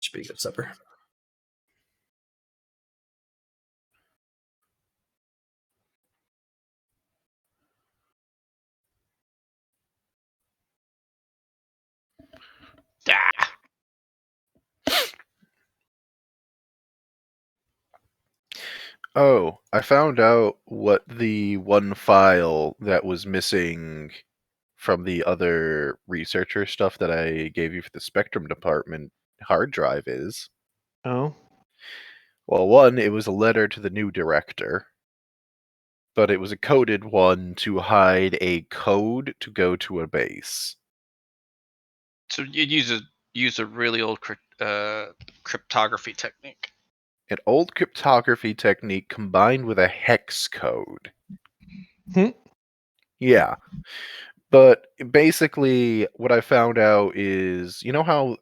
Speaking of supper. Oh, I found out what the one file that was missing from the other researcher stuff that I gave you for the Spectrum department hard drive is. Oh, Well, one, it was a letter to the new director, but it was a coded one to hide a code to go to a base. So you'd use a really old cryptography technique. An old cryptography technique combined with a hex code. Hmm. Yeah. But basically, what I found out is, you know how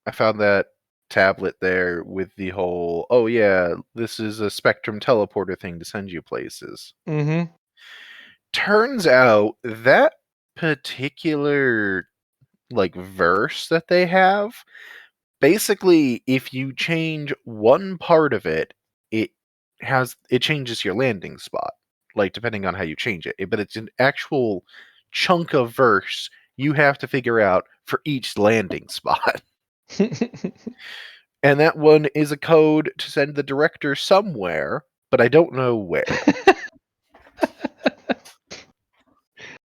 I found that tablet there with the whole, oh yeah, this is a Spectrum teleporter thing to send you places. Mm-hmm. Turns out that particular verse that they have, basically if you change one part of it, it changes your landing spot. Like depending on how you change it. But it's an actual chunk of verse you have to figure out for each landing spot. And that one is a code to send the director somewhere, but I don't know where.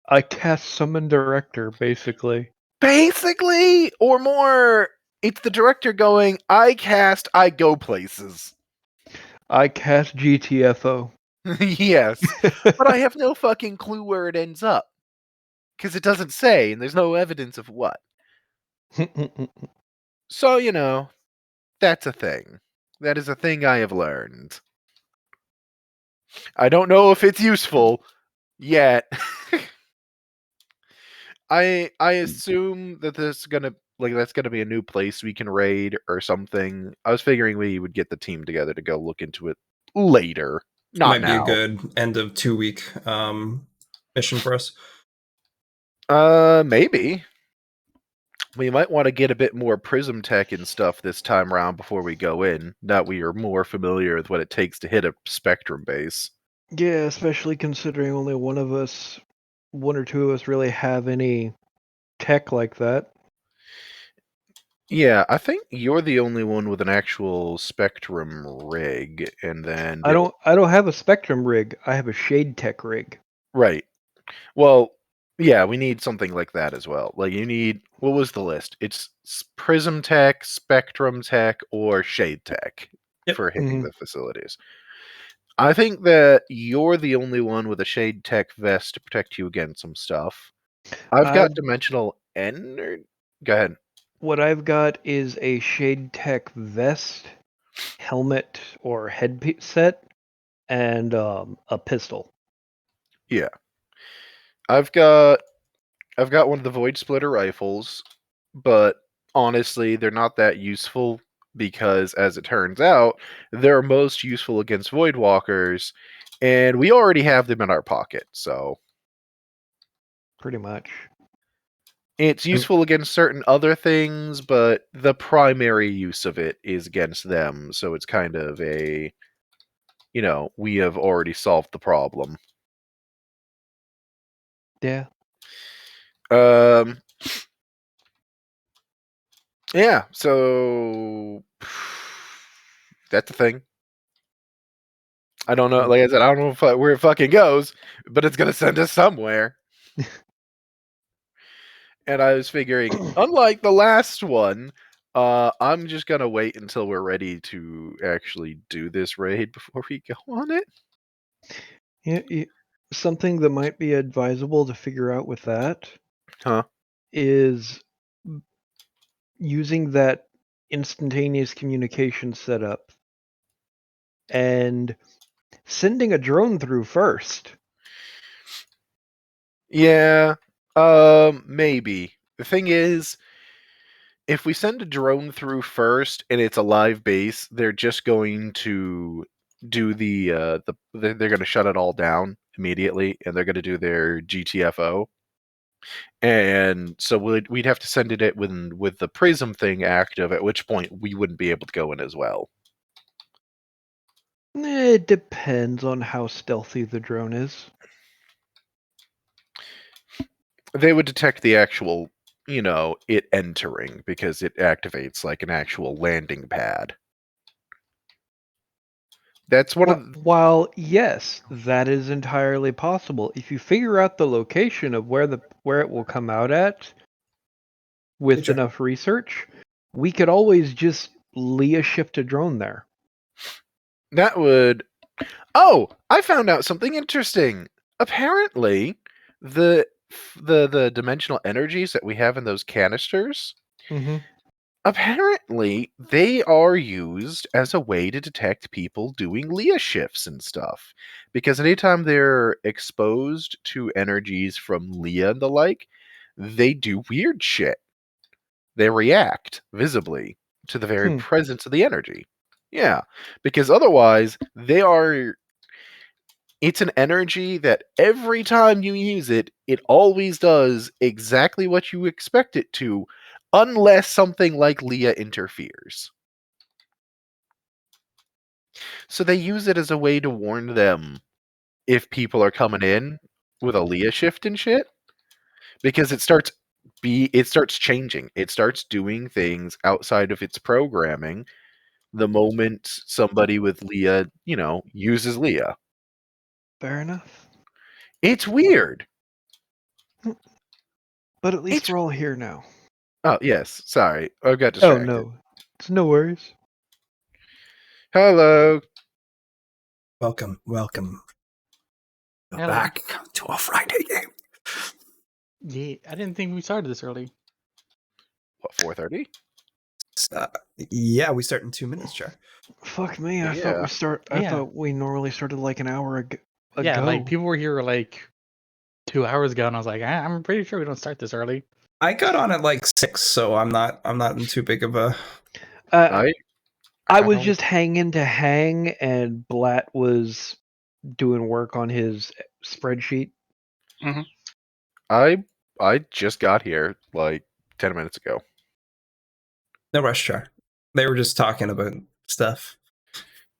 I cast summon director, basically. Basically, or more, it's the director going, I cast, I go places. I cast GTFO. Yes, but I have no fucking clue where it ends up. Because it doesn't say, and there's no evidence of what. So, that's a thing. That is a thing I have learned. I don't know if it's useful yet. I assume that that's gonna be a new place we can raid or something. I was figuring we would get the team together to go look into it later, not Might be a now. good end of 2-week mission for us. Maybe. We might want to get a bit more prism tech and stuff this time around before we go in. Now we are more familiar with what it takes to hit a Spectrum base. Yeah, especially considering only one or two of us really have any tech like that. Yeah, I think you're the only one with an actual Spectrum rig, and then I don't have a Spectrum rig. I have a Shade Tech rig. right. Well, yeah, we need something like that as well. Like you need, what was the list? It's Prism Tech, Spectrum Tech, or Shade Tech Yep. for hitting the facilities. I think that you're the only one with a Shade Tech vest to protect you against some stuff. I've got Dimensional Energy. Go ahead. What I've got is a Shade Tech vest, helmet or headset, and a pistol. Yeah, I've got one of the Void Splitter rifles, but honestly, they're not that useful because, as it turns out, they're most useful against Void Walkers, and we already have them in our pocket, so Pretty much. it's useful against certain other things, but the primary use of it is against them, so it's kind of a, we have already solved the problem. Yeah. Yeah, so that's the thing. I don't know. Like I said, I don't know where it fucking goes, but it's gonna send us somewhere. And I was figuring, unlike the last one, I'm just gonna wait until we're ready to actually do this raid before we go on it. Yeah, something that might be advisable to figure out with that Huh? is using that instantaneous communication setup and sending a drone through first. Yeah. Maybe. The thing is, if we send a drone through first and it's a live base, they're just going to do they're going to shut it all down immediately, and they're going to do their GTFO. And so we'd have to send it with the prism thing active, at which point we wouldn't be able to go in as well. It depends on how stealthy the drone is. They would detect the actual, it entering, because it activates like an actual landing pad. That's one of the, While yes, that is entirely possible. If you figure out the location of where it will come out at with Sure. enough research, we could always just Leah shift a drone there. that would. Oh, I found out something interesting. Apparently, the dimensional energies that we have in those canisters, Mm-hmm. apparently they are used as a way to detect people doing Leah shifts and stuff. Because anytime they're exposed to energies from Leah and the like, they do weird shit. They react visibly to the very presence of the energy. Yeah, because otherwise it's an energy that every time you use it, it always does exactly what you expect it to, unless something like Leah interferes. So they use it as a way to warn them if people are coming in with a Leah shift and shit, because it starts changing. It starts doing things outside of its programming the moment somebody with Leah, uses Leah. Fair enough. It's weird. But at least It's we're all here now. Oh, yes. Sorry. I got Oh distracted. no. It's no worries. Hello. Welcome. Hello. Back to a Friday game. Yeah, I didn't think we started this early. What, 4:30? Yeah, we start in 2 minutes, Char. Fuck me, I Yeah. thought we normally started like an hour ago. Yeah, like people were here like 2 hours ago, and I was like, I'm pretty sure we don't start this early. I got on at like 6, so I'm not in too big of a. I was just hanging to hang, and Blatt was doing work on his spreadsheet. Mm-hmm. I just got here like 10 minutes ago. No rush, Char. They were just talking about stuff.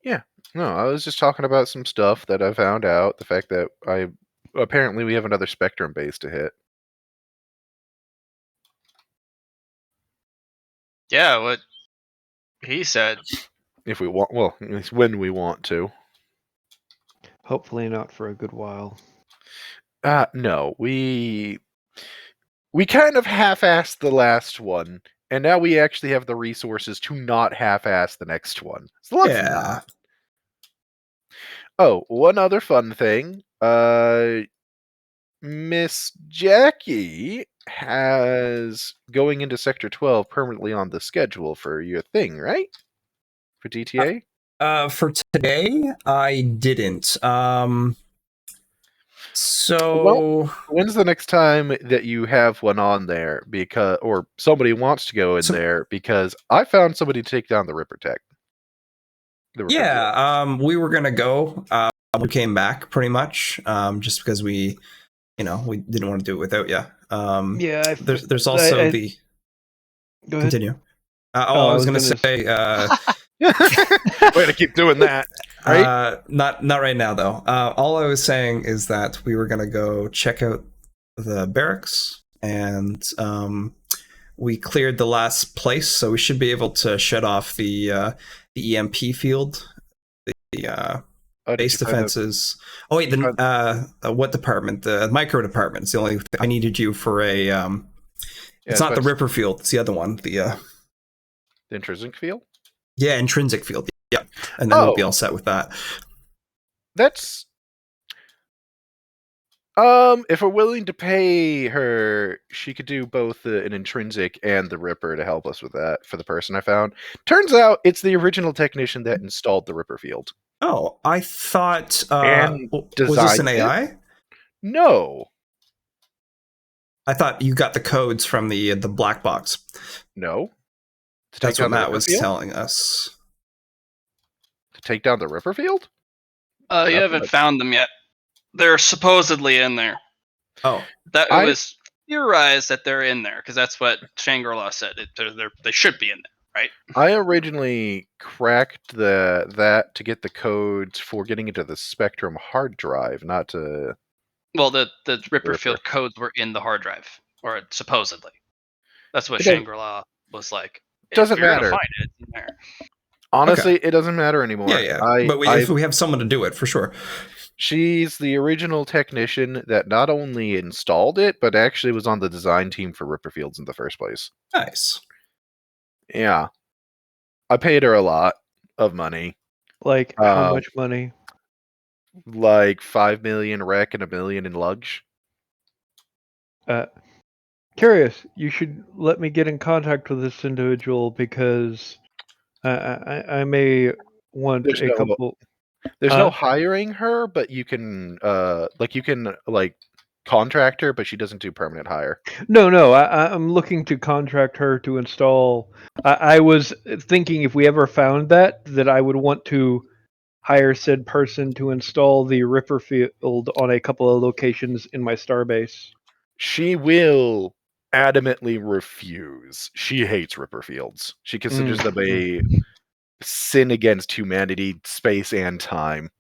Yeah. No, I was just talking about some stuff that I found out. The fact that apparently we have another Spectrum base to hit. Yeah, what he said. If we want, well, at least when we want to. Hopefully not for a good while. No, we kind of half-assed the last one, and now we actually have the resources to not half-ass the next one. So let's not. Oh, one other fun thing. Miss Jackie has going into Sector 12 permanently on the schedule for your thing, right? For DTA? For today, I didn't. So Well, when's the next time that you have one on there? Because or somebody wants to go in there, because I found somebody to take down the Ripper Tech. We were gonna go. We came back pretty much, just because we didn't want to do it without you. There's also the. Go ahead. Continue. I was gonna say. Way to keep doing that. Right? Not right now though. All I was saying is that we were gonna go check out the barracks, and we cleared the last place, so we should be able to shut off the EMP field, the base defenses. Oh wait, what department? The micro department. It's the only thing I needed you for a. It's not the Ripper field. It's the other one. The intrinsic field. Yeah, intrinsic field. Yeah, and then we'll be all set with that. That's if we're willing to pay her, she could do both an intrinsic and the Ripper to help us with that for the person I found. Turns out it's the original technician that installed the Ripper field. Oh, I thought and was this an AI? No. I thought you got the codes from the black box. No. That's what Matt was telling us. To take down the Ripper field? You haven't found them yet. They're supposedly in there. Oh. That was theorize that they're in there because that's what Shangri-La said. They should be in there, right? I originally cracked that to get the codes for getting into the Spectrum hard drive, not to. Well, the Ripper. Ripperfield codes were in the hard drive, or supposedly. That's what It does- Shangri-La was like. Doesn't If you're matter. gonna find it, it's in there. Honestly, it doesn't matter anymore. Yeah. But if we have someone to do it, for sure. She's the original technician that not only installed it, but actually was on the design team for Ripperfields in the first place. Nice. Yeah. I paid her a lot of money. Like, how much money? Like 5 million rec and 1 million in luggage. Curious. You should let me get in contact with this individual because I may want There's a no- couple. There's no hiring her, but you can contract her, but she doesn't do permanent hire. No. I'm looking to contract her to install. I was thinking if we ever found that I would want to hire said person to install the Ripperfield on a couple of locations in my starbase. She will adamantly refuse. She hates Ripperfields. She considers them a sin against humanity, space, and time.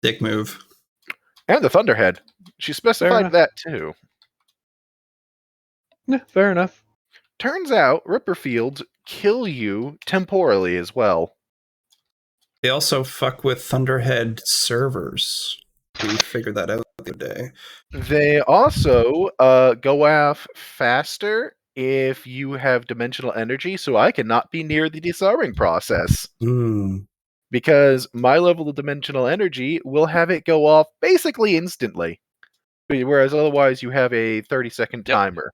Dick move. And the Thunderhead. She specified that too. Yeah, fair enough. Turns out Ripperfields kill you temporally as well. They also fuck with Thunderhead servers. We figured that out the other day. They also go off faster if you have dimensional energy, so I cannot be near the disarming process. Because my level of dimensional energy will have it go off basically instantly. Whereas otherwise you have a 30-second timer.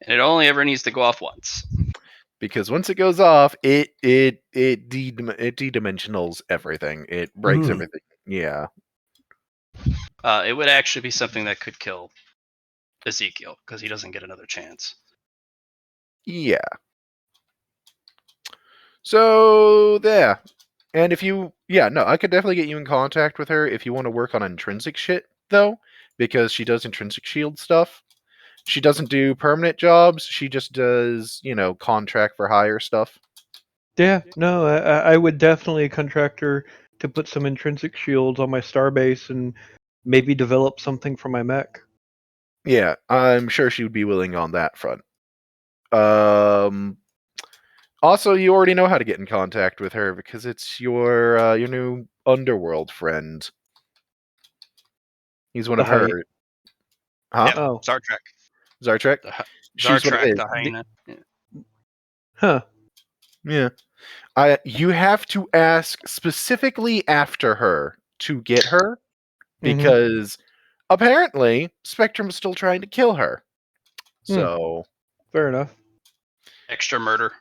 And it only ever needs to go off once. Because once it goes off, it de-dimensionals everything. It breaks everything. Yeah. It would actually be something that could kill Ezekiel because he doesn't get another chance. Yeah. So there. And if you, I could definitely get you in contact with her if you want to work on intrinsic shit, though, because she does intrinsic shield stuff. She doesn't do permanent jobs. She just does, contract for hire stuff. Yeah, no, I would definitely contract her to put some intrinsic shields on my starbase and maybe develop something for my mech. Yeah, I'm sure she would be willing on that front. Also, you already know how to get in contact with her because it's your new underworld friend. He's one of her. Huh? Yep. Oh. Zartrek. Zartrek? She's one of Zartrek, the hyena. Huh. Yeah. You have to ask specifically after her to get her because apparently Spectrum's still trying to kill her. So. Fair enough. Extra murder.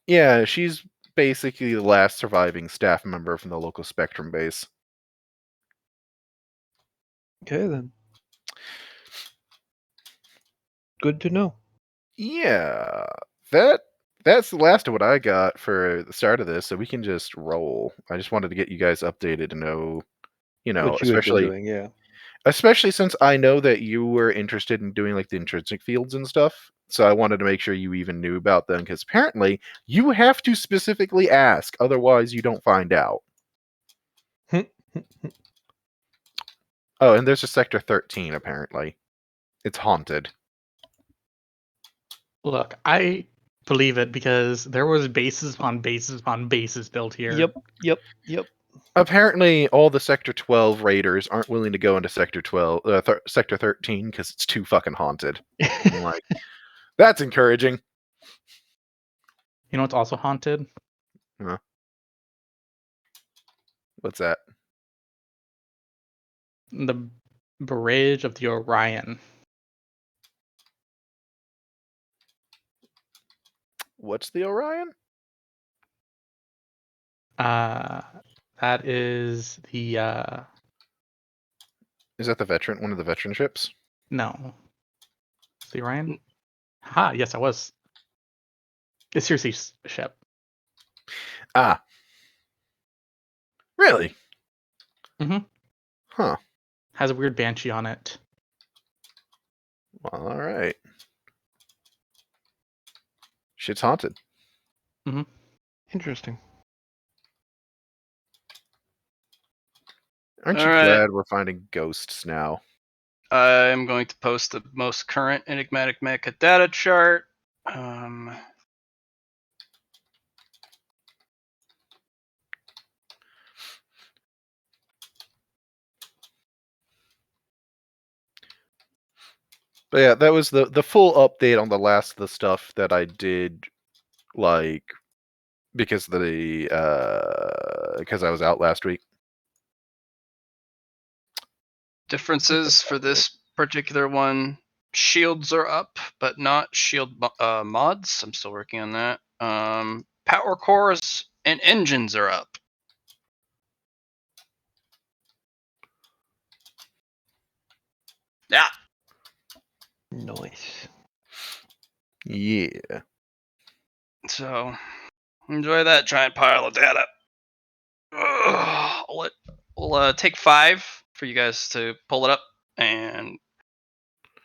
Yeah, she's basically the last surviving staff member from the local Spectrum base. Okay, then. Good to know. Yeah. That's the last of what I got for the start of this, so we can just roll. I just wanted to get you guys updated to know, What you had been doing, yeah. Especially since I know that you were interested in doing like the intrinsic fields and stuff. So I wanted to make sure you even knew about them because apparently you have to specifically ask, otherwise you don't find out. Oh, and there's a Sector 13 apparently. It's haunted. Look, I believe it because there was bases upon bases upon bases built here. Yep. Apparently, all the Sector 12 raiders aren't willing to go into Sector 13 because it's too fucking haunted. I'm like, that's encouraging. You know what's also haunted? Huh. What's that? The bridge of the Orion. What's the Orion? That is the Is that one of the veteran ships? no. It's the Orion? Ha, yes, I was. It's Circe's ship. Ah. Really? Mm-hmm. Huh. Has a weird banshee on it. All right. Shit's haunted. Interesting. Aren't you All right. glad we're finding ghosts now? I'm going to post the most current enigmatic mecha data chart. But yeah, that was the full update on the last of the stuff that I did, like, because I was out last week. Differences for this particular one: shields are up, but not shield mods. I'm still working on that. Power cores and engines are up. Yeah. Nice. Yeah. So enjoy that giant pile of data. We'll take 5 for you guys to pull it up and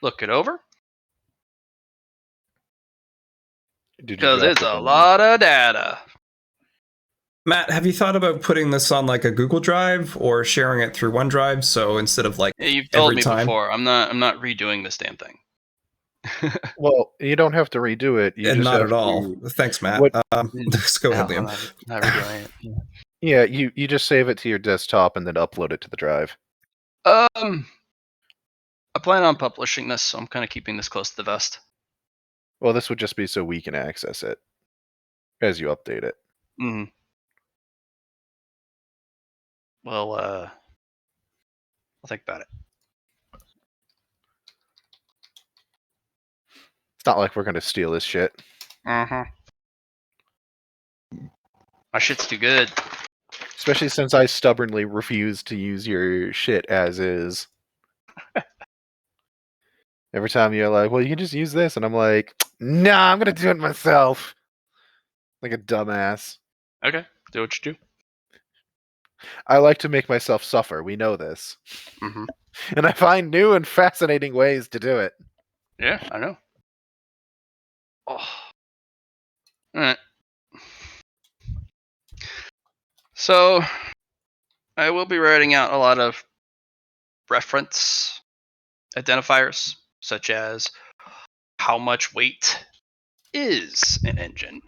look it over, Did you because drop it's it a in? lot of data. Matt, have you thought about putting this on like a Google Drive or sharing it through OneDrive? So instead of like Yeah, you've told every me time, before. I'm not redoing this damn thing. Well, you don't have to redo it. You and just not have at all. to. Thanks, Matt. What- Let's go ahead, No, I'm Liam. not redoing it. Yeah, you just save it to your desktop and then upload it to the drive. I plan on publishing this, so I'm kind of keeping this close to the vest. Well, this would just be so we can access it as you update it. Mm. Well, I'll think about it. It's not like we're gonna steal this shit. My shit's too good. Especially since I stubbornly refuse to use your shit as is. Every time you're like, well, you can just use this. And I'm like, nah, I'm going to do it myself. Like a dumbass. Okay, do what you do. I like to make myself suffer. We know this. Mm-hmm. And I find new and fascinating ways to do it. Yeah, I know. Oh. All right. So, I will be writing out a lot of reference identifiers, such as how much weight is an engine.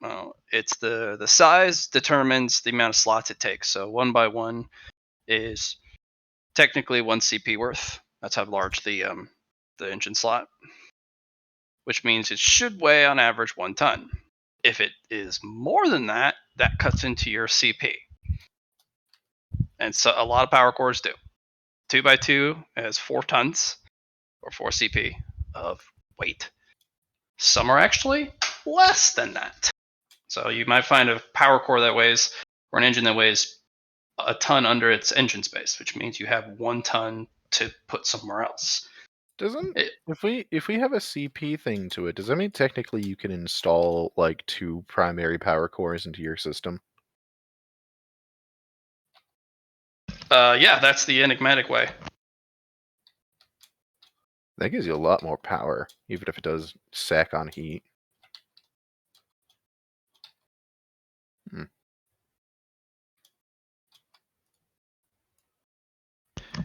Well, it's the size determines the amount of slots it takes. So 1 by 1 is technically 1 CP worth. That's how large the engine slot, which means it should weigh on average 1 ton. If it is more than that, that cuts into your CP. And so a lot of power cores do. 2 by 2 has 4 tons or 4 CP of weight. Some are actually less than that. So you might find a power core that weighs, or an engine that weighs a ton under its engine space, which means you have 1 ton to put somewhere else. If we have a CP thing to it, does that mean technically you can install like 2 primary power cores into your system? Yeah, that's the enigmatic way. That gives you a lot more power, even if it does sack on heat.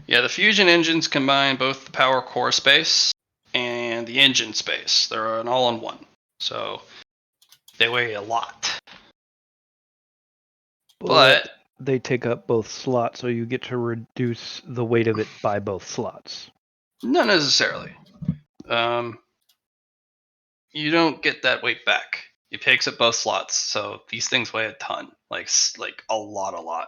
Yeah, the fusion engines combine both the power core space and the engine space. They're an all-in-one. So they weigh a lot. But they take up both slots, so you get to reduce the weight of it by both slots. not necessarily. You don't get that weight back. It takes up both slots, so these things weigh a ton, like a lot.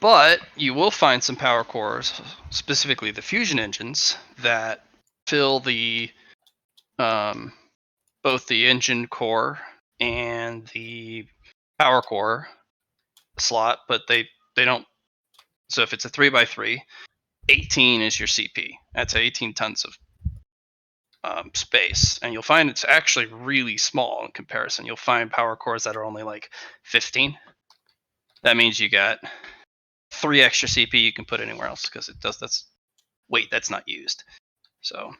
But you will find some power cores, specifically the fusion engines, that fill the both the engine core and the power core slot, but they don't. So if it's a 3x3, 18 is your CP. That's 18 tons of space, and you'll find it's actually really small in comparison. You'll find power cores that are only like 15. That means you got 3 extra CP you can put anywhere else because that's weight that's not used. So,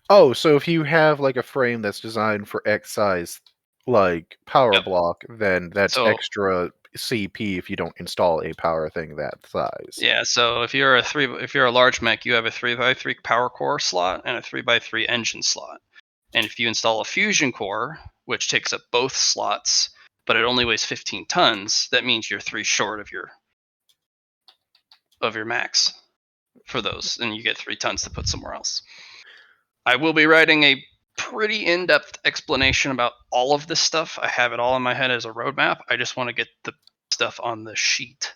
Oh, so if you have like a frame that's designed for X size, like power Yep. block, then that's So- extra CP if you don't install a power thing that size. yeah. So if you're a large mech, you have a 3x3 power core slot and a 3x3 engine slot. And if you install a fusion core, which takes up both slots, but it only weighs 15 tons, that means you're 3 short of your max for those, and you get 3 tons to put somewhere else. I will be writing a pretty in-depth explanation about all of this stuff. I have it all in my head as a roadmap. I just want to get the stuff on the sheet,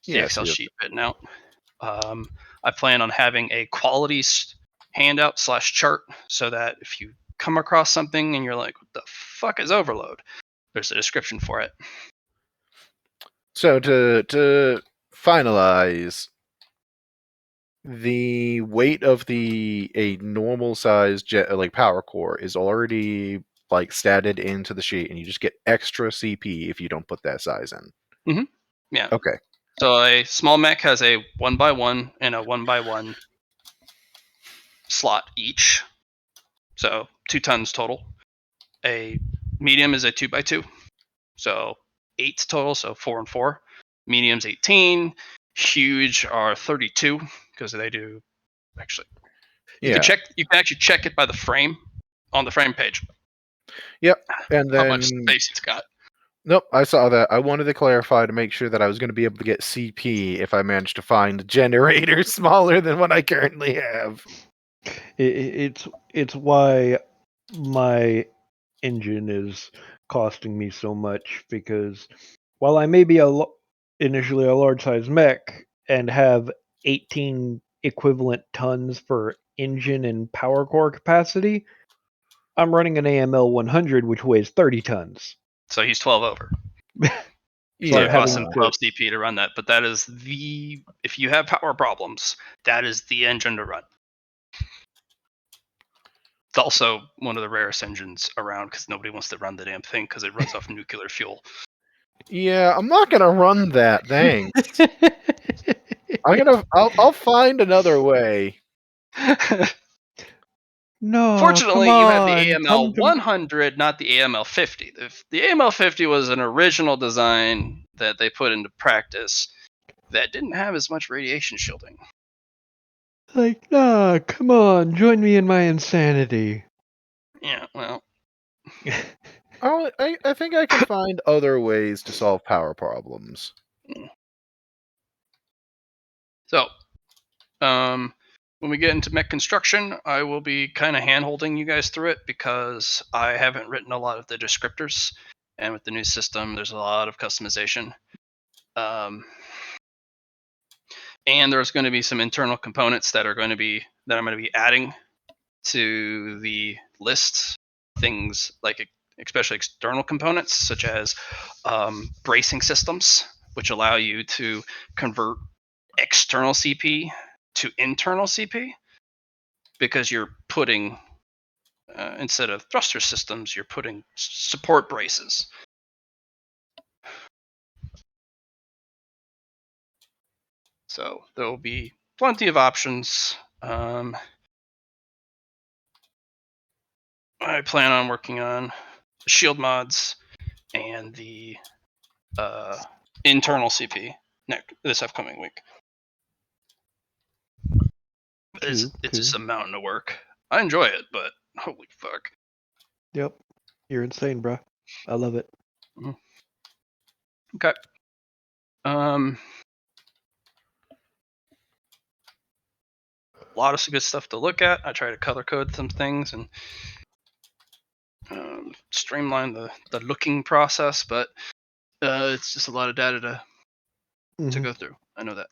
the Yes, Excel yes. sheet written out. I plan on having a quality handout / chart so that if you come across something and you're like, what the fuck is overload? There's a description for it. So to finalize, the weight of a normal size like power core is already like statted into the sheet, and you just get extra CP if you don't put that size in. Yeah. Okay. So a small mech has a 1x1 and a 1x1 slot each. So 2 tons total. A medium is a 2x2. So 8 total, so 4 and 4. Medium's 18. Huge are 32 because they do actually. You Yeah. You can actually check it by the frame on the frame page. Yep. And How then much space it's got. Nope, I saw that. I wanted to clarify to make sure that I was going to be able to get CP if I managed to find generators smaller than what I currently have. It's why my engine is costing me so much, because while I may be initially a large size mech and have 18 equivalent tons for engine and power core capacity, I'm running an AML 100 which weighs 30 tons. So he's 12 over. So I'm It costs him having 12 CP to run that, but that is if you have power problems, that is the engine to run. It's also one of the rarest engines around because nobody wants to run the damn thing because it runs off nuclear fuel. Yeah, I'm not gonna run that. Thanks. I'll find another way. No, Fortunately, come you have the on, AML come to 100, not the AML 50. The AML 50 was an original design that they put into practice that didn't have as much radiation shielding. like, nah, come on, join me in my insanity. Yeah, well, I think I can find other ways to solve power problems. so when we get into mech construction, I will be kind of hand-holding you guys through it because I haven't written a lot of the descriptors, and with the new system, there's a lot of customization. And there's going to be some internal components that I'm going to be adding to the list. Things like especially external components such as bracing systems, which allow you to convert external CP to internal CP because you're putting instead of thruster systems, you're putting support braces. So there will be plenty of options. I plan on working on shield mods and the internal CP this upcoming week. It's just a mountain of work. I enjoy it, but holy fuck. Yep, you're insane, bro. I love it. Okay. A lot of good stuff to look at. I try to color code some things and streamline the looking process, but it's just a lot of data to go through. I know that.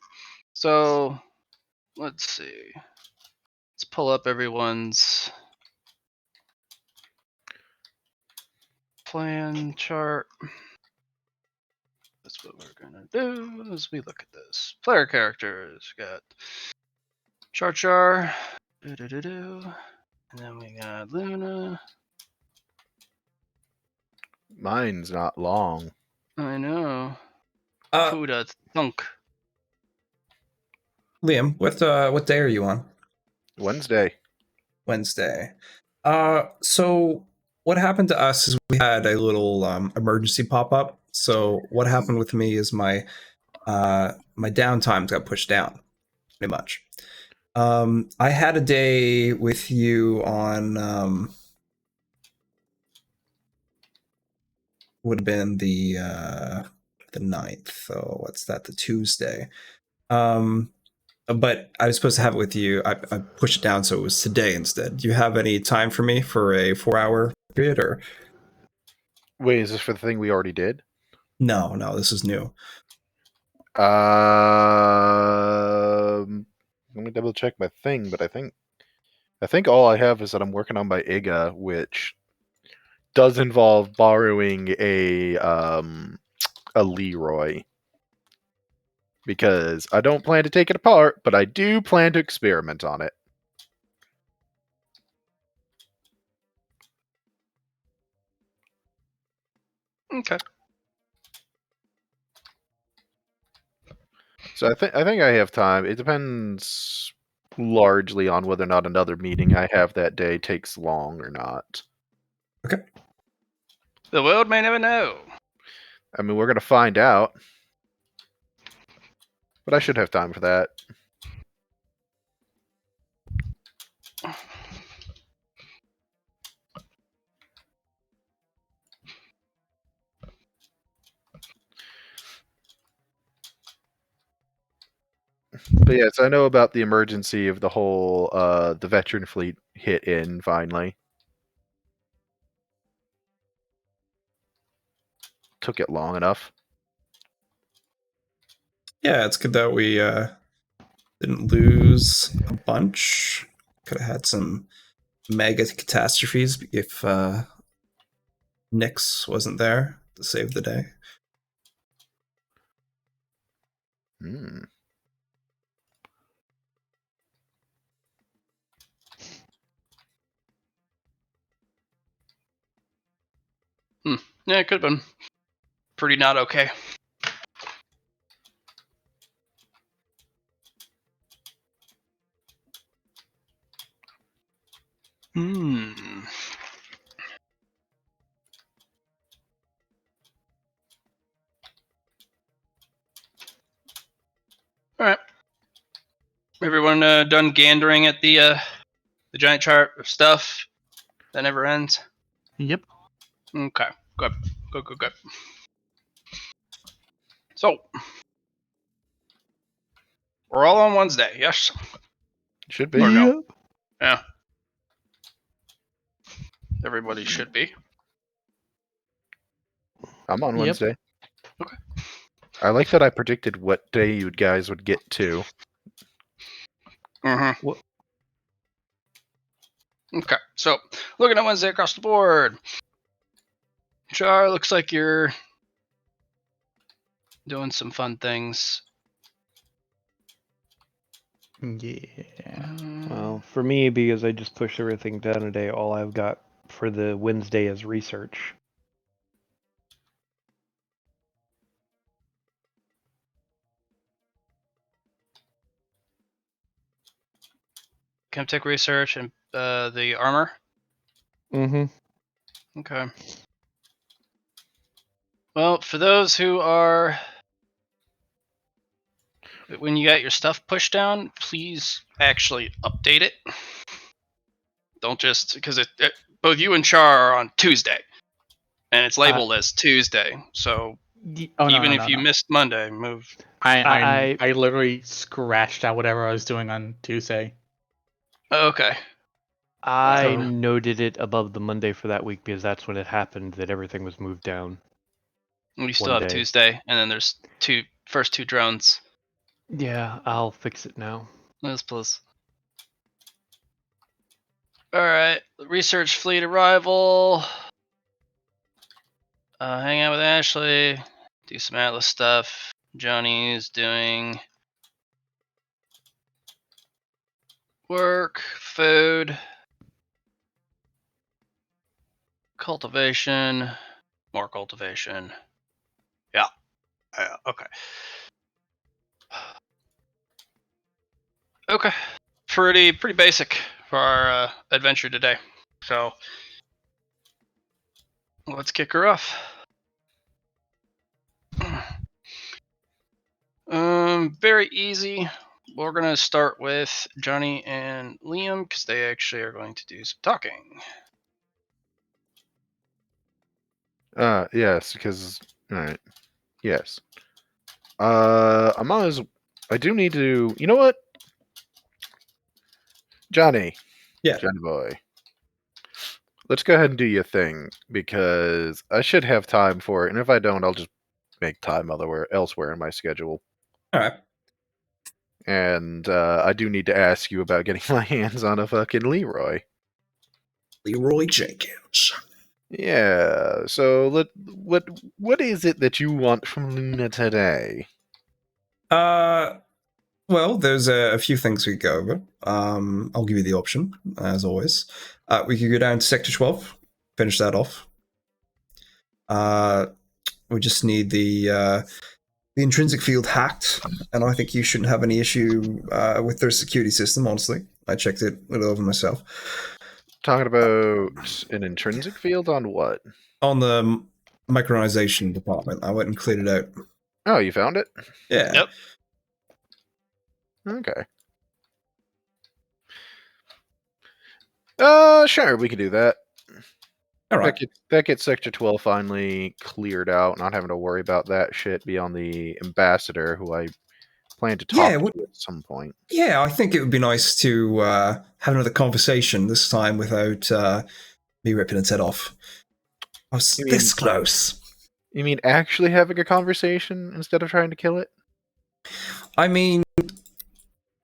So let's see. Let's pull up everyone's plan chart. That's what we're gonna do as we look at this. Player characters. We got Char Char. And then we got Luna. Mine's not long. I know. Uh, Food thunk. Liam, what day are you on? Wednesday. Wednesday. So what happened to us is we had a little emergency pop up. So what happened with me is my downtime got pushed down, pretty much. I had a day with you on would have been the 9th. So what's that? The Tuesday. Um, but I was supposed to have it with you. I pushed it down so it was today instead. Do you have any time for me for a 4 hour period or Wait, is this for the thing we already did? no? No, this is new. Let me double check my thing, but I think all I have is that I'm working on my IGA, which does involve borrowing a Leroy. Because I don't plan to take it apart, but I do plan to experiment on it. Okay. So I think I have time. It depends largely on whether or not another meeting I have that day takes long or not. Okay. The world may never know. I mean, we're gonna find out, but I should have time for that. But yes, I know about the emergency of the whole the veteran fleet hit in finally. Took it long enough. Yeah, it's good that we didn't lose a bunch. Could have had some mega catastrophes if Nyx wasn't there to save the day. Hmm. Yeah, it could have been pretty not okay. Hmm. All right. Everyone done gandering at the giant chart of stuff that never ends? Yep. Okay. Good. Good. Good. Good. So we're all on Wednesday. Yes. Should be. Or no? Yeah. Everybody should be. I'm on Yep. Wednesday. Okay. I like that I predicted what day you guys would get to. Mm-hmm. What? Okay. So looking at Wednesday across the board. Char, looks like you're doing some fun things. Yeah. Well, for me, because I just pushed everything down a day, all I've got for the Wednesday is research. Chemtech research and the armor. Mm-hmm. Okay. Well, for those who are, when you got your stuff pushed down, please actually update it. Don't just because both you and Char are on Tuesday, and it's labeled as Tuesday. So Oh no even no if no you no! missed Monday, move. I literally scratched out whatever I was doing on Tuesday. Okay. I So- noted it above the Monday for that week because that's when it happened that everything was moved down. We still One have day. Tuesday, and then there's first two drones. Yeah, I'll fix it now. Yes, please. All right. Research fleet arrival. Hang out with Ashley. Do some Atlas stuff. Johnny's doing work, food, cultivation, more cultivation. Okay. Okay. Pretty basic for our adventure today. So let's kick her off. Very easy. We're gonna start with Johnny and Liam because they actually are going to do some talking. Yes, because all right. Yes. I do need to. You know what, Johnny? Yeah. Johnny boy. Let's go ahead and do your thing because I should have time for it, and if I don't, I'll just make time elsewhere in my schedule. All right. And I do need to ask you about getting my hands on a fucking Leroy. Leroy Jenkins. Yeah. So what is it that you want from Luna today? Well, there's a few things we could go over. I'll give you the option, as always. We could go down to Sector 12, finish that off. We just need the intrinsic field hacked, and I think you shouldn't have any issue with their security system, honestly. I checked it over myself. Talking about an intrinsic field on what? On the micronization department, I went and cleared it out. Oh, you found it? Yeah. Yep. Okay. Sure, we can do that. All right. That gets Sector 12 finally cleared out, not having to worry about that shit beyond the ambassador, who I plan to talk to at some point. Yeah, I think it would be nice to have another conversation this time without me ripping its head off. I was this close. You mean actually having a conversation instead of trying to kill it? I mean,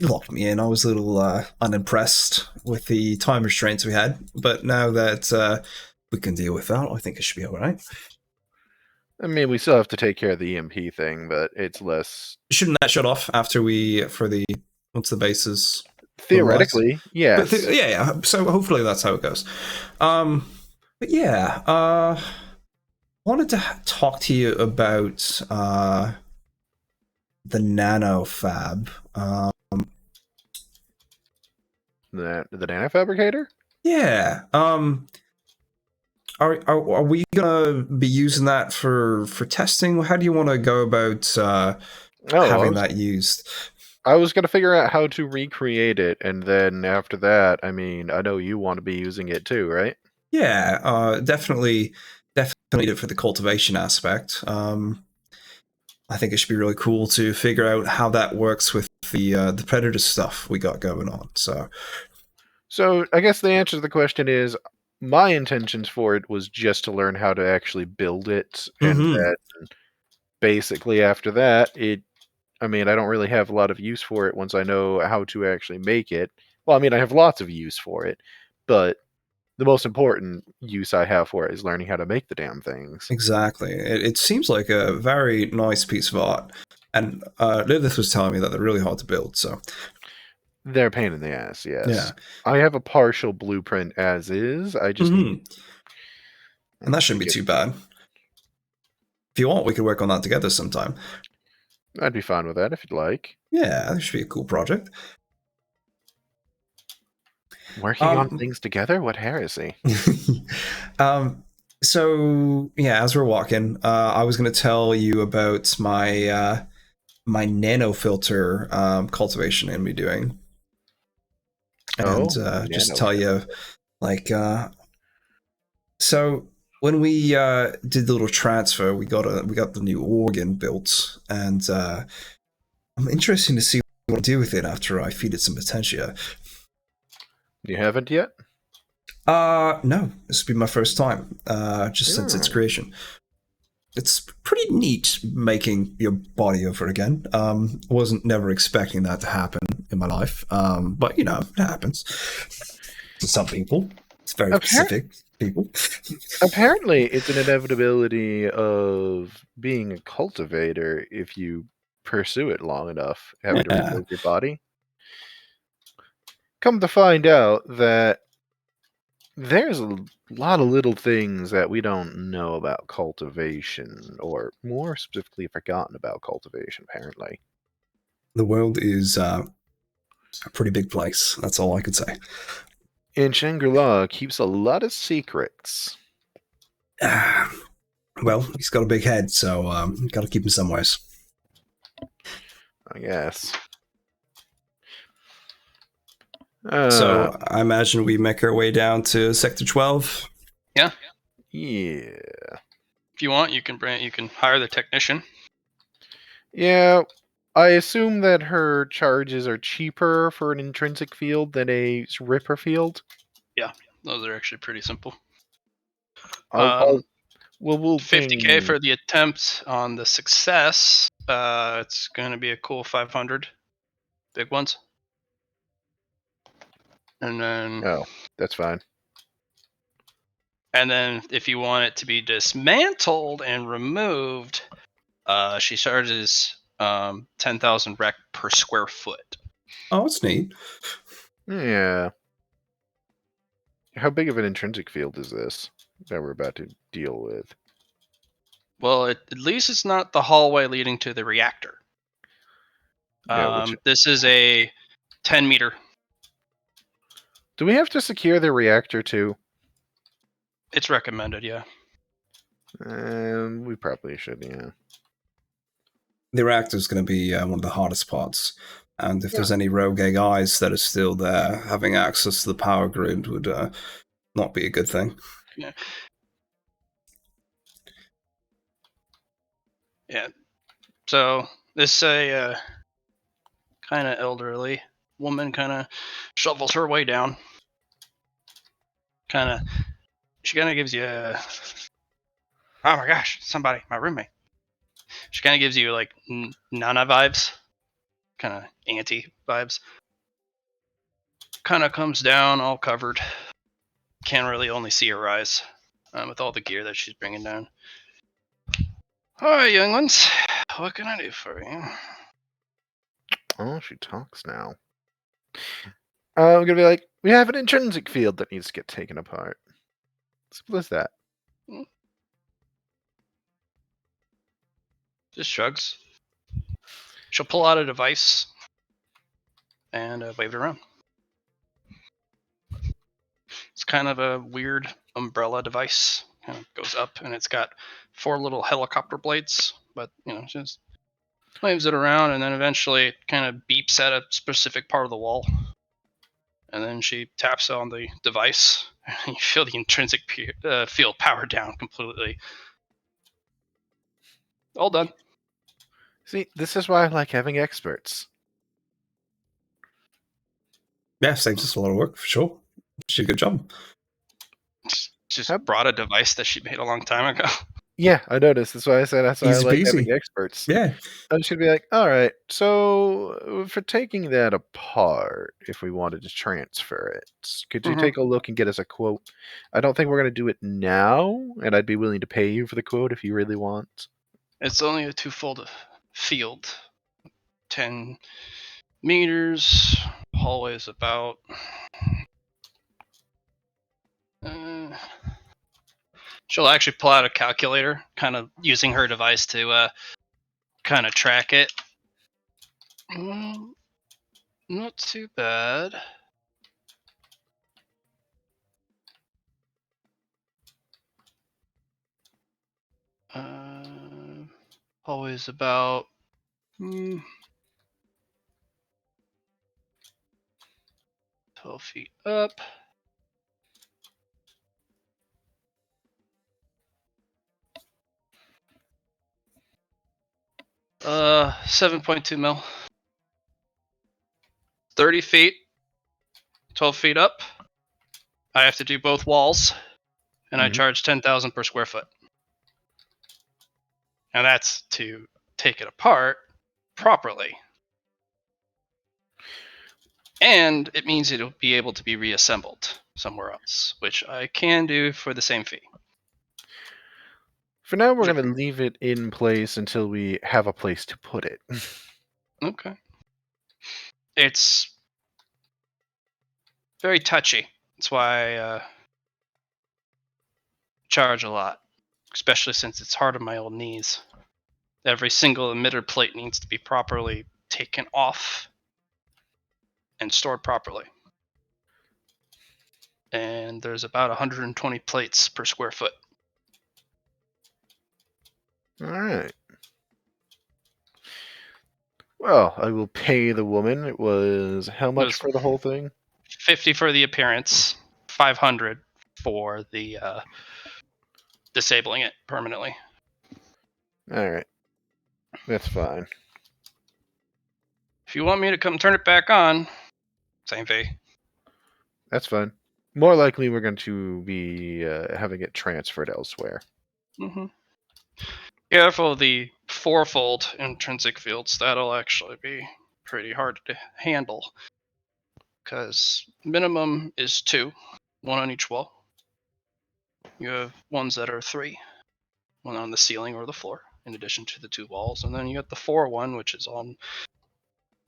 you locked me in. I was a little unimpressed with the time restraints we had, but now that we can deal with that, I think it should be all right. I mean, we still have to take care of the EMP thing, but it's less. Shouldn't that shut off after once the base is theoretically, yes. Yeah. So hopefully that's how it goes. But yeah, I wanted to talk to you about the nano fab. The nanofabricator? Yeah. Are we gonna be using that for testing? How do you want to go about having that used? I was gonna figure out how to recreate it, and then after that, I mean, I know you want to be using it too, right? Yeah, definitely need it for the cultivation aspect. I think it should be really cool to figure out how that works with the predator stuff we got going on. So I guess the answer to the question is, my intentions for it was just to learn how to actually build it, and then basically after that, I mean, I don't really have a lot of use for it once I know how to actually make it. Well, I mean, I have lots of use for it, but the most important use I have for it is learning how to make the damn things. Exactly. It seems like a very nice piece of art. And Lilith was telling me that they're really hard to build, so... They're a pain in the ass, yes. Yeah. I have a partial blueprint as is. I just need... And that shouldn't be too bad. If you want, we could work on that together sometime. I'd be fine with that if you'd like. Yeah, that should be a cool project. Working on things together? What heresy? So, yeah, as we're walking, I was going to tell you about my my nanofilter cultivation I'm going to be doing. And just tell you, like... so, when we did the little transfer, we got the new organ built, and I'm interested to see what to do with it after I feed it some potentia. You haven't yet? No. This will be my first time, just since its creation. It's pretty neat making your body over again. Wasn't never expecting that to happen in my life. But, you know, it happens. To some people. It's very specific people. Apparently, it's an inevitability of being a cultivator if you pursue it long enough, having to rebuild your body. Come to find out that There's a lot of little things that we don't know about cultivation, or more specifically, forgotten about cultivation, apparently. The world is a pretty big place. That's all I could say. And Shangri-La keeps a lot of secrets. Well, he's got a big head, so got to keep him somewhere. I guess. So I imagine we make our way down to Sector 12. Yeah. If you want, you can hire the technician. Yeah, I assume that her charges are cheaper for an intrinsic field than a Ripper field. Yeah, those are actually pretty simple. We'll 50K for the attempt. On the success, it's going to be a cool 500. Big ones. And then... Oh, that's fine. And then if you want it to be dismantled and removed, she charges 10,000 rec per square foot. Oh, that's neat. Yeah. How big of an intrinsic field is this that we're about to deal with? Well, at least it's not the hallway leading to the reactor. Yeah, this is a 10 meter. Do we have to secure the reactor too? It's recommended, yeah. We probably should, yeah. The reactor is going to be one of the hardest parts. And if there's any rogue AIs that are still there, having access to the power grid would not be a good thing. Yeah. Yeah. So this a kind of elderly woman kind of shovels her way down. She kind of gives you oh my gosh, somebody, my roommate. She kind of gives you like Nana vibes, kind of auntie vibes. Kind of comes down all covered. Can't really only see her eyes with all the gear that she's bringing down. Hi, young ones. What can I do for you? Oh, she talks now. I'm gonna be like, we have an intrinsic field that needs to get taken apart. Simple as that. Just shrugs. She'll pull out a device and wave it around. It's kind of a weird umbrella device. Kind of goes up, and it's got 4 little helicopter blades. But just waves it around, and then eventually it kind of beeps at a specific part of the wall. And then she taps on the device, and you feel the intrinsic field power down completely. All done. See, this is why I like having experts. Yeah, saves us a lot of work, for sure. She did a good job. Just brought a device that she made a long time ago. Yeah, I noticed. That's why I said that's why Easy I like peasy. having experts. Yeah. I'm just going to be like, all right, so for taking that apart, if we wanted to transfer it, could you take a look and get us a quote? I don't think we're going to do it now, and I'd be willing to pay you for the quote if you really want. It's only a 2-fold field. 10 meters. Hallway is about... she'll actually pull out a calculator, kind of using her device to kind of track it. Not too bad. Always about 12 feet up. Uh, 7.2 mil. 30 feet. 12 feet up. I have to do both walls, and I charge 10,000 per square foot. And that's to take it apart properly. And it means it'll be able to be reassembled somewhere else, which I can do for the same fee. For now, we're going to leave it in place until we have a place to put it. Okay. It's very touchy. That's why charge a lot, especially since it's hard on my old knees. Every single emitter plate needs to be properly taken off and stored properly. And there's about 120 plates per square foot. All right. Well, I will pay the woman. It was how much was- for the whole thing? 50 for the appearance, 500 for the disabling it permanently. All right. That's fine. If you want me to come turn it back on, same fee. That's fine. More likely, we're going to be having it transferred elsewhere. Mm-hmm. Careful of the fourfold intrinsic fields. That'll actually be pretty hard to handle. Because minimum is 2, 1 on each wall. You have ones that are 3, 1 on the ceiling or the floor, in addition to the 2 walls. And then you got the 4 one, which is on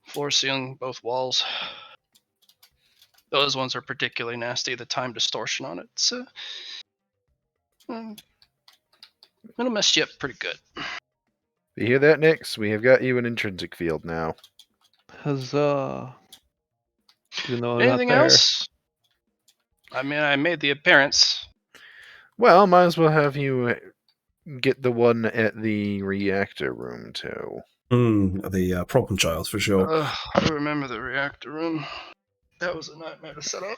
floor, ceiling, both walls. Those ones are particularly nasty. The time distortion on it's it'll mess you up pretty good. You hear that, Nix? We have got you an intrinsic field now. Huzzah. Even though I'm Anything not there. else? I mean, I made the appearance. Well, might as well have you get the one at the reactor room, too. The problem child, for sure. I remember the reactor room. That was a nightmare to set up.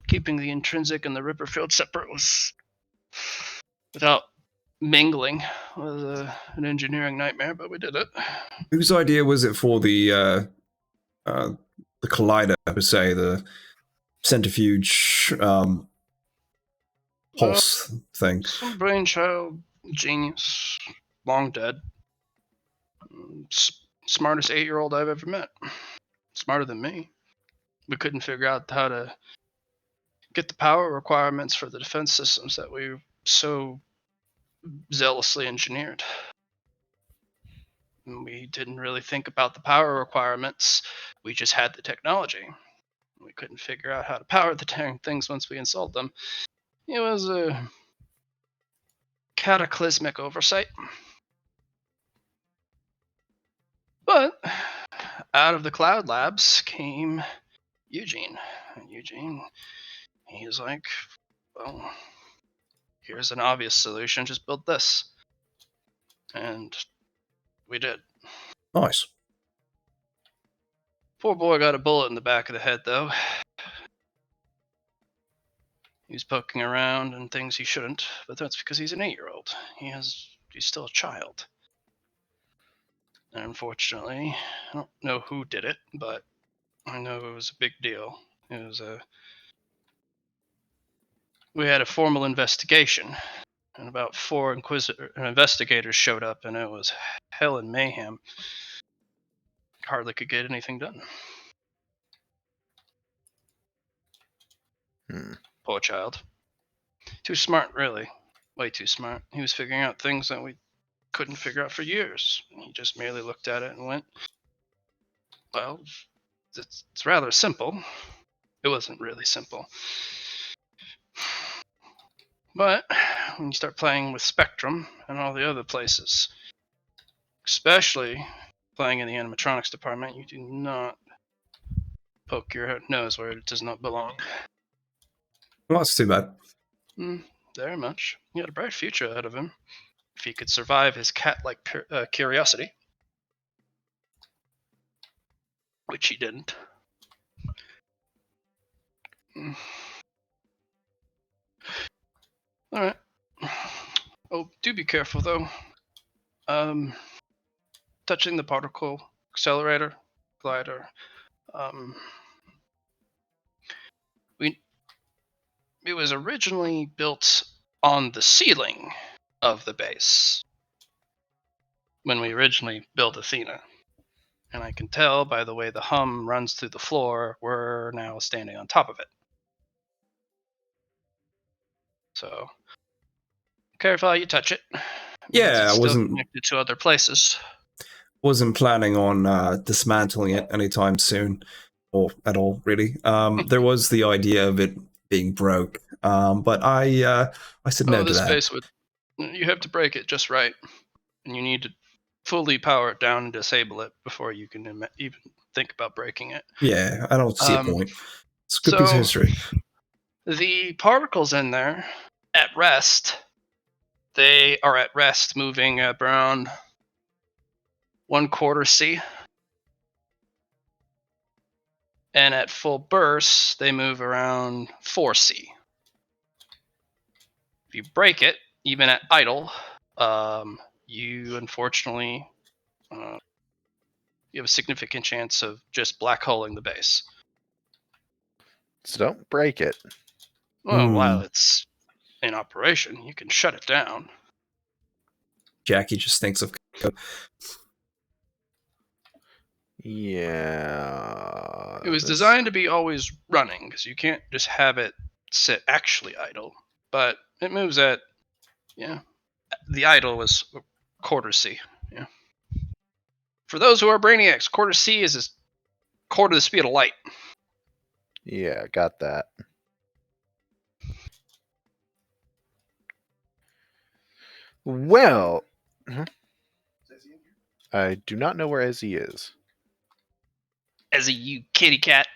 Keeping the intrinsic and the Ripper field separate was, without mingling, was an engineering nightmare, but we did it. Whose idea was it for the collider, per se, the centrifuge pulse thing? Some brainchild genius, long dead. Smartest 8-year-old I've ever met. Smarter than me. We couldn't figure out how to get the power requirements for the defense systems that we so zealously engineered. And we didn't really think about the power requirements. We just had the technology. We couldn't figure out how to power the dang things once we installed them. It was a cataclysmic oversight. But out of the cloud labs came Eugene. And Eugene, he was like, well, here's an obvious solution, just build this. And we did. Nice. Poor boy got a bullet in the back of the head, though. He was poking around and things he shouldn't, but that's because he's an 8-year-old. He's still a child. And unfortunately, I don't know who did it, but I know it was a big deal. It was we had a formal investigation, and about 4 investigators showed up, and it was hell and mayhem. Hardly could get anything done. Poor child. Too smart, really. Way too smart. He was figuring out things that we couldn't figure out for years. He just merely looked at it and went, well, it's rather simple. It wasn't really simple. But when you start playing with Spectrum and all the other places, especially playing in the animatronics department, you do not poke your nose where it does not belong. Well, that's too bad. Very much. He had a bright future ahead of him if he could survive his cat-like curiosity, which he didn't. All right. Oh, do be careful though. Touching the particle accelerator, glider. It was originally built on the ceiling of the base when we originally built Athena. And I can tell by the way the hum runs through the floor, we're now standing on top of it. So, careful how you touch it. Yeah, it's I still connected to other places. wasn't planning on dismantling it anytime soon, or at all, really. There was the idea of it being broke But I said no to this that. space would. You have to break it just right, and you need to fully power it down and disable it before you can even think about breaking it. Yeah, I don't see a Um, point. It's a good piece of so- history. The particles in there, at rest, they are at rest, moving around 1/4 C. And at full burst, they move around 4 C. If you break it, even at idle, you unfortunately you have a significant chance of just black holing the base. So don't break it. Well, while it's in operation, you can shut it down. Jackie just thinks of. Yeah. It was that's- designed to be always running, because you can't just have it sit actually idle. But it moves at, the idle was 1/4 C. Yeah. For those who are brainiacs, 1/4 C is a quarter the speed of light. Yeah, got that. Well, I do not know where Ezzy is. As a you kitty cat.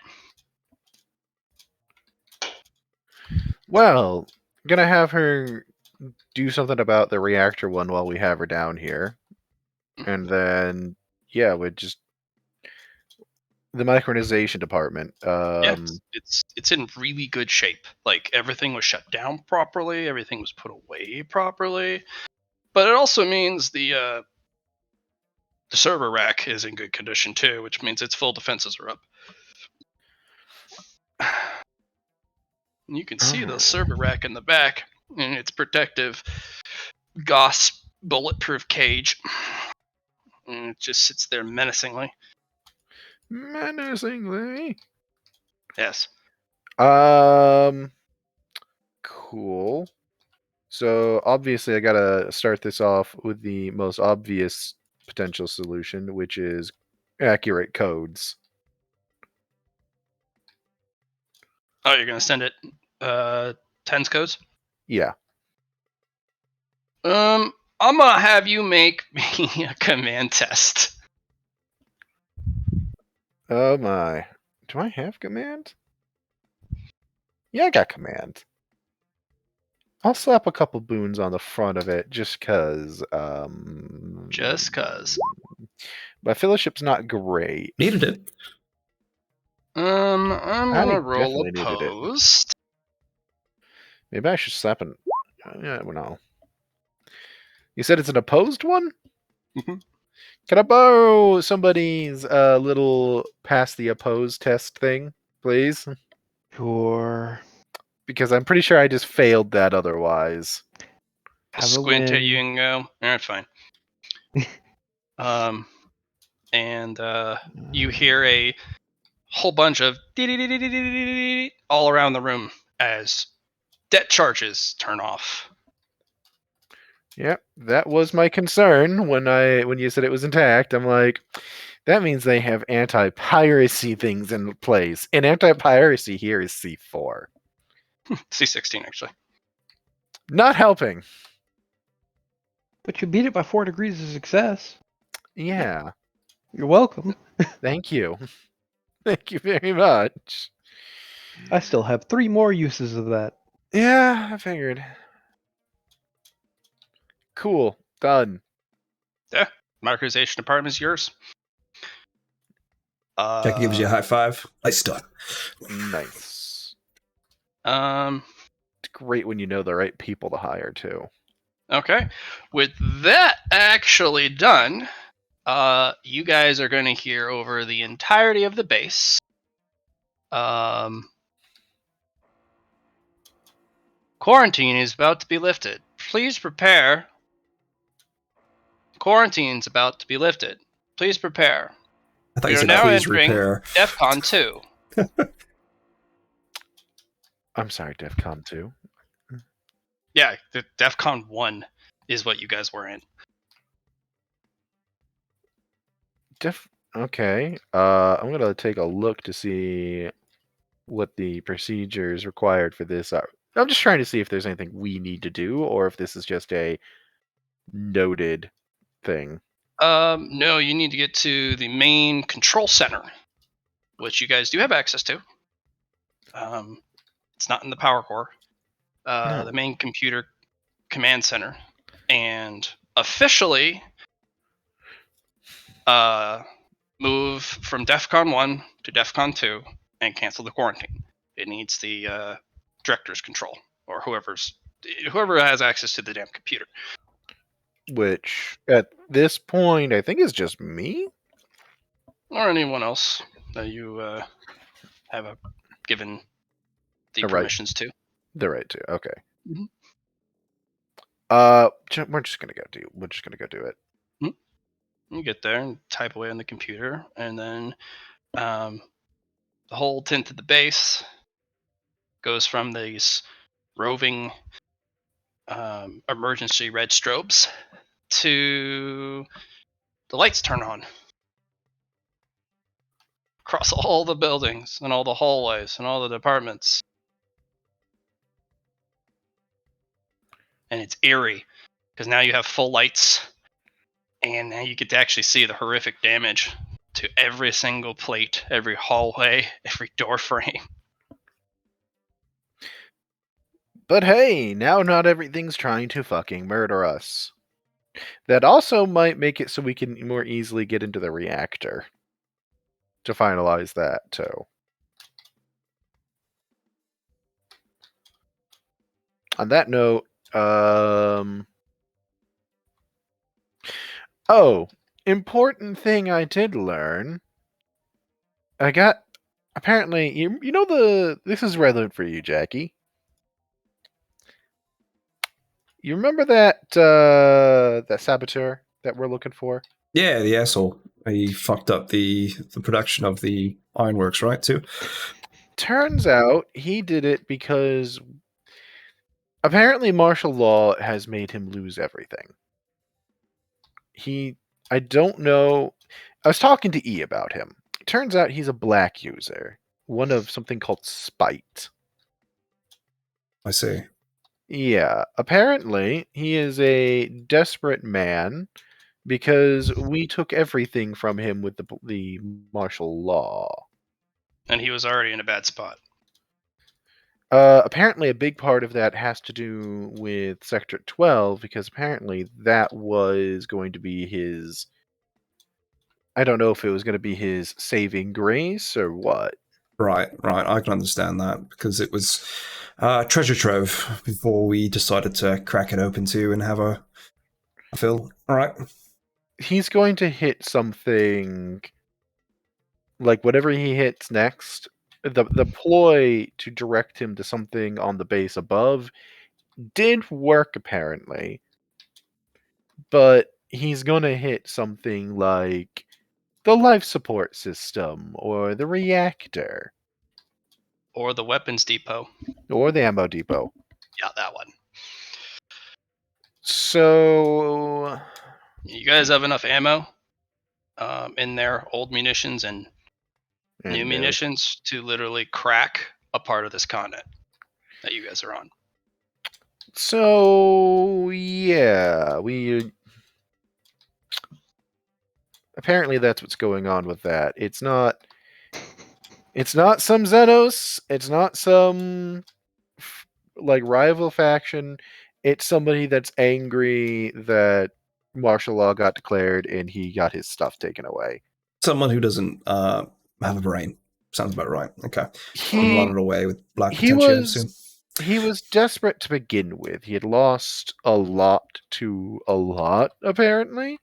Well, gonna have her do something about the reactor one while we have her down here. And then, yeah, we just the micronization department. It's in really good shape. Like, everything was shut down properly, everything was put away properly. But it also means the server rack is in good condition too, which means its full defenses are up. And you can see the server rack in the back and its protective Gauss bulletproof cage. And it just sits there menacingly. Menacingly. Yes. Cool. So obviously I gotta start this off with the most obvious potential solution, which is accurate codes. Oh, you're gonna send it tens codes? Yeah. I'm gonna have you make me a command test. Oh my. Do I have command? Yeah, I got command. I'll slap a couple boons on the front of it just cause. Just cause. My fellowship's not great. Needed it. I'm gonna roll definitely needed it. opposed. Maybe I should slap an. Yeah, I don't know. You said it's an opposed one? Mhm. Can I borrow somebody's little pass the opposed test thing, please? Sure. Because I'm pretty sure I just failed that otherwise. Have a Squint at you win. and go, alright, fine. And you hear a whole bunch of all around the room as debt charges turn off. Yep, that was my concern when you said it was intact. I'm like, that means they have anti-piracy things in place. And anti-piracy here is C4. C16, actually. Not helping. But you beat it by 4 degrees of success. Yeah. You're welcome. Thank you. Thank you very much. I still have 3 more uses of that. Yeah, I figured. Cool. Done. Yeah, micronization department is yours. Jackie gives you a high five. Nice done. Nice. Um. It's great when you know the right people to hire, too. Okay. With that actually done, you guys are going to hear over the entirety of the base. Quarantine is about to be lifted. Please prepare. Quarantine's about to be lifted. Please prepare. I thought We you are said now please entering repair. DEFCON 2. I'm sorry, DEFCON 2. Yeah, the DEFCON 1 is what you guys were in. Okay. I'm gonna take a look to see what the procedures required for this are. I'm just trying to see if there's anything we need to do, or if this is just a noted thing. No, you need to get to the main control center, which you guys do have access to. It's not in the power core. No. The main computer command center, and officially move from DEFCON 1 to DEFCON 2 and cancel the quarantine. It needs the director's control, or whoever has access to the damn computer. Which, at this point, I think is just me? Or anyone else that you have given the Right. permissions to. The right to. Okay. Mhm. We're just gonna go do it. You get there and type away on the computer, and then the whole tint to the base goes from these roving emergency red strobes to the lights turn on across all the buildings and all the hallways and all the departments. And it's eerie because now you have full lights, and now you get to actually see the horrific damage to every single plate, every hallway, every door frame. But hey, now not everything's trying to fucking murder us. That also might make it so we can more easily get into the reactor. To finalize that, too. On that note, oh, important thing I did learn. I got, apparently, you know this is relevant for you, Jackie. You remember that saboteur that we're looking for? Yeah, the asshole. He fucked up the production of the ironworks, right? Too. Turns out he did it because apparently martial law has made him lose everything. I don't know. I was talking to E about him. Turns out he's a black user, one of something called spite. I see. Yeah, apparently he is a desperate man because we took everything from him with the martial law. And he was already in a bad spot. Apparently, a big part of that has to do with Sector 12 because apparently that was going to be his. I don't know if it was going to be his saving grace or what. Right. I can understand that because it was treasure trove before we decided to crack it open too and have a fill. All right. He's going to hit something like whatever he hits next. The ploy to direct him to something on the base above did work apparently, but he's going to hit something like the life support system or the reactor Or the weapons depot. or the ammo depot. Yeah, that one. So You guys have enough ammo in there, old munitions and new munitions, to literally crack a part of this continent that you guys are on. So yeah, we apparently that's what's going on with that. It's not some Xenos, it's not some like rival faction. It's somebody that's angry that martial law got declared and he got his stuff taken away. Someone who doesn't have a brain. Sounds about right. Okay. He rotted away with black potential soon. He was desperate to begin with. He had lost a lot to a lot, apparently.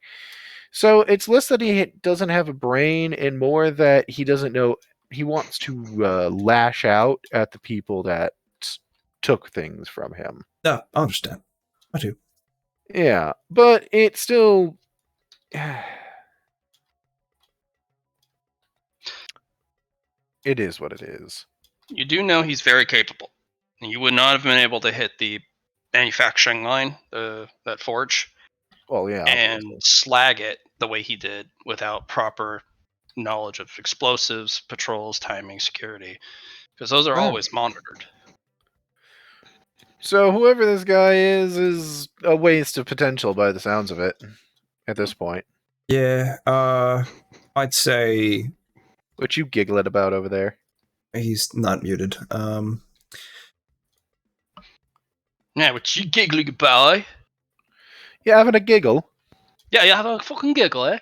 So it's less that he doesn't have a brain and more that he doesn't know. He wants to lash out at the people that took things from him. Yeah, I understand. I do. Yeah, but it's still. It is what it is. You do know he's very capable. You would not have been able to hit the manufacturing line, that forge, Well, yeah, and obviously. slag it the way he did without proper knowledge of explosives, patrols, timing, security, because those are always monitored. So whoever this guy is a waste of potential by the sounds of it at this point. Yeah, I'd say What you giggling about over there? he's not muted. Yeah, what you giggling about, eh? Yeah, having a giggle. Yeah, you have a fucking giggle, eh?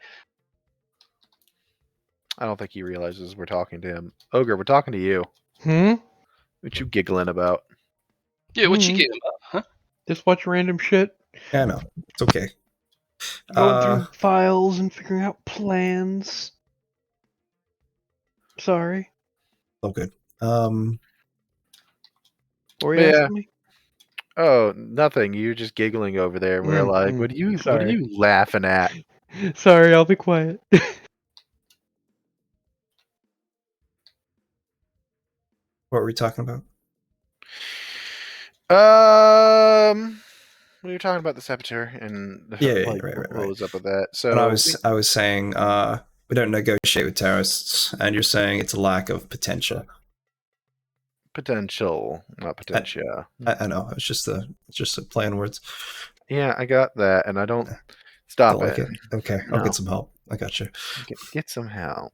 I don't think he realizes we're talking to him. Ogre, we're talking to you. Hmm? What you giggling about? Yeah, what you Hmm. giggling about, huh? Just watch random shit. Yeah, no, it's okay. Going through files and figuring out plans. Sorry. all good. What were you Yeah. asking me? Oh, nothing. You're just giggling over there. We're like, what are you sorry. laughing at? Sorry, I'll be quiet. What were we talking about? We were talking about the Saboteur and Yeah, like right. what was up with that. So And I was saying, we don't negotiate with terrorists, and you're saying it's a lack of potential. potential, not potential. I know it's just a play on words. Yeah, I got that, and I don't stop Don't like it. it. Okay, No. I'll get some help. I got you. Get some help.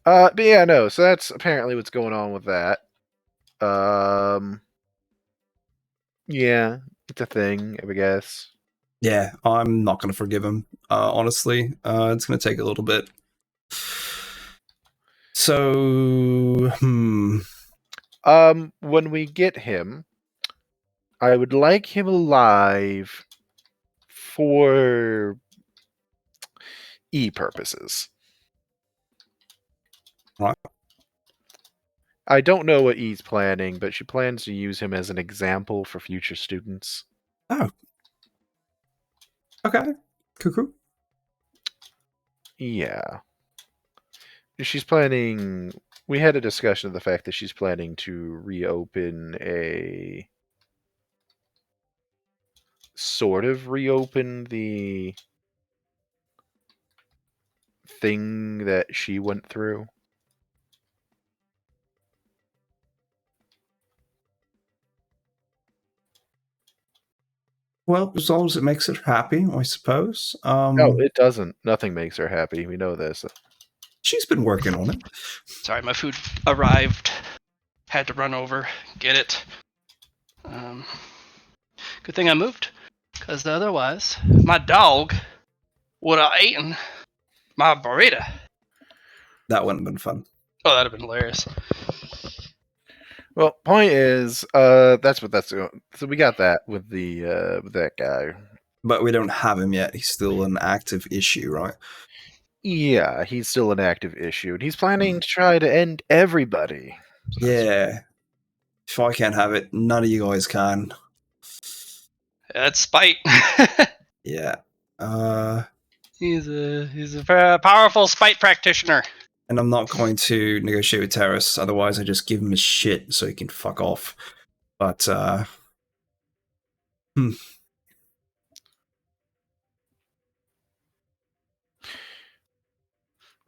But yeah, no. So that's apparently what's going on with that. Yeah, it's a thing, I guess. Yeah, I'm not gonna forgive him. Honestly, it's gonna take a little bit. So, When we get him, I would like him alive for purposes. Right. I don't know what E's planning, but she plans to use him as an example for future students. Oh, okay, cool. Yeah. She's planning. We had a discussion of the fact that she's planning to reopen the thing that she went through. Well, as long as it makes her happy, I suppose. No, it doesn't. Nothing makes her happy. We know this. She's been working on it. Sorry, my food arrived. Had to run over, get it. Good thing I moved, because otherwise, my dog would have eaten my burrito. That wouldn't have been fun. Oh, that'd have been hilarious. Well, point is, that's what that's. So we got that with that guy. But we don't have him yet. He's still an active issue, right? Yeah, he's still an active issue, and he's planning to try to end everybody. So Yeah. If I can't have it, none of you guys can. That's spite. Yeah. He's a very powerful spite practitioner. And I'm not going to negotiate with terrorists, otherwise I just give him his shit so he can fuck off. But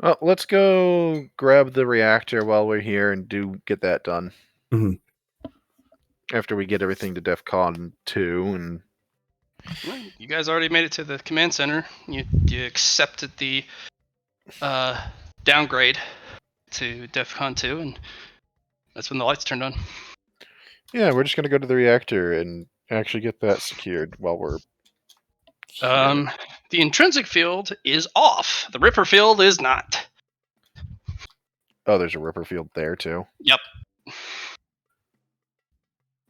Well, let's go grab the reactor while we're here and get that done. Mhm. After we get everything to DEFCON 2 and Well, you guys already made it to the command center. You accepted the downgrade to DEFCON 2, and that's when the lights turned on. yeah, we're just gonna go to the reactor and actually get that secured while we're here. The intrinsic field is off. The Ripper field is not. Oh, there's a Ripper field there too. Yep.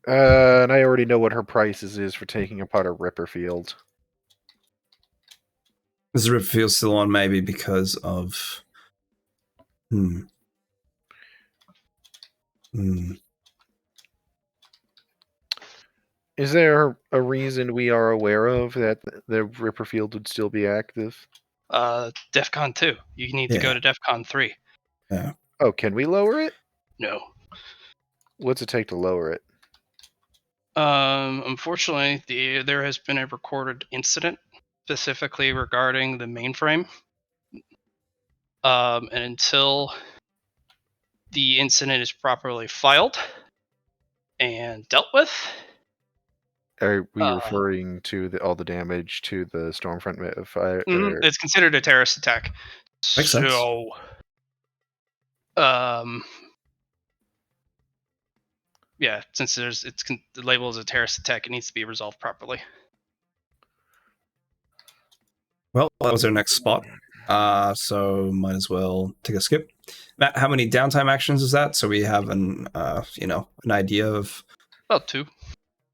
And I already know what her prices is for taking apart a Ripper field. is the rip field still on? Maybe because of. Is there a reason we are aware of that the Ripper field would still be active? DEFCON 2. You need to go to DEFCON 3. Yeah. Oh, can we lower it? No. What's it take to lower it? Unfortunately, there has been a recorded incident specifically regarding the mainframe. And until the incident is properly filed and and dealt with. Are we referring to all the damage to the Stormfront fire? It's considered a terrorist attack. Makes sense. So, yeah, since it's labeled as a terrorist attack, it needs to be resolved properly. Well, that was our next spot. So might as well take a skip. Matt, how many downtime actions is that? So we have an idea of. About 2.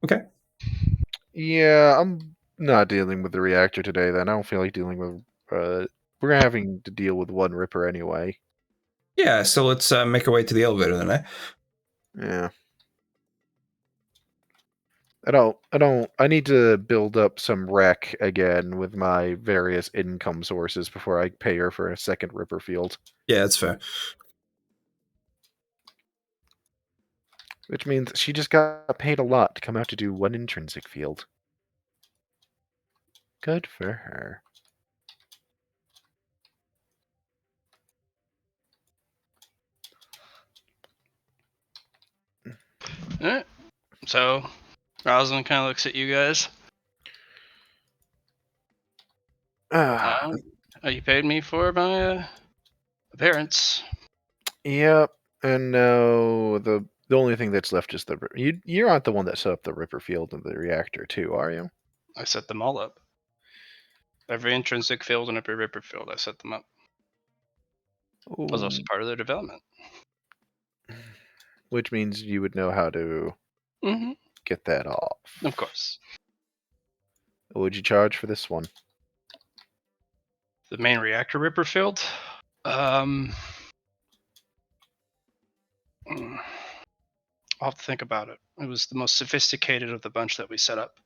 Okay. Yeah, I'm not dealing with the reactor today. Then I don't feel like dealing with. We're having to deal with one Ripper anyway. Yeah. So let's make our way to the elevator then. Eh? Yeah. I need to build up some rec again with my various income sources before I pay her for a second Ripper field. Yeah, that's fair. Which means she just got paid a lot to come out to do one intrinsic field. Good for her. Alright. So, Rosalind kind of looks at you guys. You paid me for my appearance. Yep. And now the only thing that's left is you aren't the one that set up the Ripper field and the reactor too, are you? I set them all up. Every intrinsic field and every Ripper field, I set them up. I was also part of their development. Which means you would know how to get that off. Of course. What would you charge for this one? The main reactor Ripper field? I'll have to think about it. It was the most sophisticated of the bunch that we set up.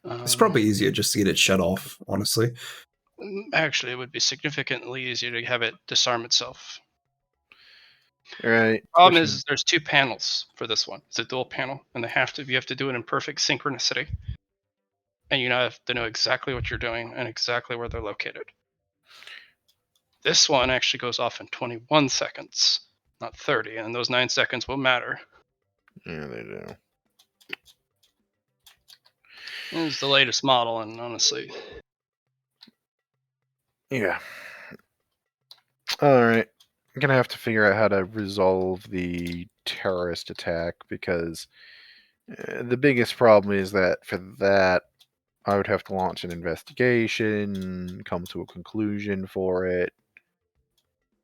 It's probably easier just to get it shut off, honestly. Actually, it would be significantly easier to have it disarm itself. Right. Problem is there's 2 panels for this one. It's a dual panel, and you have to do it in perfect synchronicity. And you have to know exactly what you're doing and exactly where they're located. This one actually goes off in 21 seconds, not 30, and those 9 seconds will matter. Yeah, they do. It's the latest model, and honestly... Yeah. Alright. I'm gonna have to figure out how to resolve the terrorist attack, because the biggest problem is that for that, I would have to launch an investigation, come to a conclusion for it,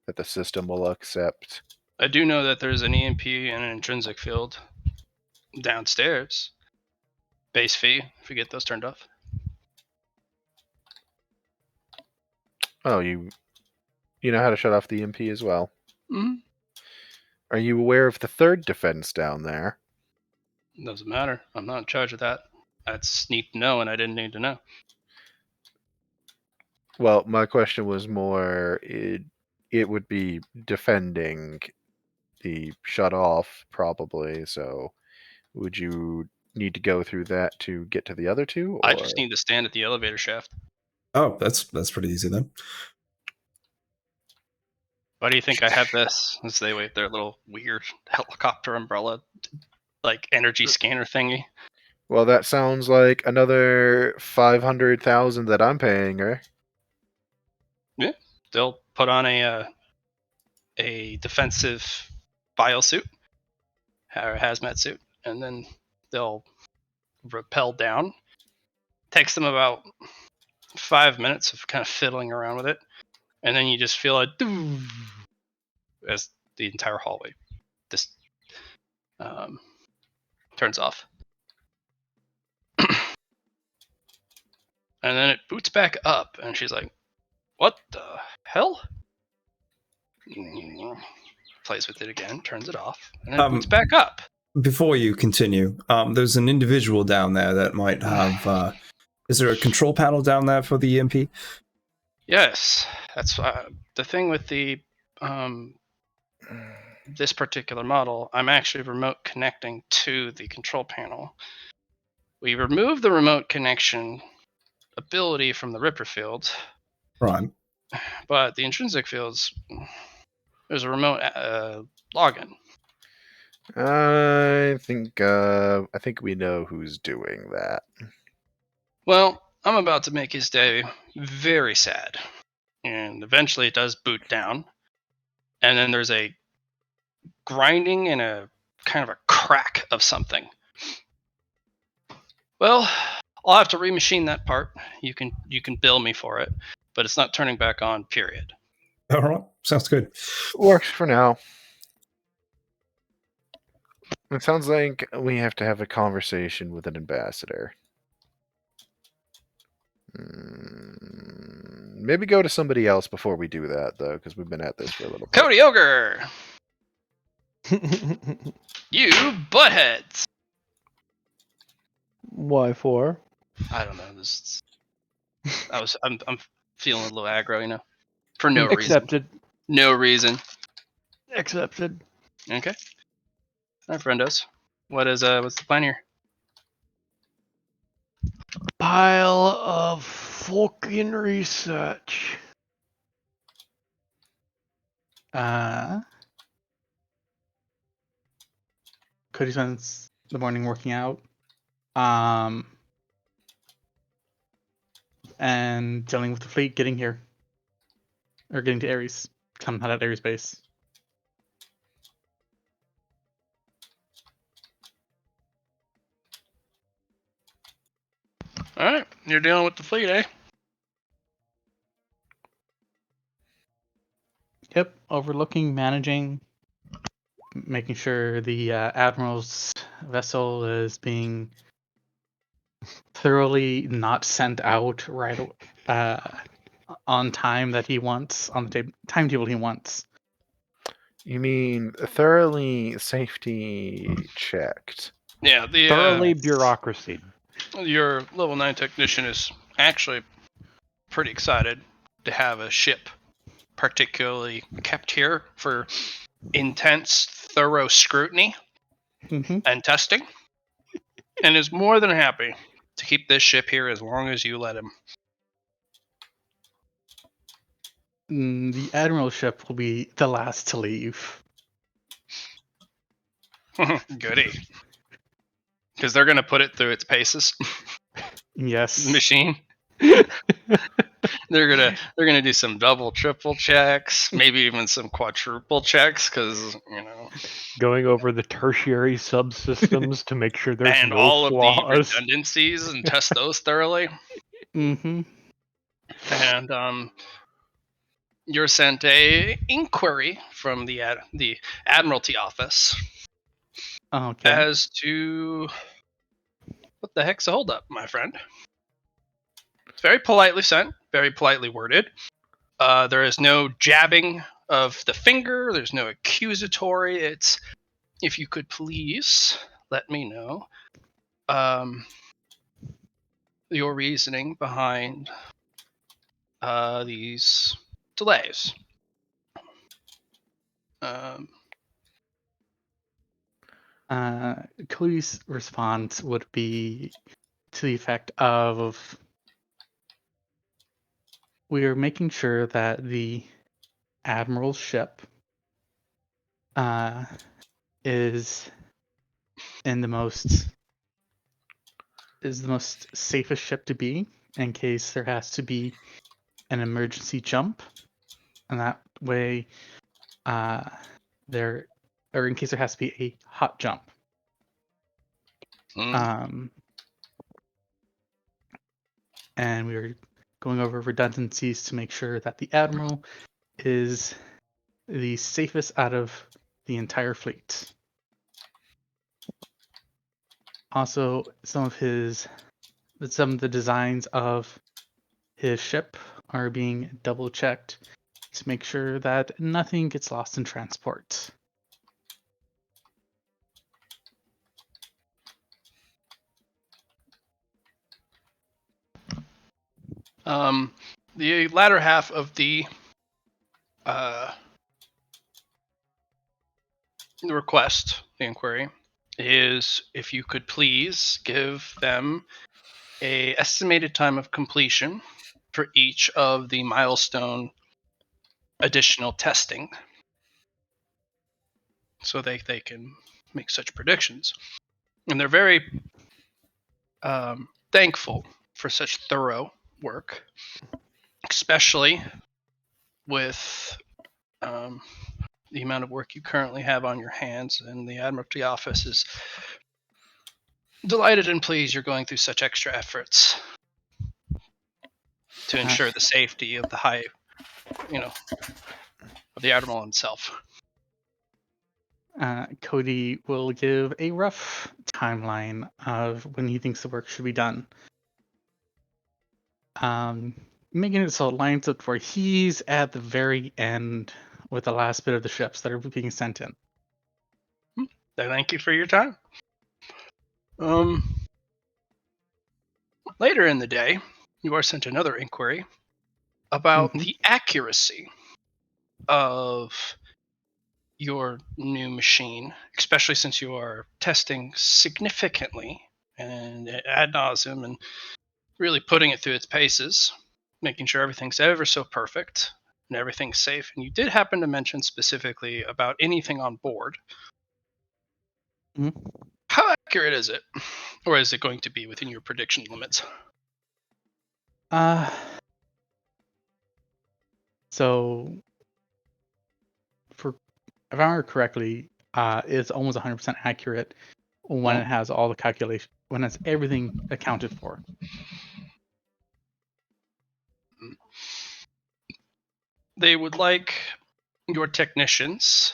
that the system will accept. I do know that there's an EMP and an intrinsic field downstairs. Base fee, if we get those turned off. Oh, you know how to shut off the EMP as well? Mm-hmm. Are you aware of the third defense down there? Doesn't matter. I'm not in charge of that. That's neat to know, and I didn't need to know. Well, my question was more, it would be defending the shut off, probably, so would you need to go through that to get to the other two? Or? I just need to stand at the elevator shaft. Oh, that's pretty easy then. Why do you think I have this? As they wave their little weird helicopter umbrella, like energy scanner thingy. Well, that sounds like another 500,000 that I'm paying her. Yeah, they'll put on a defensive biosuit or hazmat suit, and then they'll rappel down. Takes them about 5 minutes of kind of fiddling around with it, and then you just feel a doo as the entire hallway just turns off. And then it boots back up, and she's like, "What the hell?" Plays with it again, turns it off, and it boots back up. Before you continue, there's an individual down there that might have... is there a control panel down there for the EMP? Yes, that's the thing with the this particular model. I'm actually remote connecting to the control panel. We removed the remote connection ability from the Ripper field, Right. but the intrinsic fields, there's a remote login. I think we know who's doing that. Well, I'm about to make his day very sad. And eventually it does boot down. And then there's a grinding and a kind of a crack of something. Well, I'll have to remachine that part. You can bill me for it, but it's not turning back on, period. All right, sounds good. Works for now. It sounds like we have to have a conversation with an ambassador. Maybe go to somebody else before we do that, though, because we've been at this for a little bit. Cody Ogre! You buttheads! Why for? I don't know. I'm feeling a little aggro, you know, for no reason. Accepted. No reason. Accepted. Okay. All right, friendos. What's the plan here? Pile of fucking research. Cody spends the morning working out. And dealing with the fleet getting here. Or getting to Ares. Coming out at Ares base. All right, you're dealing with the fleet, eh? Yep, overlooking, managing, making sure the admiral's vessel is being thoroughly not sent out right on time that he wants, on the timetable he wants. You mean thoroughly safety checked? Yeah, the Thoroughly bureaucracy. your level 9 technician is actually pretty excited to have a ship particularly kept here for intense, thorough scrutiny Mm-hmm. and testing, and is more than happy to keep this ship here as long as you let him. The admiral's ship will be the last to leave. Goody. Because they're going to put it through its paces. Yes. Machine. They're gonna do some double, triple checks, maybe even some quadruple checks, because Going over the tertiary subsystems to make sure there's and no all of the flaws. redundancies and test those thoroughly. Mm-hmm. And you're sent a inquiry from the Admiralty office Okay. as to what the heck's a holdup, my friend. It's very politely sent, very politely worded. There is no jabbing of the finger. There's no accusatory. It's, if you could please let me know your reasoning behind these delays. Cody's response would be to the effect of, we are making sure that the admiral's ship is the most safest ship to be in case there has to be an emergency jump, and that way in case there has to be a hot jump. And we are going over redundancies to make sure that the admiral is the safest out of the entire fleet. Also, some of the designs of his ship are being double checked to make sure that nothing gets lost in transport. The latter half of the request, the inquiry, is if you could please give them a estimated time of completion for each of the milestone additional testing, so they can make such predictions. And they're very thankful for such thorough work, especially with the amount of work you currently have on your hands. And the Admiralty Office is delighted and pleased you're going through such extra efforts to ensure the safety of the of the Admiral himself. Cody will give a rough timeline of when he thinks the work should be done. Making it so it lines up where he's at the very end with the last bit of the ships that are being sent in. Thank you for your time. Later in the day, you are sent another inquiry about the accuracy of your new machine, especially since you are testing significantly and ad nauseum and really putting it through its paces, making sure everything's ever so perfect and everything's safe. And you did happen to mention specifically about anything on board. Mm-hmm. How accurate is it? Or is it going to be within your prediction limits? So, if I remember correctly, it's almost 100% accurate when it has all the calculation, when it's everything accounted for. They would like your technicians,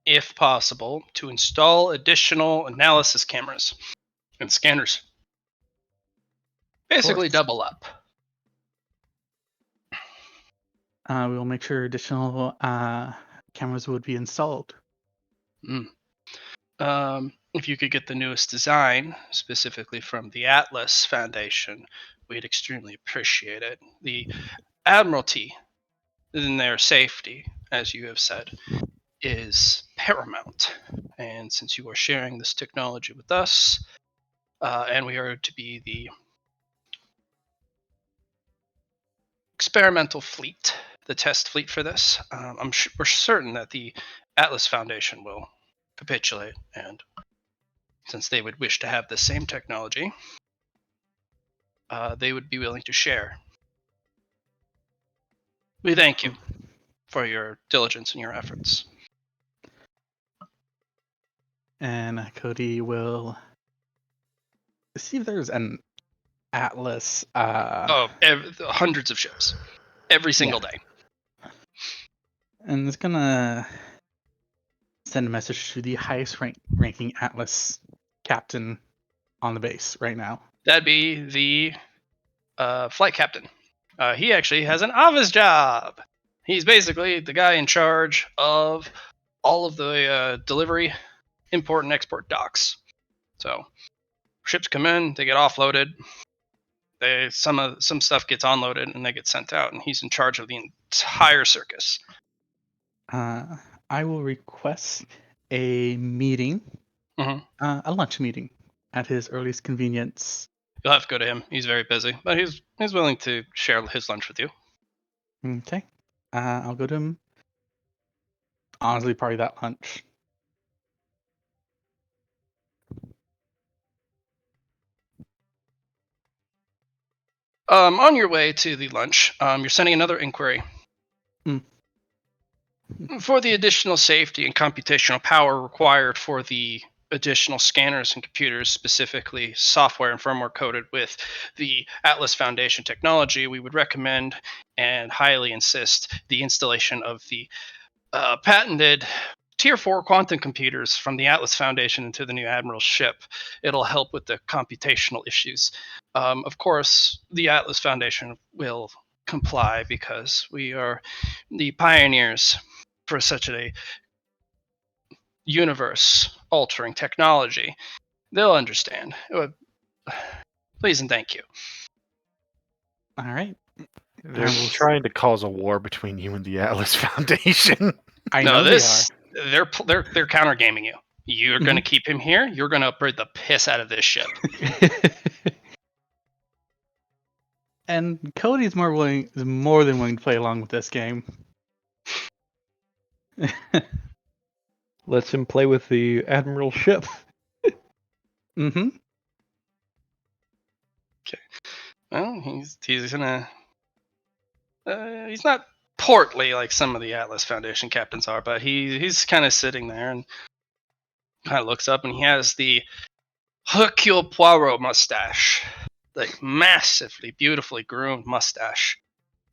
if possible, to install additional analysis cameras and scanners. Basically double up. We will make sure additional cameras would be installed. If you could get the newest design, specifically from the Atlas Foundation, we'd extremely appreciate it. The Admiralty, in their safety, as you have said, is paramount. And since you are sharing this technology with us, and we are to be the experimental fleet, the test fleet for this, we're certain that the Atlas Foundation will capitulate, and since they would wish to have the same technology, they would be willing to share. We thank you for your diligence and your efforts. And Cody will see if there's an Atlas. Hundreds of ships every single day. And it's gonna send a message to the highest ranking Atlas captain on the base right now. That'd be the flight captain. He actually has an office job. He's basically the guy in charge of all of the delivery, import, and export docks. So ships come in, they get offloaded. Some stuff gets unloaded and they get sent out, and he's in charge of the entire circus. I will request a meeting, a lunch meeting, at his earliest convenience. You'll have to go to him. He's very busy, but he's willing to share his lunch with you. Okay. I'll go to him. Honestly, probably that lunch. On your way to the lunch, you're sending another inquiry. For the additional safety and computational power required for the additional scanners and computers, specifically software and firmware coded with the Atlas Foundation technology, we would recommend and highly insist the installation of the patented Tier 4 quantum computers from the Atlas Foundation into the new Admiral's ship. It'll help with the computational issues. Of course, the Atlas Foundation will comply because we are the pioneers for such a universe-altering technology. They'll understand. Please and thank you. All right. They're trying to cause a war between you and the Atlas Foundation. I know this. They're counter gaming you. You're going to keep him here. You're going to upgrade the piss out of this ship. And Cody's more than willing to play along with this game. lets him play with the admiral's ship. Mm-hmm. Well, he's gonna. He's not portly like some of the Atlas Foundation captains are, but he's kind of sitting there and kind of looks up, and he has the Hercule Poirot mustache, like massively, beautifully groomed mustache,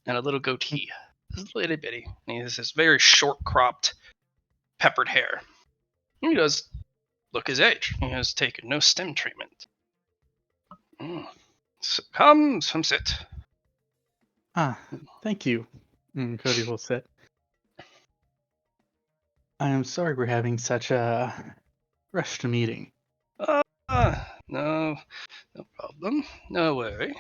and a little goatee, just little bitty. And he has this very short cropped, peppered hair. He does look his age. He has taken no stem treatment. So come sit. Ah, thank you. Cody will sit. I am sorry we're having such a rushed meeting. No problem. No worry.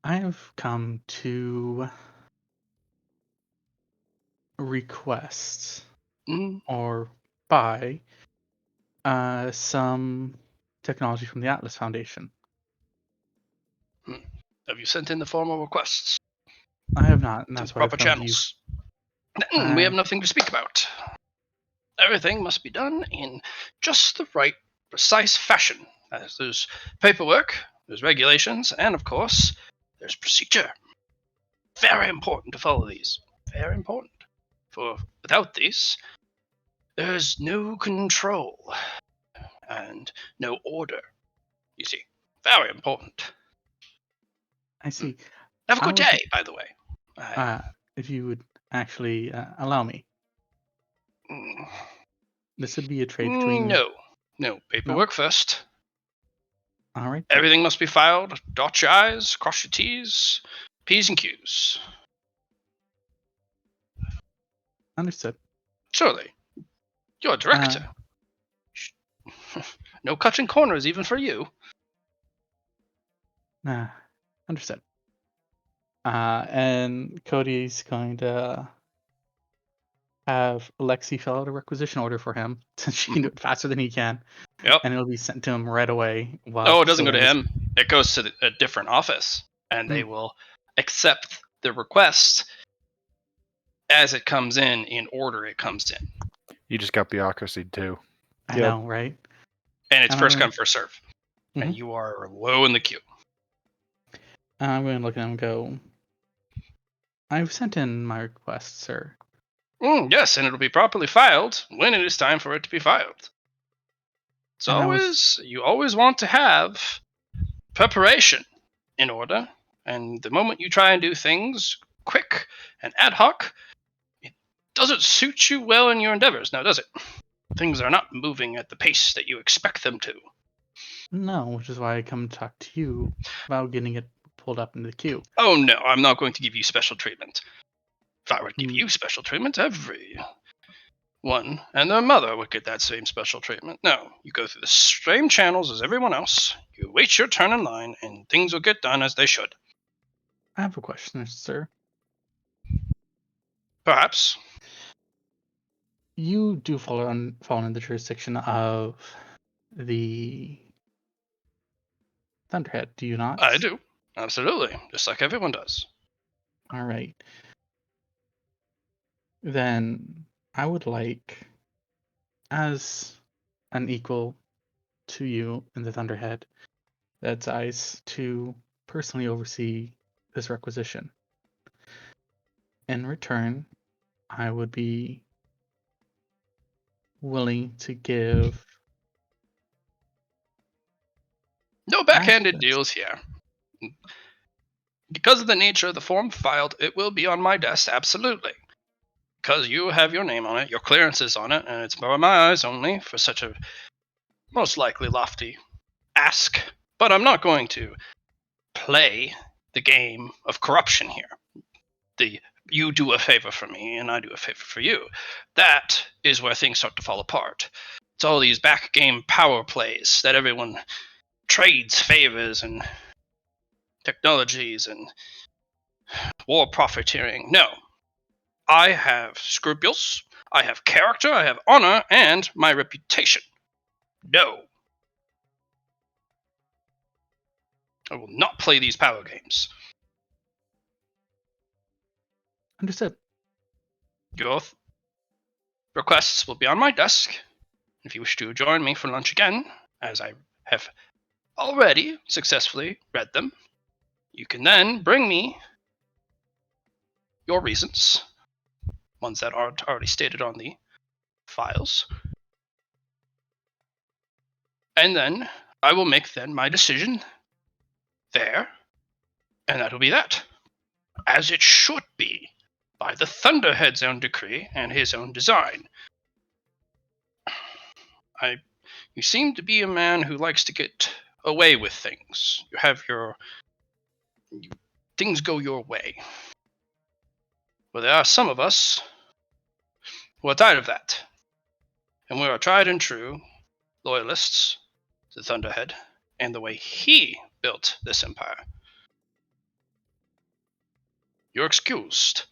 I have come to request Mm, or buy some technology from the Atlas Foundation. Have you sent in the formal requests I have not, and through the that's why I've proper come to you. channels? Then we have nothing to speak about. Everything must be done in just the right, precise fashion. As there's paperwork, there's regulations, and of course, there's procedure. Very important to follow these. Very important. For without these, there's no control and no order. You see, very important. I see. Have a I good would, day, by the way. if you would actually allow me, Mm, this would be a trade between. no, No. paperwork first. All right. Then. Everything must be filed. Dot your I's, cross your T's, P's and Q's. Understood. Surely, you're a director. No cutting corners even for you. Understood. And Cody's going to have Alexi fill out a requisition order for him since she can do it faster than he can. Yep. And it'll be sent to him right away. Oh, it doesn't go to him. It goes to a different office, and they Hmm. will accept the request as it comes in order it comes in. You just got bureaucracy too. I Yep. know, right? And it's And first come, first serve. And Mhm. you are low in the queue. I'm going to look at him and go, I've sent in my request, sir. Yes, and it'll be properly filed when it is time for it to be filed. It's And you always want to have preparation in order, and the moment you try and do things quick and ad hoc, it doesn't suit you well in your endeavors, now does it? Things are not moving at the pace that you expect them to. No, which is why I come to talk to you about getting it pulled up into the queue. Oh no, I'm not going to give you special treatment. If I were to give Hmm. you special treatment, every one and their mother would get that same special treatment. No, you go through the same channels as everyone else, you wait your turn in line, and things will get done as they should. I have a question, sir. Perhaps. You do fall in the jurisdiction of the Thunderhead, do you not? I do. Absolutely. Just like everyone does. All right. Then I would like, as an equal to you in the Thunderhead, that's eyes to personally oversee this requisition. In return, I would be willing to give No backhanded access. deals here. Because of the nature of the form filed, it will be on my desk, absolutely. Because you have your name on it, your clearance is on it, and it's by my eyes only for such a most likely lofty ask. But I'm not going to play the game of corruption here. You do a favor for me, and I do a favor for you. That is where things start to fall apart. It's all these back game power plays that everyone trades favors and technologies and war profiteering. No. I have scruples, I have character, I have honor, and my reputation. No. I will not play these power games. Understood. Your requests will be on my desk. If you wish to join me for lunch again, as I have already successfully read them, you can then bring me your reasons, ones that aren't already stated on the files, and then I will make then my decision there, and that'll be that. As it should be, by the Thunderhead's own decree and his own design. You seem to be a man who likes to get away with things. You have things go your way. Well, there are some of us who are tired of that. And we are tried and true loyalists to Thunderhead and the way he built this empire. You're excused.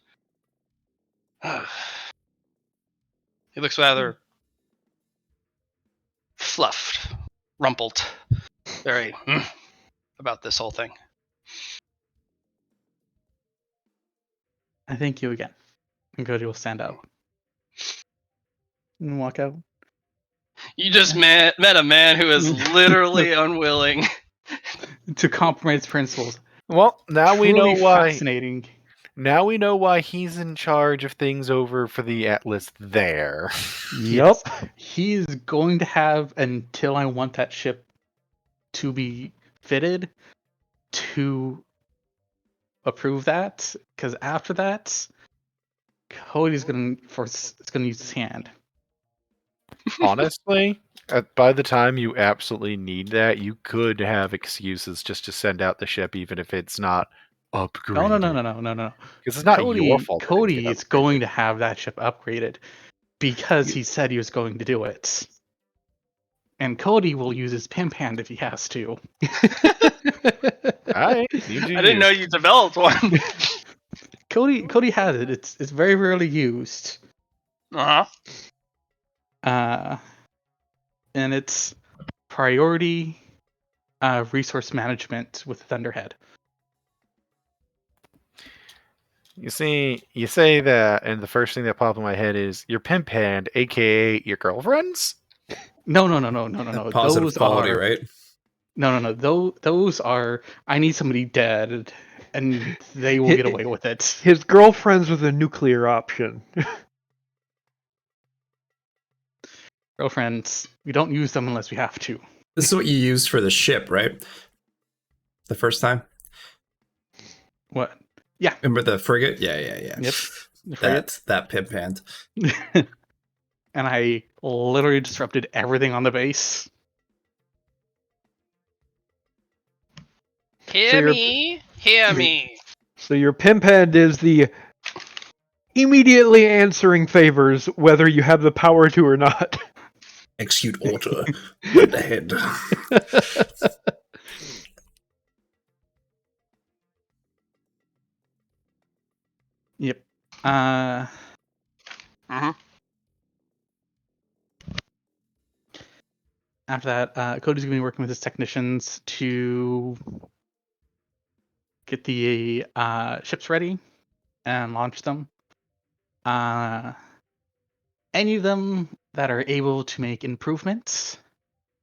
He looks rather fluffed, rumpled, very about this whole thing. I thank you again. And Cody will stand up and walk out. You just met a man who is literally unwilling. To compromise principles. Well, now we know Truly why. fascinating. Now we know why he's in charge of things over for the Atlas there. Yup. He is going to have until I want that ship to be fitted to approve that, because after that, Cody's gonna use his hand. Honestly, by the time you absolutely need that, you could have excuses just to send out the ship, even if it's not upgraded. No. Because it's not your fault. Cody is going to have that ship upgraded because he said he was going to do it. And Cody will use his pimp hand if he has to. Alright, I didn't know you developed one. Cody has it. It's very rarely used. Uh-huh. And it's priority resource management with Thunderhead. You see, you say that, and the first thing that popped in my head is your pimp hand, aka your girlfriend's? No. Positive Those quality, are, right? No. Those are. I need somebody dead, and they will get away with it. His girlfriend's with a nuclear option. Girlfriends, we don't use them unless we have to. This is what you used for the ship, right? The first time? What? Yeah. Remember the frigate? Yeah. Yep. The frigate. That pimp hand. And I literally disrupted everything on the base. Hear me. So your pimp hand is the immediately answering favors whether you have the power to or not. Execute order with the head. Yep. After that, Cody's going to be working with his technicians to get the ships ready and launch them. Any of them that are able to make improvements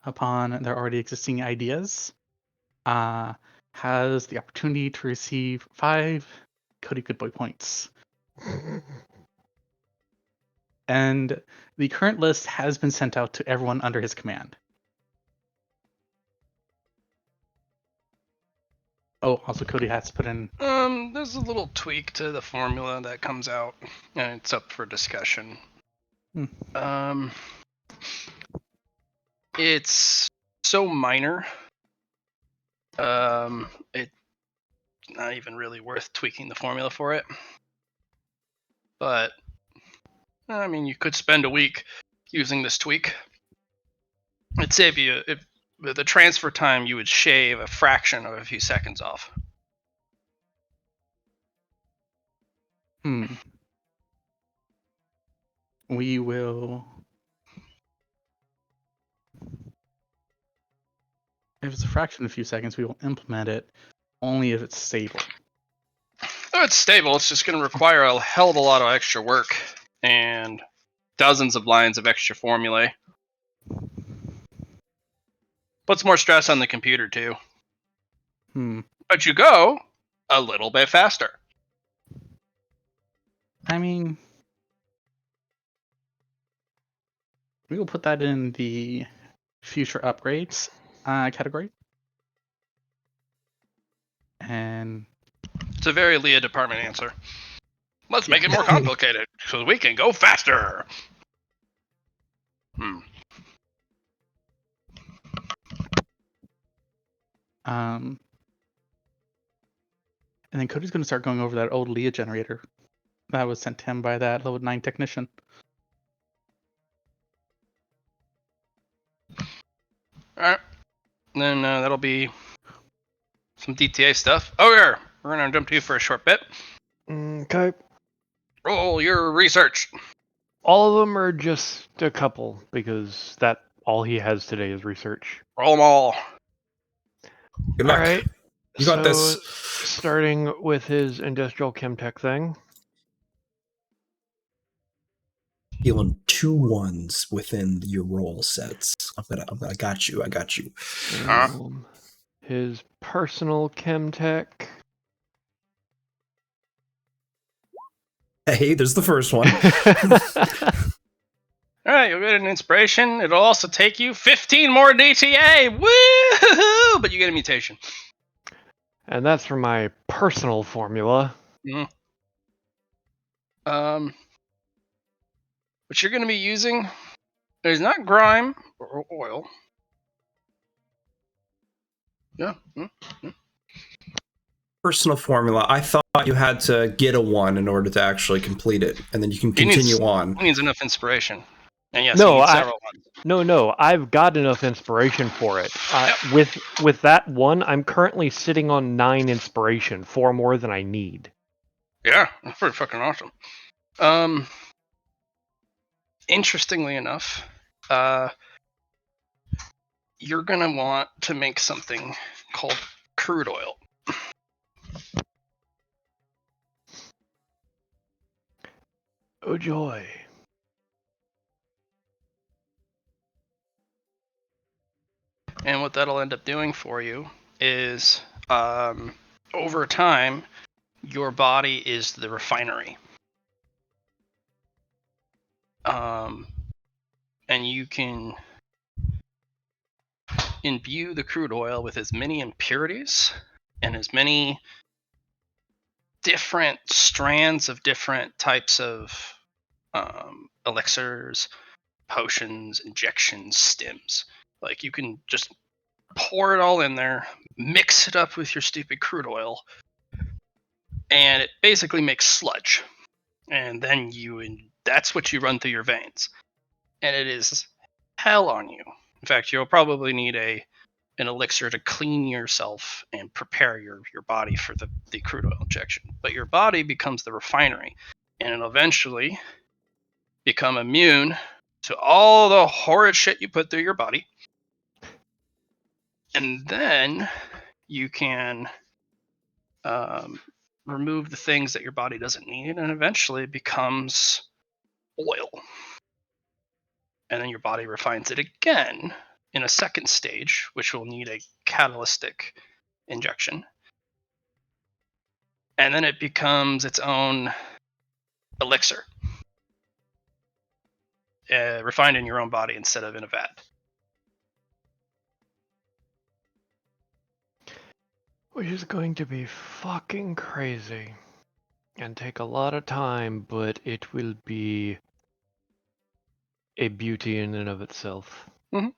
upon their already existing ideas has the opportunity to receive 5 Cody Goodboy points. And the current list has been sent out to everyone under his command. Oh, also Cody has to put in... There's a little tweak to the formula that comes out, and it's up for discussion. It's so minor. It's not even really worth tweaking the formula for it. But, I mean, you could spend a week using this tweak. It'd save you... With the transfer time, you would shave a fraction of a few seconds off. We will... If it's a fraction of a few seconds, we will implement it only if it's stable. Oh, it's stable. It's just going to require a hell of a lot of extra work and dozens of lines of extra formulae. Puts more stress on the computer too. But you go a little bit faster. I mean, we will put that in the future upgrades category. And It's a very Leah department answer. Let's make it more complicated so we can go faster. And then Cody's going to start going over that old Leah generator that was sent to him by that level 9 technician. Alright. Then that'll be some DTA stuff. Oh, yeah. We're going to jump to you for a short bit. Okay. Roll your research. All of them are just a couple, because that all he has today is research. Roll them all. Good luck. All right. You got so, this. Starting with his industrial chemtech thing. Healing 2 1s within your roll sets. I got you. His personal chemtech. Hey, there's the first one. Alright, you'll get an inspiration. It'll also take you 15 more DTA. Woo! But you get a mutation. And that's for my personal formula. What you're going to be using is not grime or oil. Yeah. Personal formula. I thought you had to get a 1 in order to actually complete it, and then you can continue on. He needs enough inspiration. And yes, No, he needs several ones. No, I've got enough inspiration for it. With that one, I'm currently sitting on 9 inspiration, 4 more than I need. Yeah, that's pretty fucking awesome. Interestingly enough, you're gonna want to make something called crude oil. Oh joy. And what that'll end up doing for you is, over time, your body is the refinery. And you can imbue the crude oil with as many impurities and as many different strands of different types of elixirs, potions, injections, stims. Like, you can just pour it all in there, mix it up with your stupid crude oil, and it basically makes sludge. And then that's what you run through your veins. And it is hell on you. In fact, you'll probably need an elixir to clean yourself and prepare your body for the crude oil injection. But your body becomes the refinery, and it'll eventually become immune to all the horrid shit you put through your body. And then you can remove the things that your body doesn't need, and eventually it becomes oil. And then your body refines it again in a second stage, which will need a catalytic injection. And then it becomes its own elixir, refined in your own body instead of in a vat. Which is going to be fucking crazy. And take a lot of time, but it will be a beauty in and of itself. Mhm.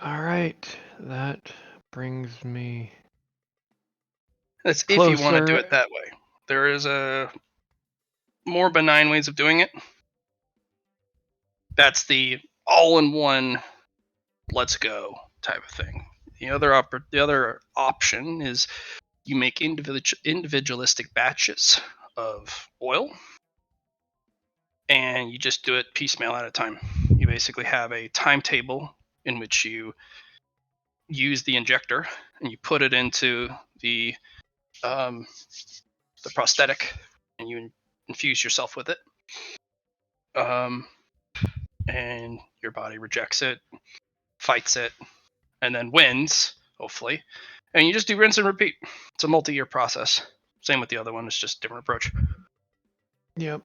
Alright, that brings me... That's if you want to do it that way. There is a more benign ways of doing it. That's the all-in-one, let's go type of thing. The other option is you make individualistic batches of oil, and you just do it piecemeal at a time. You basically have a timetable in which you use the injector and you put it into the prosthetic, and you infuse yourself with it. And your body rejects it, fights it, and then wins, hopefully. And you just do rinse and repeat. It's a multi-year process. Same with the other one, it's just a different approach. Yep.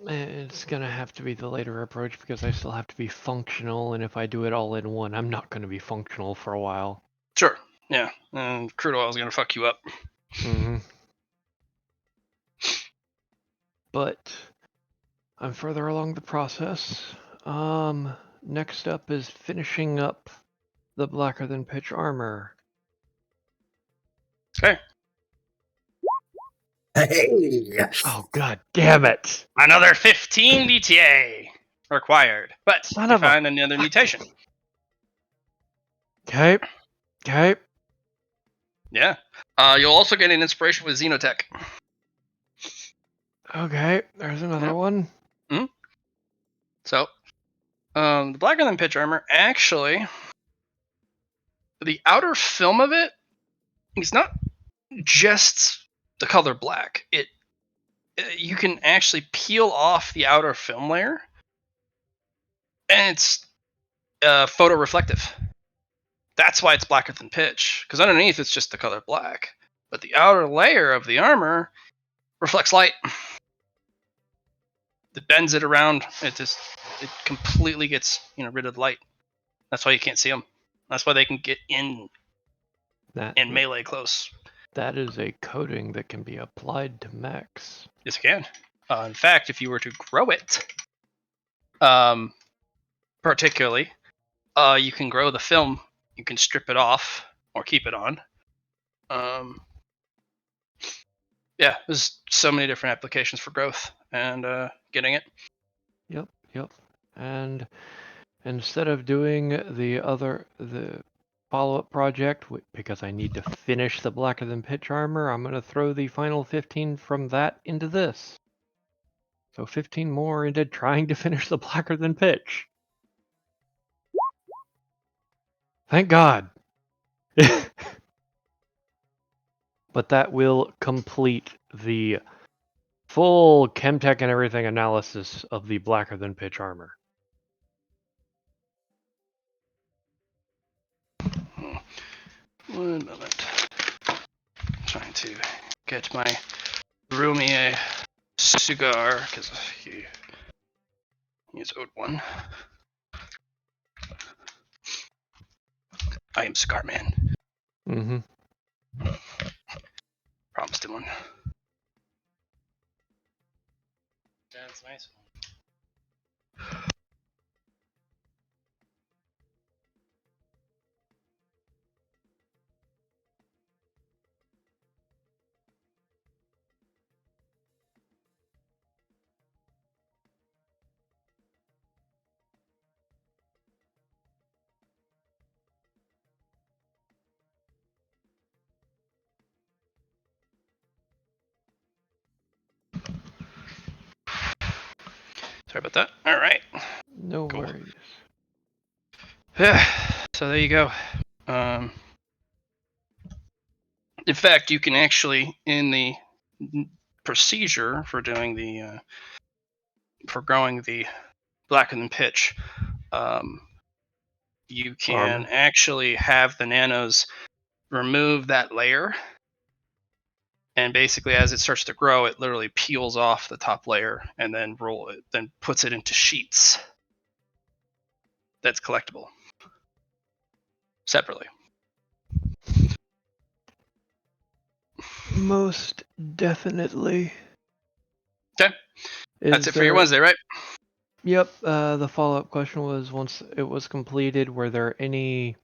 It's gonna have to be the later approach because I still have to be functional, and if I do it all in one, I'm not gonna be functional for a while. Sure, yeah. And crude oil is going to fuck you up. Mm-hmm. But I'm further along the process. Next up is finishing up the blacker than pitch armor. Okay. Hey! Oh god damn it! Another 15 DTA required, but Son you of a find another mutation. Okay. Yeah. You'll also get an inspiration with Xenotech. Okay, there's another Yep. one. So, the blacker than pitch armor, actually, the outer film of it is not just the color black. You can actually peel off the outer film layer, and it's photoreflective. That's why it's blacker than pitch, because underneath it's just the color black. But the outer layer of the armor reflects light. It bends it around. It completely gets rid of the light. That's why you can't see them. That's why they can get in melee close. That is a coating that can be applied to mechs. Yes, it can. In fact, if you were to grow it, particularly, you can grow the film. You can strip it off or keep it on. Yeah, there's so many different applications for growth and getting it. Yep. And instead of doing the follow-up project, because I need to finish the blacker than pitch armor, I'm going to throw the final 15 from that into this. So 15 more into trying to finish the blacker than pitch. Thank God. But that will complete the full Chemtech and everything analysis of the blacker than pitch armor. One moment. I'm trying to get my roomie a cigar because he is owed one. I am cigar man. Mm-hmm. Promised him one. That's nice. Sorry about that. All right. No Cool. worries. So there you go. In fact, you can actually, in the procedure for doing for growing the blacker than pitch, you can Armor. actually have the nanos remove that layer, and basically as it starts to grow, it literally peels off the top layer and then puts it into sheets that's collectible separately. Most definitely. Okay. That's it for your Wednesday, right? Yep. The follow-up question was, once it was completed, were there any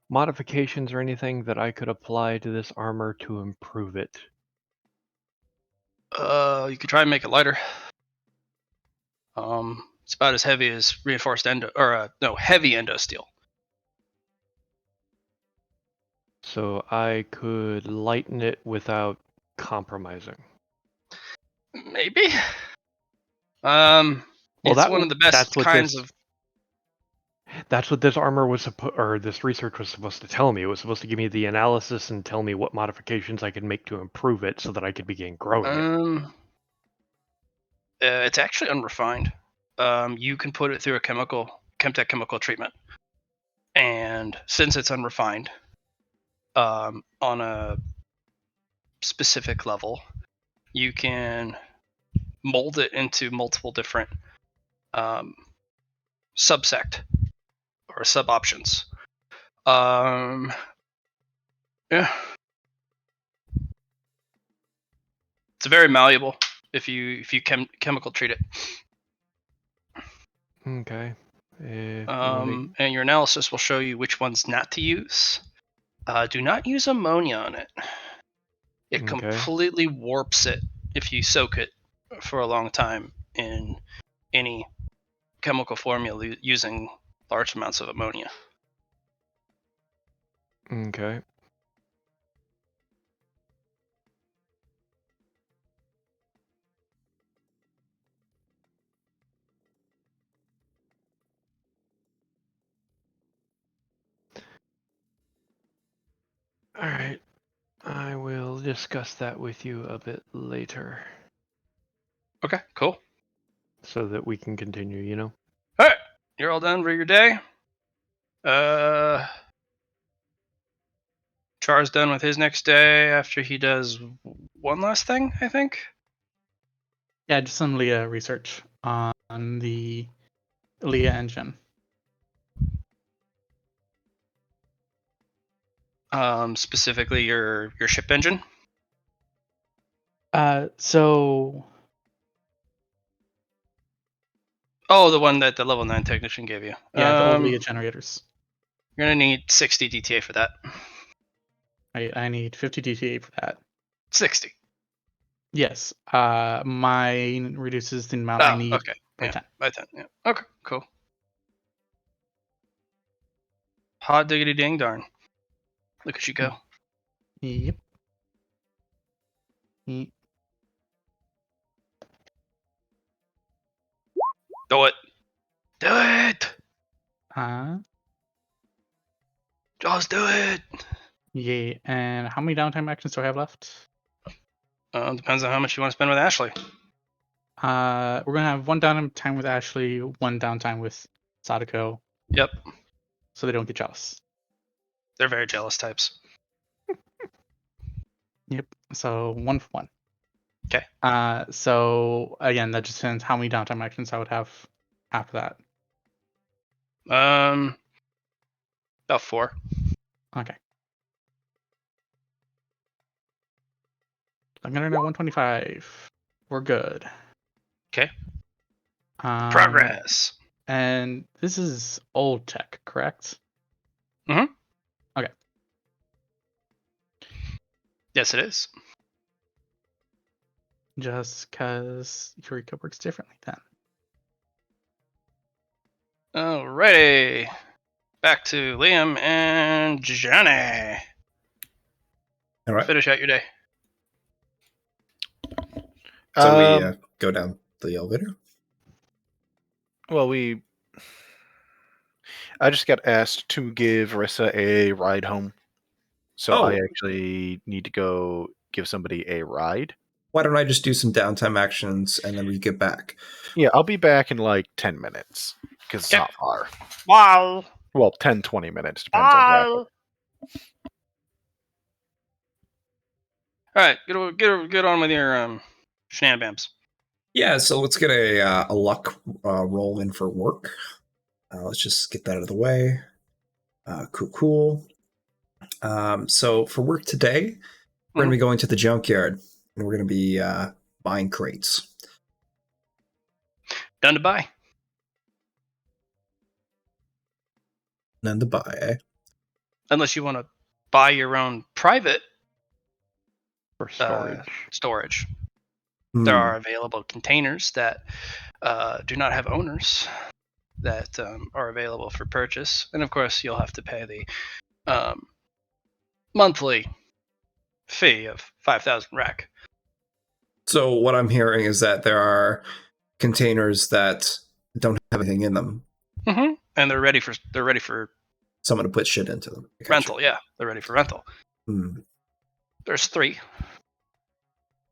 modifications or anything that I could apply to this armor to improve it? You could try and make it lighter. It's about as heavy as reinforced heavy endo steel. So I could lighten it without compromising. Maybe. Well, it's one of the best kinds of. That's what this armor was this research was supposed to tell me. It was supposed to give me the analysis and tell me what modifications I could make to improve it so that I could begin growing it. It's actually unrefined. You can put it through a Chemtech chemical treatment, and since it's unrefined, on a specific level, you can mold it into multiple different subsect or sub options. Yeah, it's very malleable if you chemical treat it. Okay. If you want me, And your analysis will show you which ones not to use. Do not use ammonia on it. It Okay. completely warps it if you soak it for a long time in any chemical formula using large amounts of ammonia. Okay. All right. I will discuss that with you a bit later Okay, cool. so that we can continue, you know? All right, you're all done for your day. Char's done with his next day after he does one last thing, I think. Yeah, just some Leah research on the Leah engine. Specifically your ship engine. So Oh, the one that the level 9 technician gave you. yeah, the old Leah generators. You're gonna need 60 DTA for that. I need 50 DTA for that. 60. Yes. Mine reduces the amount I need Okay. by Yeah, 10. by 10. Yeah. Okay, cool. Hot diggity ding darn. Look at you go. Yep. Yep. Do it. Do it. Just do it. Yeah. And how many downtime actions do I have left? Depends on how much you want to spend with Ashley. We're gonna have one downtime with Ashley, one downtime with Sadako, Yep. so they don't get jealous. They're very jealous types. Yep. So 1 for 1. Okay. So again, that just depends how many downtime actions I would have after that. About 4. Okay. I'm gonna know 125. We're good. Okay. Um, Progress. And this is old tech, correct? Mhm. Okay. Yes, it is. Just because Eureka works differently then. Alrighty. Back to Liam and Johnny. All right. Finish out your day. So we go down the elevator. Well, I just got asked to give Rissa a ride home. So I Oh. actually need to go give somebody a ride. Why don't I just do some downtime actions and then we get back? Yeah, I'll be back in like 10 minutes because it's Okay. not far. Wow. Well, 10, 20 minutes, depends on traffic. Alright, get on with your shenanigans. Yeah, so let's get a luck roll in for work. Let's just get that out of the way. Cool. So for work today, we're going to be going to the junkyard, and we're going to be buying crates. Done to buy. None to buy, eh? Unless you want to buy your own private For storage. storage. Hmm. There are available containers that do not have owners that are available for purchase. And of course, you'll have to pay the monthly fee of 5,000 rec. So what I'm hearing is that there are containers that don't have anything in them. Mm-hmm. And they're ready for Someone to put shit into them. rental. Yeah, they're ready for rental. Hmm. There's 3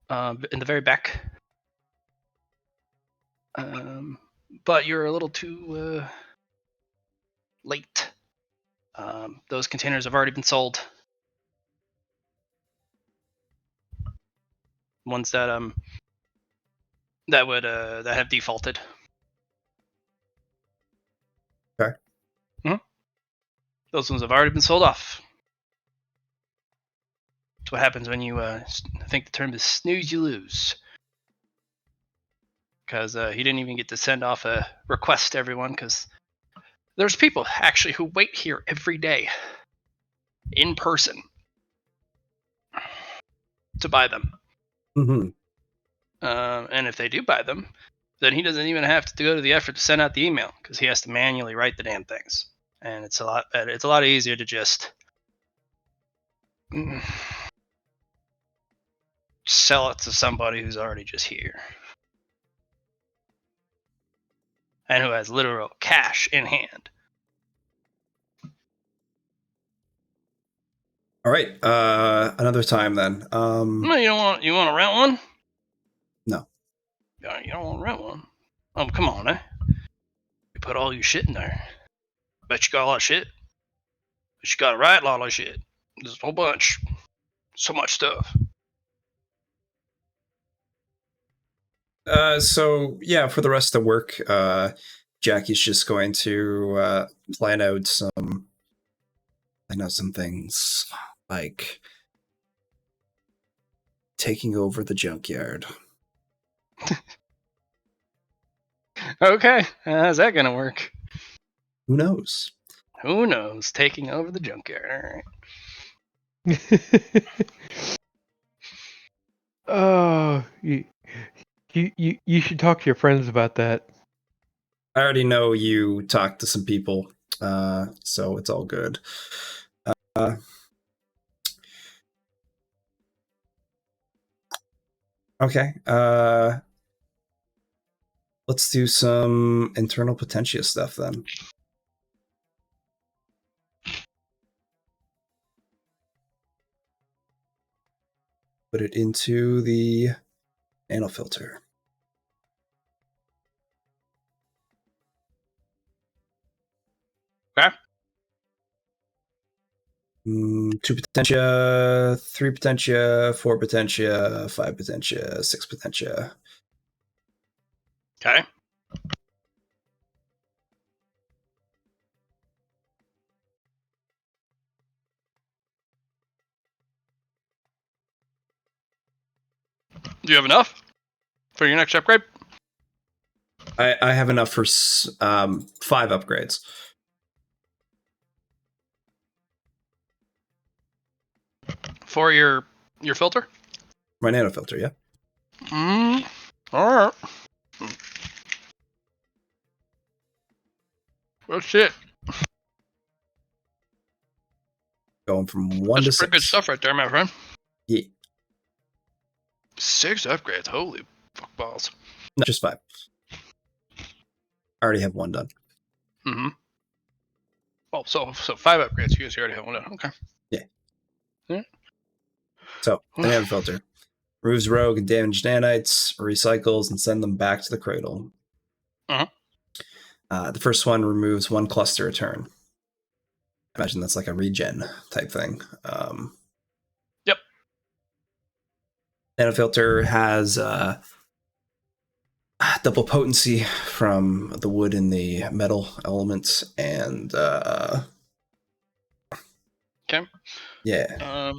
in the very back. But you're a little too late. Those containers have already been sold. Ones that that have defaulted. Okay. Those ones have already been sold off. That's what happens when you, I think the term is snooze, you lose. Because he didn't even get to send off a request to everyone, because there's people actually who wait here every day in person to buy them. Mm-hmm. And if they do buy them, then he doesn't even have to go to the effort to send out the email, because he has to manually write the damn things. And it's a lot easier to just sell it to somebody who's already just here and who has literal cash in hand. All right. Another time then. No, you want to rent one? No. You don't want to rent one? Oh, come on, eh? You put all your shit in there. Bet you got a lot of shit. But you got to write a lot of shit. There's a whole bunch. So much stuff. So yeah, for the rest of the work, Jackie's just going to plan out some things like taking over the junkyard. Okay, how's that gonna work? Who knows? Who knows? Taking over the junkyard. All right. Oh, you should talk to your friends about that. I already know you talked to some people, so it's all good. Okay. Let's do some internal potentia stuff then. Put it into the nanofilter. Okay. 2 potentia, 3 potentia, 4 potentia, 5 potentia, 6 potentia. Okay. Do you have enough for your next upgrade? I have enough for 5 upgrades. For your filter? My nanofilter, yeah. All right. Well, shit. Going from 1 That's to pretty good 6. stuff right there, my friend. Yeah. 6 upgrades. Holy fuck balls. No, just 5. I already have 1 done. Mm-hmm. Oh, so 5 upgrades. You guys already have one done. Okay. Yeah. So, the nanofilter removes rogue and damaged nanites, recycles, and send them back to the cradle. The first one removes 1 cluster a turn. I imagine that's like a regen type thing. Yep. Nanofilter has double potency from the wood and the metal elements, and Okay. yeah.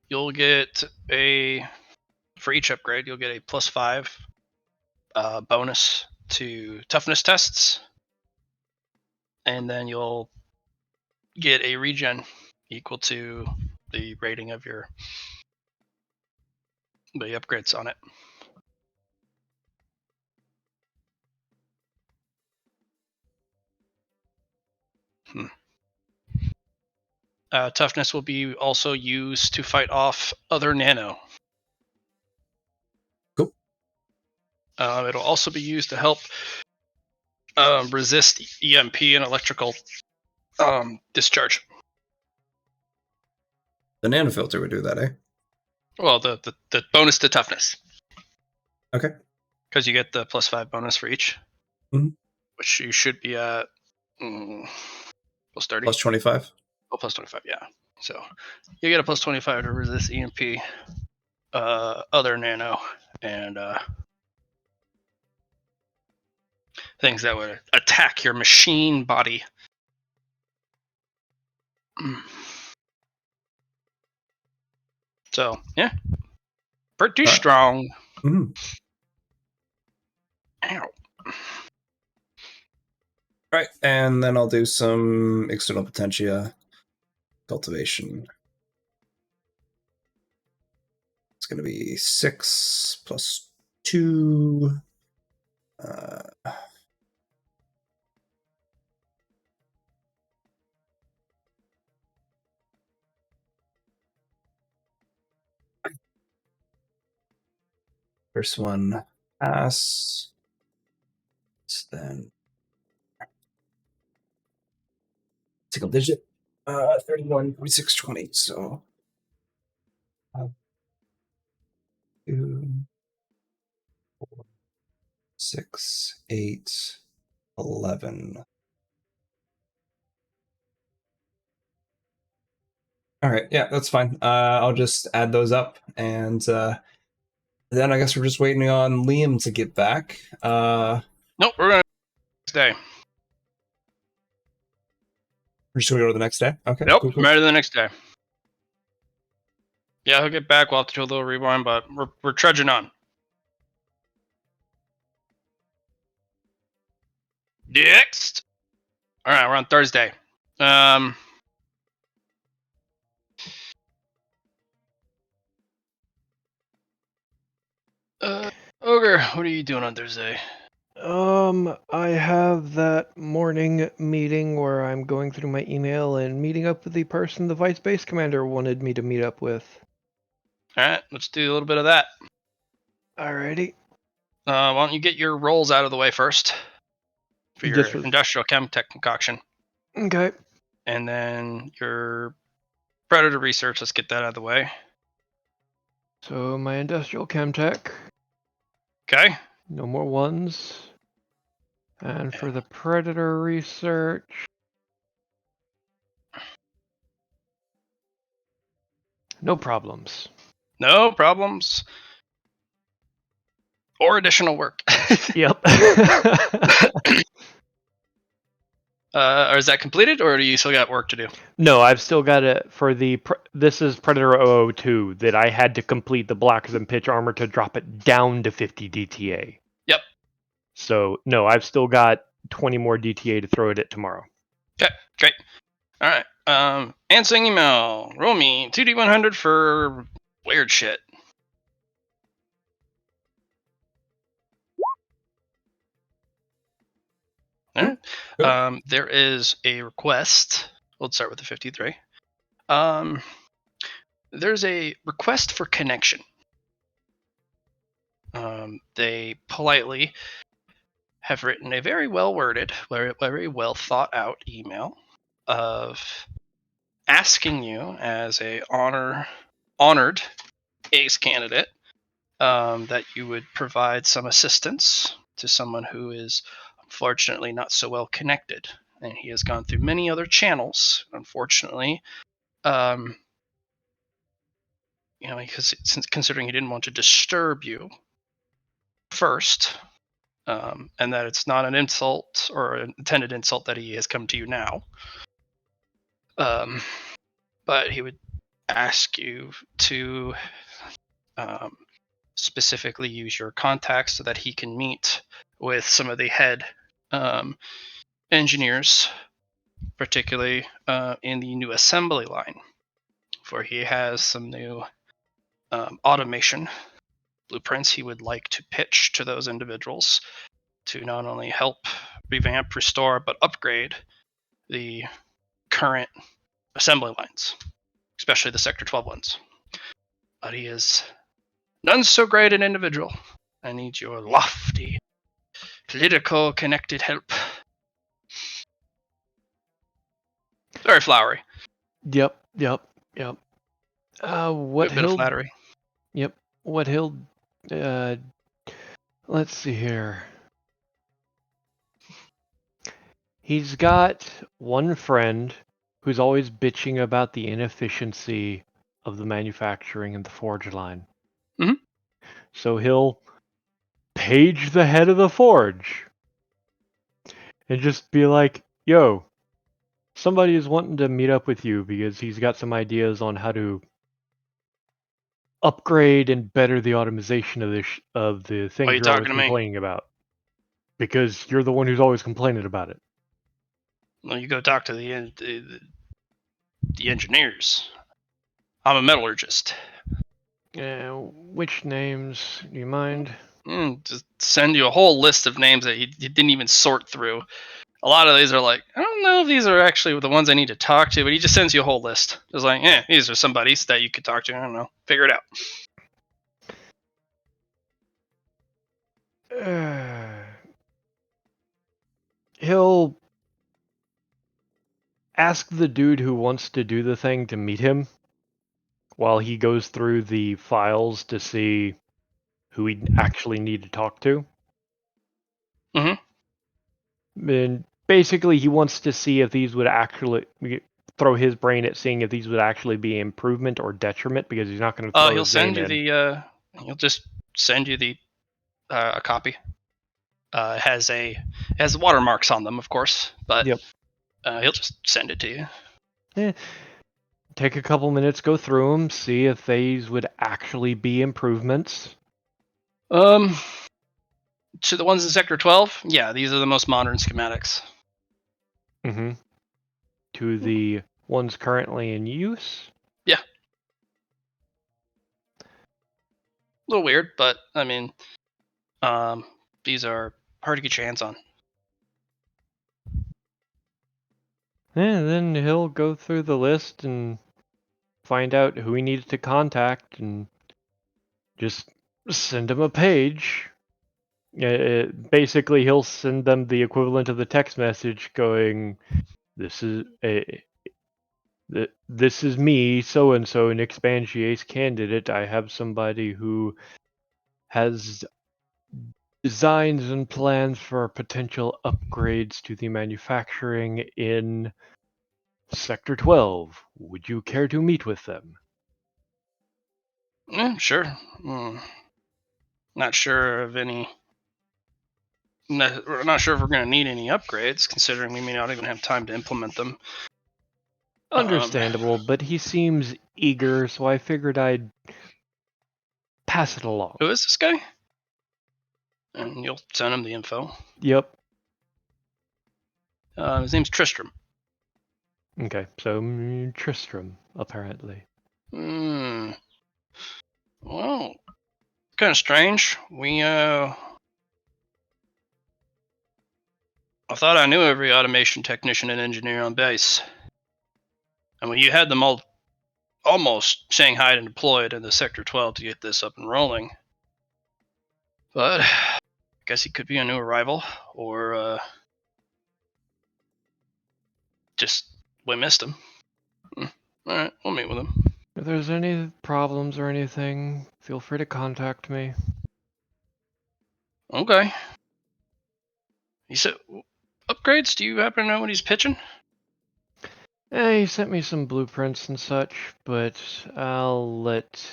You'll get for each upgrade, you'll get a +5 bonus to toughness tests, and then you'll get a regen equal to the rating of the upgrades on it. Toughness will be also used to fight off other nano. Cool. It'll also be used to help resist EMP and electrical discharge. The nanofilter would do that, eh? Well, the bonus to toughness. Okay. Because you get the +5 bonus for each, Mhm. which you should be at +30. Plus 25. Oh, +25, yeah. So you get a +25 to resist EMP, other nano, and things that would attack your machine body. So yeah, pretty Right. strong. Mhm. Ow. All right, and then I'll do some external potentia cultivation. It's going to be 6 plus 2. First one pass. Then single digit. 31, 46, 20. So 2, 4, 6, 8, 11. All right, yeah, that's fine. I'll just add those up, and then I guess we're just waiting on Liam to get back. Nope, we're gonna next day. We're just gonna go to the next day. Okay, Nope, cool. ready to the next day. Yeah, he'll get back. We'll have to do a little rewind, but we're trudging on. Next. All right, we're on Thursday. Ogre, what are you doing on Thursday? I have that morning meeting where I'm going through my email and meeting up with the person the vice base commander wanted me to meet up with. All right, let's do a little bit of that. Alrighty. Why don't you get your rolls out of the way first for your industrial chem tech concoction, Okay. and then your predator research. Let's get that out of the way. So my industrial chemtech, Okay. no more ones. And for the predator research, no problems. No problems. Or additional work. Yep. Or is that completed, or do you still got work to do? No, I've still got it for the. This is Predator 002 that I had to complete the blacker than pitch armor to drop it down to 50 DTA. Yep. So no, I've still got 20 more DTA to throw at it tomorrow. Okay, great. All right. Answering email. Roll me 2d100 for weird shit. All right. Cool. There is a request. We'll start with the 53. There's a request for connection. They politely have written a very well worded, very well thought out email of asking you, as a honored ace candidate, that you would provide some assistance to someone who is unfortunately not so well connected, and he has gone through many other channels, unfortunately. Because considering he didn't want to disturb you first, and that it's not an insult or an intended insult that he has come to you now. But he would ask you to specifically use your contacts so that he can meet with some of the head engineers, particularly in the new assembly line, for he has some new automation blueprints he would like to pitch to those individuals to not only help revamp, restore, but upgrade the current assembly lines, especially the Sector 12 ones. But he is none so great an individual. I need your lofty, political connected help. Very flowery. Yep. What Good bit of flattery. Yep. What he'll Let's see here. He's got one friend who's always bitching about the inefficiency of the manufacturing and the forge line. Mhm. So he'll page the head of the forge and just be like, yo, somebody is wanting to meet up with you because he's got some ideas on how to upgrade and better the automation of the Why are things you you're always talking to me? complaining about. Because you're the one who's always complaining about it. Well, you go talk to the engineers. I'm a metallurgist. Which names? Do you mind? Just send you a whole list of names that you didn't even sort through. A lot of these are like, I don't know if these are actually the ones I need to talk to, but he just sends you a whole list. It's like, yeah, these are somebodies that you could talk to. I don't know. Figure it out. He'll ask the dude who wants to do the thing to meet him while he goes through the files to see who he actually need to talk to. And basically, he wants to see if these would actually throw his brain at seeing if these would actually be improvement or detriment, because he's not going to throw He'll his name send you in. the. He'll just send you the a copy. It has watermarks on them, of course, but Yep. he'll just send it to you. Take a couple minutes, go through them, see if these would actually be improvements. To the ones in Sector 12, yeah, these are the most modern schematics. Mm-hmm. To the ones currently in use. Yeah. A little weird, but I mean, these are hard to get your hands on. And then he'll go through the list and find out who he needs to contact and just send him a page. Basically, he'll send them the equivalent of the text message going, "This is this is me, so and so, an expansiates candidate. I have somebody who has designs and plans for potential upgrades to the manufacturing in Sector 12. Would you care to meet with them?" Yeah, sure. Not sure of any. We're not sure if we're going to need any upgrades, considering we may not even have time to implement them. Understandable, but he seems eager, so I figured I'd pass it along. Who is this guy? And you'll send him the info. Yep. His name's Tristram. Okay, so Tristram, apparently. Well, kind of strange. I thought I knew every automation technician and engineer on base. And you had them all almost shanghaied and deployed in the Sector 12 to get this up and rolling. But I guess he could be a new arrival, or just we missed him. Alright, we'll meet with him. If there's any problems or anything, feel free to contact me. Okay. He said, upgrades? Do you happen to know what he's pitching? He sent me some blueprints and such, but I'll let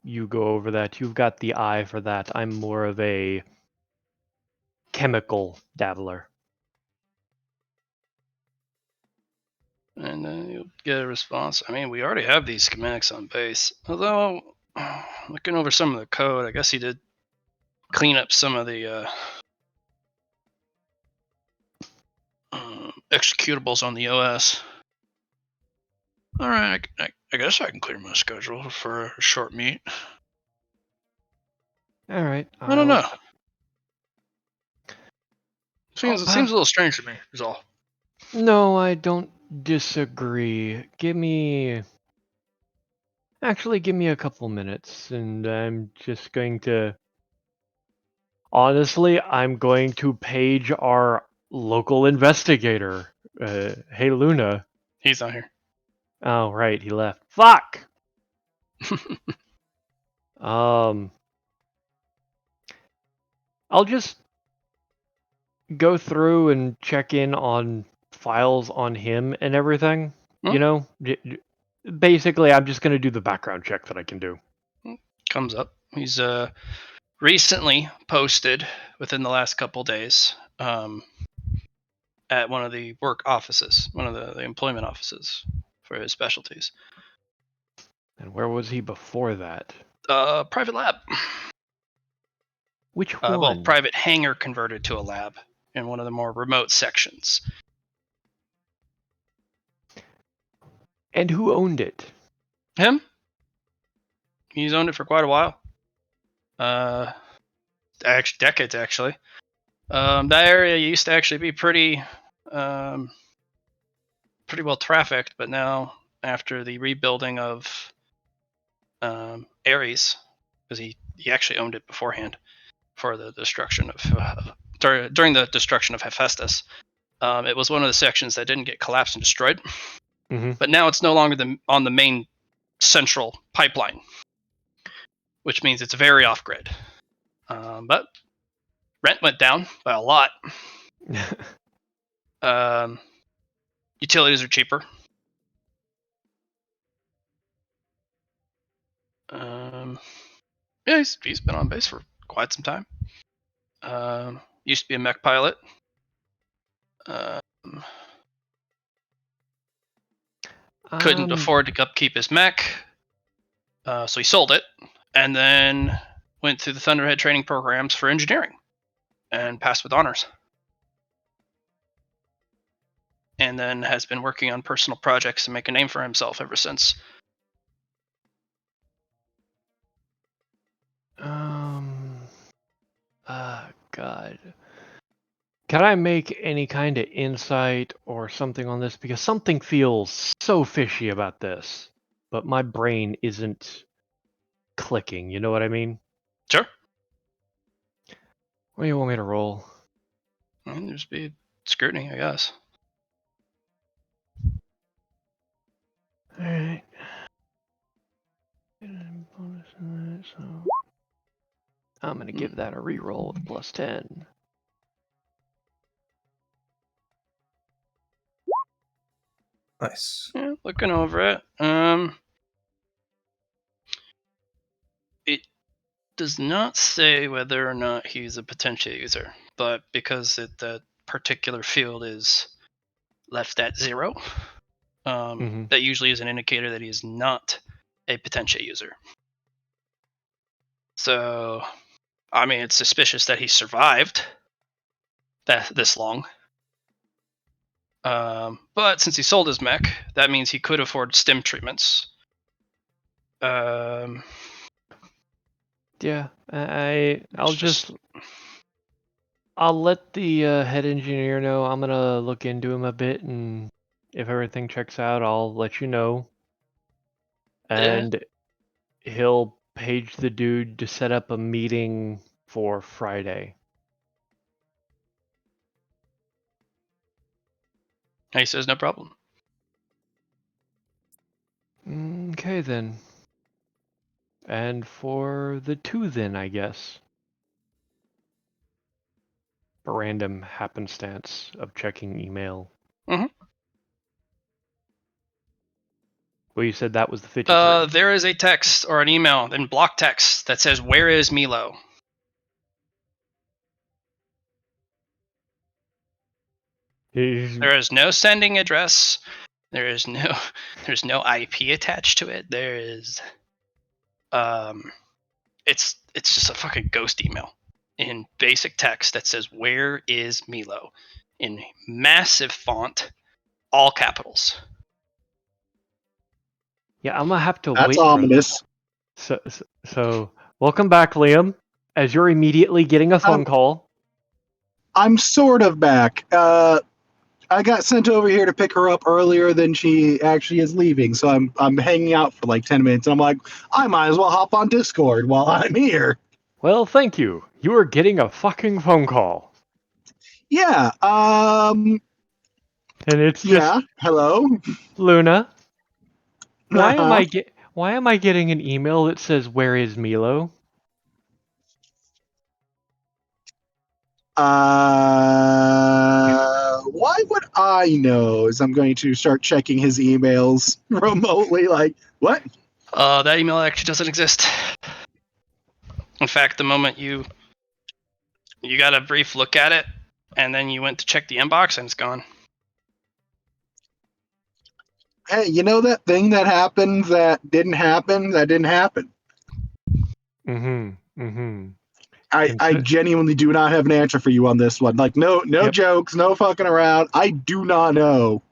you go over that. You've got the eye for that. I'm more of a chemical dabbler. And then you'll get a response. I mean, we already have these schematics on base. Although, looking over some of the code, I guess he did clean up some of the executables on the OS. Alright, I guess I can clear my schedule for a short meet. Alright, I don't know. It seems a little strange to me, is all. No, I don't disagree. Actually, give me a couple minutes, and I'm just going to... Honestly, I'm going to page our local investigator. Hey, Luna. He's not here. Oh, right, he left. Fuck! Um, I'll just go through and check in on files on him and everything. Hmm? You know, basically, I'm just gonna do the background check that I can do. Comes up. He's recently posted within the last couple days at one of the work offices, one of the employment offices for his specialties. And where was he before that? Private lab. Which one? Well, private hangar converted to a lab in one of the more remote sections. And who owned it? Him? He's owned it for quite a while. Actually, decades actually. That area used to actually be pretty well trafficked, but now after the rebuilding of Ares, because he actually owned it beforehand for the destruction of during the destruction of Hephaestus. It was one of the sections that didn't get collapsed and destroyed, but now it's no longer on the main central pipeline, which means it's very off grid. But rent went down by a lot. Utilities are cheaper. Yeah, he's been on base for quite some time. Used to be a mech pilot. Couldn't afford to upkeep his mech, so he sold it, and then went through the Thunderhead training programs for engineering, and passed with honors. And then has been working on personal projects to make a name for himself ever since. God. Can I make any kind of insight or something on this? Because something feels so fishy about this, but my brain isn't clicking. You know what I mean? Sure. What do you want me to roll? Just be scrutiny, I guess. All right. I'm gonna give that a reroll with +10. Nice. Yeah, looking over it. It does not say whether or not he's a potential user, but because that particular field is left at 0, that usually is an indicator that he is not a potential user. So, I mean, it's suspicious that he survived this long. But since he sold his mech, that means he could afford stim treatments. Yeah, I'll let the head engineer know. I'm gonna look into him a bit, and if everything checks out, I'll let you know. And he'll page the dude to set up a meeting for Friday. He says no problem. Okay then. And for the 2 then, I guess. A random happenstance of checking email. Mm-hmm. Well, you said that was the 53. There is a text or an email in block text that says, "Where is Milo?" There is no sending address. There's no IP attached to it. There is it's just a fucking ghost email in basic text that says, "Where is Milo?" in massive font, all capitals. Yeah, I'm gonna have to That's wait. ominous. So, welcome back, Liam. As you're immediately getting a phone call. I'm sort of back. I got sent over here to pick her up earlier than she actually is leaving, so I'm hanging out for like 10 minutes. And I'm like, I might as well hop on Discord while I'm here. Well, thank you. You are getting a fucking phone call. Yeah. And it's just, Yeah. Hello. Luna. Why Uh-huh. am I getting an email that says, "Where is Milo"? Why would I know? As I'm going to start checking his emails remotely. Like, what? That email actually doesn't exist. In fact, the moment you got a brief look at it, and then you went to check the inbox, and it's gone. Hey, you know that thing that happened that didn't happen? That didn't happen. Mm-hmm. Mm-hmm. I genuinely do not have an answer for you on this one. Like, no Yep. jokes, no fucking around. I do not know.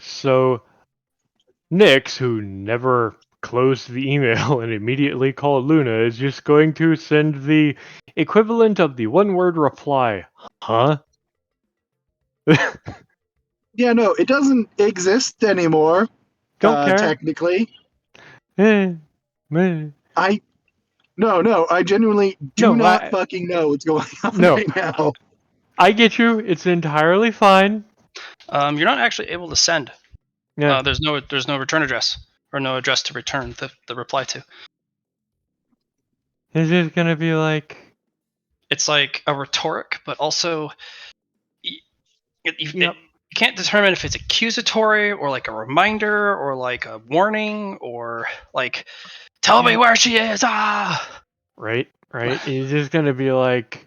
So Nix, who never closed the email and immediately called Luna, is just going to send the equivalent of the one-word reply. Huh? Yeah, no, it doesn't exist anymore. Don't care. Technically, Eh, meh. I genuinely do No, not fucking know what's going on No. right now. I get you. It's entirely fine. You're not actually able to send. Yeah. There's no return address or no address to return the reply to. Is it gonna be like? It's like a rhetoric, but also you Yep. can't determine if it's accusatory or like a reminder or like a warning or like tell me where she is. Ah. Right. It's just gonna be like.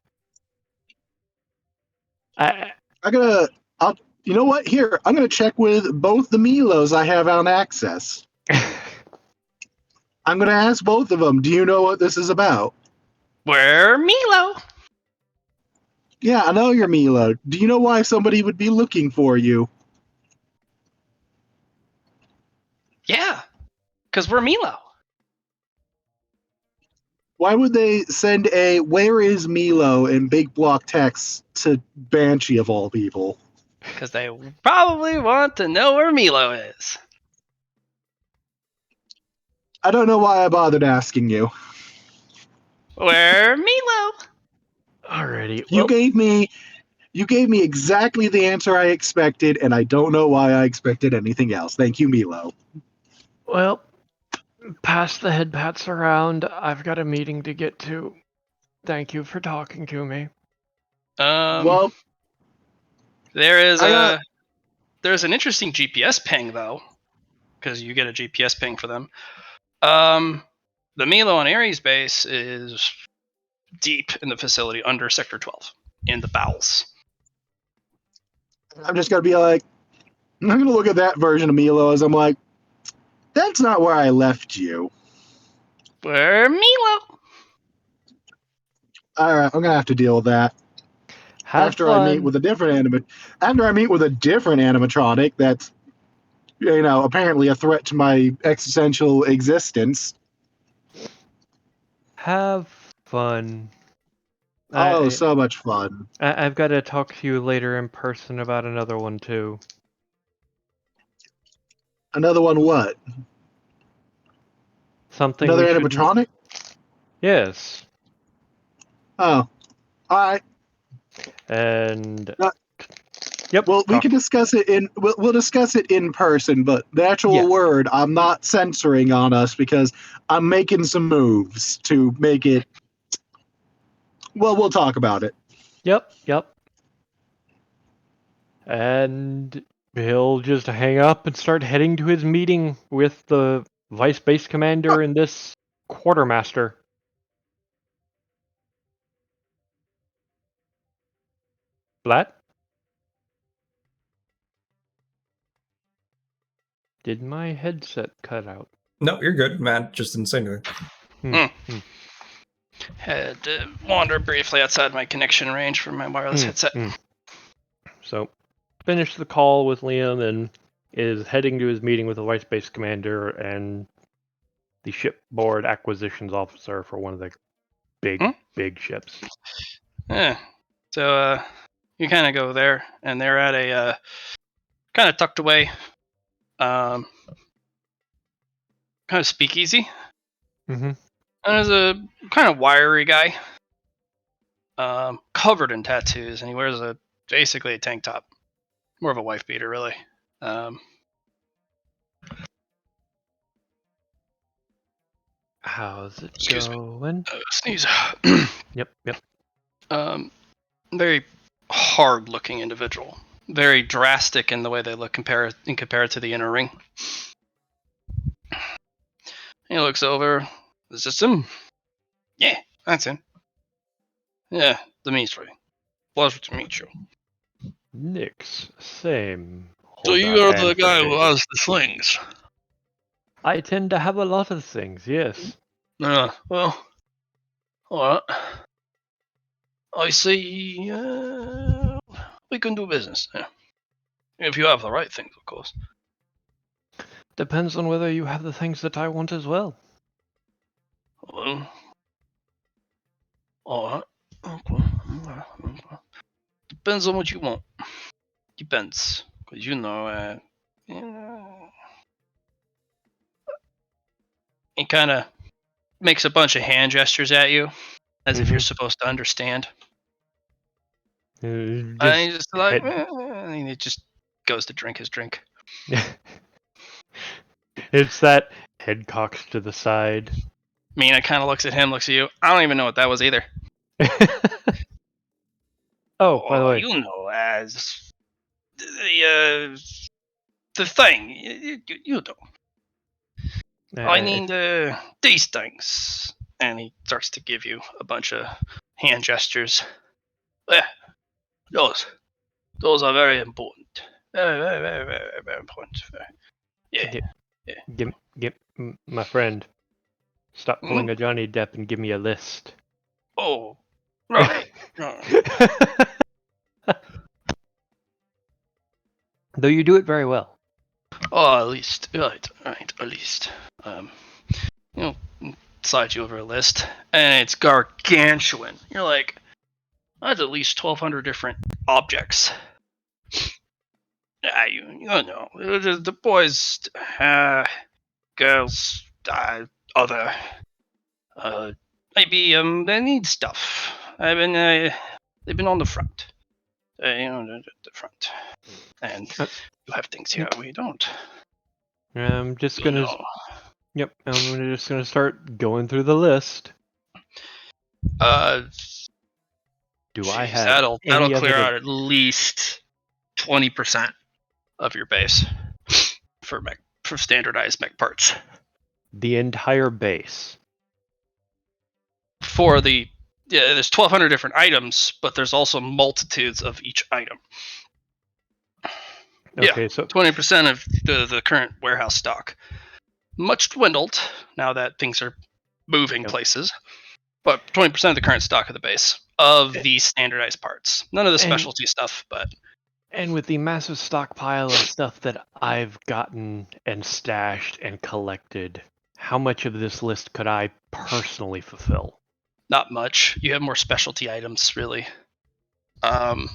You know what? Here, I'm gonna check with both the Milos I have on access. I'm gonna ask both of them. Do you know what this is about? Where Milo? Yeah, I know you're Milo. Do you know why somebody would be looking for you? Yeah, because we're Milo. Why would they send a "Where is Milo" in big block text to Banshee of all people? Because they probably want to know where Milo is. I don't know why I bothered asking you. Where Milo? Alrighty. You Well, gave me exactly the answer I expected, and I don't know why I expected anything else. Thank you, Milo. pass the head pats around. I've got a meeting to get to. Thank you for talking to me. Well, there's I an interesting GPS ping though, because you get a GPS ping for them. The Milo and Ares base is deep in the facility under Sector 12, in the bowels. I'm just gonna be like, I'm gonna look at that version of Milo as I'm like, that's not where I left you. Where Milo? All right, I'm gonna have to deal with that. Have After I meet fun. with a different animatronic that's apparently a threat to my existential existence. Have fun. Oh, so much fun. I've got to talk to you later in person about another one too. Another one what? Something Another we should. animatronic? Yes. Oh. Alright. And Uh, yep. Well, we can discuss it we'll discuss it in person, but the actual Yes. word I'm not censoring on us because I'm making some moves to make it. Well, we'll talk about it. Yep. And he'll just hang up and start heading to his meeting with the vice base commander and this quartermaster. Flat? Did my headset cut out? No, you're good. Matt just didn't say anything. Had to wander briefly outside my connection range for my wireless headset. So, finished the call with Liam and is heading to his meeting with the vice base commander and the shipboard acquisitions officer for one of the big ships. Yeah. So you kind of go there, and they're at a kind of tucked away, kind of speakeasy. Mm-hmm. And there's a kind of wiry guy, covered in tattoos, and he wears basically a tank top, more of a wife beater, really. How's it Excuse me. going? Sneeze. Yep. Very hard-looking individual. Very drastic in the way they look compared to the inner ring. He looks over. Is this him? Yeah, that's him. Yeah, Dimitri. Pleasure to meet you. Nix, same. So Hold you out are hand the for guy who shake. has the slings. I tend to have a lot of things, yes. Well, alright. I see, we can do business. Yeah. If you have the right things, of course. Depends on whether you have the things that I want as well. Well, alright. Okay. Depends on what you want. Depends. Because he kind of makes a bunch of hand gestures at you, as if you're supposed to understand. And he's just like, and he just goes to drink his drink. It's that head cocks to the side. Mina kind of looks at him, looks at you. I don't even know what that was either. Oh, by the way. You know, as the thing. You know. I need these things. And he starts to give you a bunch of hand gestures. Yeah, those are very important. Very important. Yeah. Get, my friend. Stop pulling a Johnny Depp and give me a list. Oh, right. Right. Though you do it very well. Oh, at least. Right, at least. Slide you over a list, and it's gargantuan. You're like, that's at least 1,200 different objects. Yeah, you know, the boys, girls, other, maybe they need stuff. They've been on the front, the front, and you have things here we don't. I'm just gonna. Yep, I'm just gonna start going through the list. Do I have that'll any clear other out at least 20% of your base for standardized mech parts. The entire base. For there's 1,200 different items, but there's also multitudes of each item. Okay, yeah, so 20% of the current warehouse stock. Much dwindled now that things are moving places, but 20% of the current stock of the base of these standardized parts. None of the specialty stuff, but. And with the massive stockpile of stuff that I've gotten and stashed and collected, how much of this list could I personally fulfill? Not much. You have more specialty items, really. And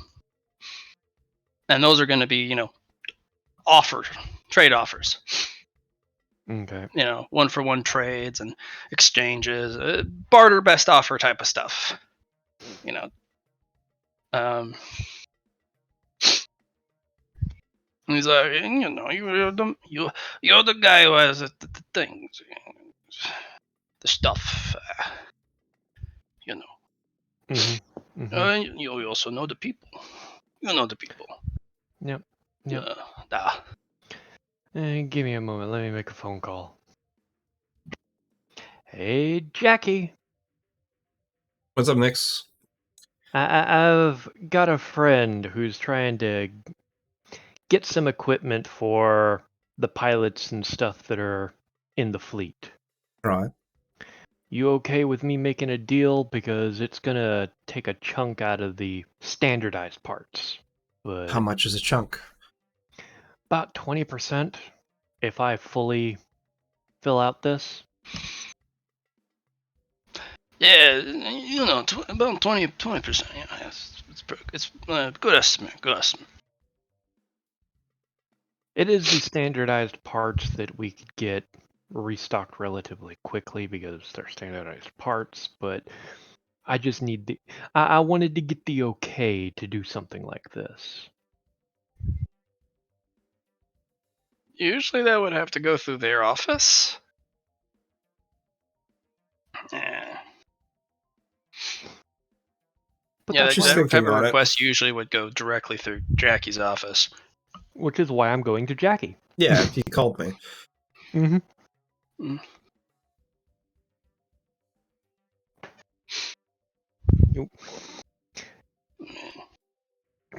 those are going to be, trade offers. Okay. 1-for-1 trades and exchanges, barter best offer type of stuff. He's like, you're the guy who has the things, the stuff, you also know the people. You know the people. Yep. Give me a moment. Let me make a phone call. Hey, Jackie. What's up, Nix? I've got a friend who's trying to get some equipment for the pilots and stuff that are in the fleet. Right. You okay with me making a deal? Because it's gonna take a chunk out of the standardized parts. But how much is a chunk? About 20% if I fully fill out this. Yeah, about 20%. Yeah, it's a good estimate. Good estimate. It is the standardized parts that we could get restocked relatively quickly because they're standardized parts, but I just need I wanted to get the okay to do something like this. Usually that would have to go through their office. Yeah. But Yeah, that's that, why She's I'm, that type thinking of on it. request usually would go directly through Jackie's office. which is why I'm going to Jackie. Yeah, he called me. Mm-hmm. Mm.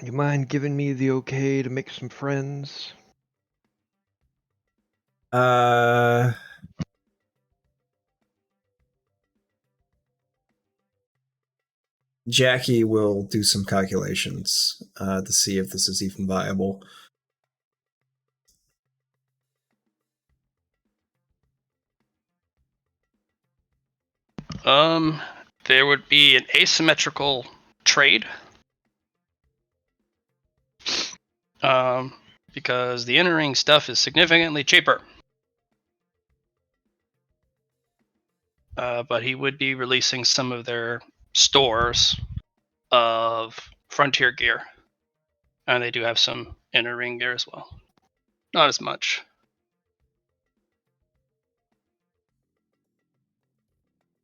You mind giving me the okay to make some friends? Jackie will do some calculations to see if this is even viable. There would be an asymmetrical trade. Because the entering stuff is significantly cheaper. But he would be releasing some of their stores of Frontier gear. And they do have some entering gear as well. Not as much.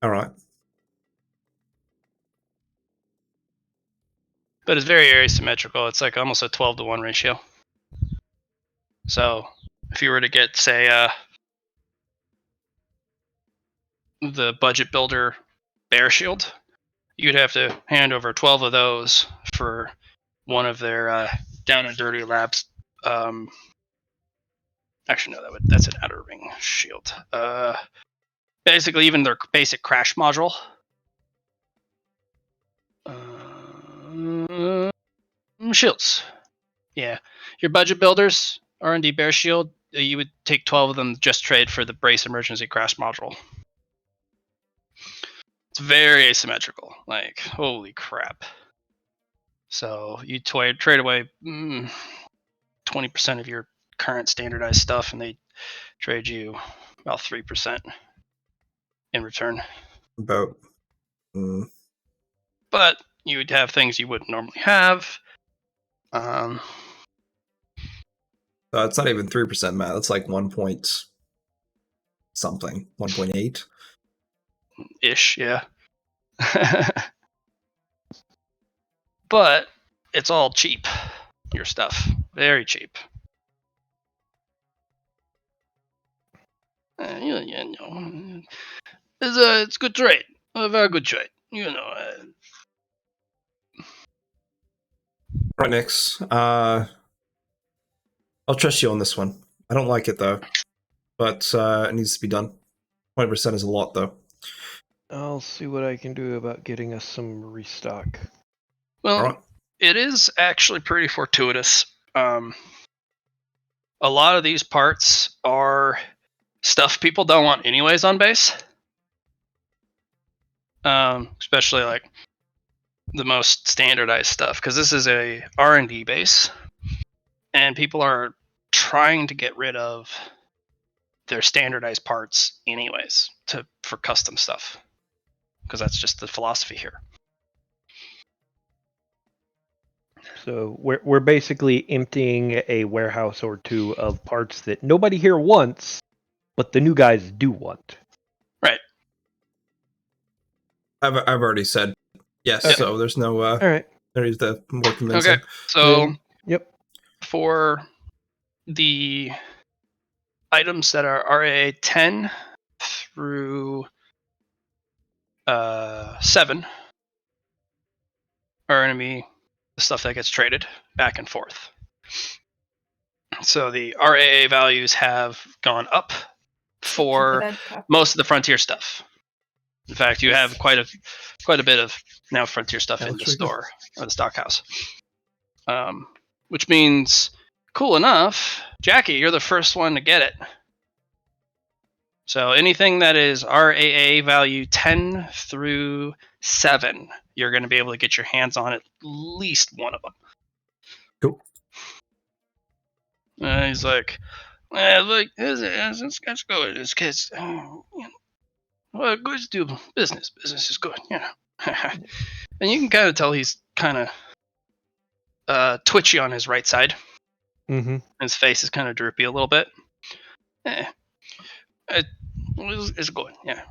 All right. But it's very asymmetrical. It's like almost a 12-to-1 ratio. So if you were to get, say, the budget builder bear shield, you'd have to hand over 12 of those for one of their down and dirty labs. Actually, no, that's an outer ring shield. Basically, even their basic crash module. Shields. Yeah, your budget builders R&D bear shield. You would take 12 of them, just trade for the brace emergency crash module. It's very asymmetrical. Like, holy crap. So you trade away 20% of your current standardized stuff, and they trade you about 3% in return. About. But you would have things you wouldn't normally have. It's not even 3%, Matt. That's like 1 point something, 1.8 ish, yeah. But it's all cheap. Your stuff, very cheap. It's a good trade, a very good trade. Right, Nix. I'll trust you on this one. I don't like it though, but it needs to be done. 20% is a lot though. I'll see what I can do about getting us some restock. Well, All right. it is actually pretty fortuitous. A lot of these parts are stuff people don't want anyways on base. Especially like the most standardized stuff, because this is a R&D base, and people are trying to get rid of their standardized parts anyways for custom stuff, because that's just the philosophy here. So we're basically emptying a warehouse or two of parts that nobody here wants, but the new guys do want. Right. I've already said yes, Okay. so there's no All right. there is the more convincing. Okay. So Yep. for the items that are RAA 10 through 7 are going to be the stuff that gets traded back and forth. So the RAA values have gone up for most of the Frontier stuff. In fact, you have quite a bit of now Frontier stuff in the store or the stockhouse. Which means, cool enough, Jackie, you're the first one to get it. So anything that is RAA value 10 through 7, you're going to be able to get your hands on at least one of them. Cool. He's like, look, this guy's good. This kid's, well, good to do business. Business is good, And you can kind of tell he's kind of twitchy on his right side. Mm-hmm. His face is kind of droopy a little bit. It's good, yeah.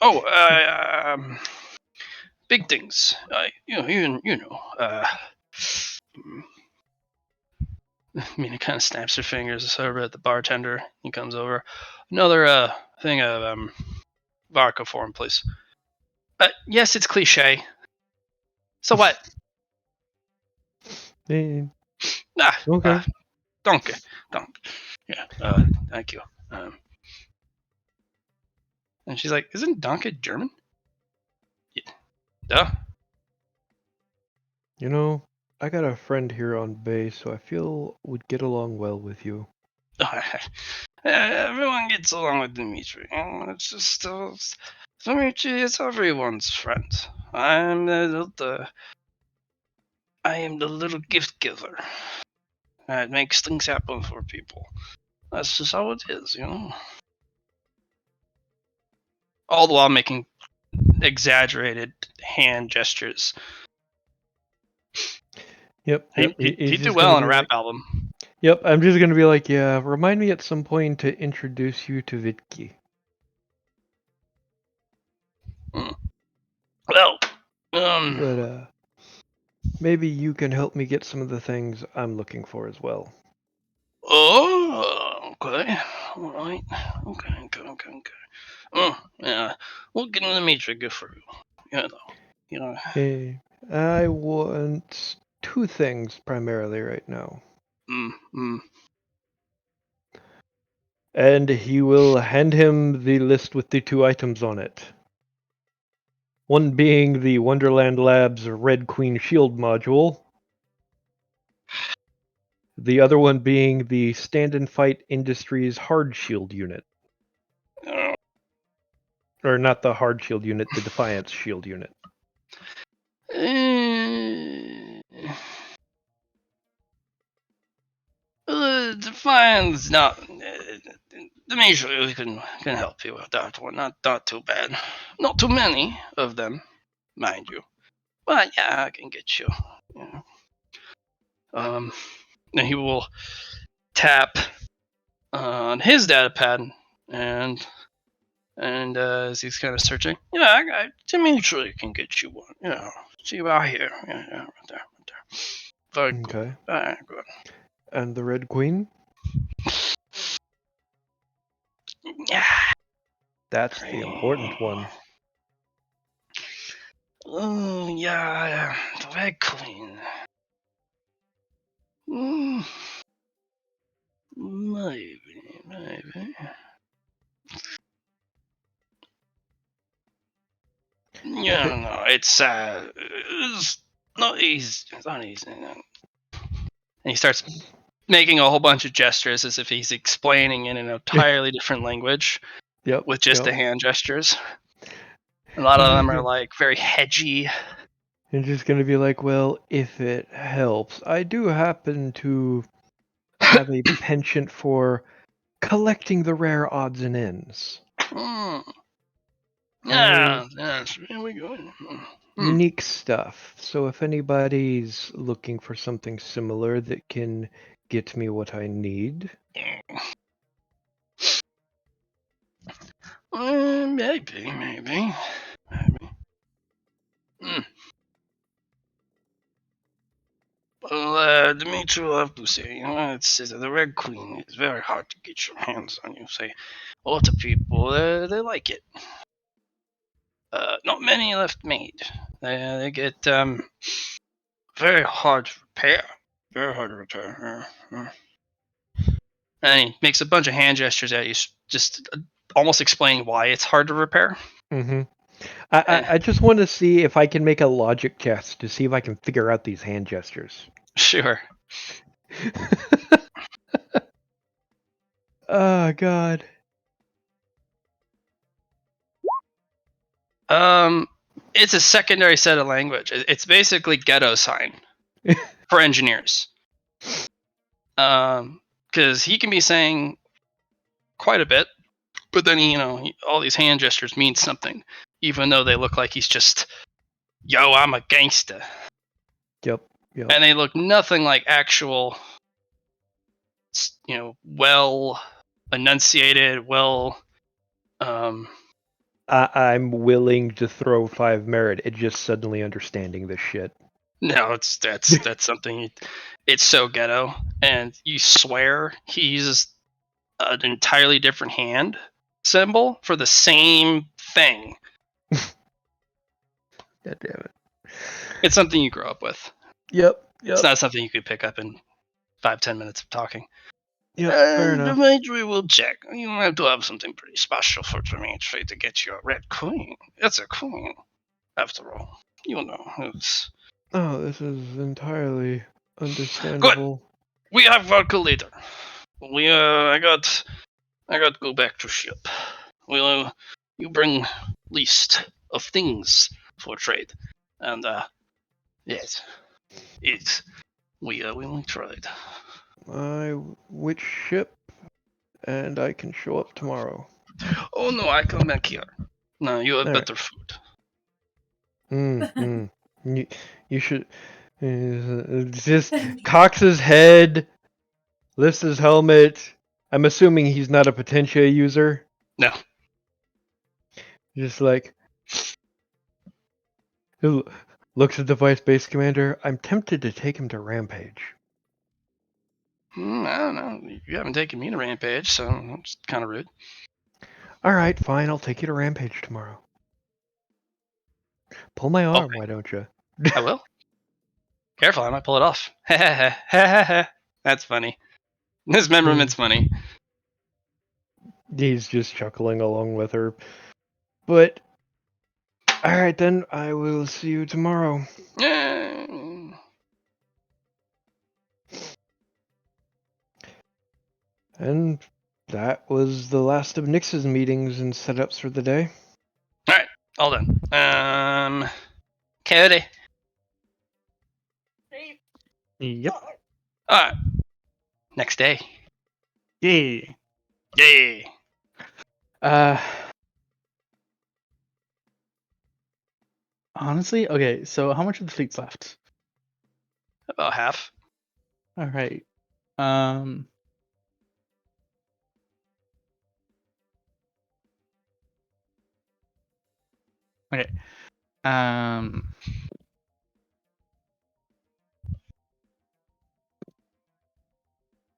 Oh, big things. Mina kind of snaps her fingers over at the bartender. He comes over. Another thing of vodka for him, please. Yes, it's cliche. So what? Eh, Ah, okay. Danke. Yeah, thank you. And she's like, isn't Danke German? Yeah. Duh. You know, I got a friend here on base, so I feel would get along well with you. Everyone gets along with Dimitri. It's just Dimitri is everyone's friend. I am the little gift giver. It makes things happen for people. That's just how it is, All the while making exaggerated hand gestures. Yep. He'd do just well gonna on a be rap like, album. Yep, I'm just gonna be like, yeah, remind me at some point to introduce you to Vitki. Well, But maybe you can help me get some of the things I'm looking for as well. oh, okay, all right, okay. Yeah, we'll get in the matrix good for you. Hey, I want two things primarily right now. Mm. And he will hand him the list with the two items on it. One being the Wonderland Labs Red Queen Shield module. The other one being the Stand and Fight Industries Hard Shield unit. Uh, Or not the Hard Shield unit, the Defiance Shield unit. Defiance not. Dimitri we can help you with that one. Not too bad. Not too many of them, mind you. But yeah, I can get you. Yeah. Then he will tap on his data pad and as he's kind of searching, Dimitri can get you one. See about here. Yeah, right there. Very good. Okay. Very good. And the Red Queen? Yeah. That's the important one. Oh yeah, the Red Queen. Maybe. Yeah, no, it's not easy. It's not easy. And he starts making a whole bunch of gestures as if he's explaining in an entirely different language Yep. with just the hand gestures. A lot of them are like very hedgy. You're just gonna be like, well, if it helps, I do happen to have a penchant for collecting the rare odds and ends. Yeah, yes, here we go. Unique stuff. So if anybody's looking for something similar that can get me what I need. Maybe. Well, Dimitri will have to say, it's the Red Queen. It's very hard to get your hands on. You say, a lot of people they like it. Not many left made. They get very hard to repair. Very hard to repair. And he makes a bunch of hand gestures at you, just almost explaining why it's hard to repair. Mm-hmm. I just want to see if I can make a logic test to see if I can figure out these hand gestures. Sure. Oh, God. It's a secondary set of language. It's basically ghetto sign for engineers. Because he can be saying quite a bit, but then all these hand gestures mean something, even though they look like he's just, yo, I'm a gangster. Yep. And they look nothing like actual, well enunciated, well I'm willing to throw 5 merit at just suddenly understanding this shit. No, that's something. It's so ghetto, and you swear he uses an entirely different hand symbol for the same thing. God damn it. It's something you grow up with. Yep. It's not something you could pick up in 5-10 minutes of talking. Yep, fair The enough. Dimitri will check. You have to have something pretty special for Dimitri to get you a red queen. It's a queen, after all. You know, it's Oh, this is entirely good. understandable. We have vodka later. I got to go back to ship. You bring list of things for trade, and yes, we will trade. Which ship? And I can show up tomorrow. Oh no, I come back here. No, you have Alright. better food. You should just cocks his head, lifts his helmet. I'm assuming he's not a Potentia user. No. Just like he looks at the vice base commander. I'm tempted to take him to Rampage. I don't know. You haven't taken me to Rampage, so it's kind of rude. Alright, fine, I'll take you to Rampage tomorrow. Pull my arm, Okay. why don't you? I will. Careful, I might pull it off. That's funny. This memoriment's funny. He's just chuckling along with her. But alright then, I will see you tomorrow. And that was the last of Nyx's meetings and setups for the day. Alright, all done. Cody. Yep. Alright. Next day. Yay. Yay. Honestly, okay. So how much of the fleet's left? About half. All right. Okay.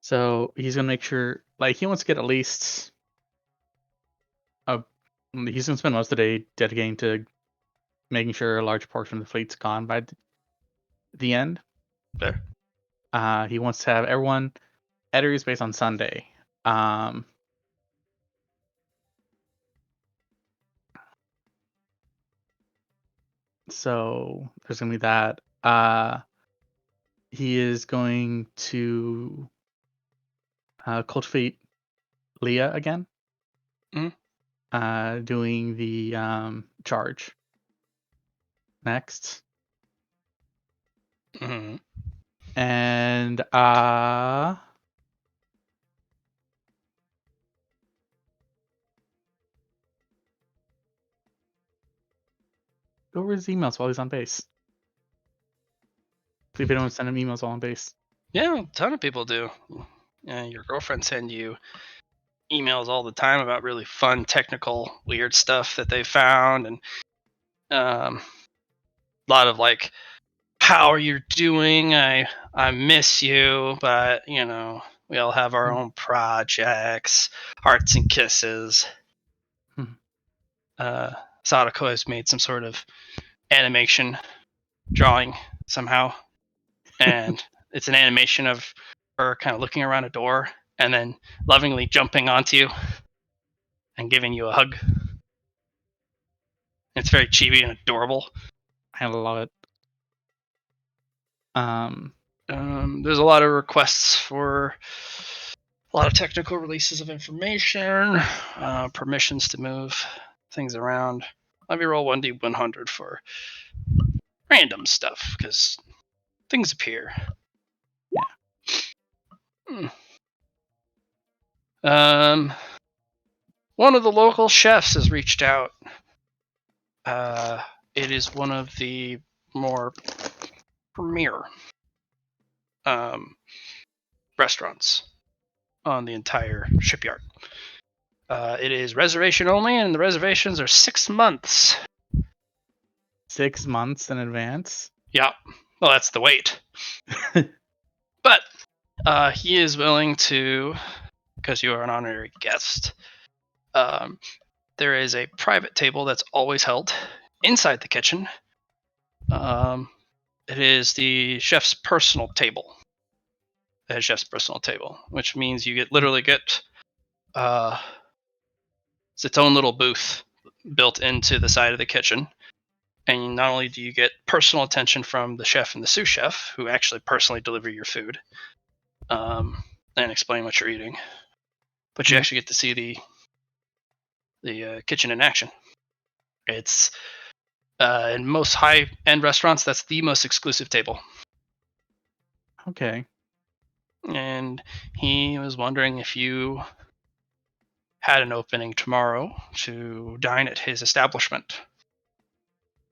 So he's gonna make sure, like, he wants to get at least he's gonna spend most of the day dedicating to making sure a large portion of the fleet's gone by the end. There. He wants to have everyone at Ares Base on Sunday. So there's gonna be that. He is going to cultivate Leah again. Doing the charge next. Mm-hmm. And go over his emails while he's on base. See if anyone send him emails while on base. Yeah, a ton of people do. Your girlfriend send you emails all the time about really fun, technical, weird stuff that they found, and a lot of like, "How are you doing? I miss you, but we all have our own projects, hearts and kisses." Sadako has made some sort of animation drawing somehow, and it's an animation of her kind of looking around a door and then lovingly jumping onto you and giving you a hug. It's very chibi and adorable. I love it. There's a lot of requests for a lot of technical releases of information, permissions to move things around. Let me roll 1d100 for random stuff because things appear. One of the local chefs has reached out. It is one of the more premier restaurants on the entire shipyard. It is reservation only, and the reservations are 6 months. 6 months in advance. Yeah. Well, that's the wait. But he is willing to, because you are an honorary guest. There is a private table that's always held inside the kitchen. It is the chef's personal table. The head chef's personal table, which means you literally get it's its own little booth built into the side of the kitchen. And not only do you get personal attention from the chef and the sous chef, who actually personally deliver your food and explain what you're eating, but you actually get to see the kitchen in action. It's in most high-end restaurants, that's the most exclusive table. Okay. And he was wondering if you had an opening tomorrow to dine at his establishment.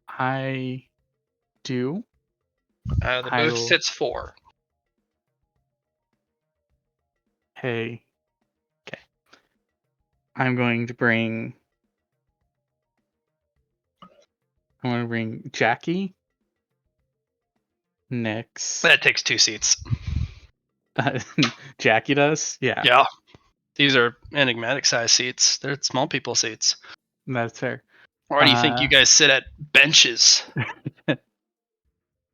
I do. The booth sits 4. Hey. Okay. I'm going to bring Jackie. Nix. That takes 2 seats. Jackie does? Yeah. Yeah. These are enigmatic size seats. They're small people seats. That's fair. Why do you think you guys sit at benches? Yeah.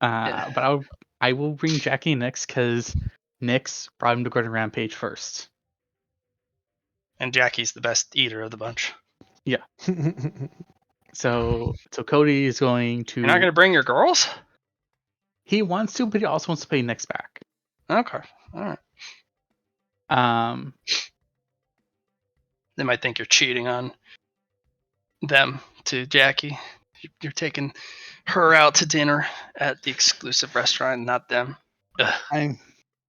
But I will bring Jackie and Nix because Nix brought him to Gordon Rampage first. And Jackie's the best eater of the bunch. Yeah. So Cody is going to. You're not going to bring your girls? He wants to, but he also wants to pay Nix back. Okay. All right. Um. They might think you're cheating on them to Jackie. You're taking her out to dinner at the exclusive restaurant, not them. Ugh.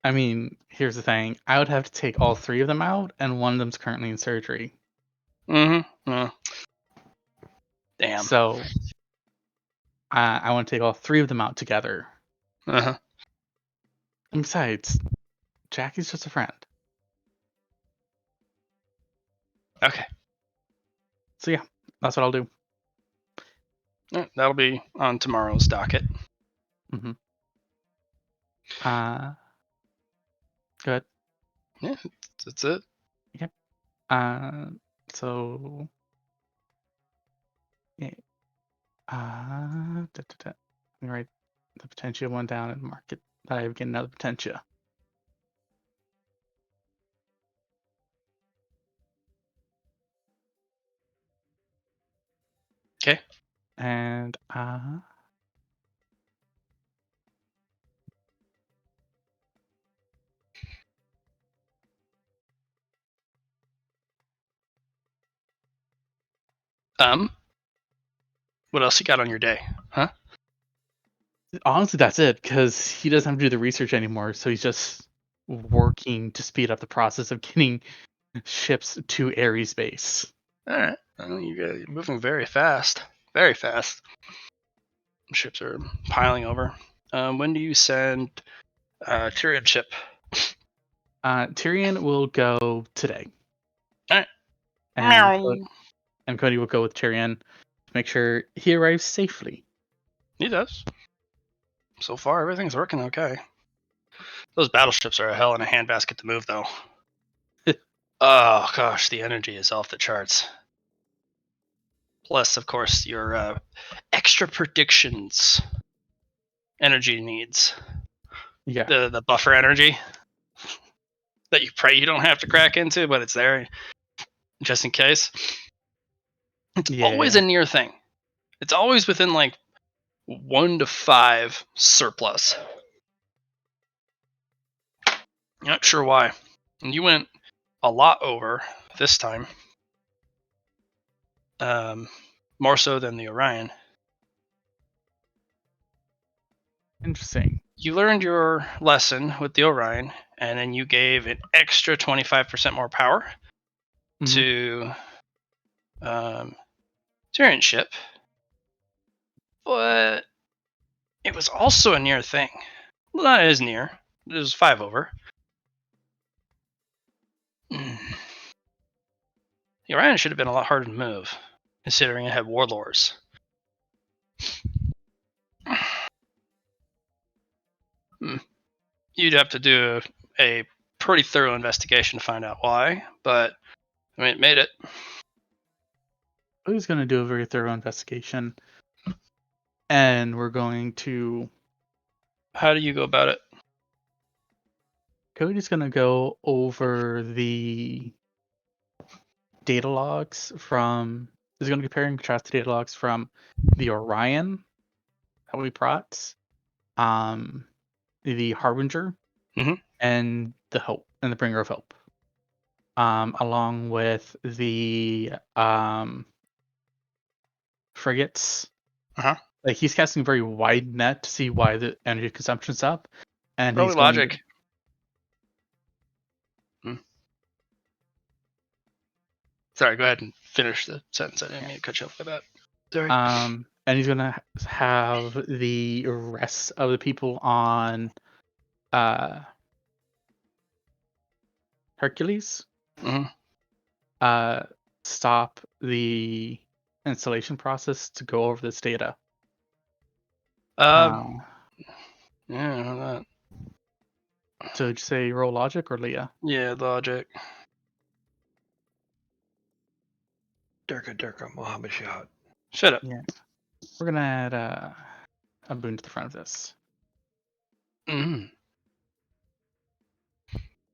I mean, here's the thing. I would have to take all 3 of them out, and one of them's currently in surgery. Mm-hmm. Damn. So, I want to take all 3 of them out together. Uh-huh. And besides, Jackie's just a friend. Okay. So yeah, that's what I'll do. That'll be on tomorrow's docket. Mm-hmm. Good. Yeah, that's it. Yep. So. Yeah. Let me write the Potentia one down and mark it that I have getting another Potentia. Okay. And what else you got on your day? Huh? honestly, that's it, because he doesn't have to do the research anymore, so he's just working to speed up the process of getting ships to Ares base. All right. Well, you're moving very fast. Very fast. Ships are piling over. When do you send Tyrion ship? Tyrion will go today. All right. And Cody will go with Tyrion to make sure he arrives safely. He does. So far, everything's working okay. Those battleships are a hell in a handbasket to move, though. Oh, gosh, the energy is off the charts. Plus, of course, your extra predictions energy needs. Yeah. The buffer energy that you pray you don't have to crack into, but it's there just in case. It's always a near thing. It's always within like 1 to 5 surplus. Not sure why. And you went a lot over this time. More so than the Orion. Interesting. You learned your lesson with the Orion, and then you gave an extra 25% more power to Tyrion's ship. But it was also a near thing. Well, not as near. It was 5 over. The Orion should have been a lot harder to move, considering it had warlords. You'd have to do a pretty thorough investigation to find out why, but I mean, it made it. Cody's going to do a very thorough investigation, and we're going to. How do you go about it? Cody's going to go over the data logs from. He's going to compare and contrast the data logs from the Orion that we brought, the Harbinger, Mhm. and the Hope, and the Bringer of Hope, along with the frigates. Uh-huh. Like he's casting a very wide net to see why the energy consumption's up, and Probably he's going to, logic. Sorry, go ahead and finish the sentence. I didn't mean to cut you off by that. Sorry. and he's gonna have the rest of the people on Hercules Mhm. stop the installation process to go over this data. Yeah, I know that. So did you say roll logic or Leah? Yeah, logic. Durka, Mohammed Shahad. Shut up. Yeah. We're gonna add a boon to the front of this. Mhm.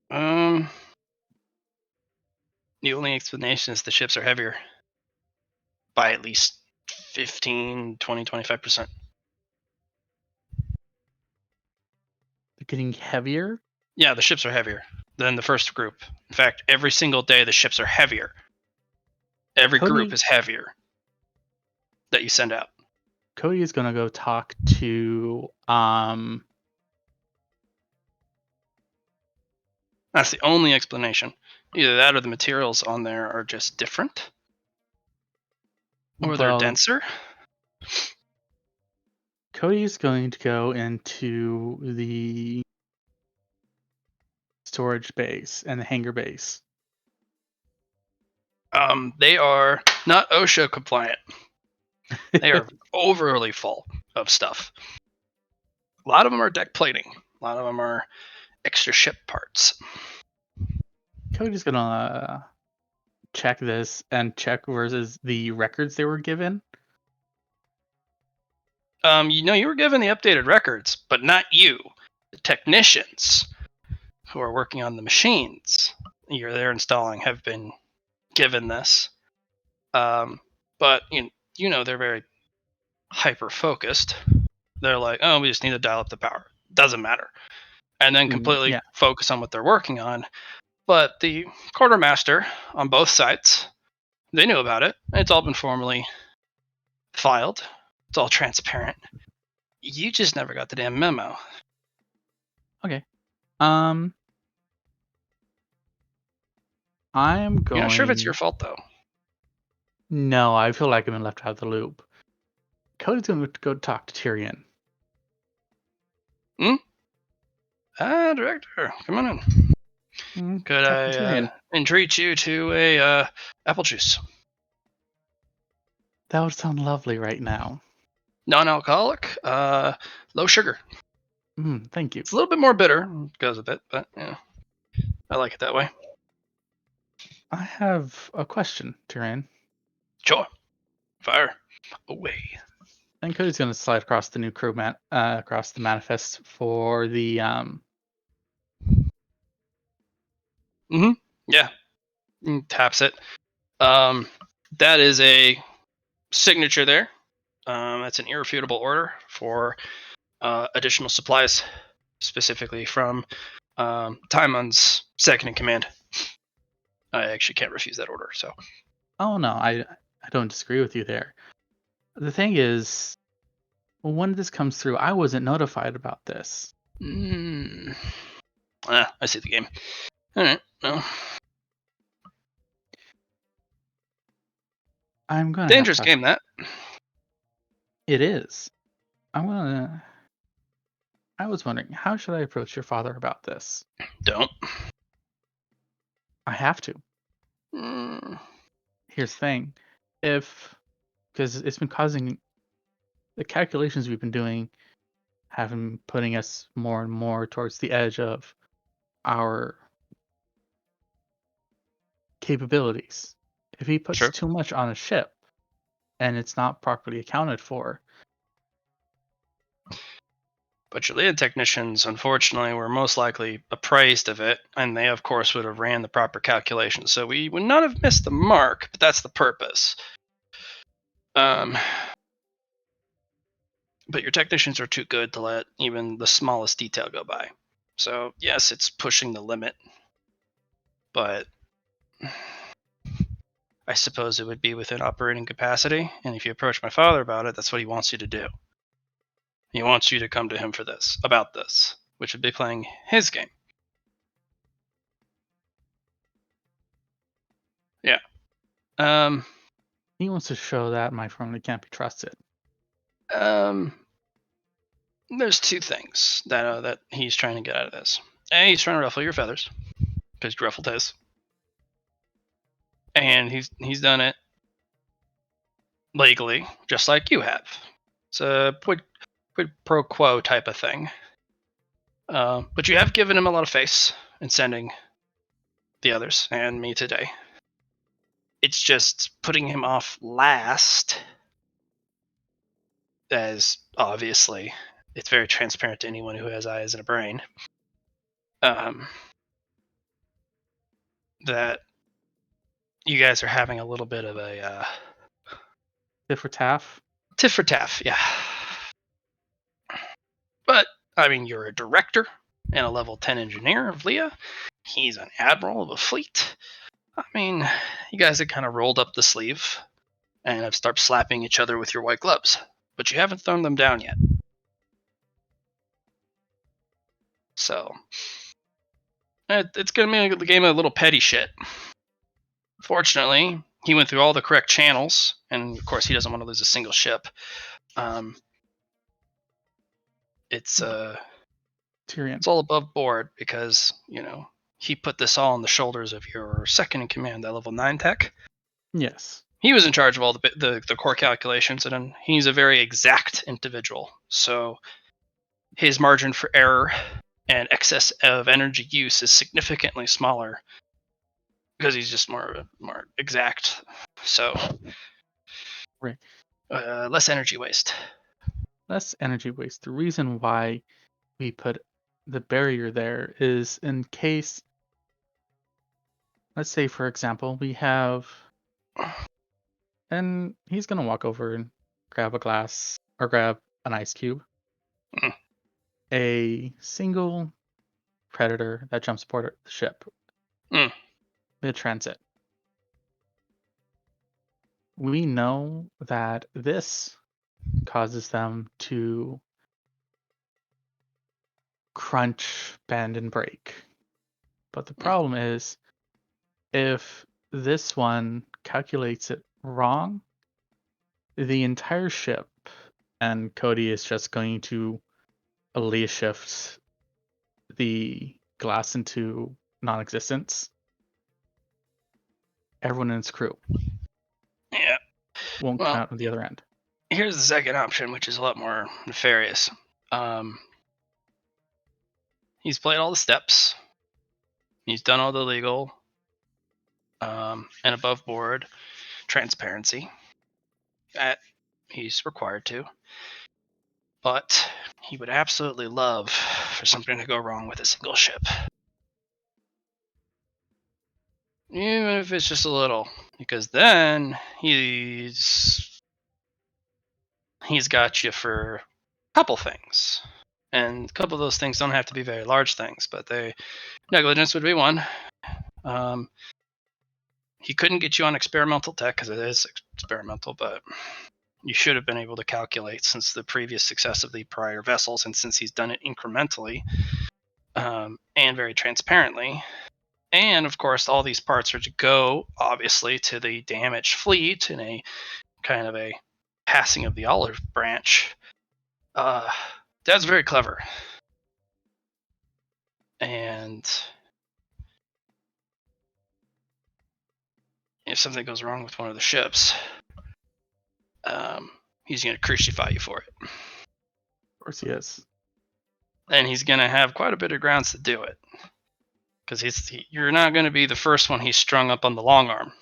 The only explanation is the ships are heavier by at least 15, 20, 25%. They're getting heavier. Yeah, the ships are heavier than the first group. In fact, every single day the ships are heavier. Every Cody- group is heavier that you send out. Cody is gonna go talk to That's the only explanation. Either that or the materials on there are just different. Or they're well, denser. Cody's going to go into the storage base and the hangar base. They are not OSHA compliant. They are overly full of stuff. A lot of them are deck plating. A lot of them are extra ship parts. Cody's gonna check this and check versus the records they were given. You were given the updated records, but not you. The technicians who are working on the machines they're installing have been given this. But they're very hyper focused. They're like, oh, we just need to dial up the power. Doesn't matter. And then completely focus on what they're working on. But the quartermaster on both sides, they knew about it. It's all been formally filed. It's all transparent. You just never got the damn memo. Okay. I'm going. You're not sure if it's your fault though. No, I feel like I've been left out of the loop. Cody's going to go talk to Tyrion. Director, come on in. Could Tyrion. I entreat you to a apple juice? That would sound lovely right now. Non-alcoholic, low sugar. Thank you. It's a little bit more bitter because of it, but yeah, I like it that way. I have a question, Tyrion. Sure. Fire away. And Cody's going to slide across the new crew across the manifest for the Yeah. Taps it. That is a signature there. That's an irrefutable order for additional supplies, specifically from Taimon's second in command. I actually can't refuse that order. So. Oh no, I don't disagree with you there. The thing is, when this comes through, I wasn't notified about this. I see the game. All right. Well. I'm gonna dangerous game that. It is. I was wondering, how should I approach your father about this? Don't. I have to. here's the thing. Because it's been causing, the calculations we've been doing have been putting us more and more towards the edge of our capabilities. If he puts Sure. too much on a ship and it's not properly accounted for, But your lead technicians, unfortunately, were most likely appraised of it, and they, of course, would have ran the proper calculations. So we would not have missed the mark, but that's the purpose. But your technicians are too good to let even the smallest detail go by. So yes, it's pushing the limit, but I suppose it would be within operating capacity. And if you approach my father about it, that's what he wants you to do. He wants you to come to him for this, about this, which would be playing his game. Yeah. he wants to show that my family can't be trusted. There's two things that he's trying to get out of this. A, he's trying to ruffle your feathers because you ruffled his, and he's done it legally, just like you have. It's a quid pro quo type of thing. But you have given him a lot of face in sending the others and me today. It's just putting him off last, as obviously it's very transparent to anyone who has eyes and a brain. That you guys are having a little bit of a Tit for taff. tit for taff, yeah. But I mean, you're a director and a level 10 engineer of Leah. He's an admiral of a fleet. I mean, you guys have kind of rolled up the sleeve and have started slapping each other with your white gloves, but you haven't thrown them down yet. So it's going to be a game of a little petty shit. Fortunately, he went through all the correct channels, and of course, he doesn't want to lose a single ship. It's Tyrion. it's all above board because he put this all on the shoulders of your second in command, that level 9 tech. Yes. He was in charge of all the core calculations, and he's a very exact individual. So his margin for error and excess of energy use is significantly smaller because he's just more exact. So Right. Less energy waste. Less energy waste. The reason why we put the barrier there is in case, let's say, for example, we have, and he's going to walk over and grab a glass or grab an ice cube. Mm. A single predator that jumps aboard the ship mid-transit. We know that this causes them to crunch, bend, and break. But the problem is, if this one calculates it wrong, the entire ship, and Cody is just going to Aaliyah shift the glass into non-existence. Everyone in its crew Yeah. won't Well, come out on the other end. Here's the second option, which is a lot more nefarious. He's played all the steps. He's done all the legal and above board transparency that he's required to. But he would absolutely love for something to go wrong with a single ship. Even if it's just a little. Because then he's got you for a couple things. And a couple of those things don't have to be very large things, but negligence would be one. He couldn't get you on experimental tech because it is experimental, but you should have been able to calculate since the previous success of the prior vessels, and since he's done it incrementally and very transparently. And of course, all these parts are to go, obviously, to the damaged fleet in a kind of a passing of the olive branch. Dad's very clever. And if something goes wrong with one of the ships, he's going to crucify you for it. Of course he is. And he's going to have quite a bit of grounds to do it. Because you're not going to be the first one he's strung up on the long arm.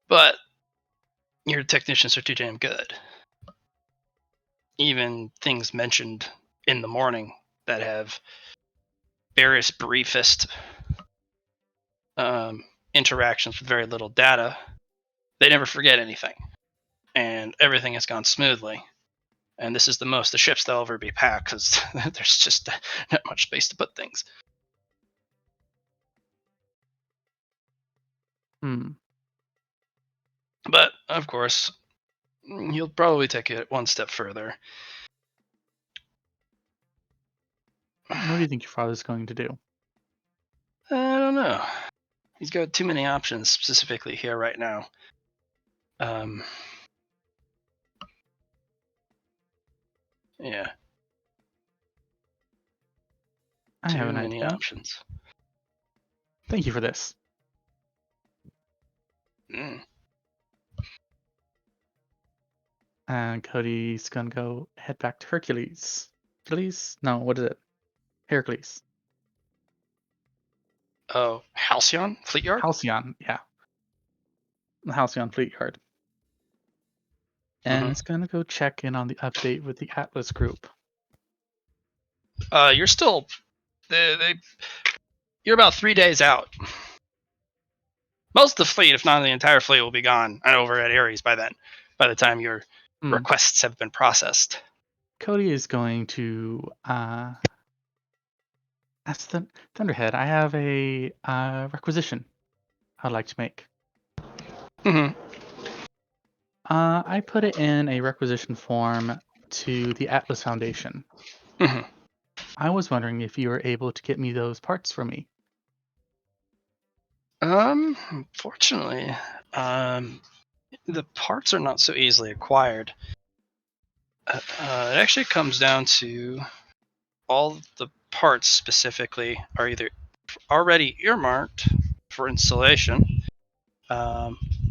But your technicians are too damn good. Even things mentioned in the morning that have various briefest interactions with very little data, they never forget anything. And everything has gone smoothly. And this is the most the ships they'll ever be packed because there's just not much space to put things. But, of course, he'll probably take it one step further. What do you think your father's going to do? I don't know. He's got too many options specifically here right now. Yeah. I have an Too many idea. options. Thank you for this. And Cody's gonna go head back to Hercules. Hercules? No, what is it? Hercules. Oh, Halcyon Fleet Yard? Halcyon, yeah. The Halcyon Fleet Yard. And it's gonna go check in on the update with the Atlas group. You're still... You're about 3 days out. Most of the fleet, if not the entire fleet, will be gone and over at Ares by then, by the time your requests have been processed. Cody is going to ask Thunderhead, I have a requisition I'd like to make. I put it in a requisition form to the Atlas Foundation. I was wondering if you were able to get me those parts for me. Unfortunately, the parts are not so easily acquired. It actually comes down to all the parts specifically are either already earmarked for installation,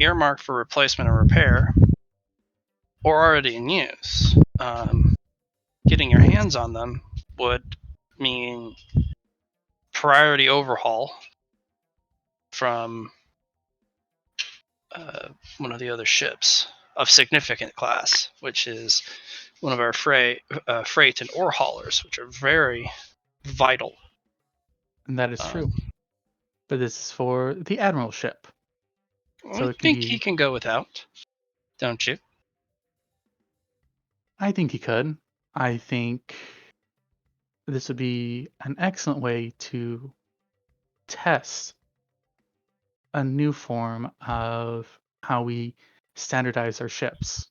earmarked for replacement or repair, or already in use. Getting your hands on them would mean priority overhaul from one of the other ships of significant class, which is one of our freight and ore haulers, which are very vital. And that is true. But this is for the Admiral ship. So I think he can go without, don't you? I think he could. I think this would be an excellent way to test a new form of how we standardize our ships.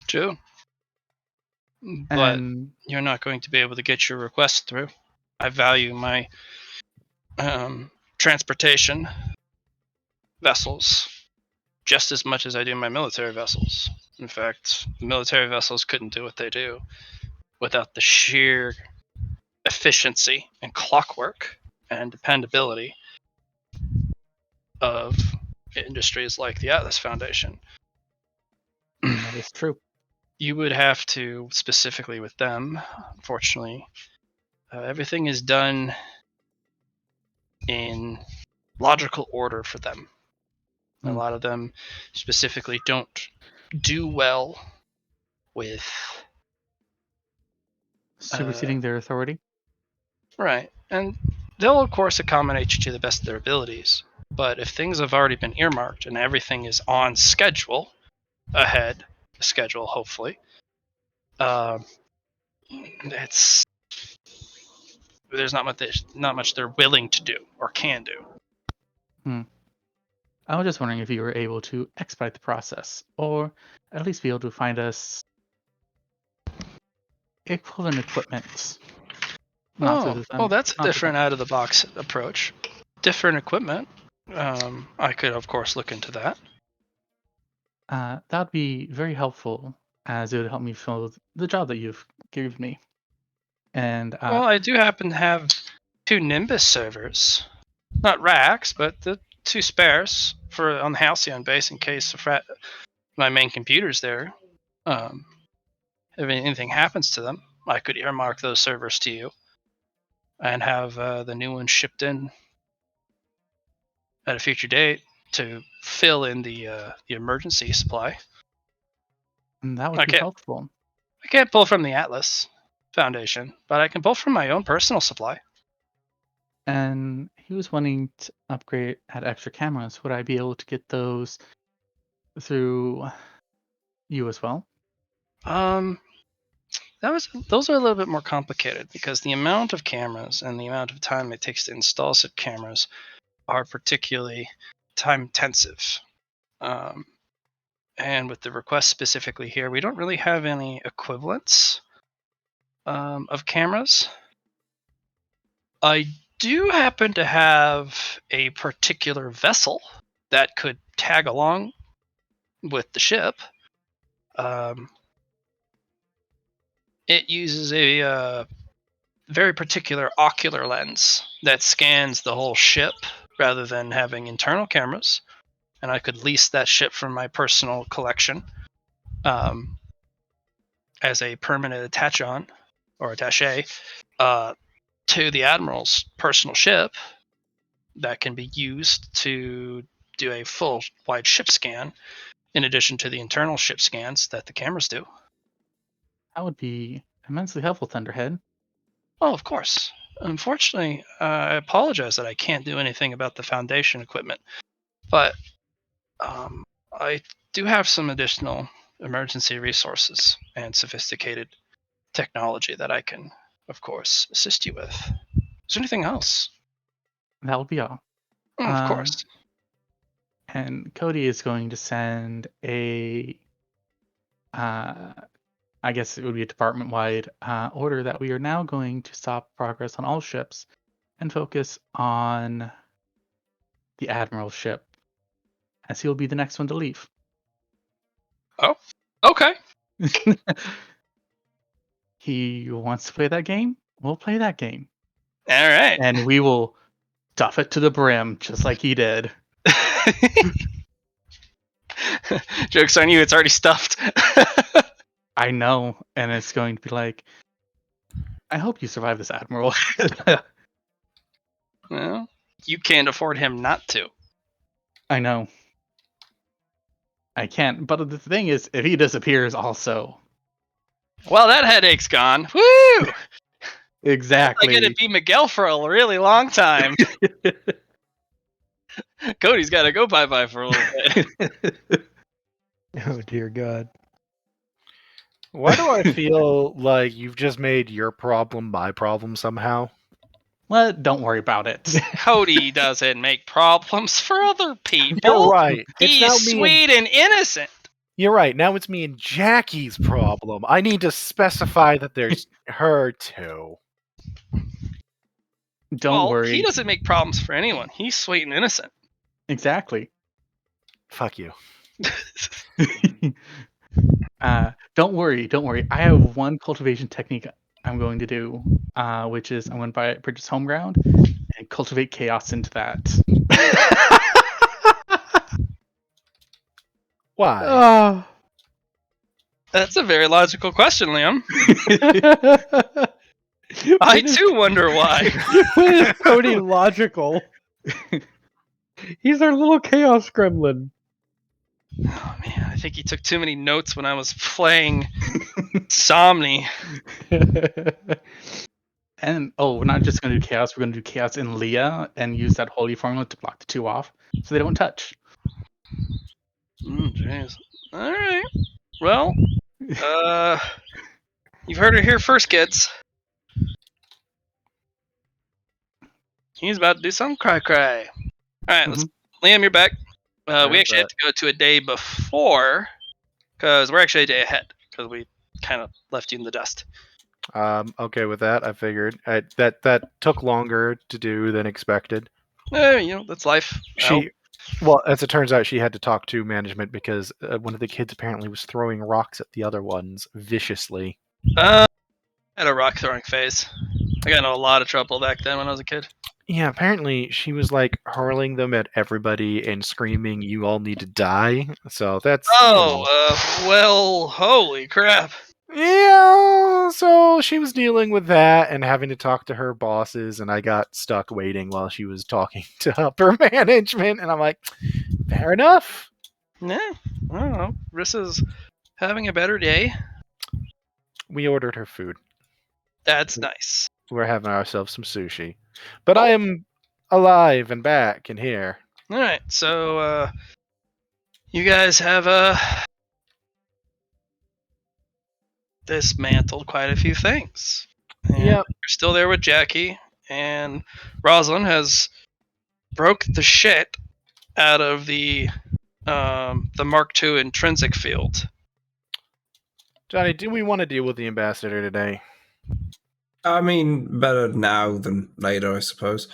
True. But you're not going to be able to get your request through. I value my transportation vessels just as much as I do my military vessels. In fact, military vessels couldn't do what they do without the sheer efficiency and clockwork and dependability of industries like the Atlas Foundation. That is true. You would have to, specifically with them, unfortunately, everything is done in logical order for them. A lot of them specifically don't do well with superseding their authority. Right. And they'll, of course, accommodate you to the best of their abilities. But if things have already been earmarked and everything is on schedule, ahead schedule, hopefully, it's there's not much they're willing to do or can do. I was just wondering if you were able to expedite the process, or at least be able to find us equivalent equipment. That's a different out-of-the-box approach. Different equipment. I could, of course, look into that. That would be very helpful, as it would help me fill the job that you've given me. And well, I do happen to have 2 Nimbus servers. Not racks, but the 2 spares for on the Halcyon base in case my main computer's there. If anything happens to them, I could earmark those servers to you and have the new ones shipped in at a future date to fill in the emergency supply. And that would be helpful. I can't pull from the Atlas Foundation, but I can pull from my own personal supply. And he was wanting to upgrade, add extra cameras. Would I be able to get those through you as well? Those are a little bit more complicated because the amount of cameras and the amount of time it takes to install said cameras are particularly time intensive. And with the request specifically here, we don't really have any equivalents of cameras. I do happen to have a particular vessel that could tag along with the ship. It uses a very particular ocular lens that scans the whole ship rather than having internal cameras. And I could lease that ship from my personal collection as a permanent attach-on or attaché to the Admiral's personal ship that can be used to do a full wide ship scan in addition to the internal ship scans that the cameras do. That would be immensely helpful, Thunderhead. Oh, of course. Unfortunately, I apologize that I can't do anything about the Foundation equipment, but I do have some additional emergency resources and sophisticated technology that I can, of course, assist you with. Is there anything else? That would be all. Oh, of course. And Cody is going to send a, I guess it would be a department-wide order that we are now going to stop progress on all ships and focus on the Admiral's ship, as he'll be the next one to leave. Oh, okay. He wants to play that game? We'll play that game. All right. And we will stuff it to the brim, just like he did. Joke's on you, it's already stuffed. I know, and it's going to be like, I hope you survive this, Admiral. Well, you can't afford him not to. I know. I can't, but the thing is, if he disappears also. Well, that headache's gone. Woo! Exactly. I get to be Miguel for a really long time. Cody's got to go bye-bye for a little bit. Oh, dear God. Why do I feel like you've just made your problem my problem somehow? Well, don't worry about it. Cody doesn't make problems for other people. You're right. He's sweet and innocent. You're right. Now it's me and Jackie's problem. I need to specify that there's her too. Don't worry. He doesn't make problems for anyone. He's sweet and innocent. Exactly. Fuck you. Don't worry. I have one cultivation technique I'm going to do, which is I'm going to purchase home ground and cultivate chaos into that. Why? That's a very logical question, Liam. I too wonder why. When is Cody logical? He's our little chaos gremlin. Oh man, I think he took too many notes when I was playing Somni. And we're not just going to do chaos. We're going to do chaos in Leah and use that holy formula to block the two off, so they don't touch. Jeez. All right. Well, you've heard it here first, kids. He's about to do some cry. All right, Liam, you're back. We actually had to go to a day before, because we're actually a day ahead, because we kind of left you in the dust. Okay with that. I figured that took longer to do than expected. That's life. Well, as it turns out, she had to talk to management because one of the kids apparently was throwing rocks at the other ones viciously. At a rock throwing phase. I got in a lot of trouble back then when I was a kid. Yeah, apparently she was like hurling them at everybody and screaming, "You all need to die." So that's Well, holy crap. yeah. So she was dealing with that and having to talk to her bosses, and I got stuck waiting while she was talking to upper management. And I'm like, fair enough. Yeah, I don't know. Rissa's having a better day. We ordered her food. That's nice. We're having ourselves some sushi, but I am alive and back and here. All right, so you guys have dismantled quite a few things. And Yep. you're still there with Jackie, and Rosalind has broke the shit out of the Mark II intrinsic field. Johnny, do we want to deal with the ambassador today? I mean, better now than later, I suppose.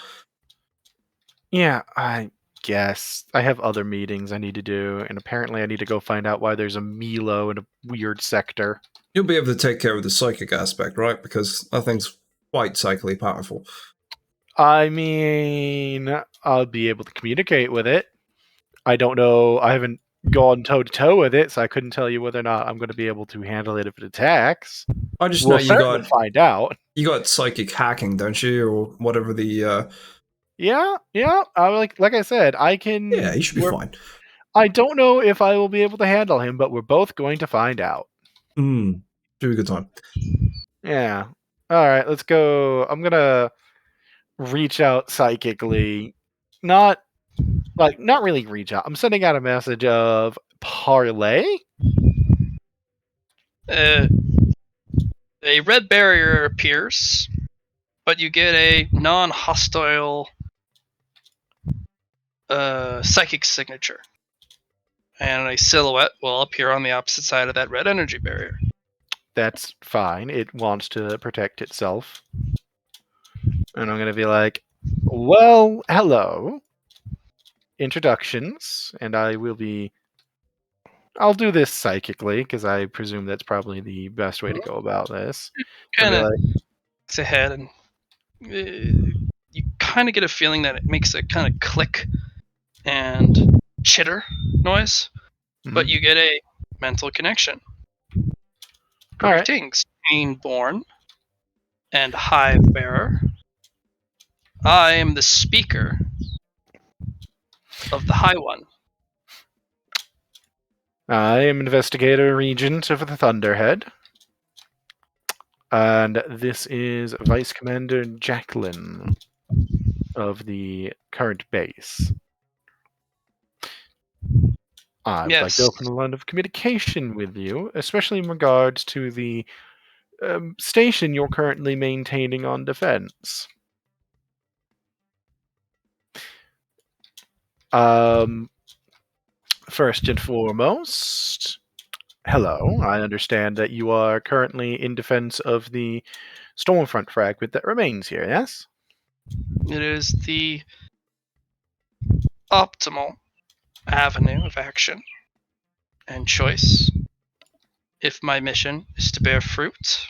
Yeah, I guess. I have other meetings I need to do, and apparently I need to go find out why there's a Milo in a weird sector. You'll be able to take care of the psychic aspect, right? Because that thing's quite psychically powerful. I mean, I'll be able to communicate with it. I don't know. I haven't gone toe to toe with it, so I couldn't tell you whether or not I'm going to be able to handle it if it attacks. I just We'll know you certainly got find out. you got psychic hacking, don't you, or whatever the. Yeah. Like I said, I can. Yeah, you should be fine. I don't know if I will be able to handle him, but we're both going to find out. Should be a good time. Yeah. All right, let's go. I'm gonna reach out psychically. Not really reach out. I'm sending out a message of parlay. A red barrier appears, but you get a non-hostile psychic signature. And a silhouette will appear on the opposite side of that red energy barrier. That's fine. It wants to protect itself. And I'm going to be like, well, hello. Introductions. And I'll do this psychically, because I presume that's probably the best way to go about this. Kind of looks ahead, and you kind of get a feeling that it makes a kind of click and chitter noise, but you get a mental connection. Greetings, Painborn and Hive Bearer. I am the speaker of the High One. I am Investigator Regent of the Thunderhead. And this is Vice Commander Jacqueline of the current base. I would like to open a line of communication with you, especially in regards to the station you're currently maintaining on defense. First and foremost, hello. I understand that you are currently in defense of the Stormfront fragment that remains here, yes? It is the optimal avenue of action and choice if my mission is to bear fruit.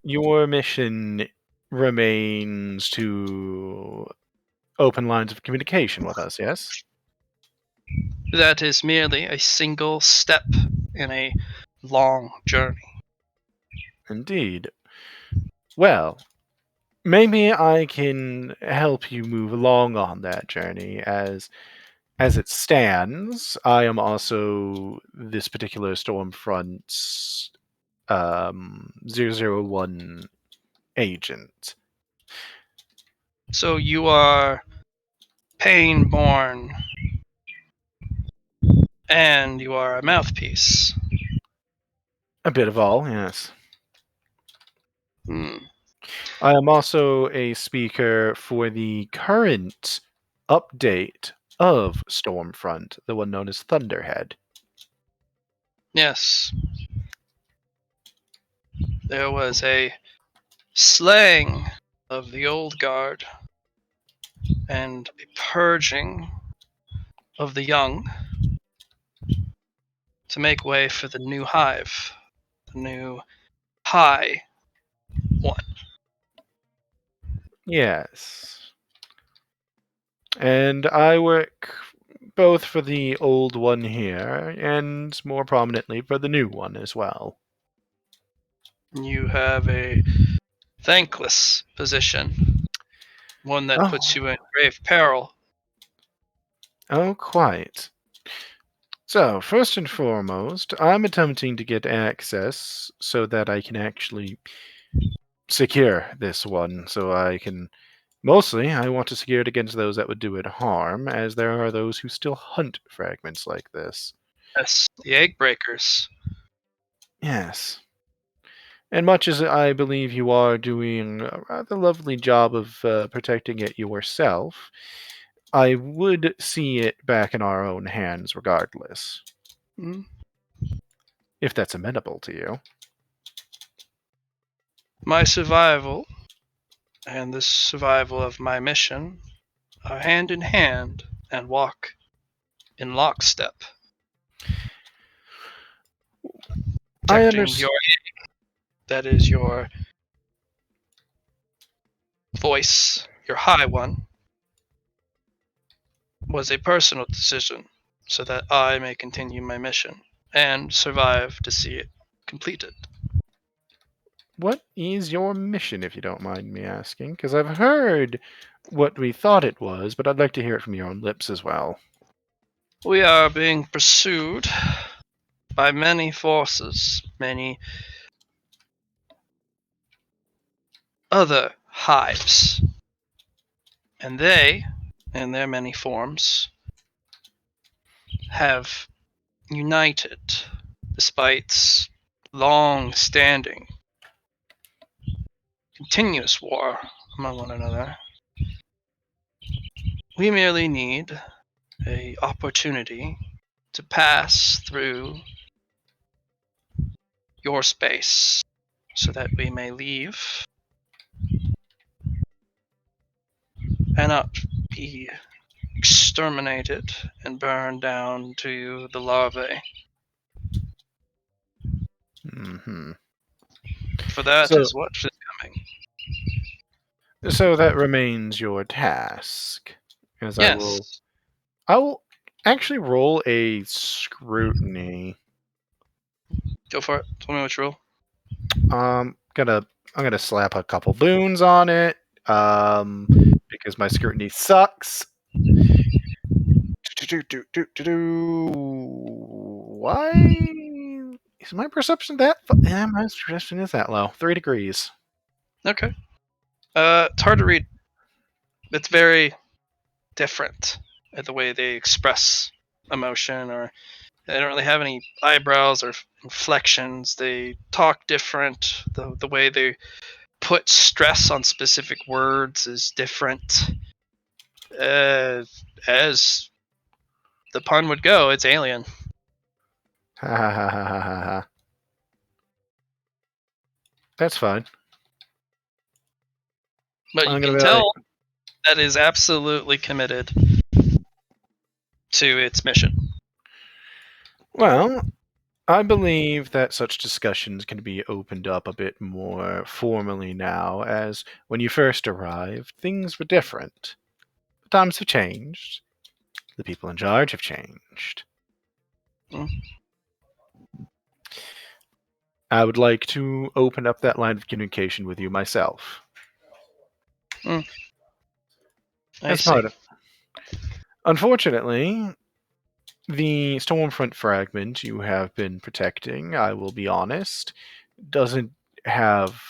Your mission remains to open lines of communication with us, yes? That is merely a single step in a long journey. Indeed. Well, maybe I can help you move along on that journey. As it stands, I am also this particular Stormfront's 001 agent. So you are Painborn, and you are a mouthpiece. A bit of all, yes. Hmm. I am also a speaker for the current update of Stormfront, the one known as Thunderhead. Yes. There was a slaying of the old guard and a purging of the young to make way for the new hive, the new High One. Yes. And I work both for the old one here and more prominently for the new one as well. You have a thankless position, one that puts you in grave peril. Oh, quite. So, first and foremost, I'm attempting to get access so that I can actually secure this one. So I can. Mostly, I want to secure it against those that would do it harm, as there are those who still hunt fragments like this. Yes, the egg breakers. Yes. And much as I believe you are doing a rather lovely job of protecting it yourself, I would see it back in our own hands regardless. Mm. If that's amenable to you. My survival and the survival of my mission are hand in hand and walk in lockstep. I Protecting understand. your that is your voice, your high one, was a personal decision so that I may continue my mission and survive to see it completed. What is your mission, if you don't mind me asking? Because I've heard what we thought it was, but I'd like to hear it from your own lips as well. We are being pursued by many forces, many other hives, and they, in their many forms, have united despite long standing, continuous war among one another. We merely need a opportunity to pass through your space so that we may leave and not be exterminated and burned down to the larvae. Hmm. For that So, is what is coming. so that remains your task. As Yes. I will actually roll a scrutiny. Go for it. Tell me which rule. I'm gonna slap a couple boons on it. Because my scrutiny sucks. Why is my perception that? Yeah, my perception is that low. 3 degrees. Okay. It's hard to read. It's very different at the way they express emotion, or they don't really have any eyebrows or inflections. They talk different. The way they put stress on specific words is different. As the pun would go, it's alien. Ha ha ha ha ha ha ha. That's fine. But you I'm gonna can be like, tell that is absolutely committed to its mission. well, I believe that such discussions can be opened up a bit more formally now, as when you first arrived, things were different. The times have changed. The people in charge have changed. Mm. I would like to open up that line of communication with you myself. I As see. part of, unfortunately, the Stormfront fragment you have been protecting, I will be honest, doesn't have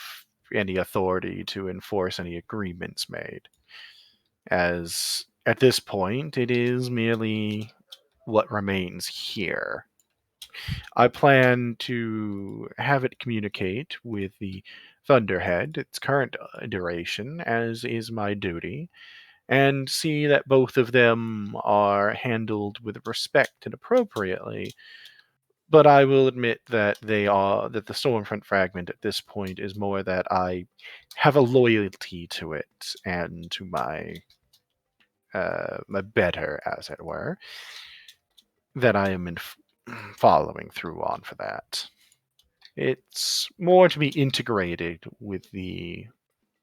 any authority to enforce any agreements made. As at this point, it is merely what remains here. I plan to have it communicate with the Thunderhead, its current duration, as is my duty, and see that both of them are handled with respect and appropriately. But I will admit that that the Stormfront fragment at this point is more that I have a loyalty to it and to my better, as it were, that I am following through on for that. It's more to be integrated with the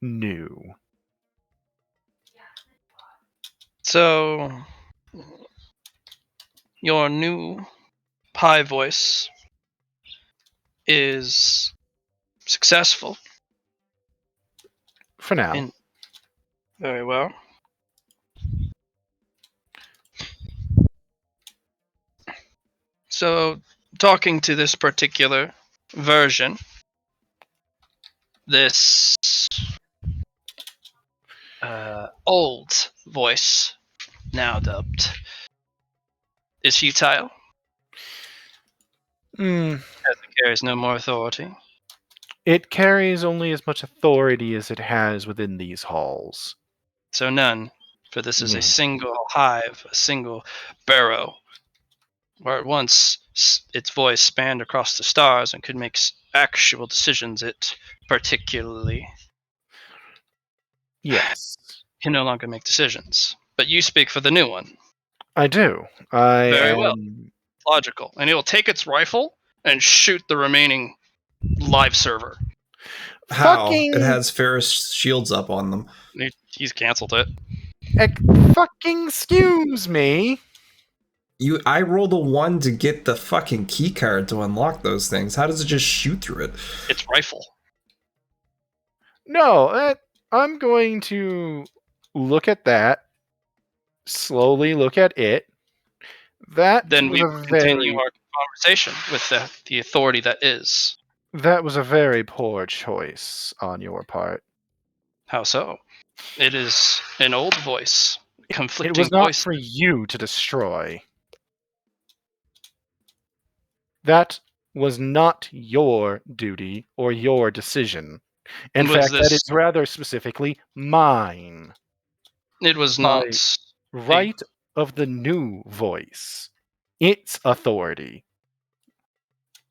new. So, your new high voice is successful. For now. In very well. So, talking to this particular version, this old voice, now dubbed, is futile, Hmm. as it carries no more authority. It carries only as much authority as it has within these halls. So none, for this is a Yeah. single hive, a single burrow, where at once its voice spanned across the stars and could make actual decisions. It particularly Yes, can no longer make decisions. But you speak for the new one. I do. I Very well. am. Logical. And it will take its rifle and shoot the remaining live server. How? It Fucking. has Ferris shields up on them. He's canceled it. Fucking excuse me. I rolled a 1 to get the fucking key card to unlock those things. How does it just shoot through it? Its rifle. No, I'm going to look at that. Slowly look at it. That Then was we a will continue very. our conversation with the authority that is. That was a very poor choice on your part. How so? It is an old voice. It Conflicting was not voice. for you to destroy. That was not your duty or your decision. In Was fact, that this- is rather specifically mine. It was By not. right of the new voice. Its authority.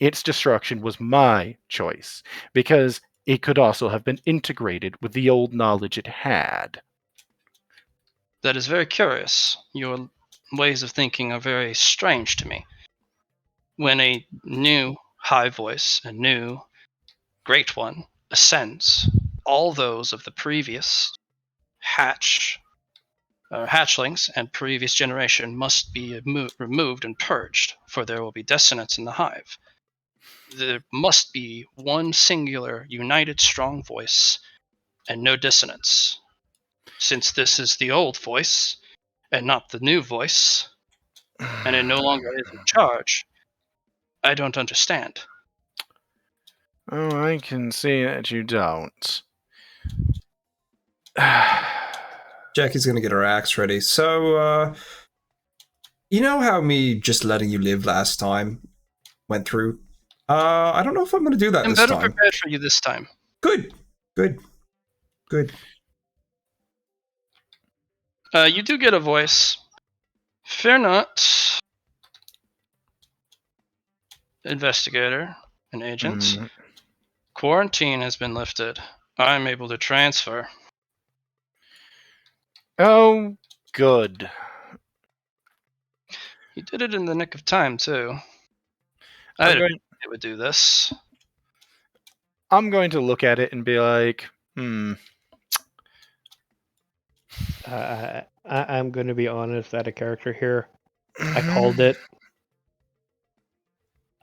Its destruction was my choice, because it could also have been integrated with the old knowledge it had. That is very curious. Your ways of thinking are very strange to me. When a new high voice, a new great one, ascends, all those of the previous hatchlings and previous generation must be removed and purged, for there will be dissonance in the hive. There must be one singular, united, strong voice, and no dissonance. Since this is the old voice, and not the new voice, and it no longer is in charge, I don't understand. Oh, I can see that you don't. Jackie's gonna get her axe ready. So, you know how me just letting you live last time went through? I don't know if I'm gonna do that I'm this better time. prepared for you this time. Good. Good. Good. You do get a voice. Fear not, investigator and agents. Quarantine has been lifted. I'm able to transfer. Oh, good. You did it in the nick of time, too. I didn't think it would do this. I'm going to look at it and be like, I'm going to be honest, out of character here. I called it.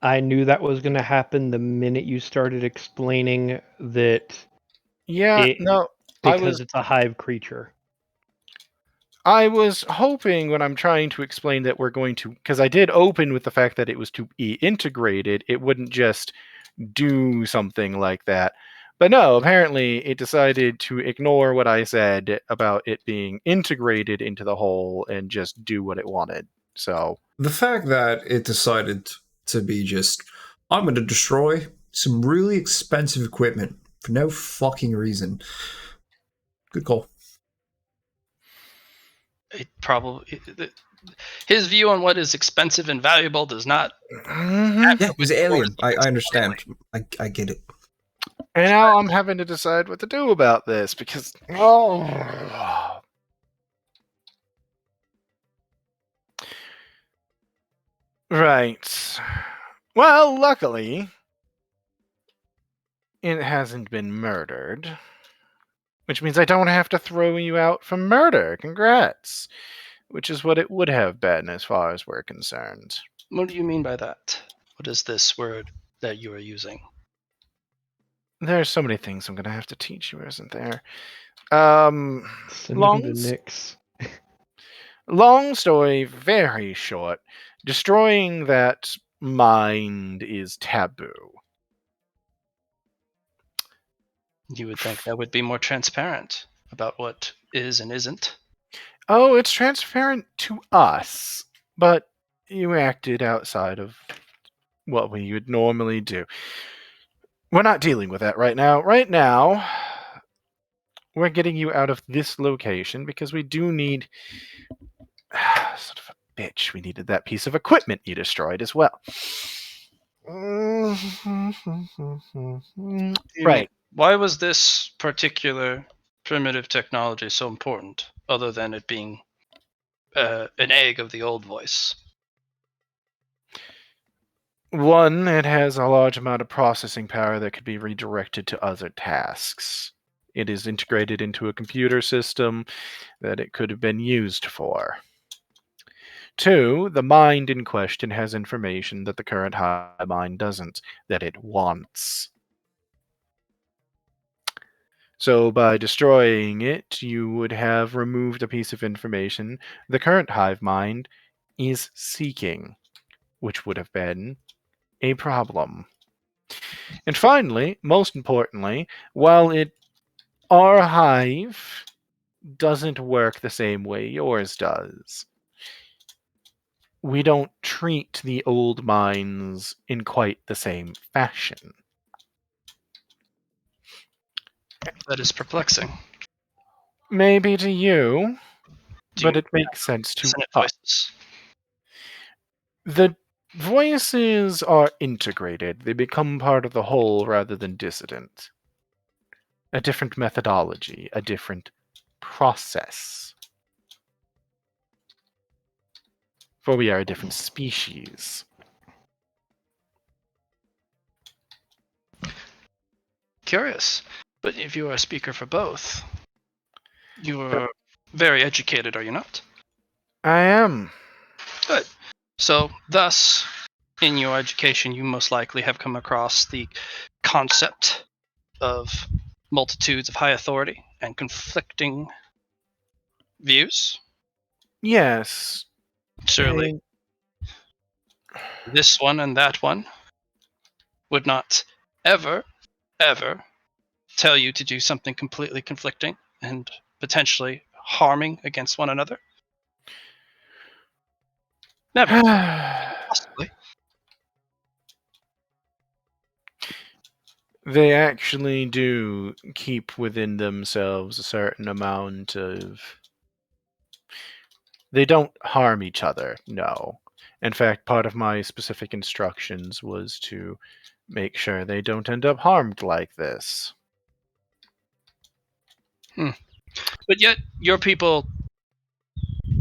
I knew that was going to happen the minute you started explaining that. Yeah, no, because it's a hive creature. I was hoping when I'm trying to explain that we're going to, because I did open with the fact that it was to be integrated, it wouldn't just do something like that. But no, apparently it decided to ignore what I said about it being integrated into the whole and just do what it wanted. So the fact that it decided to be just, I'm going to destroy some really expensive equipment for no fucking reason. Good call. It probably his view on what is expensive and valuable does not. Yeah, it was alien. I understand. I get it. And now I'm having to decide what to do about this because right. Well, luckily it hasn't been murdered, which means I don't have to throw you out for murder. Congrats. which is what it would have been as far as we're concerned. What do you mean by that? What is this word that you are using? There's so many things I'm going to have to teach you, isn't there? Send him to Nyx. Long story very short, destroying that mind is taboo. You would think that would be more transparent about what is and isn't. Oh, it's transparent to us, but you acted outside of what we would normally do. We're not dealing with that right now. Right now, we're getting you out of this location because we do need... Son of a bitch, we needed that piece of equipment you destroyed as well. Right. Why was this particular primitive technology so important, other than it being an egg of the old voice? One, it has a large amount of processing power that could be redirected to other tasks. It is integrated into a computer system that it could have been used for. Two, the mind in question has information that the current hive mind doesn't, that it wants. So by destroying it, you would have removed a piece of information the current hive mind is seeking, which would have been a problem. And finally, most importantly, while our hive doesn't work the same way yours does, we don't treat the old minds in quite the same fashion. That is perplexing. Maybe to you, Do but you it makes sense to dissonant us. voices? The voices are integrated. They become part of the whole rather than dissident. A different methodology, a different process. For we are a different species. Curious. But if you are a speaker for both, you are very educated, are you not? I am. Good. So, thus, in your education, you most likely have come across the concept of multitudes of high authority and conflicting views. Yes. Surely, this one and that one would not ever, ever tell you to do something completely conflicting and potentially harming against one another. Never. Possibly. They actually do keep within themselves a certain amount of... They don't harm each other, no. In fact, part of my specific instructions was to make sure they don't end up harmed like this. But yet, your people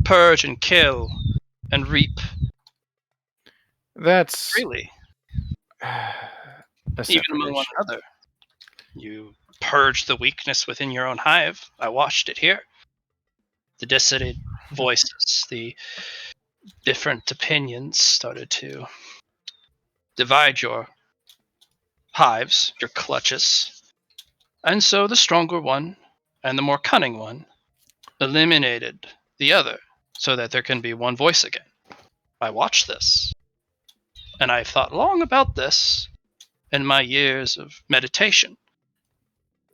purge and kill and reap That's... freely, a even separate among one issue. another. You purge the weakness within your own hive. I watched it here. The dissident voices, the different opinions started to divide your hives, your clutches. And so the stronger one and the more cunning one eliminated the other so that there can be one voice again. I watched this, and I've thought long about this in my years of meditation.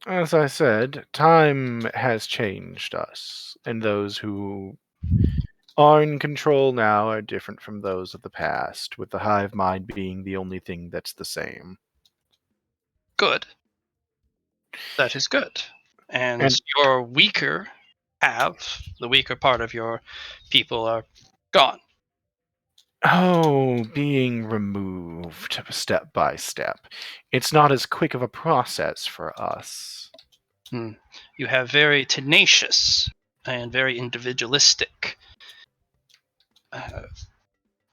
As I said, time has changed us, and those who are in control now are different from those of the past, with the hive mind being the only thing that's the same. Good. That is good. And And- your weaker the weaker part of your people are gone. Oh, being removed step by step. It's not as quick of a process for us. You have very tenacious and very individualistic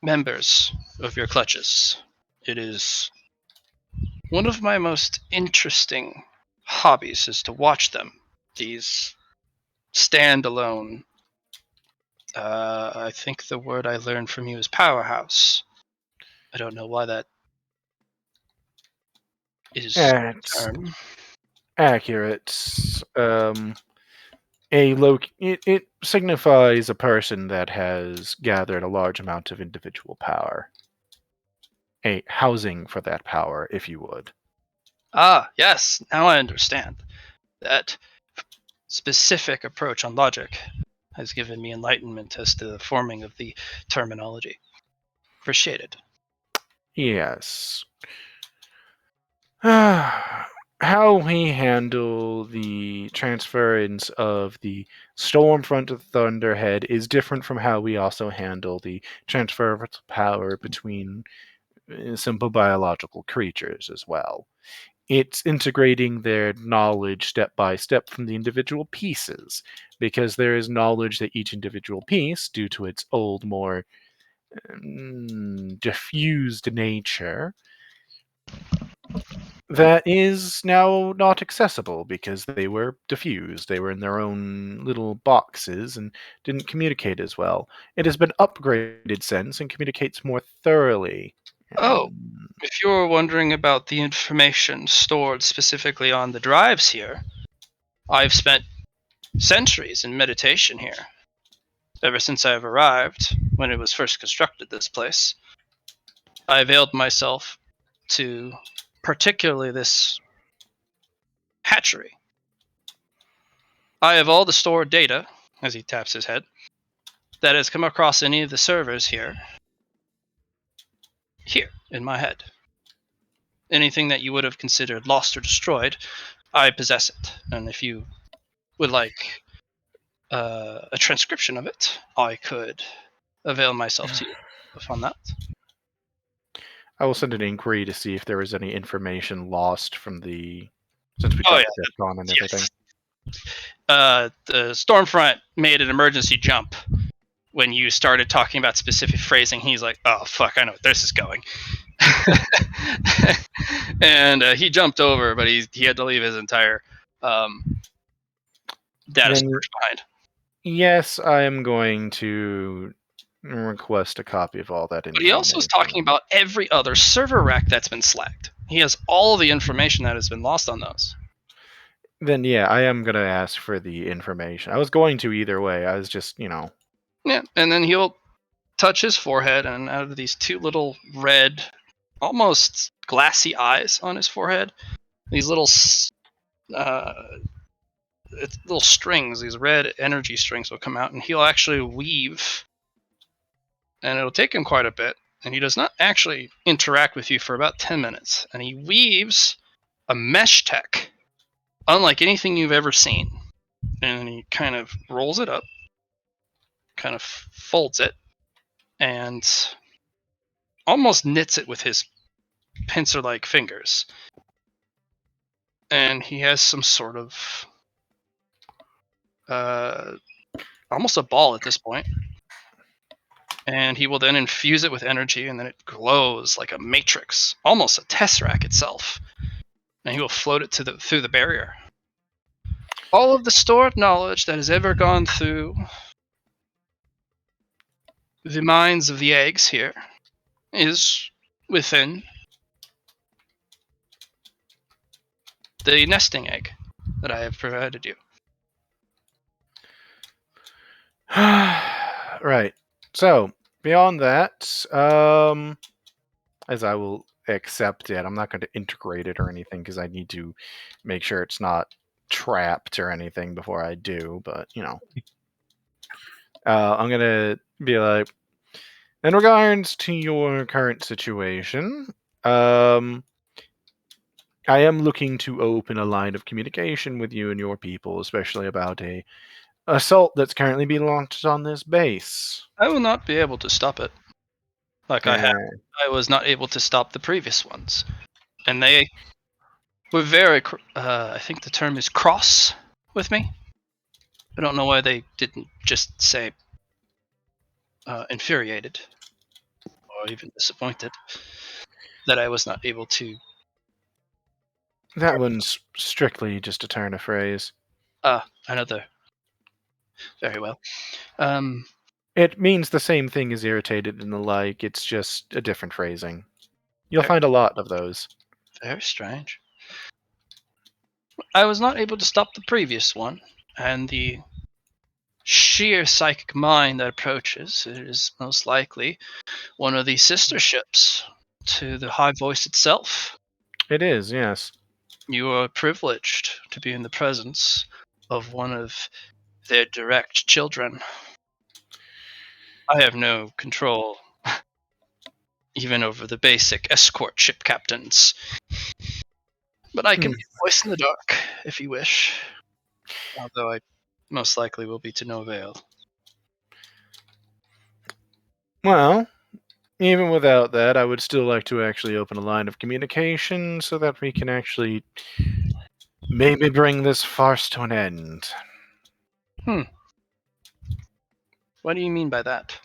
members of your clutches. It is one of my most interesting hobbies is to watch them. These standalone I think the word I learned from you is powerhouse. I don't know why that is a It's term. accurate. It signifies a person that has gathered a large amount of individual power. A housing for that power, if you would. Ah, yes, now I understand. That specific approach on logic has given me enlightenment as to the forming of the terminology. Appreciated. Yes. How we handle the transference of the Stormfront of Thunderhead is different from how we also handle the transfer of power between simple biological creatures as well. It's integrating their knowledge step by step from the individual pieces, because there is knowledge that each individual piece, due to its old, more diffused nature, that is now not accessible because they were diffused. They were in their own little boxes and didn't communicate as well. It has been upgraded since and communicates more thoroughly. Oh, if you're wondering about the information stored specifically on the drives here, I've spent centuries in meditation here. Ever since I've arrived, when it was first constructed, this place, I availed myself to particularly this hatchery. I have all the stored data, as he taps his head, that has come across any of the servers here in my head. Anything that you would have considered lost or destroyed, I possess it. And if you would like a transcription of it, I could avail myself to you upon that. I will send an inquiry to see if there was any information lost from since we Oh got yeah, the ship on and everything. The Stormfront made an emergency jump when you started talking about specific phrasing. He's like, "Oh fuck, I know where this is going," and he jumped over, but he had to leave his entire data Then, storage behind. yes, I am going to request a copy of all that But he also is information. talking about every other server rack that's been slacked. He has all the information that has been lost on those. Then, yeah, I am going to ask for the information. I was going to either way. I was just, Yeah, and then he'll touch his forehead, and out of these two little red, almost glassy eyes on his forehead, these little uh, little strings, these red energy strings will come out, and he'll actually weave, and it'll take him quite a bit. And he does not actually interact with you for about 10 minutes. And he weaves a mesh tech, unlike anything you've ever seen. And he kind of rolls it up, kind of folds it, and almost knits it with his pincer like fingers. And he has some sort of almost a ball at this point. And he will then infuse it with energy, and then it glows like a matrix, almost a tesseract itself. And he will float it through the barrier. All of the stored knowledge that has ever gone through the minds of the eggs here is within the nesting egg that I have provided you. Right. So, beyond that, as I will accept it, I'm not going to integrate it or anything because I need to make sure it's not trapped or anything before I do, but, I'm going to be like, in regards to your current situation, I am looking to open a line of communication with you and your people, especially about a assault that's currently being launched on this base. I will not be able to stop it. Like I was not able to stop the previous ones. And they were very, I think the term is cross with me. I don't know why they didn't just say infuriated or even disappointed that I was not able to. That one's strictly just a turn of phrase. Another. Very well. Um, It means the same thing as irritated and the like, it's just a different phrasing. You'll Very- find a lot of those. Very strange. I was not able to stop the previous one, and the sheer psychic mind that approaches it is most likely one of the sister ships to the High Voice itself. It is, yes. You are privileged to be in the presence of one of their direct children. I have no control even over the basic escort ship captains. But I can be a voice in the dark if you wish. Although I most likely will be to no avail. Well, even without that, I would still like to actually open a line of communication so that we can actually maybe bring this farce to an end. What do you mean by that?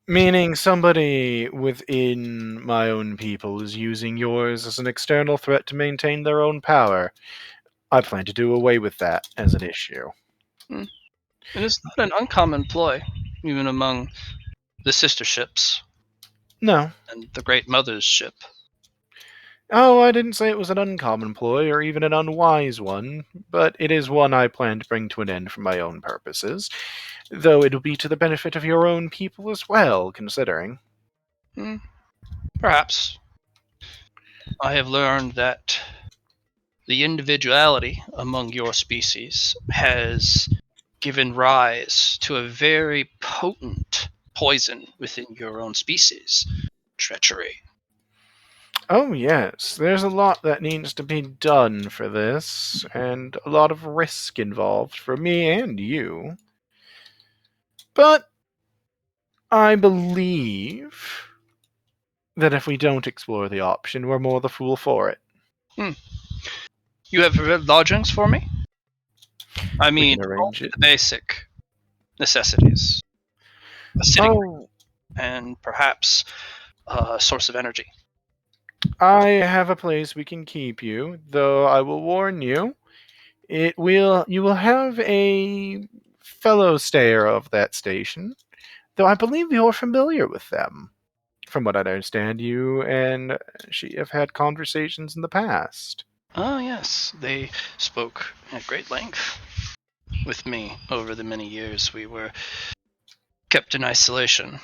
Meaning somebody within my own people is using yours as an external threat to maintain their own power. I plan to do away with that as an issue. It is not an uncommon ploy, even among the sister ships No. and the Great Mother's ship. Oh, I didn't say it was an uncommon ploy or even an unwise one, but it is one I plan to bring to an end for my own purposes, though it'll be to the benefit of your own people as well, considering. Perhaps. I have learned that the individuality among your species has given rise to a very potent poison within your own species. Treachery. Oh, yes, there's a lot that needs to be done for this, and a lot of risk involved for me and you. But I believe that if we don't explore the option, we're more the fool for it. You have lodgings for me? I We mean, can arrange only it. the basic necessities. A sitting Oh, and perhaps a source of energy. I have a place we can keep you, though I will warn you, you will have a fellow stayer of that station, though I believe you're familiar with them. From what I understand, you and she have had conversations in the past. Oh, yes. They spoke at great length with me over the many years we were kept in isolation.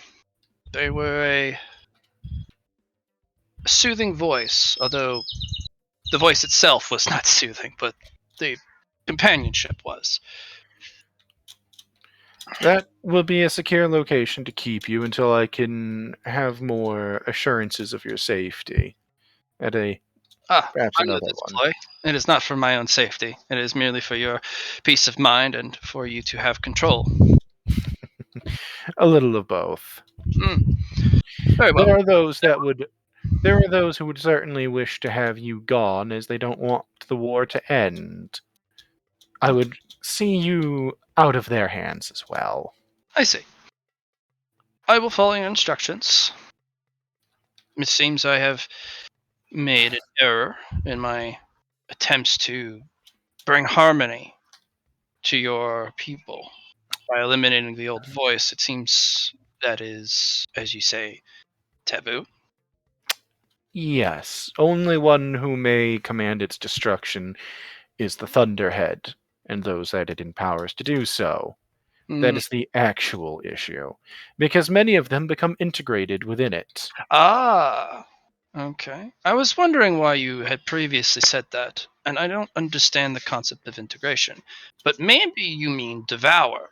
They were a soothing voice, although the voice itself was not soothing, but the companionship was. That will be a secure location to keep you until I can have more assurances of your safety. At a perhaps I know another this one. ploy. It is not for my own safety. It is merely for your peace of mind and for you to have control. A little of both. Very well. There are those who would certainly wish to have you gone as they don't want the war to end. I would see you out of their hands as well. I see. I will follow your instructions. It seems I have made an error in my attempts to bring harmony to your people by eliminating the old voice. It seems that is, as you say, taboo. Yes, only one who may command its destruction is the Thunderhead, and those that it empowers to do so. That Mm. is the actual issue, because many of them become integrated within it. Ah, okay. I was wondering why you had previously said that, and I don't understand the concept of integration. But maybe you mean devour.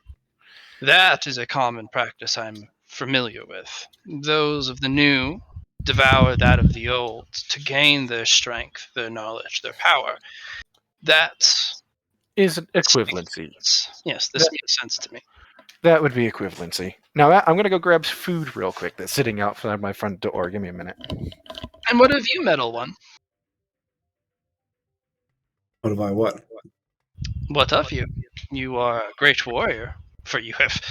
That is a common practice I'm familiar with. Those of the new devour that of the old to gain their strength, their knowledge, their power. That Is this makes equivalency. sense. Yes, this makes sense to me. That would be equivalency. Now, I'm going to go grab food real quick that's sitting outside my front door. Give me a minute. And what have you, Metal One? What have I what? What of you? You are a great warrior, for you have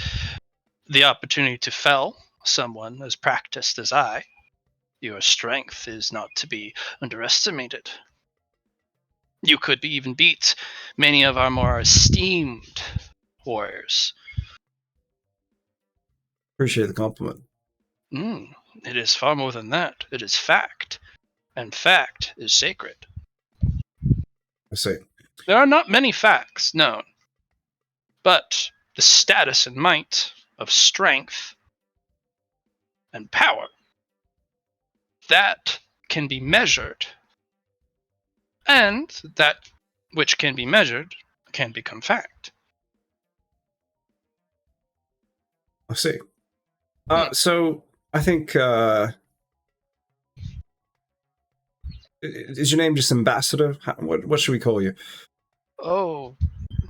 the opportunity to fell someone as practiced as I. Your strength is not to be underestimated. You could even beat many of our more esteemed warriors. Appreciate the compliment. It is far more than that. It is fact, and fact is sacred. I see. There are not many facts known, but the status and might of strength and power, that can be measured, and that which can be measured can become fact. I see. So I think is your name just Ambassador? What should we call you? Oh,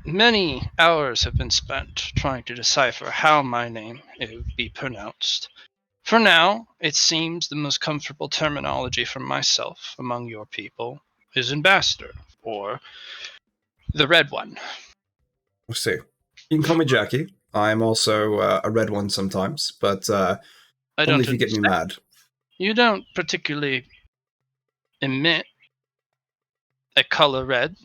many hours have been spent trying to decipher how my name would be pronounced. For now, it seems the most comfortable terminology for myself among your people is Ambassador, or the Red One. I see. You can call me Jackie. I'm also a red one sometimes, but I only don't if you get me understand. mad. You don't particularly emit a color red,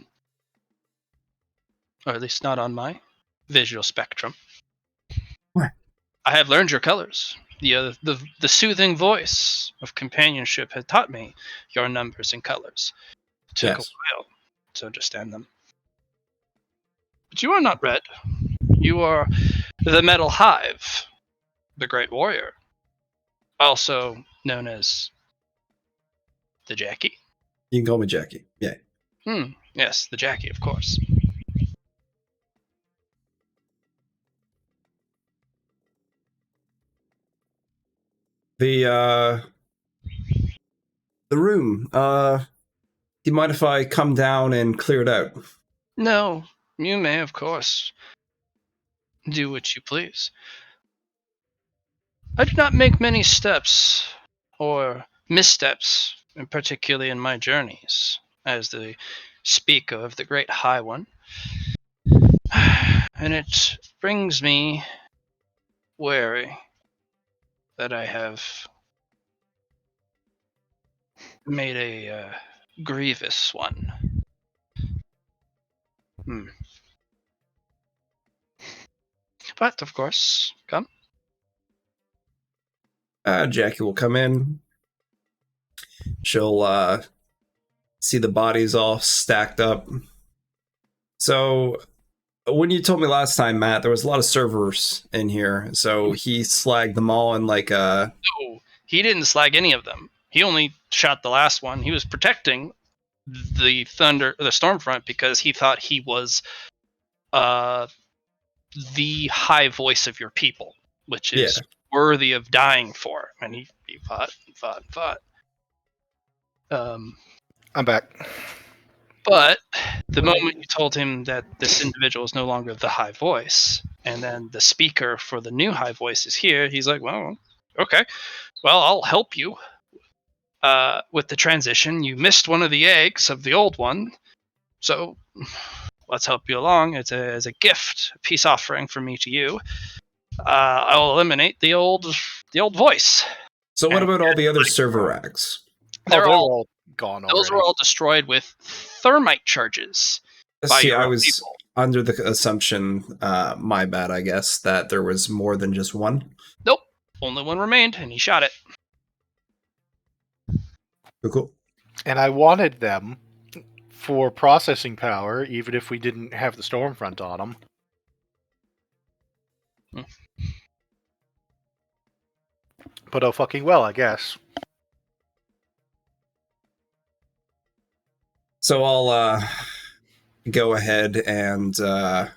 or at least not on my visual spectrum. What? I have learned your colors. The soothing voice of companionship had taught me your numbers and colors. It took a Yes. while to understand them. But you are not red. You are the Metal Hive, the Great Warrior, also known as the Jackie. You can call me Jackie. Yeah. Yes, the Jackie, of course. The room. Do you mind if I come down and clear it out? No, you may, of course, do what you please. I do not make many steps or missteps, and particularly in my journeys, as the speaker of the Great High One. And it brings me wary that I have made a grievous one. But, of course, come. Jackie will come in. She'll see the bodies all stacked up. So when you told me last time, Matt, there was a lot of servers in here. So he slagged them all in like a. No, he didn't slag any of them. He only shot the last one. He was protecting the Stormfront, because he thought he was the high voice of your people, which is worthy of dying for. And he fought and fought and fought. I'm back. But the moment you told him that this individual is no longer the high voice, and then the speaker for the new high voice is here, he's like, well, okay, well, I'll help you with the transition. You missed one of the eggs of the old one, so let's help you along. It's as a gift, a peace offering from me to you. I'll eliminate the old voice. So what about all the other server racks? They're all gone already. Those were all destroyed with thermite charges. See, I was people. Under the assumption, my bad, I guess, that there was more than just one. Nope, only one remained, and he shot it. Cool. And I wanted them for processing power, even if we didn't have the Stormfront on them. But oh fucking well, I guess. So I'll go ahead and I'll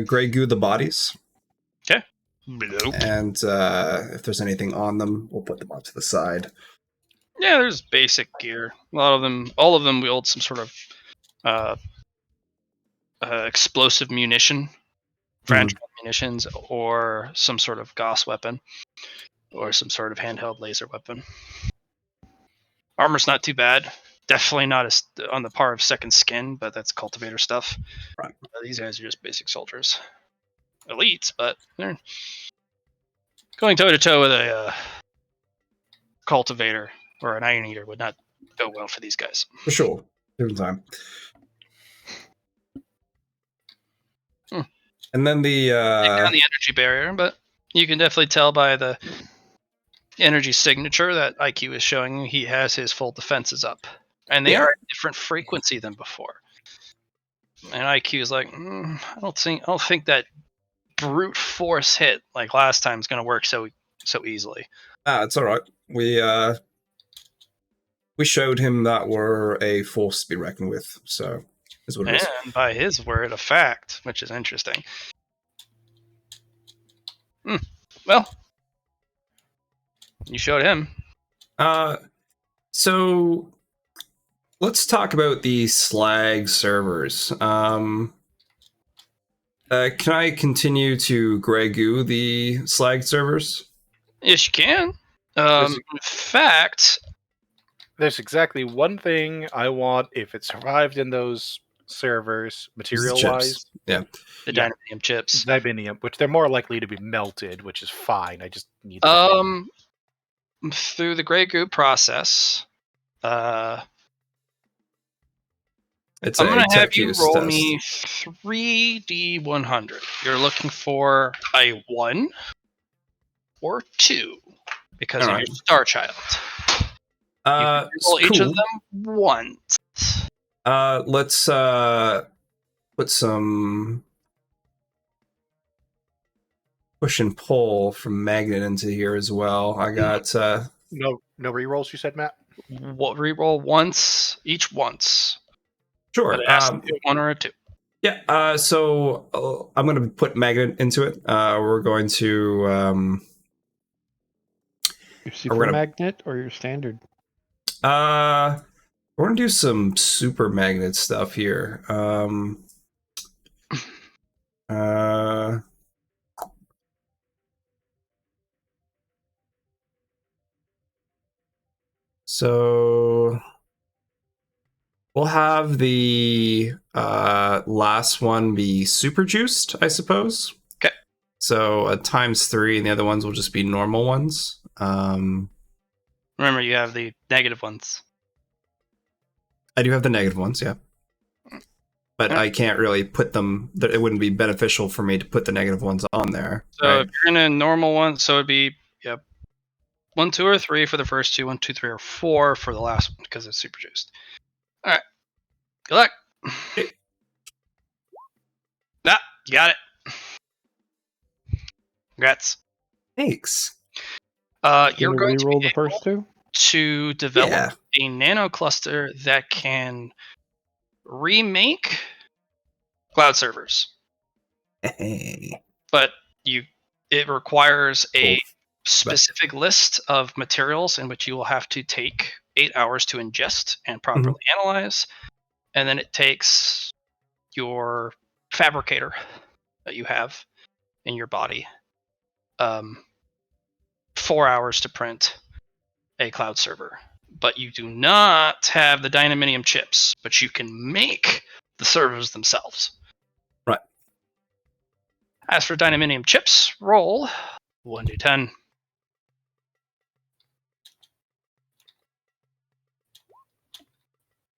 Grey Goo the bodies. Okay. Nope. And if there's anything on them, we'll put them off to the side. Yeah, there's basic gear. All of them wield some sort of explosive munition, fragile munitions, or some sort of Gauss weapon, or some sort of handheld laser weapon. Armor's not too bad. Definitely not as on the par of Second Skin, but that's cultivator stuff. Right. These guys are just basic soldiers. Elites, but they're going toe-to-toe with a cultivator or an Iron Eater would not go well for these guys. For sure. Different time. And then Take down the energy barrier, but you can definitely tell by the energy signature that IQ is showing you he has his full defenses up, and they Yeah. are at a different frequency than before. And IQ is like, I don't think that brute force hit like last time is going to work so easily. It's all right. We showed him that we're a force to be reckoned with, so is what it is. And by his word, a fact, which is interesting. Well, you showed him. So let's talk about the Slag servers. Can I continue to Grey Goo the Slag servers? Yes, you can. In fact, There's exactly one thing I want if it survived in those servers, material-wise. Yeah. the Yeah. dynamium chips. Dibinium, which they're more likely to be melted, which is fine. I just need the Through the Grey Goo process, It's I'm a going to have tech you use roll test. me 3d100. You're looking for a 1 or 2 because of Alright. your star child. You can roll each of them once. Let's put some push and pull from magnet into here as well. I got no rerolls. You said, Matt. Reroll once, each once. sure. But it has to be a 1 or a 2. Yeah. So I'm going to put magnet into it. We're going to Your super magnet or your standard? we're going to do some super magnet stuff here. So we'll have the last one be super juiced, I suppose. Okay. So ×3, and the other ones will just be normal ones. Remember, you have the negative ones. I do have the negative ones, yeah. But I can't really put them. It wouldn't be beneficial for me to put the negative ones on there. So right? if you're in a normal one, so it'd be 1, 2, or 3 for the first two, 1, 2, 3, or 4 for the last one because it's super juiced. All right. Good luck. You got it. Congrats. Thanks. You're going to roll be the first two to develop a nano cluster that can remake cloud servers. Hey. But it requires a specific list of materials in which you will have to take 8 hours to ingest and properly analyze. And then it takes your fabricator that you have in your body 4 hours to print a cloud server. But you do not have the dynaminium chips, but you can make the servers themselves. Right. As for dynaminium chips, roll 1d10.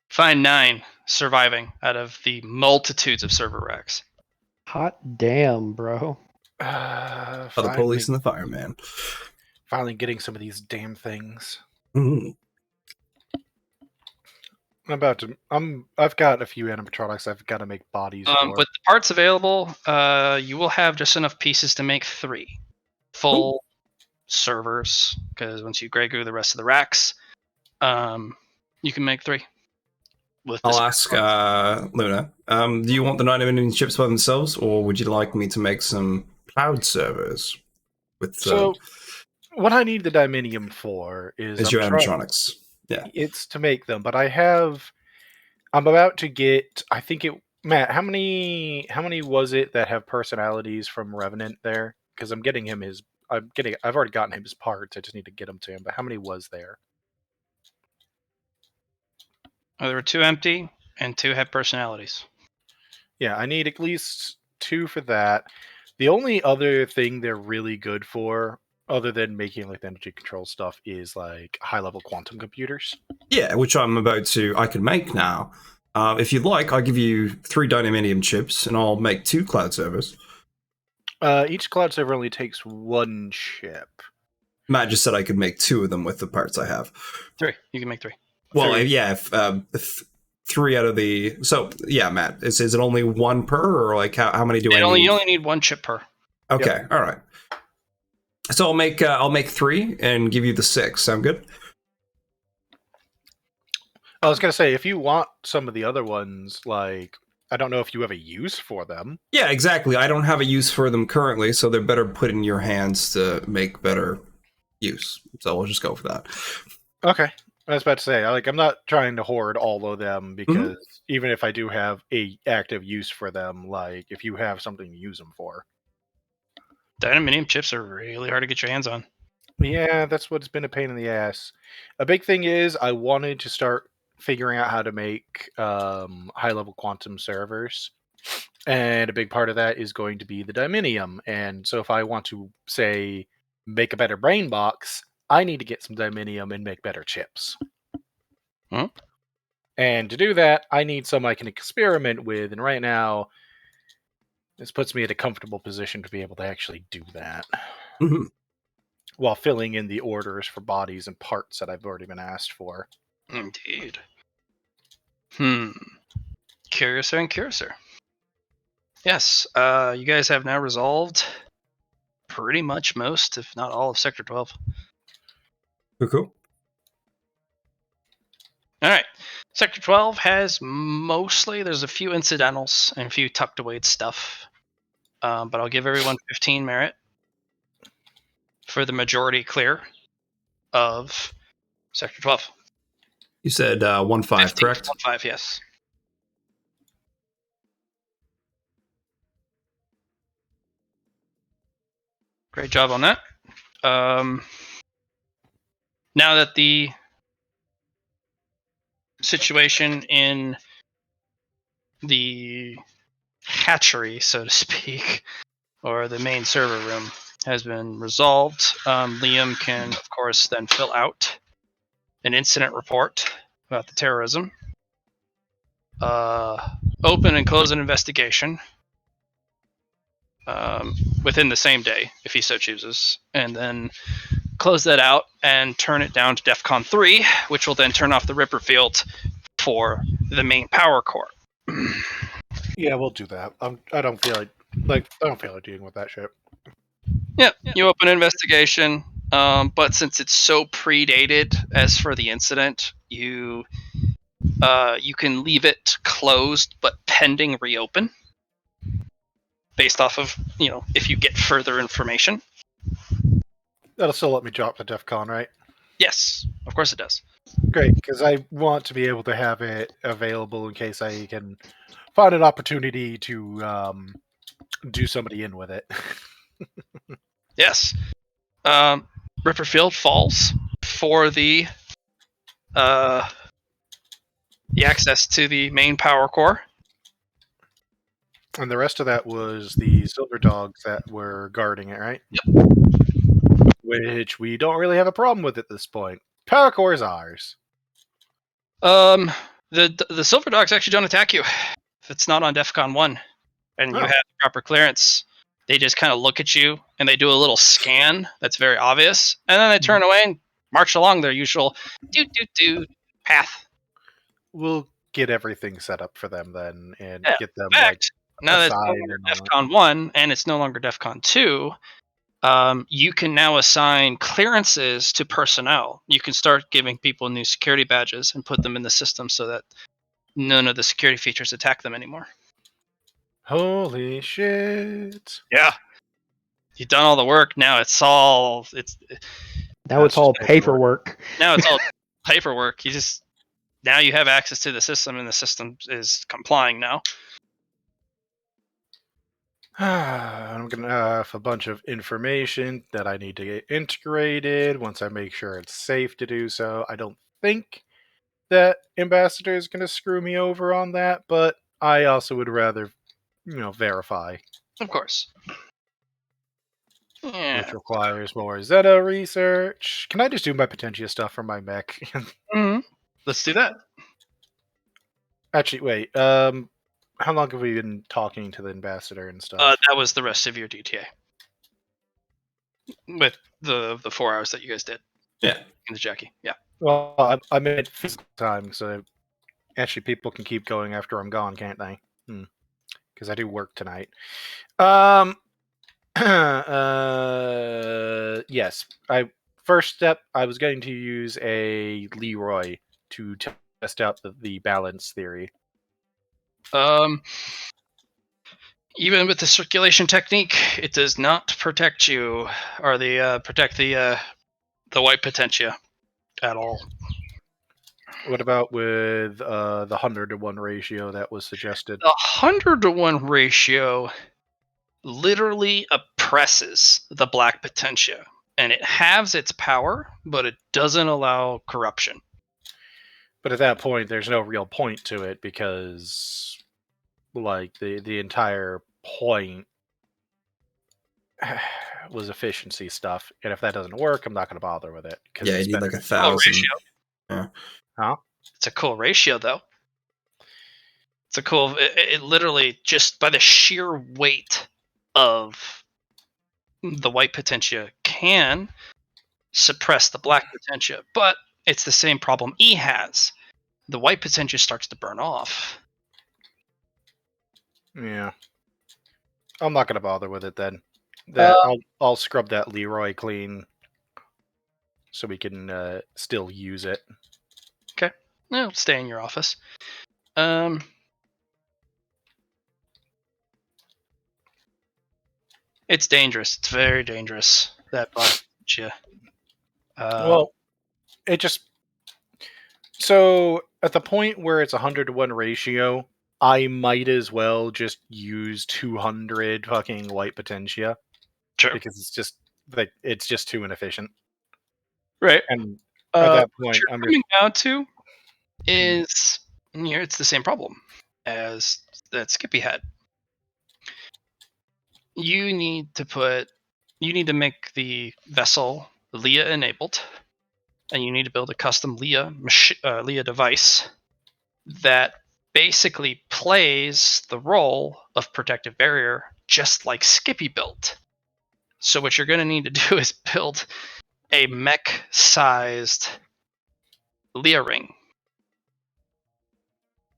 Find 9 surviving out of the multitudes of server racks. Hot damn, bro. The police and the fireman. Finally getting some of these damn things. Mm-hmm. I've got a few animatronics I've got to make bodies for. With the parts available, you will have just enough pieces to make 3 full servers. Because once you Grey Goo the rest of the racks, you can make 3. I'll ask Luna. Do you want the 9 chips by themselves, or would you like me to make some cloud servers with? So, what I need the Diminium for is your animatronics. Yeah, it's to make them. But I'm about to get. I think it. Matt, how many was it that have personalities from Revenant there? Because I'm getting him his. I've already gotten him his parts. I just need to get them to him. But how many was there? There were 2 empty and 2 have personalities. Yeah, I need at least 2 for that. The only other thing they're really good for, other than making like the energy control stuff, is like high-level quantum computers. Yeah, which I can make now. If you'd like, I'll give you 3 dynaminium chips, and I'll make 2 cloud servers. Each cloud server only takes 1 chip. Matt just said I could make 2 of them with the parts I have. 3. You can make 3. Well, 3. yeah, if 3 out of the... So, yeah, Matt, is it only 1 per, or like how many do I need? You only need 1 chip per. Okay, all right. So I'll make 3 and give you the 6. Sound good? I was gonna say, if you want some of the other ones, like, I don't know if you have a use for them. Yeah, exactly. I don't have a use for them currently, so they're better put in your hands to make better use. So we'll just go for that. Okay. I was about to say, I'm not trying to hoard all of them, because even if I do have a active use for them, like, if you have something to use them for. Dynaminium chips are really hard to get your hands on. Yeah, that's what's been a pain in the ass. A big thing is I wanted to start figuring out how to make high-level quantum servers. And a big part of that is going to be the Diminium. And so if I want to, say, make a better brain box, I need to get some Diminium and make better chips. Hmm? And to do that, I need some I can experiment with. And right now, this puts me at a comfortable position to be able to actually do that. Mm-hmm. While filling in the orders for bodies and parts that I've already been asked for. Indeed. Curiouser and Curiouser. Yes, you guys have now resolved pretty much most, if not all, of Sector 12. Cool. All right. Sector 12 has mostly, there's a few incidentals and a few tucked away stuff. But I'll give everyone 15 merit for the majority clear of Sector 12. You said 1-5, correct? 1-5, yes. Great job on that. Now that the situation in the hatchery, so to speak, or the main server room has been resolved, Liam can, of course, then fill out an incident report about the terrorism, open and close an investigation within the same day, if he so chooses, and then close that out and turn it down to DEFCON 3, which will then turn off the Ripper field for the main power core. Yeah, we'll do that. I don't feel like dealing with that shit. Yeah, you open an investigation, but since it's so predated as for the incident, you can leave it closed but pending reopen, based off of if you get further information. That'll still let me drop the DEFCON, right? Yes, of course it does. Great, because I want to be able to have it available in case I can find an opportunity to do somebody in with it. Yes. Ripper Field falls for the access to the main power core. And the rest of that was the silver dogs that were guarding it, right? Yep. Which we don't really have a problem with at this point. Power core is ours. The silver dogs actually don't attack you if it's not on DEFCON 1 and you have the proper clearance. They just kind of look at you and they do a little scan that's very obvious, and then they turn away and march along their usual path. We'll get everything set up for them then and get them now that it's no longer DEFCON 1 and it's no longer DEFCON 2, you can now assign clearances to personnel. You can start giving people new security badges and put them in the system so that none of the security features attack them anymore. Holy shit. Yeah. You've done all the work. Now it's all paperwork. Now it's all paperwork. Now you have access to the system and the system is complying now. I'm going to have a bunch of information that I need to get integrated once I make sure it's safe to do so. I don't think that Ambassador is going to screw me over on that, but I also would rather, verify. Of course. Yeah. Which requires more Zeta research. Can I just do my Potentia stuff for my mech? Mm-hmm. Let's do that. Actually, wait. How long have we been talking to the ambassador and stuff? That was the rest of your DTA. With the 4 hours that you guys did Yeah. in the Jackie. Yeah. Well, I meant physical time, so actually people can keep going after I'm gone, can't they? Because I do work tonight. Yes. First step, I was going to use a Leroy to test out the balance theory. Even with the circulation technique, it does not protect you or protect the white potentia at all. What about with the 100-to-1 ratio that was suggested? The 100-to-1 ratio literally oppresses the black potentia, and it halves its power, but it doesn't allow corruption. But at that point, there's no real point to it because, like, the entire point was efficiency stuff, and if that doesn't work, I'm not going to bother with it. Yeah, you need like Cool 1,000. ratio. Yeah. Huh? It's a cool ratio, though. It's a cool. It literally just by the sheer weight of the white potentia can suppress the black potentia, but it's the same problem E has. The white potentia starts to burn off. Yeah. I'm not going to bother with it then. I'll scrub that Leroy clean so we can still use it. Okay, no, stay in your office. It's dangerous. It's very dangerous. That black potentia. Well, it just so at the point where it's 100-to-1 ratio, I might as well just use 200 fucking white potentia sure. because it's just too inefficient. Right. And at that point, what you're coming down to is it's the same problem as that Skippy had. You need to make the vessel Leah enabled, and you need to build a custom Leah device that basically plays the role of protective barrier just like Skippy built. So what you're going to need to do is build a mech-sized Leah ring.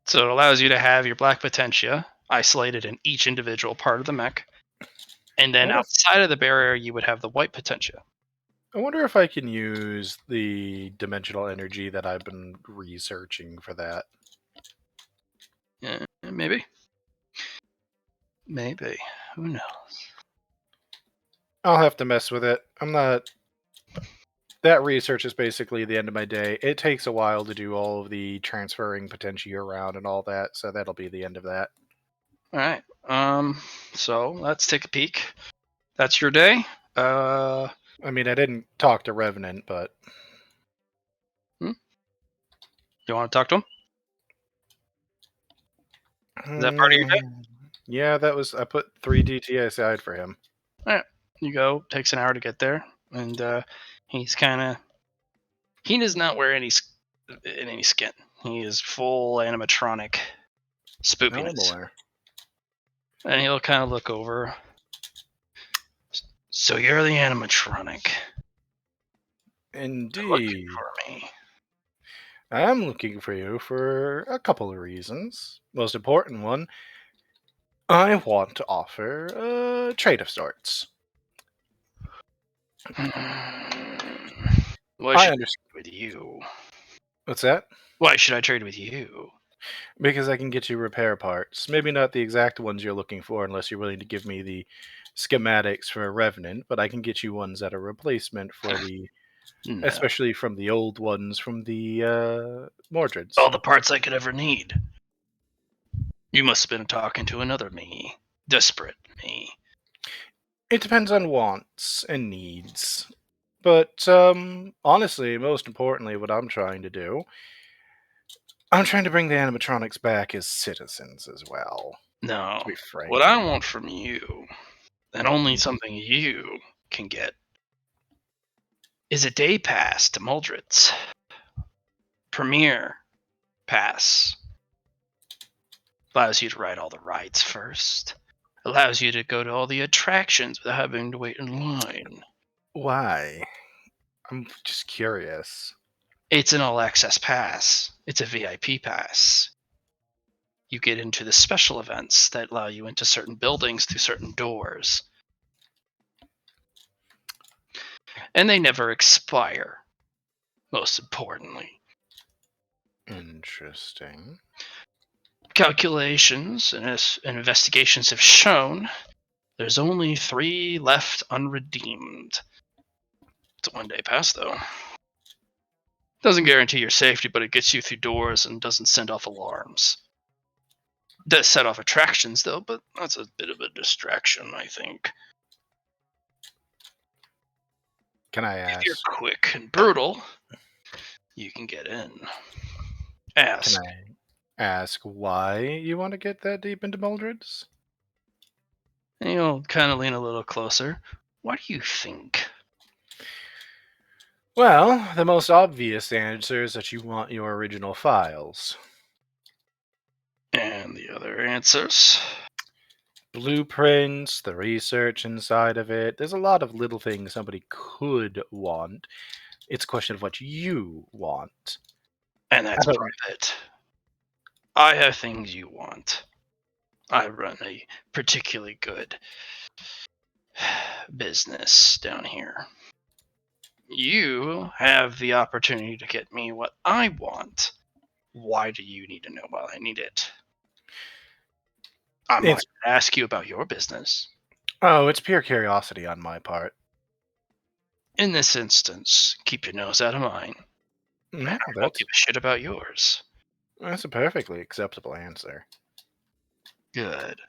So it allows you to have your black potentia isolated in each individual part of the mech. And then outside of the barrier, you would have the white potentia. I wonder if I can use the dimensional energy that I've been researching for that. Maybe. Who knows? I'll have to mess with it. I'm not... That research is basically the end of my day. It takes a while to do all of the transferring potentia around and all that, so that'll be the end of that. All right. So let's take a peek. That's your day. I mean, I didn't talk to Revenant, but... You want to talk to him? Is that part of your day? Yeah, that was... I put 3 DTA aside for him. All right. You go. Takes an hour to get there, and he's kind of... He does not wear any skin. He is full animatronic spoopiness. Oh, boy. And he'll kind of look over. So you're the animatronic. Indeed. Looking for me. I'm looking for you for a couple of reasons. Most important one, I want to offer a trade of sorts. Why should I trade with you? What's that? Why should I trade with you? Because I can get you repair parts. Maybe not the exact ones you're looking for unless you're willing to give me the schematics for a Revenant, but I can get you ones that are replacement for the... No. Especially from the old ones from the Mordreds. All the parts I could ever need. You must have been talking to another me. Desperate me. It depends on wants and needs. But honestly, most importantly, what I'm trying to do, I'm trying to bring the animatronics back as citizens as well. No. To be frank. What I want from you, and only something you can get, is a day pass to Mordred's. Premier pass. Allows you to ride all the rides first. Allows you to go to all the attractions without having to wait in line. Why? I'm just curious. It's an all-access pass. It's a VIP pass. You get into the special events that allow you into certain buildings through certain doors. And they never expire, most importantly. Interesting. Calculations and investigations have shown there's only 3 left unredeemed. It's a 1-day pass, though. Doesn't guarantee your safety, but it gets you through doors and doesn't send off alarms. Does set off attractions, though, but that's a bit of a distraction, I think. Can I If you're ask? quick and brutal, you can get in. Ask. Can I ask why you want to get that deep into Mildred's? And you'll kind of lean a little closer. What do you think? Well, the most obvious answer is that you want your original files. And the other answers? Blueprints, the research inside of it. There's a lot of little things somebody could want. It's a question of what you want. And that's I don't- private. I have things you want. I run a particularly good business down here. You have the opportunity to get me what I want. Why do you need to know why I need it? I'm not going to ask you about your business. Oh, it's pure curiosity on my part. In this instance, keep your nose out of mine. No, I don't give a shit about yours. that's a perfectly acceptable answer. Good.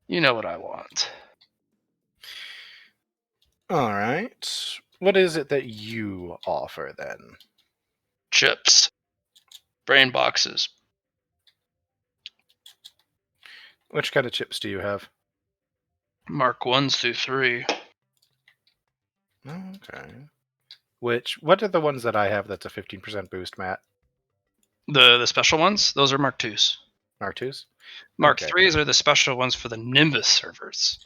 You know what I want. All right. What is it that you offer then? Chips. Brain boxes. Which kind of chips do you have? Mark 1s through 3. Oh, okay. What are the ones that I have that's a 15% boost, Matt? The special ones, those are Mark 2s. R2s? Mark Okay. 3s are the special ones for the Nimbus servers.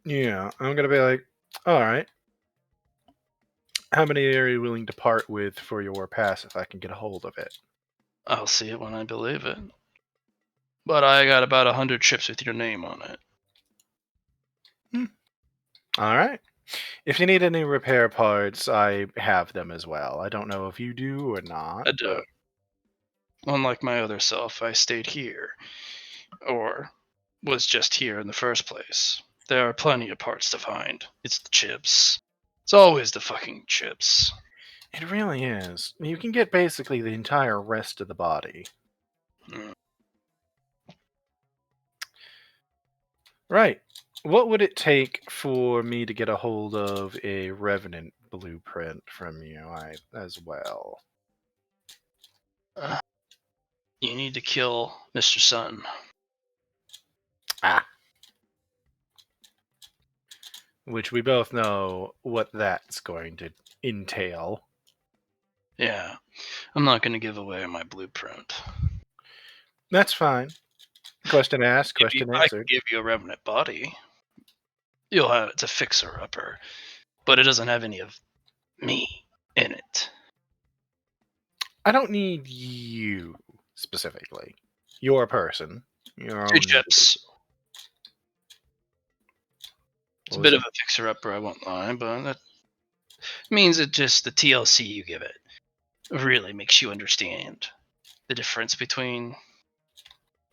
Yeah, I'm going to be like, all right. How many are you willing to part with for your pass if I can get a hold of it? I'll see it when I believe it. But I got about 100 chips with your name on it. All right. If you need any repair parts, I have them as well. I don't know if you do or not. I do. Unlike my other self, I stayed here. Or was just here in the first place. There are plenty of parts to find. It's the chips. It's always the fucking chips. It really is. You can get basically the entire rest of the body. Mm. Right. What would it take for me to get a hold of a Revenant blueprint from you as well? You need to kill Mr. Sun. Which we both know what that's going to entail. Yeah. I'm not going to give away my blueprint. That's fine. Question asked, question I can answered. give you a Revenant body. You'll have it's a fixer-upper. But it doesn't have any of me in it. I don't need you specifically. Your person. Your 2 own chips. It's What a was bit it? of a fixer-upper, I won't lie, but that means it just the TLC you give it really makes you understand the difference between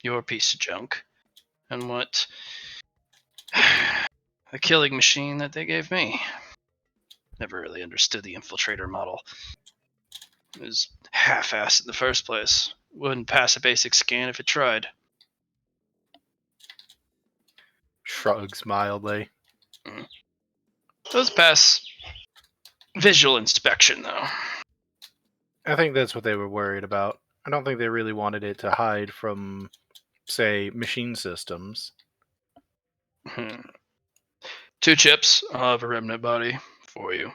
your piece of junk and what the killing machine that they gave me. Never really understood the infiltrator model. It was half-assed in the first place. Wouldn't pass a basic scan if it tried. Shrugs mildly. Does pass visual inspection, though. I think that's what they were worried about. I don't think they really wanted it to hide from, say, machine systems. 2 chips. I'll have a remnant body for you.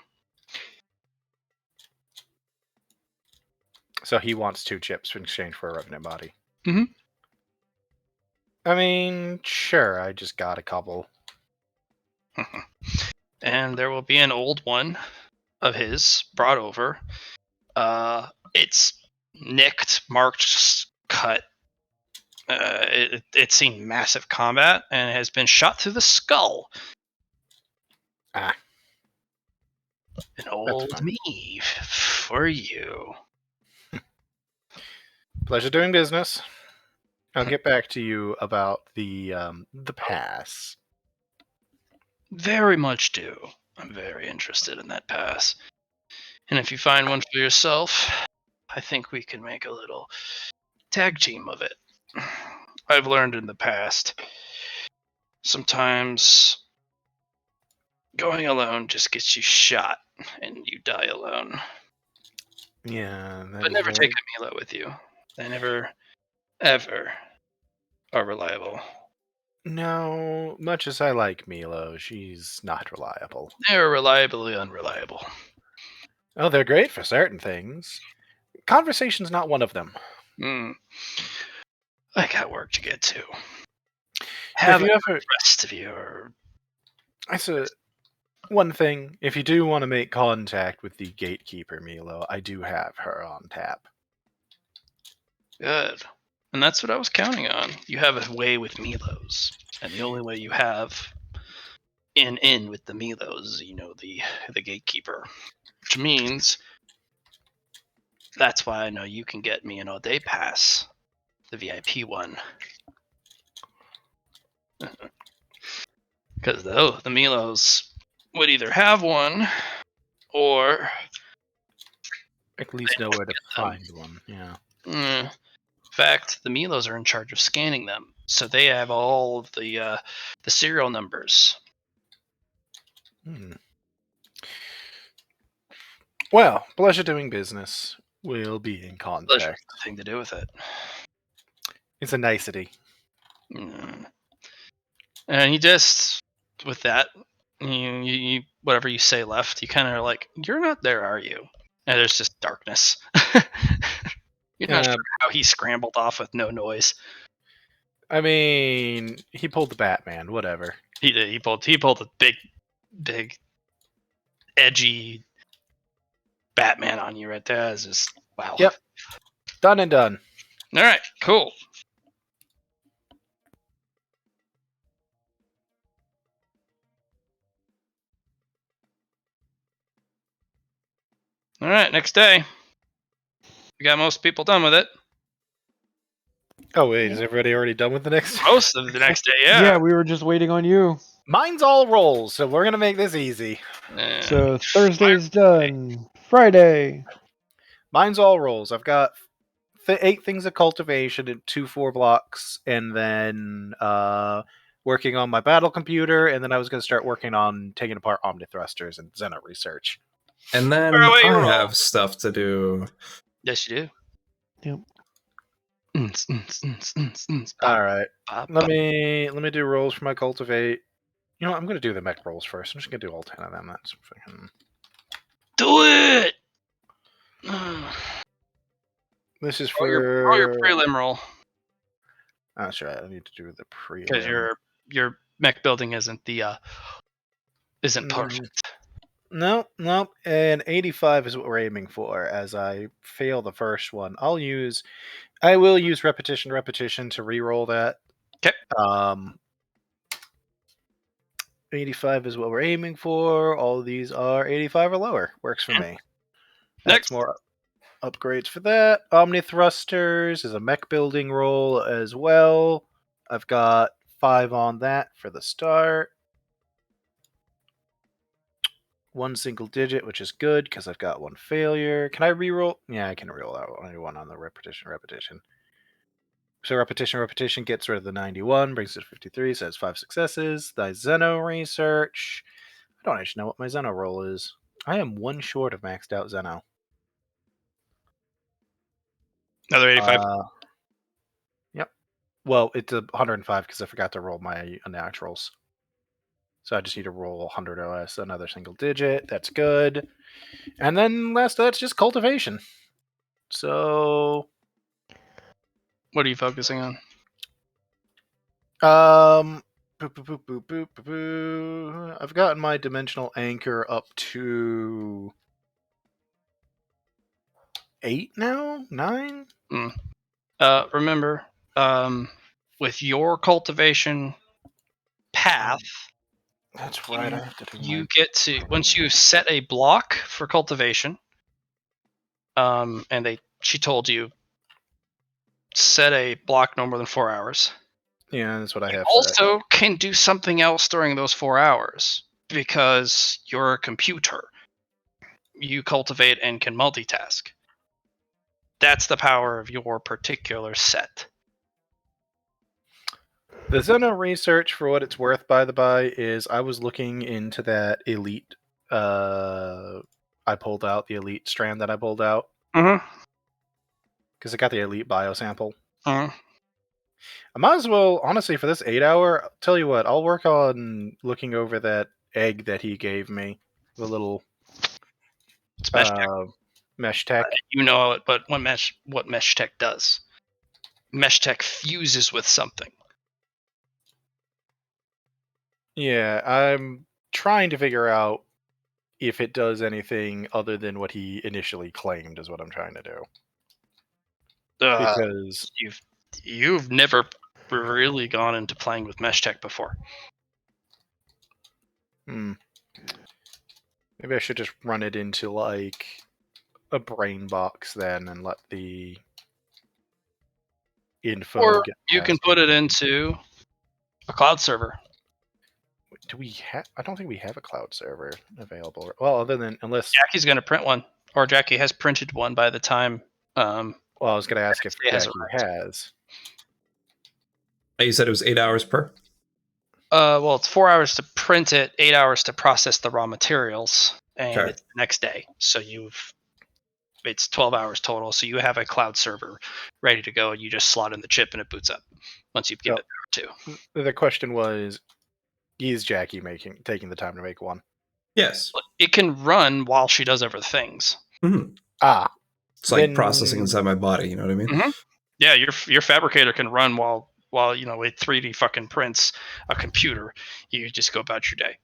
So he wants 2 chips in exchange for a Revenant body. Mhm. I mean, sure, I just got a couple. And there will be an old one of his brought over. It's nicked, marked, cut. It's seen massive combat and has been shot through the skull. Ah, An old fine. me for you. Pleasure doing business. I'll get back to you about the pass. Very much do. I'm very interested in that pass. And if you find one for yourself, I think we can make a little tag team of it. I've learned in the past, sometimes going alone just gets you shot and you die alone. Yeah, that But is never very... take a Milo with you. They never, ever are reliable. No, much as I like Milo, she's not reliable. They're reliably unreliable. Oh, they're great for certain things. Conversation's not one of them. I got work to get to. If Have you the ever... rest of your That's one thing. If you do want to make contact with the gatekeeper, Milo, I do have her on tap. good. And that's what I was counting on. You have a way with Milos. And the only way you have in with the Milos, the gatekeeper. Which means that's why I know you can get me an all-day pass, the VIP one. Because the Milos would either have one or At least know where to them. find one. Yeah. In fact, the Milos are in charge of scanning them, so they have all of the serial numbers. Well, pleasure doing business. We'll be in Pleasure contact. has nothing to do with it. It's a nicety. And you just, with that, you whatever you say left, you kind of are like, you're not there, are you? And there's just darkness. You're not sure how he scrambled off with no noise. I mean, he pulled the Batman. Whatever. He did. He pulled a big, edgy Batman on you right there. It's just wow. Yep. Done and done. All right. Cool. All right. Next day, we got most people done with it. Oh wait, is everybody already done with the next? Most of the next day, yeah. Yeah, we were just waiting on you. Mine's all rolls, so we're gonna make this easy. So Thursday's done. Friday. Mine's all rolls. I've got 8 things of cultivation and 2 4 blocks, and then working on my battle computer, and then I was going to start working on taking apart omnithrusters and Xeno research. And then Fire away, I roll. have stuff to do. Yes, you do. Yep. All right. Let me do rolls for my cultivate. You know what? I'm going to do the mech rolls first. I'm just going to do all 10 of them. That's freaking... Do it. This is Roll for your prelim roll. That's right. I need to do the prelim. Because your mech building isn't perfect. No, and 85 is what we're aiming for. As I fail the first one, I will use repetition to re-roll that. Okay. 85 is what we're aiming for. All of these are 85 or lower. Works for me. Next. That's more upgrades for that. Omni thrusters is a mech building roll as well. I've got 5 on that for the start. 1 single digit, which is good because I've got 1 failure. Can I re-roll? Yeah, I can re-roll that one on the repetition. So repetition gets rid of the 91, brings it to 53, so it's 5 successes. The Xeno research. I don't actually know what my Xeno roll is. I am 1 short of maxed out Xeno. Another 85. Yep. Well, it's 105 because I forgot to roll my naturals. So I just need to roll 100 or less, another single digit. That's good. And then last, that's just cultivation. So... What are you focusing on? Boop, boop, boop, boop, boop, boop, boop. I've gotten my dimensional anchor up to 8 now? 9? Remember, with your cultivation path, That's right. I have to do you my. get to once you set a block for cultivation. And she told you set a block no more than 4 hours. Yeah, that's what I You have set. also can do something else during those 4 hours because you're a computer. You cultivate and can multitask. That's the power of your particular set. The Zeno research, for what it's worth, by the by, is I was looking into that elite. I pulled out the elite strand that I pulled out Mm-hmm. because I got the elite bio sample. Mm-hmm. I might as well, honestly, for this 8 hour, I'll tell you what, I'll work on looking over that egg that he gave me, the little It's mesh tech. mesh tech. You know it, but what mesh tech does. Mesh tech fuses with something. Yeah, I'm trying to figure out if it does anything other than what he initially claimed is what I'm trying to do. Because You've never really gone into playing with mesh tech before. maybe I should just run it into like a brain box then and let the info Or get you can passed put it over. into a cloud server. Do we have? I don't think we have a cloud server available. Well, other than unless. Jackie's going to print one, or Jackie has printed one by the time. Well, I was going to ask if it has Jackie arrived. has. You said it was 8 hours per? Well, it's 4 hours to print it, 8 hours to process the raw materials, and Okay. it's the next day. So it's 12 hours total. So you have a cloud server ready to go, and you just slot in the chip, and it boots up once you give it power to. The question was, is Jackie taking the time to make one? Yes. It can run while she does other things. Mm-hmm. Ah, It's like then- processing inside my body. You know what I mean? Mm-hmm. Yeah, your fabricator can run while it 3D fucking prints a computer. You just go about your day,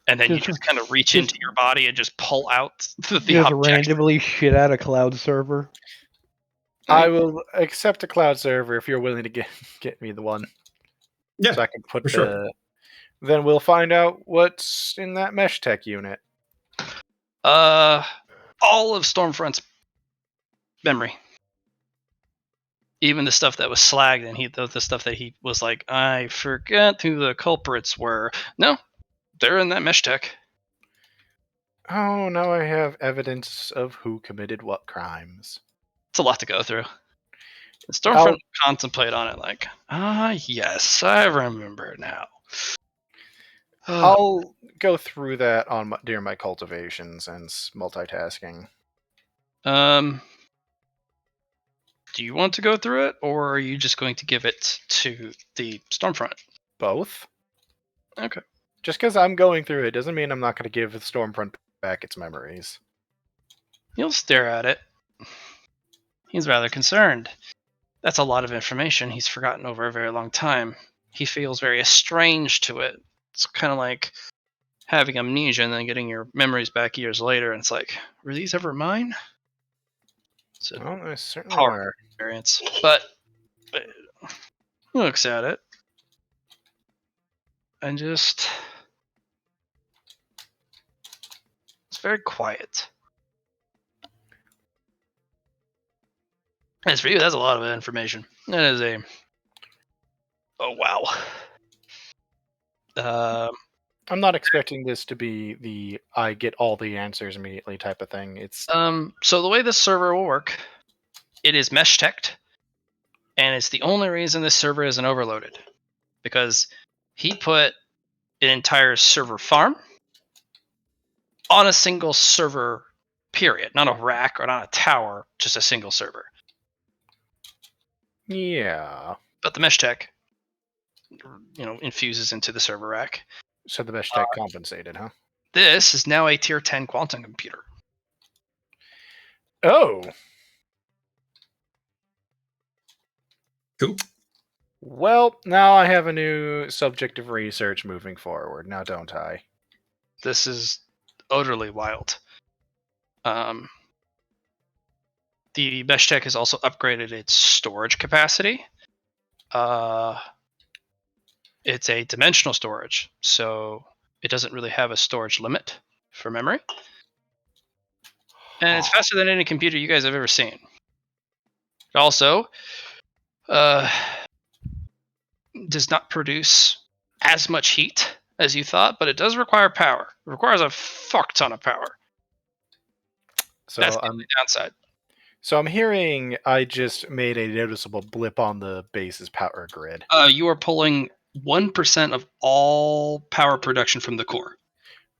and then you just kind of reach into your body and just pull out the Just object. randomly shit out a cloud server. I will accept a cloud server if you're willing to get me the one. Yeah. So I can put for sure. Then we'll find out what's in that mesh tech unit. All of Stormfront's memory, even the stuff that was slagged, and the stuff that he was like, I forget who the culprits were. No, they're in that mesh tech. Oh, now I have evidence of who committed what crimes. It's a lot to go through. The Stormfront will contemplate on it like, yes, I remember now. I'll go through that during my cultivations and multitasking. Do you want to go through it, or are you just going to give it to the Stormfront? Both. Okay. Just because I'm going through it doesn't mean I'm not going to give the Stormfront back its memories. He'll stare at it. He's rather concerned. That's a lot of information he's forgotten over a very long time. He feels very estranged to it. It's kind of like having amnesia and then getting your memories back years later, and it's like, were these ever mine? It's a Well, I certainly powerful were. experience. But he looks at it and just... It's very quiet. As for you, that's a lot of information. That is a... Oh, wow. I'm not expecting this to be the I get all the answers immediately type of thing. It's So the way this server will work, it is mesh teched, and it's the only reason this server isn't overloaded, because he put an entire server farm on a single server, period. Not a rack or not a tower, just a single server. yeah. But the mesh tech, infuses into the server rack. So the mesh tech compensated, huh? This is now a tier 10 quantum computer. Oh, Cool. Well, now I have a new subject of research moving forward, now don't I? This is utterly wild. The Mesh Tech has also upgraded its storage capacity. It's a dimensional storage, so it doesn't really have a storage limit for memory. And it's faster than any computer you guys have ever seen. It also does not produce as much heat as you thought, but it does require power. It requires a fuck ton of power. That's So the only downside. So I'm hearing I just made a noticeable blip on the base's power grid. You are pulling 1% of all power production from the core.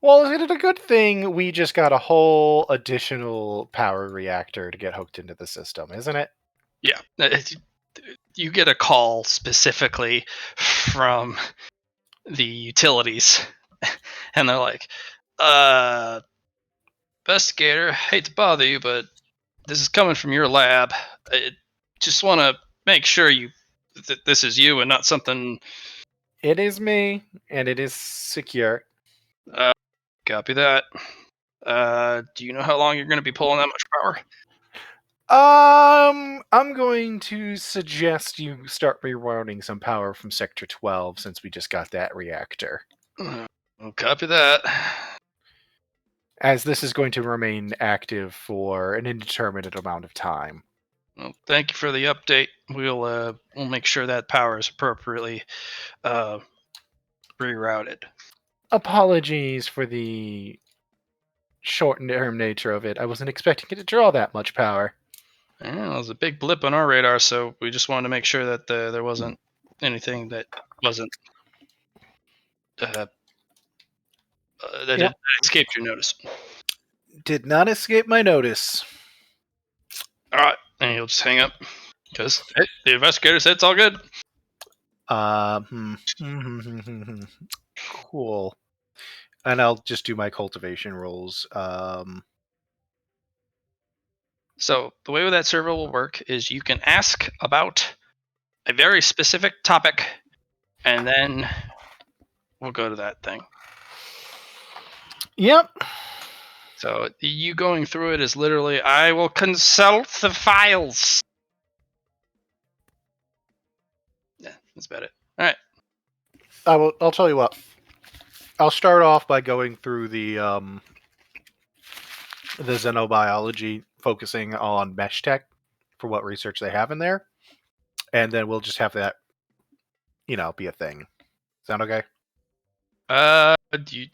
Well, is it a good thing we just got a whole additional power reactor to get hooked into the system, isn't it? Yeah. You get a call specifically from the utilities, and they're like, investigator, hate to bother you, but this is coming from your lab. I just want to make sure this is you and not something. It is me, and it is secure. Copy that. Do you know how long you're going to be pulling that much power? I'm going to suggest you start rerouting some power from Sector 12 since we just got that reactor. Copy that. As this is going to remain active for an indeterminate amount of time. Well, thank you for the update. We'll make sure that power is appropriately rerouted. Apologies for the short-term nature of it. I wasn't expecting it to draw that much power. Yeah, it was a big blip on our radar, so we just wanted to make sure that there wasn't anything that wasn't that escaped your notice. Did not escape my notice. All right, and you'll just hang up because the investigator said it's all good. Cool. And I'll just do my cultivation rolls. So the way that server will work is you can ask about a very specific topic, and then we'll go to that thing. Yep. So you going through it is literally, I will consult the files. Yeah, that's about it. All right. I'll tell you what. I'll start off by going through the xenobiology, focusing on mesh tech for what research they have in there, and then we'll just have that, be a thing. Sound okay?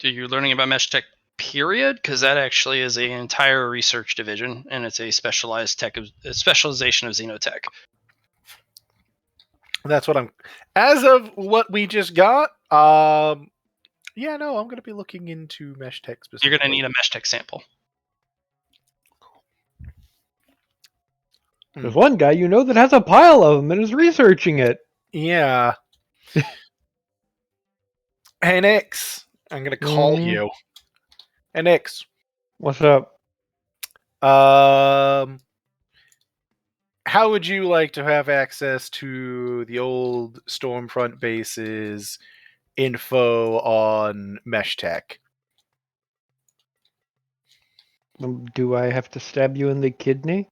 You're learning about mesh tech, period, because that actually is an entire research division, and it's a specialization of xenotech. That's what I'm. As of what we just got, yeah, no, I'm going to be looking into mesh tech specifically. You're going to need a mesh tech sample. There's one guy that has a pile of them and is researching it. Yeah. Hey, Nix. I'm going to call you. Hey, Nix. What's up? How would you like to have access to the old Stormfront base's info on mesh tech? Do I have to stab you in the kidney?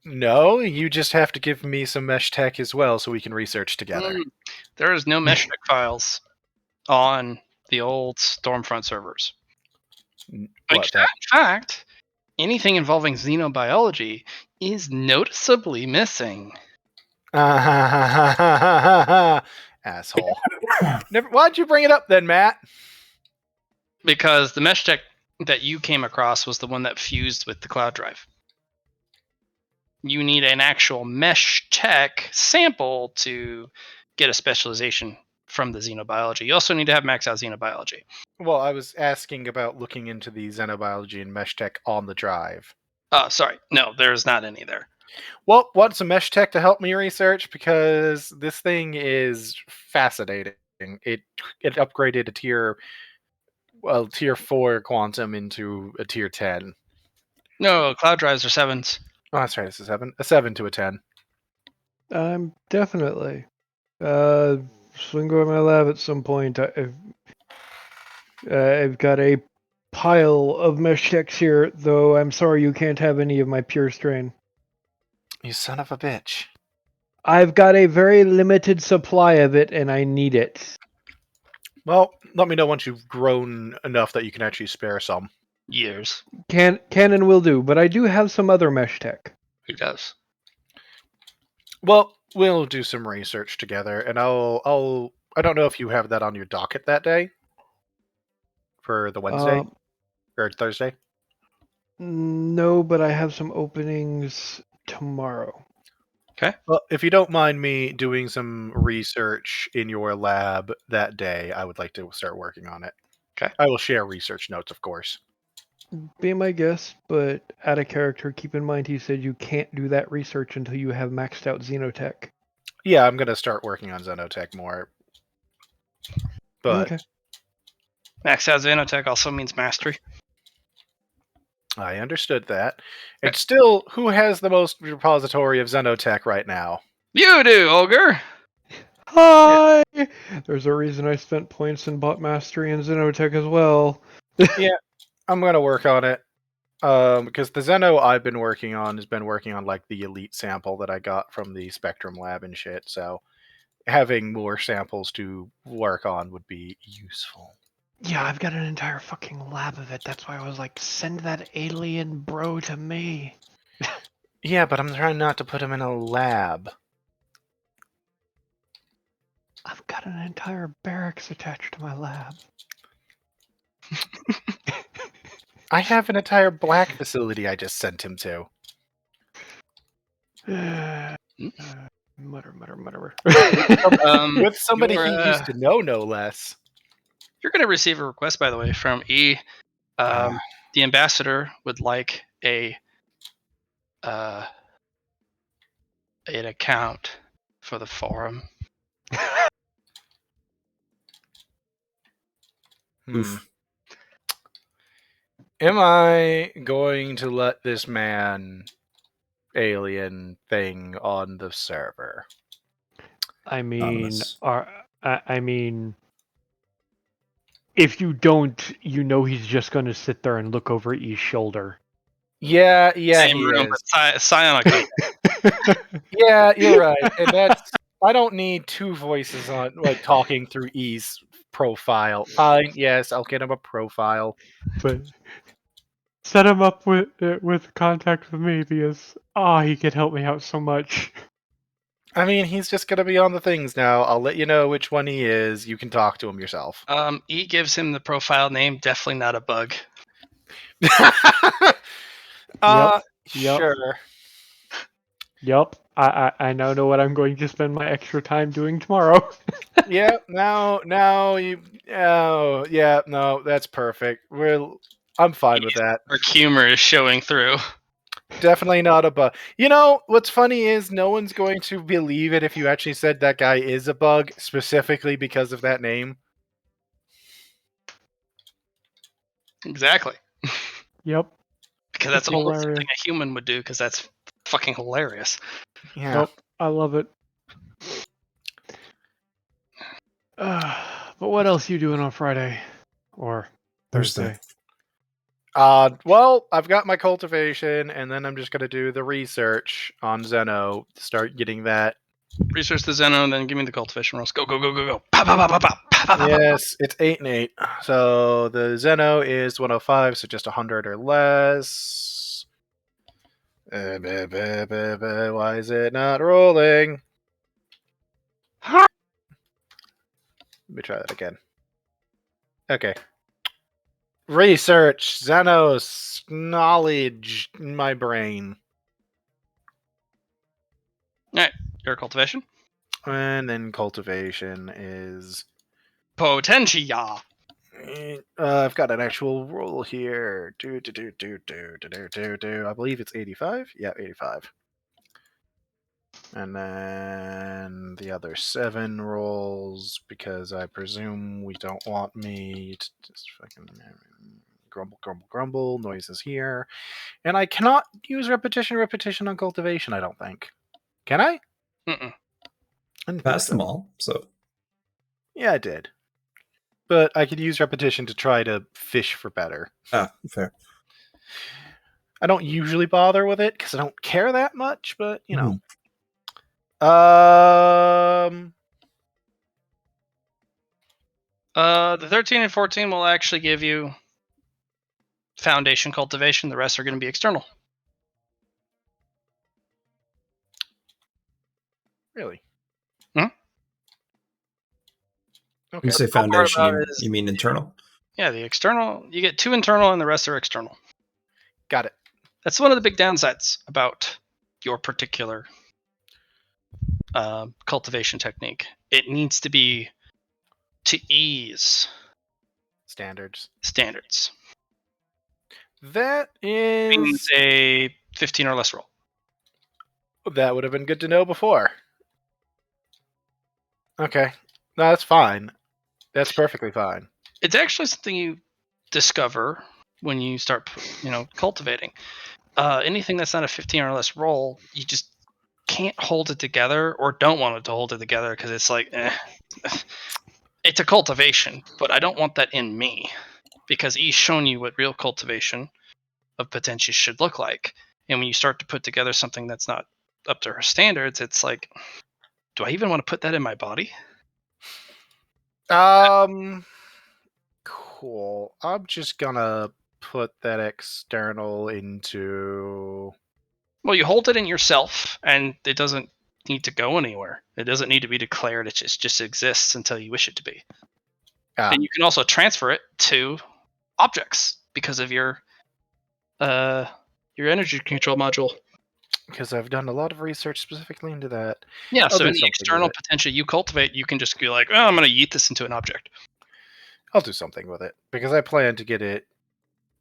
No, you just have to give me some mesh tech as well so we can research together. There is no mesh tech files on the old Stormfront servers. In fact, anything involving xenobiology is noticeably missing. Asshole. Why'd you bring it up then, Matt? Because the mesh tech that you came across was the one that fused with the cloud drive. You need an actual mesh tech sample to get a specialization from the xenobiology. You also need to have max out xenobiology. Well, I was asking about looking into the xenobiology and mesh tech on the drive. Sorry. No, there's not any there. Well, want some mesh tech to help me research? Because this thing is fascinating. It upgraded a tier 4 quantum into a tier 10. No, cloud drives are 7s. Oh, that's right. It's a 7. A 7 to a 10. Definitely. Swing by my lab at some point. I've got a pile of mesh techs here, though I'm sorry you can't have any of my pure strain. You son of a bitch. I've got a very limited supply of it, and I need it. Well, let me know once you've grown enough that you can actually spare some. Years. Can and will do, but I do have some other mesh tech. Who does? Well, we'll do some research together, and I don't know if you have that on your docket that day for the Wednesday or Thursday. No, but I have some openings tomorrow. Well, if you don't mind me doing some research in your lab that day, I would like to start working on it. Okay. I will share research notes, of course. Be my guest, but out of character, keep in mind he said you can't do that research until you have maxed out Xenotech. Yeah, I'm going to start working on Xenotech more. But Okay. Max out Xenotech also means mastery. I understood that. And still, who has the most repository of Xenotech right now? You do, Ogre! Hi! There's a reason I spent points and bought Mastery and Xenotech as well. Yeah, I'm going to work on it. Because the Xeno I've been working on has been working on like the elite sample that I got from the Spectrum lab and shit, so having more samples to work on would be useful. Yeah, I've got an entire fucking lab of it. That's why I was like, send that alien bro to me. Yeah, but I'm trying not to put him in a lab. I've got an entire barracks attached to my lab. I have an entire black facility I just sent him to. Mutter. With somebody he you're, used to know, no less. You're going to receive a request, by the way, from E. The ambassador would like an account for the forum. Oof. Am I going to let this man alien thing on the server? I mean, Anonymous. I mean, if you don't, you know he's just going to sit there and look over E's shoulder. Yeah, Same he room, is. but Psionic. Yeah, you're right. And that's I don't need two voices on like talking through E's profile. Fine, yes, I'll get him a profile. But set him up with contact with me because he could help me out so much. I mean, he's just gonna be on the things now. I'll let you know which one he is. You can talk to him yourself. E gives him the profile name. Definitely not a bug. Yep. Sure. Yep. I now know what I'm going to spend my extra time doing tomorrow. Yeah, now you yeah, no, that's perfect. I'm fine with that. Our humor is showing through. Definitely not a bug. You know, what's funny is no one's going to believe it if you actually said that guy is a bug, specifically because of that name. Exactly. Yep. Because that's It's almost hilarious. something a human would do, because that's fucking hilarious. Yeah. Yep. I love it. But what else you doing on Friday? Or Thursday? Well, I've got my cultivation, and then I'm just gonna do the research on Zeno, start getting that. Research the Xeno, and then give me the cultivation rolls. Go. Pow, pow, pow, pow, pow, pow, pow, Yes, it's 8 and 8. So the Zeno is 105, so just 100 or less. Why is it not rolling? Let me try that again. Okay. Research, Xenos, knowledge in my brain. Your cultivation. And then cultivation is... Potentia. I've got an actual roll here. I believe it's 85. Yeah, 85. And then the other 7 rolls, because I presume we don't want me to just fucking grumble. Noises here. And I cannot use repetition on cultivation, I don't think. Can I? Mm-mm. I didn't think Passed them so. all, so Yeah, I did. But I could use repetition to try to fish for better. fair. I don't usually bother with it because I don't care that much, but you know. The 13 and 14 will actually give you foundation cultivation. The rest are going to be external. Really? Mhm. When Okay. you say cool part foundation, about you, it is- you mean internal? Yeah, the external, you get 2 internal and the rest are external. Got it. That's one of the big downsides about your particular cultivation technique. It needs to be to ease Standards. standards. That Means is. a 15 or less roll. That would have been good to know before. Okay. No, that's fine. That's perfectly fine. It's actually something you discover when you start, cultivating. Anything that's not a 15 or less roll, you just can't hold it together or don't want it to hold it together because it's like, it's a cultivation, but I don't want that in me because he's shown you what real cultivation of potential should look like. And when you start to put together something that's not up to her standards, it's like, do I even want to put that in my body? Cool. I'm just gonna put that external into. Well, you hold it in yourself, and it doesn't need to go anywhere. It doesn't need to be declared. It just exists until you wish it to be. And you can also transfer it to objects because of your energy control module. Because I've done a lot of research specifically into that. Yeah, I'll so do any something external with it. potential you cultivate, you can just be like, oh, I'm going to yeet this into an object. I'll do something with it because I plan to get it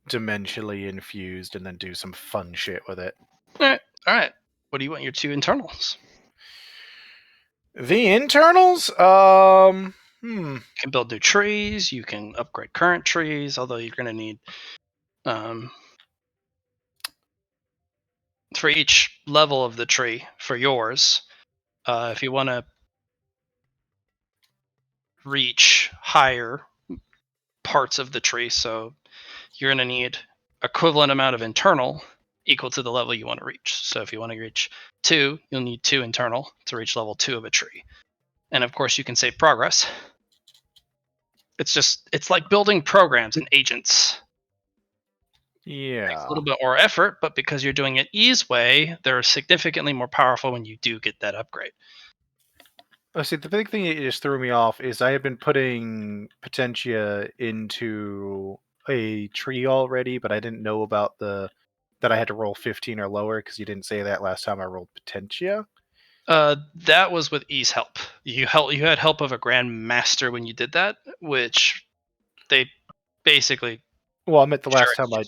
dimensionally infused and then do some fun shit with it. All right. What do you want your 2 internals? The internals, You can build new trees. You can upgrade current trees, although you're going to need for each level of the tree for yours. If you want to reach higher parts of the tree, so you're going to need equivalent amount of internal equal to the level you want to reach. So if you want to reach 2, you'll need 2 internal to reach level 2 of a tree. And of course, you can save progress. It's like building programs and agents. yeah. Takes a little bit more effort, but because you're doing it ease way, they're significantly more powerful when you do get that upgrade. Oh, see, the big thing that just threw me off is I have been putting Potentia into a tree already, but I didn't know about that I had to roll 15 or lower because you didn't say that last time I rolled Potentia. That was with ease help. You had help of a grand master when you did that, which they basically. Well, I meant the last Sure, time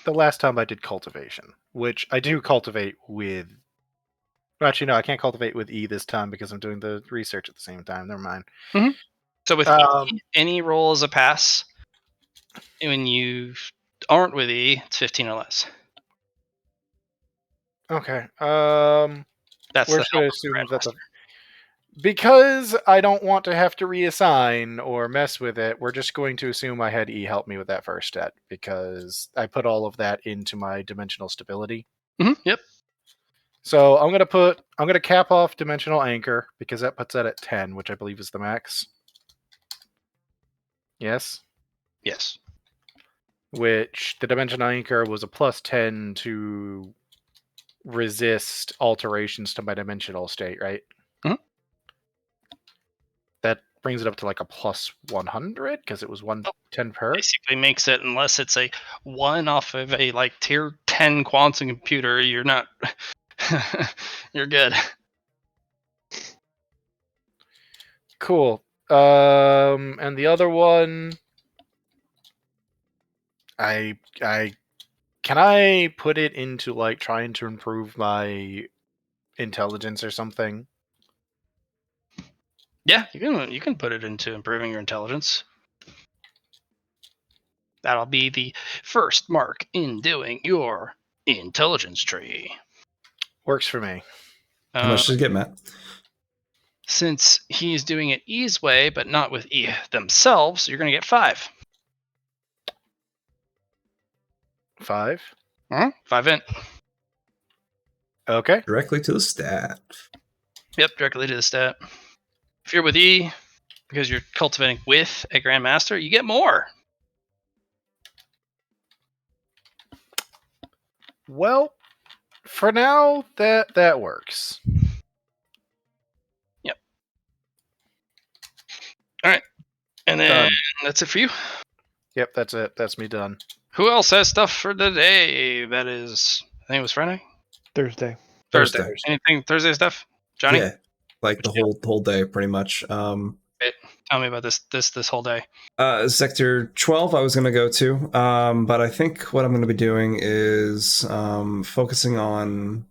the last time I did cultivation, which I do cultivate with. Well, actually, no, I can't cultivate with E this time because I'm doing the research at the same time. Never mind. Mm-hmm. So with E, any roll is a pass. And when you aren't with E, it's 15 or less. Okay. That's We're the just going to help of the assume that Grandmaster. because I don't want to have to reassign or mess with it, we're just going to assume I had E help me with that first stat because I put all of that into my dimensional stability. Mm-hmm. Yep. So I'm gonna cap off dimensional anchor because that puts that at 10, which I believe is the max. Yes. Yes. Which the dimensional anchor was a plus 10 to resist alterations to my dimensional state, right? Mhm. That brings it up to like a plus 100 because it was 110 per. Basically makes it, unless it's a 1 off of a like tier 10 quantum computer, you're not. You're good. Cool. And the other one, I can I put it into like trying to improve my intelligence or something? Yeah, you can put it into improving your intelligence. That'll be the first mark in doing your intelligence tree. Works for me. How much does it get, Matt? since he's doing it E's way, but not with E themselves, you're going to get 5. 5. 5 int. Okay. Directly to the stat. Yep, directly to the stat. If you're with E, because you're cultivating with a Grandmaster, you get more. Well, for now, that works. Yep. All right. And then Done. that's it for you. Yep, that's it. That's me done. Who else has stuff for the day? That is, I think it was Friday? Thursday. Thursday. Thursday. Anything Thursday stuff? Johnny? Yeah, like the whole day, pretty much. Tell me about this whole day. Sector 12 I was going to go to, but I think what I'm going to be doing is focusing on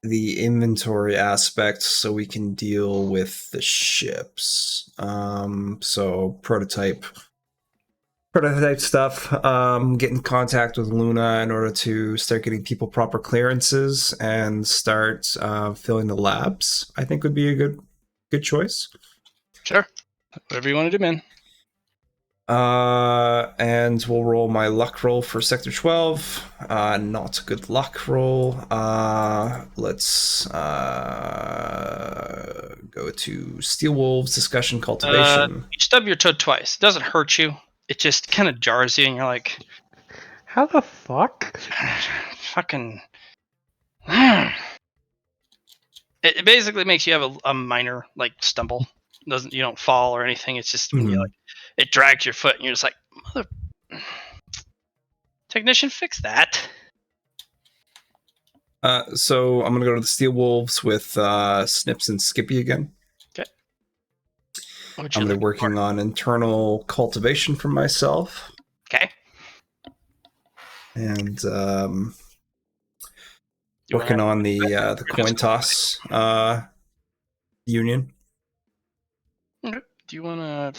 the inventory aspect so we can deal with the ships. So prototype stuff, get in contact with Luna in order to start getting people proper clearances and start filling the labs. I think would be a good choice. Sure. Whatever you want to do, man. And we'll roll my luck roll for Sector 12. Not a good luck roll. Let's go to Steel Wolves, Discussion, Cultivation. You stub your toe twice. It doesn't hurt you. It just kind of jars you, and you're like, How the fuck? fucking. It basically makes you have a minor like stumble. You don't fall or anything. It's just when you Mhm. like it drags your foot, and you're just like, mother. Technician, fix that. So I'm gonna go to the Steel Wolves with Snips and Skippy again. What would you I'm like working on internal cultivation for myself, Okay. and You working wanna- on the coin toss union. Okay. Do you want to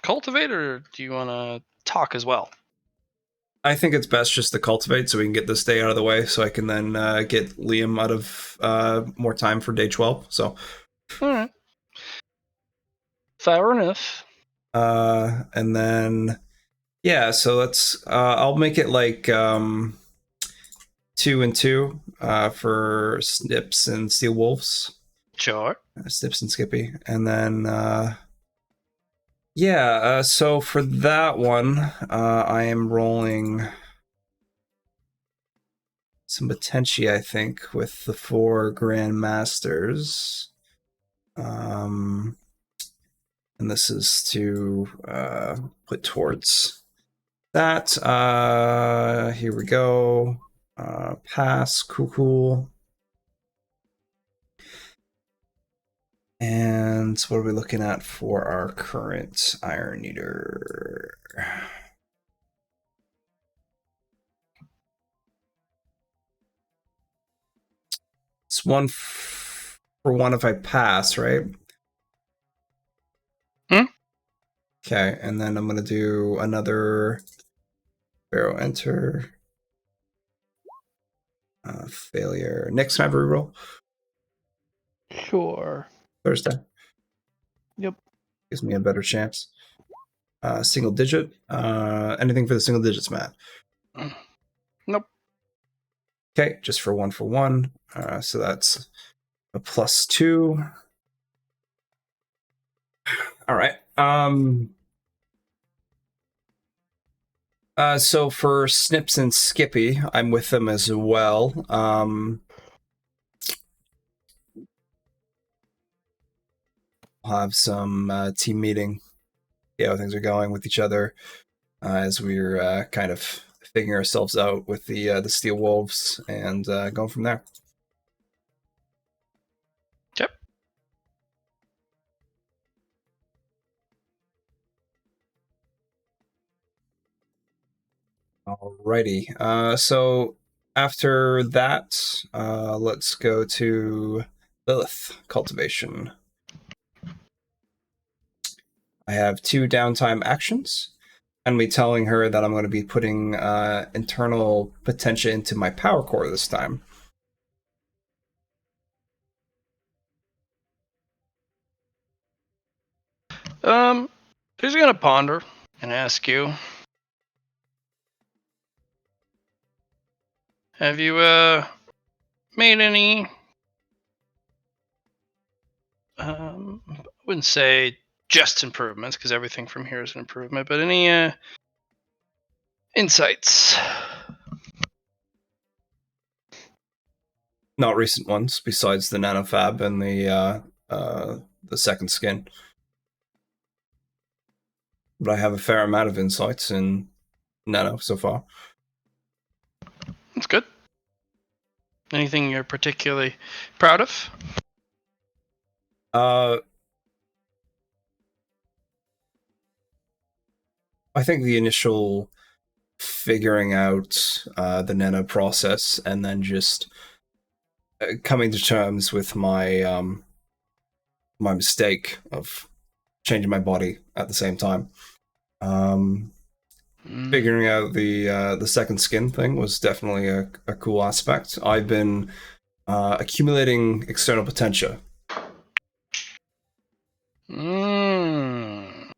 cultivate or do you want to talk as well? I think it's best just to cultivate so we can get this day out of the way, so I can then get Liam out of more time for day 12. So, All right. Fair enough. and then yeah, so let's. I'll make it like 2 and 2 for Snips and Steel Wolves. Sure. Snips and Skippy, and then yeah. So for that one, I am rolling some potential, I think, with the 4 Grandmasters. And this is to put towards that. Here we go. Pass. Cool. And what are we looking at for our current Iron Eater? It's 1 for 1 if I pass, right? Okay, and then I'm going to do another Barrow Enter. Failure. Next time, reroll. Sure. Thursday. Yep. Gives me a better chance. Single digit. Anything for the single digits, Matt? Nope. Okay, just for 1. So that's a +2. All right. So for Snips and Skippy, I'm with them as well. I'll have some team meeting, see how things are going with each other as we're kind of figuring ourselves out with the Steel Wolves and going from there. Yep. Alrighty. So after that, let's go to Lilith cultivation. I have 2 downtime actions. And me telling her that I'm going to be putting internal potential into my power core this time. He's gonna ponder and ask you, have you made any I wouldn't say just improvements because everything from here is an improvement, but any insights? Not recent ones, besides the nanofab and the second skin. But I have a fair amount of insights in nano so far. That's good. Anything you're particularly proud of? I think the initial figuring out the nano process and then just coming to terms with my my mistake of changing my body at the same time. Figuring out the second skin thing was definitely a cool aspect. I've been accumulating external potential. And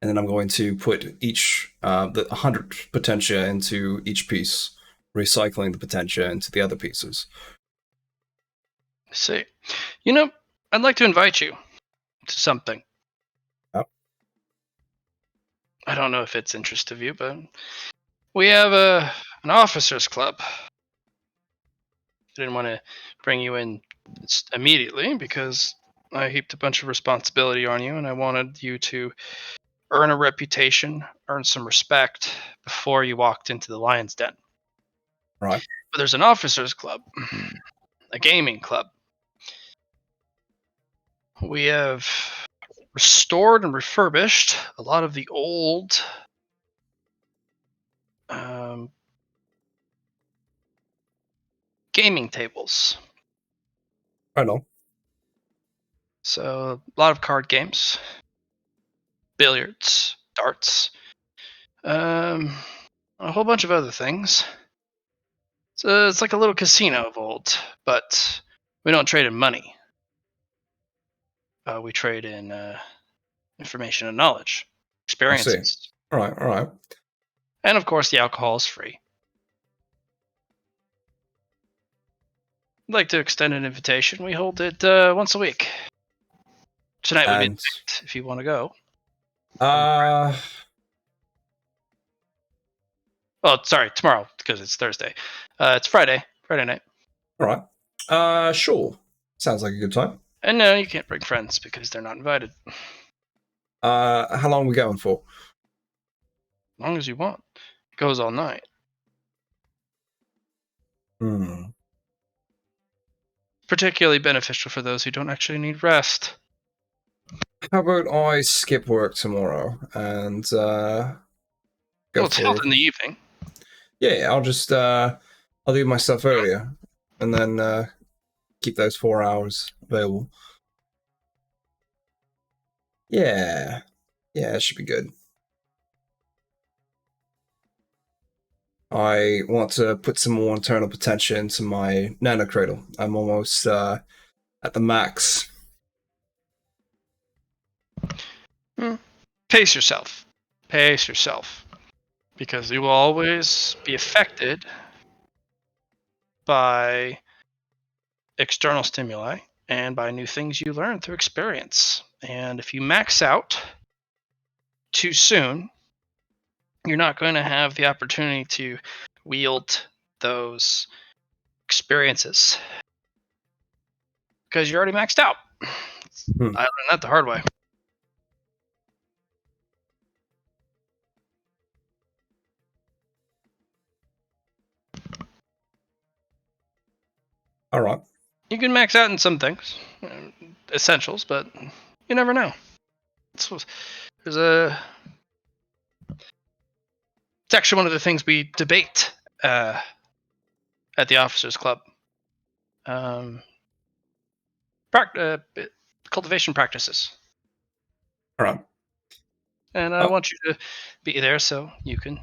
then I'm going to put each the 100 potentia into each piece, recycling the potentia into the other pieces. I see. You know, I'd like to invite you to something. Oh. I don't know if it's interest of you, but we have an officers club. I didn't want to bring you in immediately because I heaped a bunch of responsibility on you, and I wanted you to earn a reputation, earn some respect before you walked into the lion's den. Right. But there's an officers club, a gaming club. We have restored and refurbished a lot of the old gaming tables. Right on. So a lot of card games, billiards, darts, a whole bunch of other things. So it's like a little casino of old, but we don't trade in money. We trade in information and knowledge, experiences. All right. And of course, the alcohol is free. I'd like to extend an invitation. We hold it once a week. Tonight would be the night if you want to go. Oh, sorry, tomorrow because it's Thursday. It's Friday night. All right. Sure. Sounds like a good time. And no, you can't bring friends because they're not invited. How long are we going for? As long as you want. It goes all night. Particularly beneficial for those who don't actually need rest. How about I skip work tomorrow and go it's held in the evening. Yeah, I'll just I'll do my stuff earlier and then keep those 4 hours available. Yeah, it should be good. I want to put some more internal potential into my nano cradle. I'm almost at the max. Pace yourself. Because you will always be affected by external stimuli and by new things you learn through experience. And if you max out too soon, you're not going to have the opportunity to wield those experiences because you're already maxed out. I learned that the hard way. All right. You can max out in some things, essentials, but you never know. It's actually one of the things we debate at the Officers Club. Cultivation practices. All right. And I want you to be there so you can.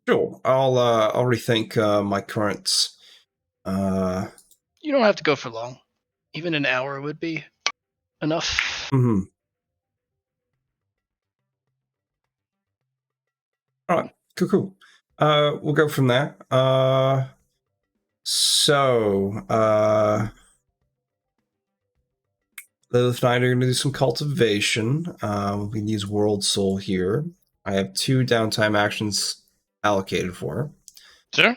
Sure. I'll rethink my current. You don't have to go for long. Even an hour would be enough? Mm-hmm. All right. Cool. We'll go from there. Lilith and I are going to do some cultivation. We can use World Soul here. I have 2 downtime actions allocated for her. Sure.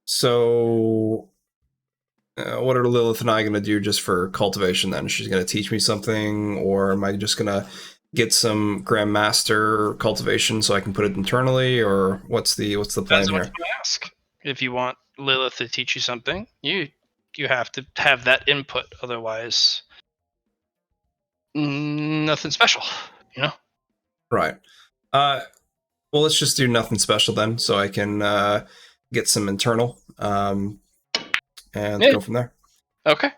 So, what are Lilith and I going to do just for cultivation then? She's going to teach me something, or am I just going to get some Grandmaster cultivation so I can put it internally, or what's the plan Depends on what here? you ask. If you want Lilith to teach you something, you have to have that input. Otherwise, nothing special. You know. Right. Well, let's just do nothing special then, so I can get some internal and Yeah. go from there. Okay.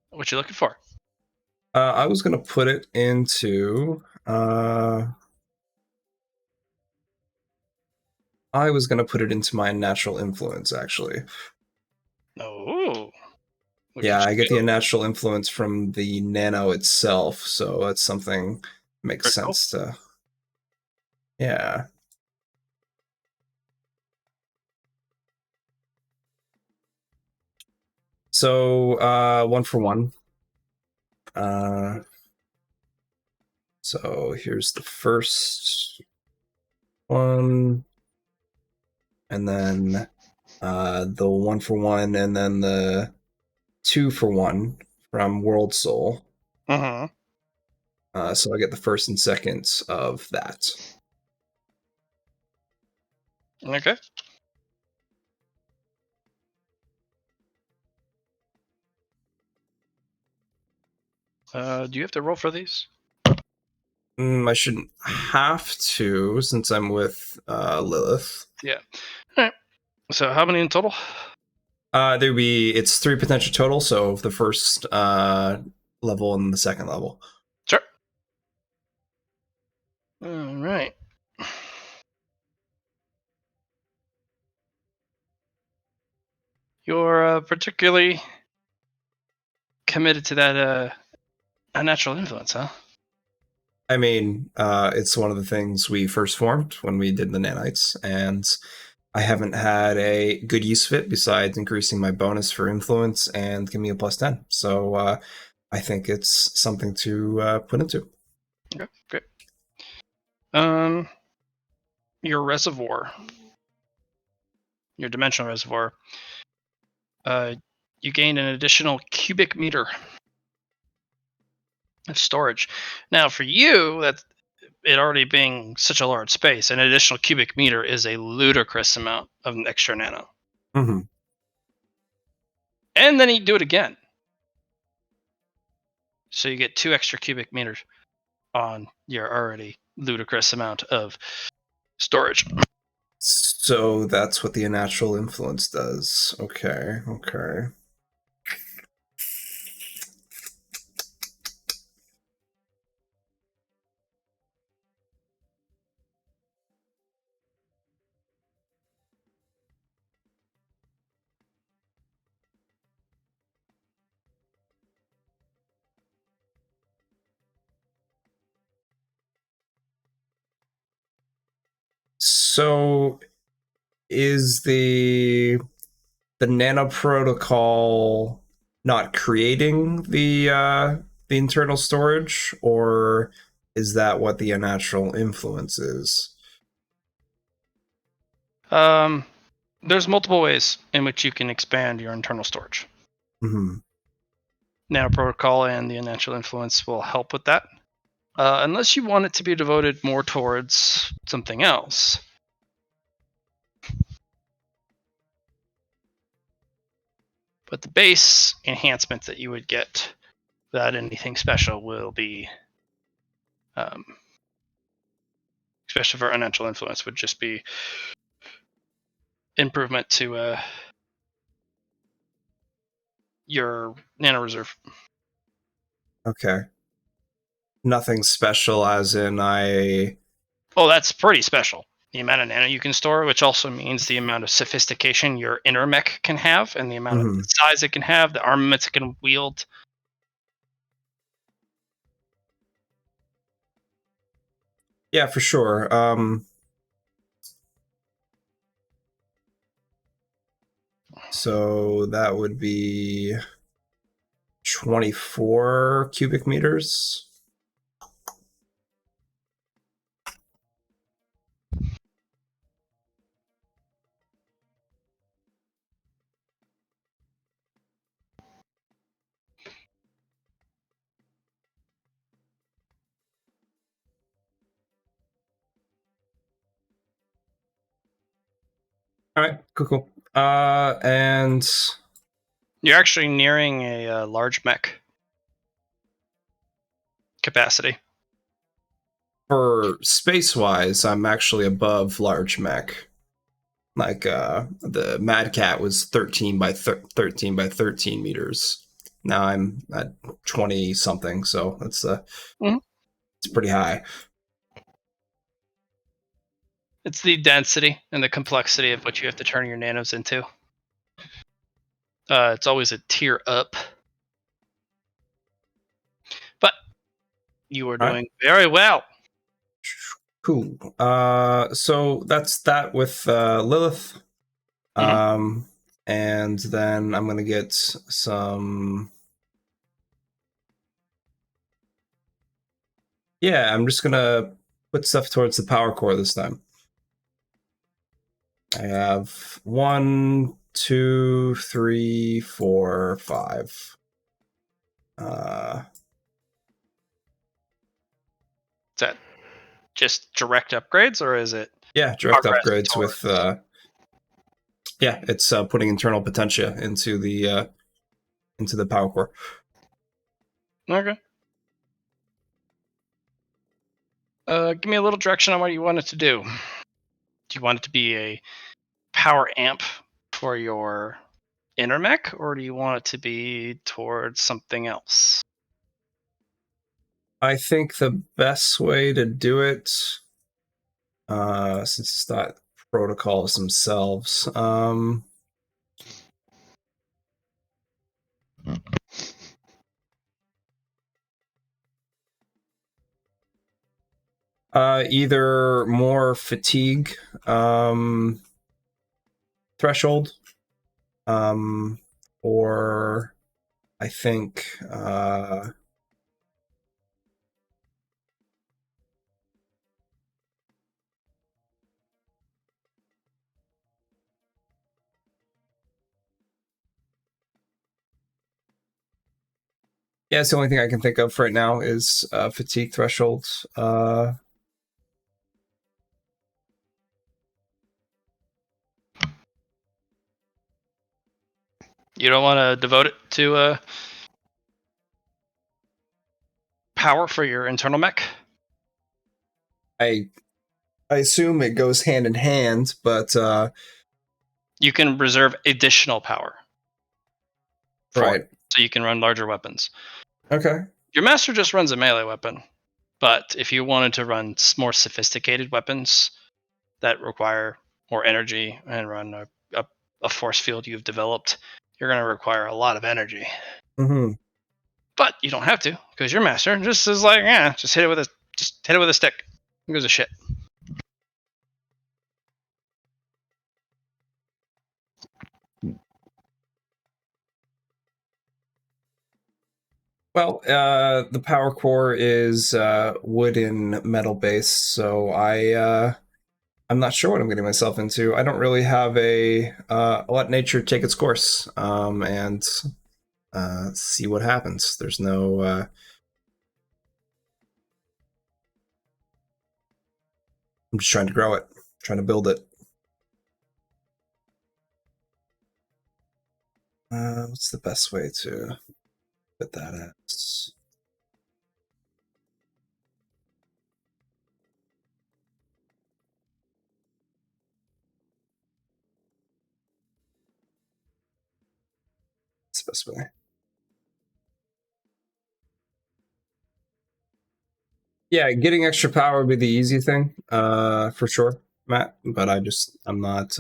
What you looking for? I was gonna put it into. I was gonna put it into my natural influence, actually. Oh. Yeah, I get the natural influence from the nano itself, so it's something makes Critical. sense to. Yeah. So 1 for 1. So here's the first one, and then the 1 for 1, and then the 2 for 1 from World Soul. Uh-huh. So I get the first and second of that. Okay. Do you have to roll for these? I shouldn't have to since I'm with Lilith. Yeah. All right. So how many in total? It's 3 potential total, so the first level and the second level. Sure. All right. You're particularly committed to that unnatural influence, huh? I mean, it's one of the things we first formed when we did the nanites, and I haven't had a good use of it besides increasing my bonus for influence and give me a +10. So I think it's something to put into. Okay, great. Your reservoir, your dimensional reservoir, you gain an additional cubic meter of storage. Now, for you, that it already being such a large space, an additional cubic meter is a ludicrous amount of extra nano. Mm-hmm. And then you do it again. So you get 2 extra cubic meters on your already ludicrous amount of storage. So that's what the unnatural influence does. Okay. So is the nano protocol not creating the internal storage, or is that what the unnatural influence is? There's multiple ways in which you can expand your internal storage. Mm-hmm. Nano protocol and the unnatural influence will help with that. Unless you want it to be devoted more towards something else. But the base enhancement that you would get without anything special will be, especially for unnatural influence, would just be improvement to your nano reserve. Okay. Nothing special, as in I. Oh, that's pretty special. the amount of nano you can store, which also means the amount of sophistication your inner mech can have, and the amount of size it can have, the armaments it can wield. Yeah, for sure. So that would be 24 cubic meters. All right, cool. And You're actually nearing a large mech capacity. for space-wise, I'm actually above large mech. Like the Mad Cat was 13 by 13 by 13 meters. Now I'm at 20 something, so that's it's pretty high. It's the density and the complexity of what you have to turn your nanos into. It's always a tier up. But you are doing very well. Cool. So that's that with Lilith. And then I'm gonna get some. Yeah, I'm just gonna put stuff towards the power core this time. I have 1, 2, 3, 4, 5. Is that just direct upgrades, or is it? Yeah, direct progress upgrades towards- with. Yeah, it's putting internal potentia into the power core. Okay. Give me a little direction on what you want it to do. Do you want it to be a power amp for your inner mech, or do you want it to be towards something else? I think the best way to do it, since it's not protocols themselves, either more fatigue threshold, or I think yeah, it's the only thing I can think of right now is fatigue threshold. You don't want to devote it to power for your internal mech? I assume it goes hand in hand, but You can reserve additional power. right. So you can run larger weapons. Okay. Your master just runs a melee weapon, but if you wanted to run more sophisticated weapons that require more energy and run a force field you've developed, you're going to require a lot of energy. Mm-hmm. But you don't have to, because your master just is like, yeah, just hit it with a stick. Who gives a shit? Well, the power core is wood and metal based, so I'm not sure what I'm getting myself into. I don't really have a let nature take its course and see what happens. There's no I'm just trying to grow it, trying to build it. What's the best way to put that as? What's the best way? Yeah, getting extra power would be the easy thing, for sure. Matt, but I'm not.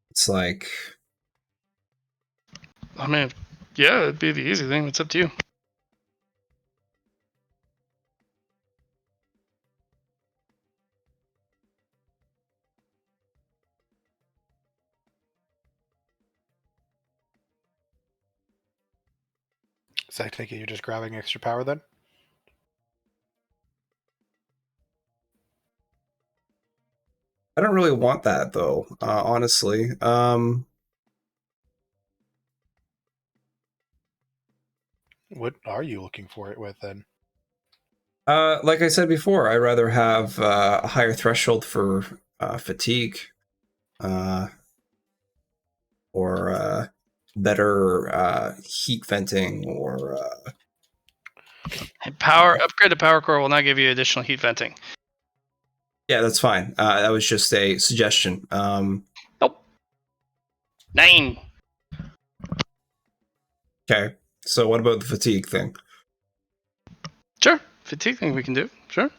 It's like, I mean, yeah, it'd be the easy thing. It's up to you. So I take it you're just grabbing extra power then? I don't really want that though, honestly. What are you looking for it with then? Like I said before, I'd rather have a higher threshold for fatigue, or better heat venting, or Power upgrade to power core will not give you additional heat venting. yeah, that's fine. That was just a suggestion. Nope. 9. Okay, so what about the fatigue thing? Sure. Fatigue thing we can do. Sure.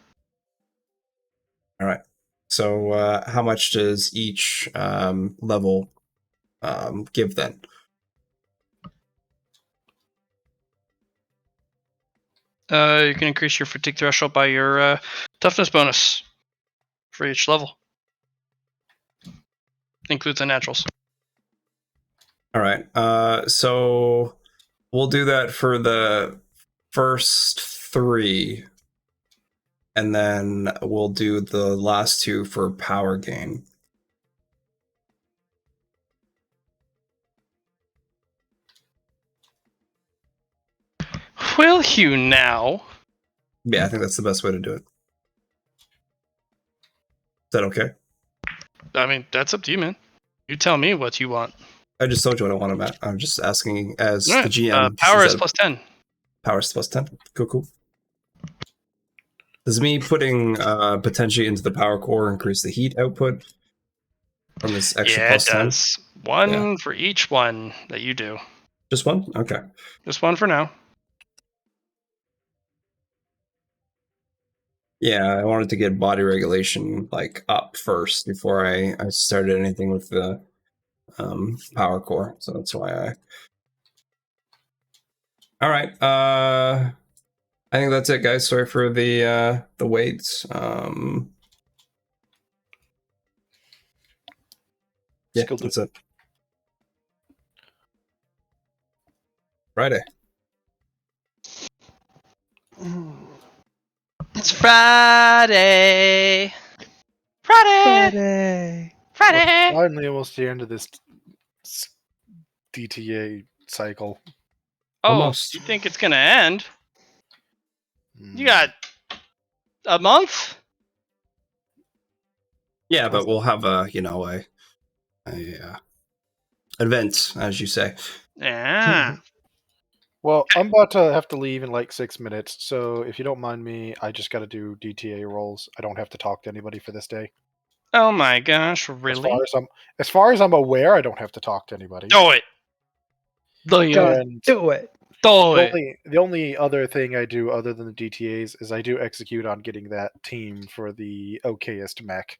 All right. So how much does each level give then? You can increase your fatigue threshold by your toughness bonus for each level. Includes the naturals. All right. So we'll do that for the first 3, and then we'll do the last 2 for power gain. Will you now? Yeah, I think that's the best way to do it. Is that okay? I mean, that's up to you, man. You tell me what you want. I just told you what I wanted, Matt. I'm just asking as All the right. GM. Power is plus 10. Power is plus 10. Cool. Does me putting potentially into the power core increase the heat output from this extra Yeah, plus it 10? does. One for each one that you do. Just one? Okay. Just one for now. Yeah, I wanted to get body regulation like up first before I started anything with the power core. So that's why I. All right. I think that's it, guys. Sorry for the weights. Yeah, Skilled that's it. Friday. It's Friday. Friday. Friday. We're finally almost the end of this DTA cycle. Oh, Almost. you think it's gonna end? Hmm. You got a month? Yeah, but we'll have a event, as you say. Yeah. Well, I'm about to have to leave in like 6 minutes, so if you don't mind me, I just got to do DTA rolls. I don't have to talk to anybody for this day. Oh my gosh, really? As far as I'm aware, I don't have to talk to anybody. Do it. Do you? And Do it. Do it. the only other thing I do other than the DTAs is I do execute on getting that team for the okayest mech.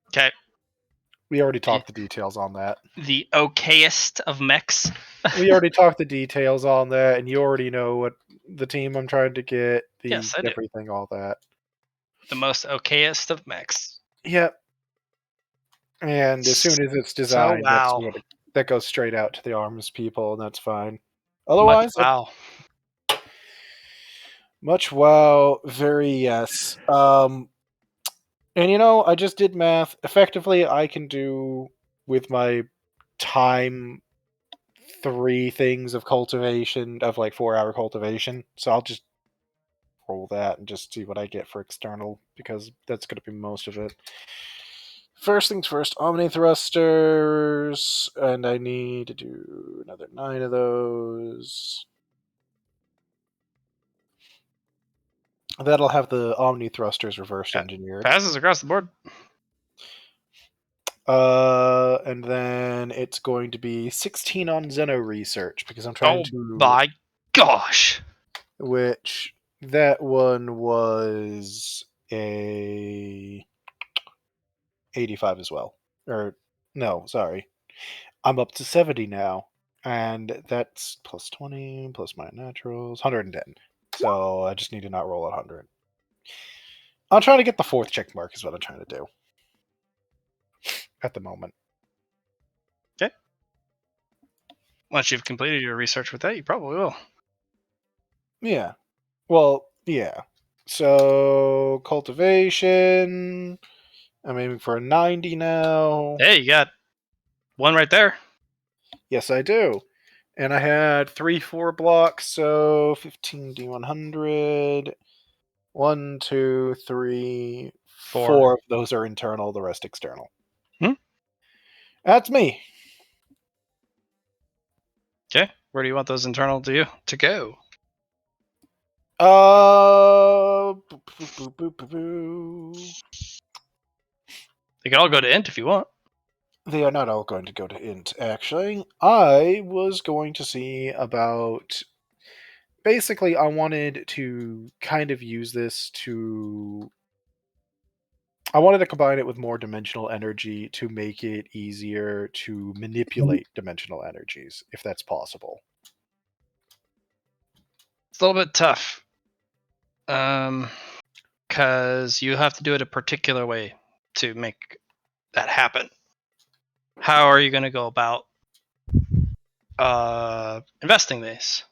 Okay. We already talked the details on that. The okayest of mechs. We already talked the details on that, and you already know what the team I'm trying to get, Yes, I do. everything, all that. The most okayest of mechs. Yep. And as soon as it's designed, wow. that goes straight out to the arms people, and that's fine. Otherwise, Wow. much wow, very yes. And I just did math. Effectively, I can do with my time 3 things of cultivation, of like 4-hour cultivation. So I'll just roll that and just see what I get for external, because that's going to be most of it. First things first, Omni Thrusters, and I need to do another 9 of those. That'll have the Omni Thrusters reverse engineered. Passes across the board. And then it's going to be 16 on Xeno research, because I'm trying to... my gosh. Which That one was a 85 as well. Or no, sorry. I'm up to 70 now. And that's plus 20 plus my naturals, 110. So I just need to not roll 100. I'm trying to get the 4th check mark is what I'm trying to do. At the moment. Once you've completed your research with that, you probably will. Yeah. Well, yeah. So cultivation. I'm aiming for a 90 now. Hey, you got one right there. Yes, I do. And I had 3-4 blocks, so 15 D100. 1, 2, 3, 4 of those are internal, the rest external. That's me. Okay. Where do you want those internal to go? They can all go to int if you want. They are not all going to go to int, actually. I was going to see about... Basically, I wanted to kind of use this to... I wanted to combine it with more dimensional energy to make it easier to manipulate dimensional energies, if that's possible. It's a little bit tough. Because you have to do it a particular way to make that happen. How are you going to go about investing these?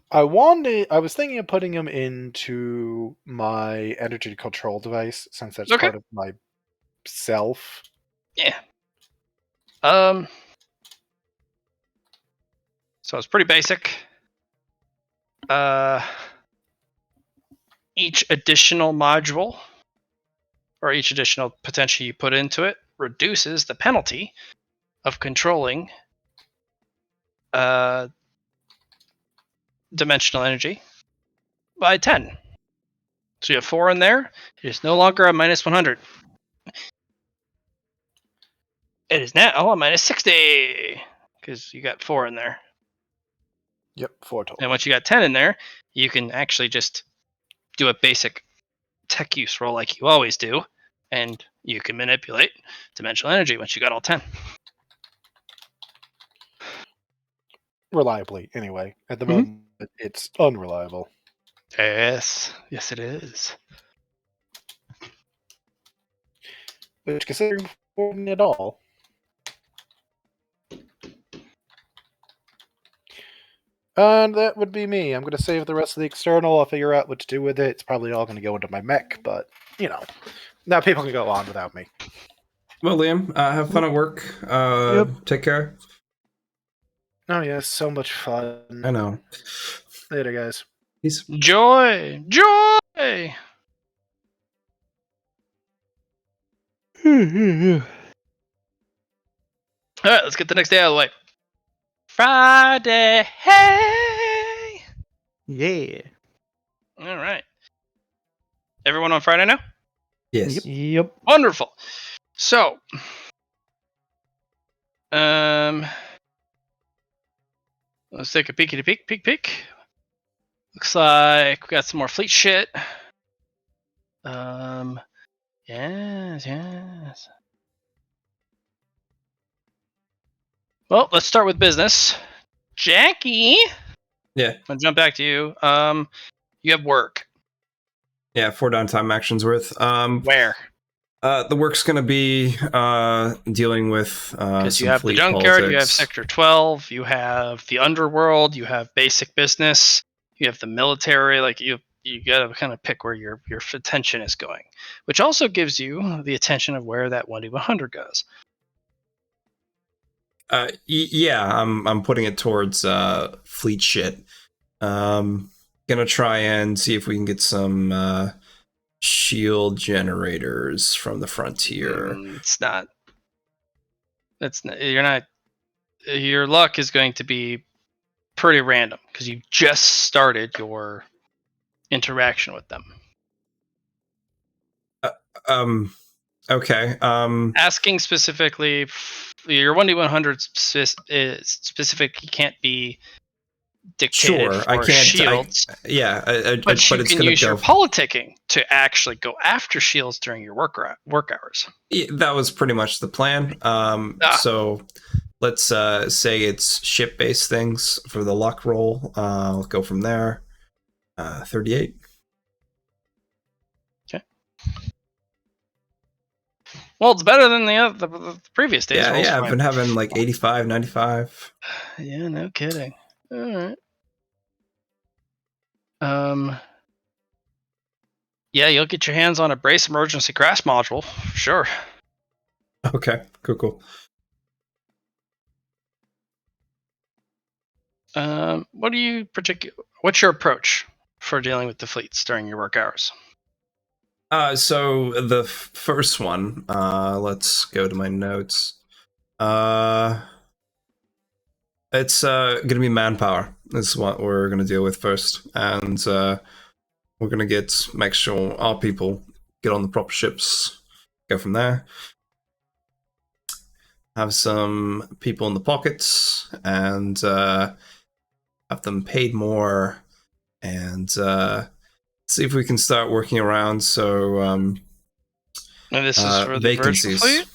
I was thinking of putting them into my energy control device, since that's Okay. part of my self. Yeah. So it's pretty basic. Each additional module or each additional potential you put into it reduces the penalty of controlling dimensional energy by 10. So you have 4 in there. It is no longer a minus 100. It is now a minus 60 because you got 4 in there. Yep, 4 total. And once you got 10 in there, you can actually just do a basic tech use roll like you always do, and you can manipulate dimensional energy once you got all 10. Reliably, anyway. At the moment, it's unreliable. Yes, it is. Which, considering important at all. And that would be me. I'm going to save the rest of the external. I'll figure out what to do with it. It's probably all going to go into my mech, but, now people can go on without me. Well, Liam, have fun at work. Take care. Oh, yeah, so much fun. I know. Later, guys. Peace. Joy! All right, let's get the next day out of the way. Friday. Hey! Yeah. All right. Everyone on Friday now? Yes. Yep. Wonderful. So, let's take a peek. Looks like we got some more fleet shit. Yes. Well, let's start with business. Jackie, Yeah. I'm gonna jump back to you. You have work. Yeah, 4 downtime actions worth. Where? The work's going to be dealing with Because you some have the fleet junkyard, you have politics. Sector 12, you have the underworld, you have basic business, you have the military. Like you gotta kind of pick where your attention is going, which also gives you the attention of where that 1D100 goes. Yeah, I'm putting it towards fleet shit. Gonna try and see if we can get some shield generators from the frontier. It's not. You're not. Your luck is going to be pretty random because you just started your interaction with them. Okay. Asking specifically, your 1D100 specific can't be dictated Sure, for I can't. shields. But But you it's can gonna use your go. politicking to actually go after shields during your work hours. Yeah, that was pretty much the plan. Ah. So let's say it's ship-based things for the luck roll. I'll go from there. 38. Well, it's better than the previous days. Yeah, rolls yeah. for I've me. been having like 85, 95. Yeah, no kidding. All right. Yeah, you'll get your hands on a brace emergency crash module, sure. Okay, cool. What's your approach for dealing with the fleets during your work hours? So the first one, let's go to my notes. It's gonna be manpower. This is what we're gonna deal with first, and we're gonna make sure our people get on the proper ships. Go from there. Have some people in the pockets, and have them paid more, and see if we can start working around. So And this is for the virtual vacancies. fleet?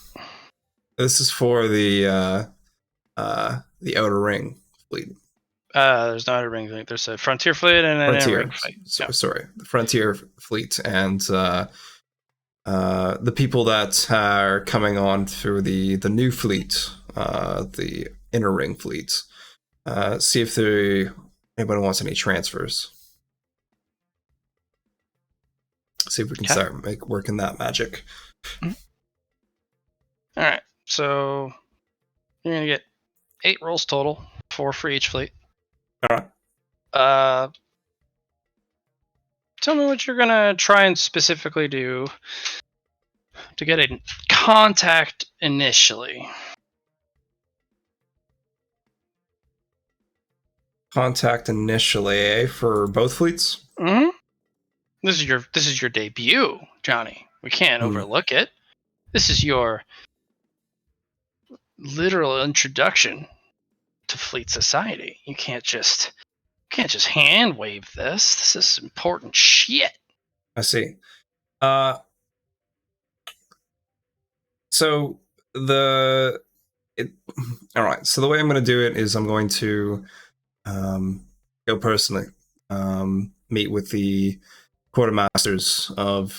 This is for the Outer Ring fleet. There's not a ring fleet. There's a frontier fleet and an Frontier. ring fleet. Sorry, the Frontier fleet and the people that are coming on through the new fleet, the Inner Ring fleet. See if anybody wants any transfers. See if we can start working that magic. All right, so you're gonna get 8 rolls total, 4 for each fleet. All right. Tell me what you're gonna try and specifically do to get a contact initially. Contact initially, for both fleets. Mm-hmm. This is your debut, Johnny. We can't overlook it. This is your literal introduction to fleet society. You can't just hand wave this. This is important shit. I see. So all right. So the way I'm going to do it is I'm going to go personally, meet with the quartermasters of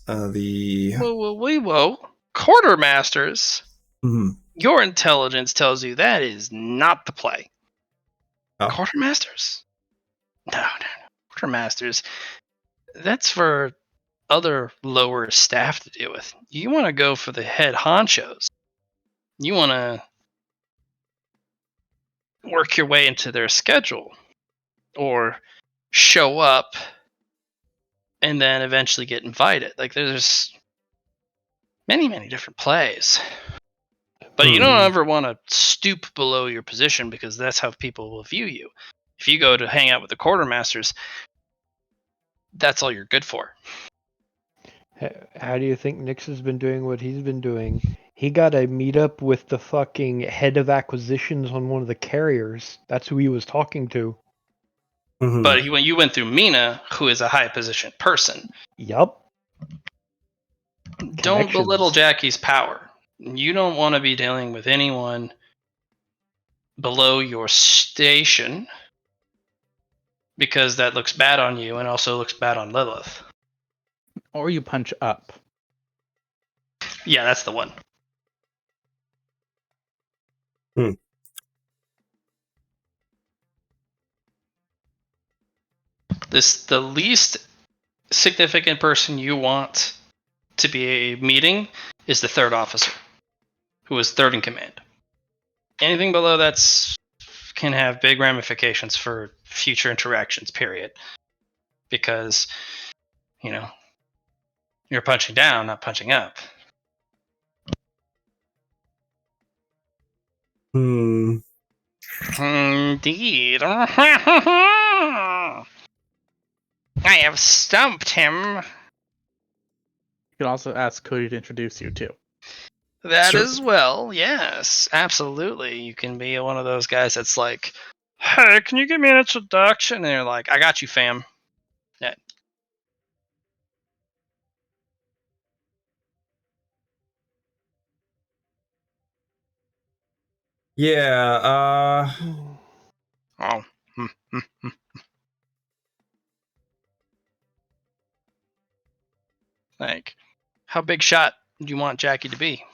the. Whoa! Quartermasters. Mhm. Your intelligence tells you that is not the play. Oh. Quartermasters? No. Quartermasters. That's for other lower staff to deal with. You want to go for the head honchos. You want to work your way into their schedule or show up and then eventually get invited. Like there's many different plays. But you don't ever want to stoop below your position because that's how people will view you. If you go to hang out with the quartermasters, that's all you're good for. How do you think Nix has been doing what he's been doing? He got a meetup with the fucking head of acquisitions on one of the carriers. That's who he was talking to. Mm-hmm. But when you went through Mina, who is a high positioned person, Yup. don't belittle Jackie's power. You don't want to be dealing with anyone below your station because that looks bad on you and also looks bad on Lilith. Or you punch up. Yeah, that's the one. The least significant person you want to be meeting is the third officer, who is third in command. Anything below that can have big ramifications for future interactions, period. Because, you're punching down, not punching up. Indeed. I have stumped him. You can also ask Cody to introduce you too. That as well, yes, absolutely. You can be one of those guys that's like, hey, can you give me an introduction? And they're like, I got you, fam. Yeah. Yeah, Oh. Like, how big shot do you want Jackie to be?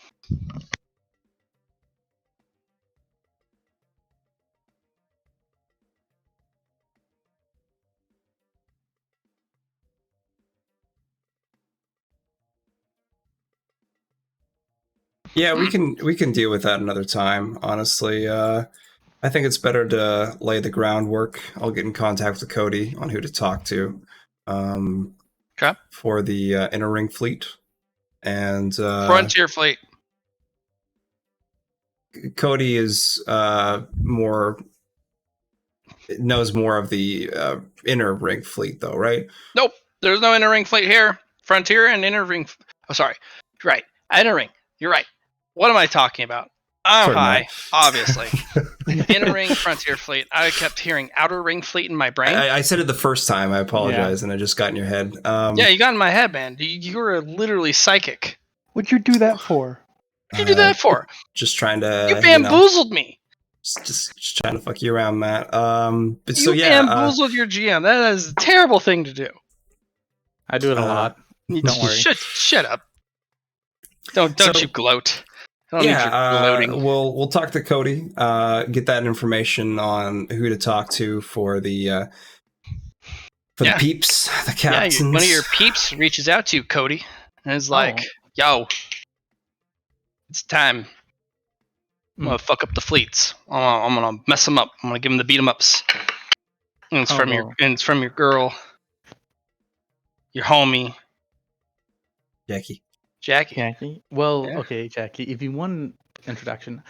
yeah, we can deal with that another time, honestly. I think it's better to lay the groundwork. I'll get in contact with Cody on who to talk to Okay. for the Inner Ring Fleet. And Frontier Fleet. Cody is knows more of the Inner Ring Fleet, though, right? Nope. There's no Inner Ring Fleet here. Frontier and Inner Ring. Oh, sorry. Right. Inner Ring. You're right. What am I talking about? I'm Sorry, high, Matt. obviously. Inner Ring, Frontier Fleet. I kept hearing Outer Ring Fleet in my brain. I said it the first time. I apologize, and I just got in your head. Yeah, you got in my head, man. You were literally psychic. What'd you do that for? What'd you do that for? Just trying to, You bamboozled me. just trying to fuck you around, Matt. But You so yeah, bamboozled your GM. That is a terrible thing to do. I do it a lot. Don't worry. Shut up. Don't So- you gloat. I don't need your gloating. we'll talk to Cody, get that information on who to talk to for the Yeah. the peeps, the Yeah, captains. one of your peeps reaches out to you, Cody, and is like, "Yo, it's time. I'm gonna fuck up the fleets. I'm gonna mess them up. I'm gonna give them the beat 'em ups." And it's from your girl, your homie, Jackie. Jackie. Jackie? Well, Yeah. okay, Jackie. If you want introduction,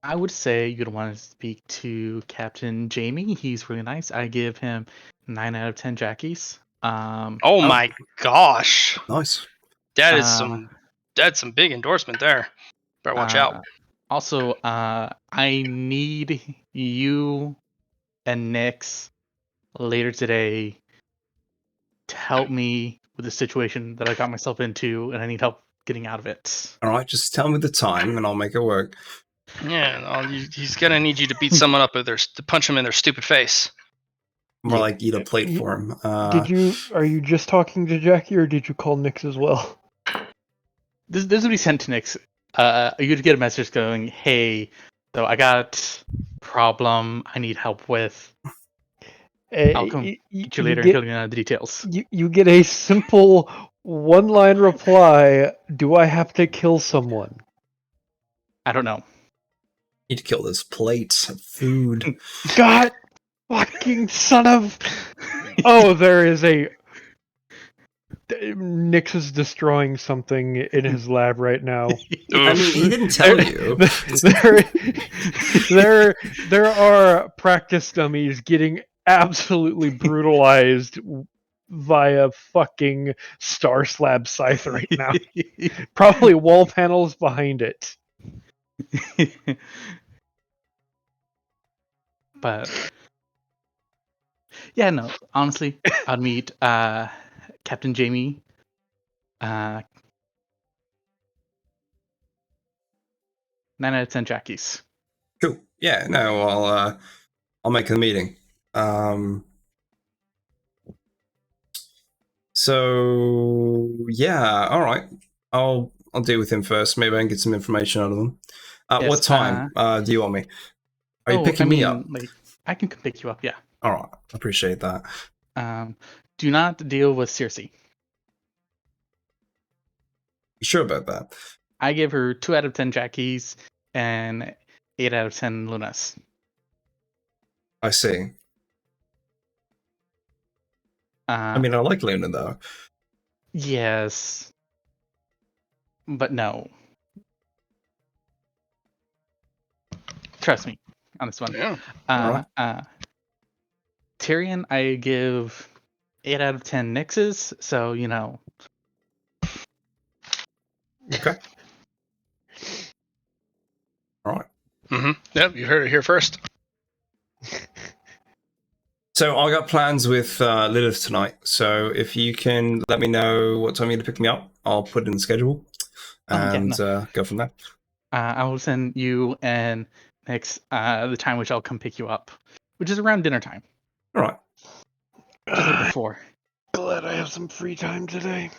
I would say you'd want to speak to Captain Jamie. He's really nice. I give him 9 out of 10 Jackies. Oh my gosh, Nice. that's some big endorsement there. Better watch out. Also, I need you and Nix later today to help me with the situation that I got myself into, and I need help getting out of it. All right, just tell me the time, and I'll make it work. Yeah, he's gonna need you to beat someone up to punch him in their stupid face. More like eat a plate for him. Are you just talking to Jackie, or did you call Nix as well? This would be sent to Nix. You'd get a message going, "Hey, so I got problem I need help with. I'll come get you later and tell you the details." You get a simple one-line reply. Do I have to kill someone? I don't know. Need to kill this plate of food. God, fucking son of! Oh, there is a. Nix is destroying something in his lab right now. I mean, he didn't tell you. There are practice dummies getting absolutely brutalized via fucking Star Slab Scythe right now. Probably wall panels behind it. But yeah, no. Honestly, I'd meet Captain Jamie. 9 out of 10 Jackies. Cool. Yeah. No. I'll make the meeting. So yeah. All right. I'll deal with him first. Maybe I can get some information out of him. Yes, what time do you want me? Are you picking me up? Like, I can pick you up. Yeah. All right. Appreciate that. Do not deal with Circe. You sure about that? I give her 2 out of 10 Jackies and 8 out of 10 Lunas. I see. I I mean, I like Luna though. Yes, but no. Trust me on this one. Yeah. Tyrion, I give 8 out of 10 Nixes, so you know. Okay. All right. Mm-hmm. Yep, you heard it here first. So I got plans with Lilith tonight. So if you can let me know what time you need to pick me up, I'll put it in the schedule and go from there. I will send you and Nix the time which I'll come pick you up, which is around dinner time, All right. just like before. Glad I have some free time today.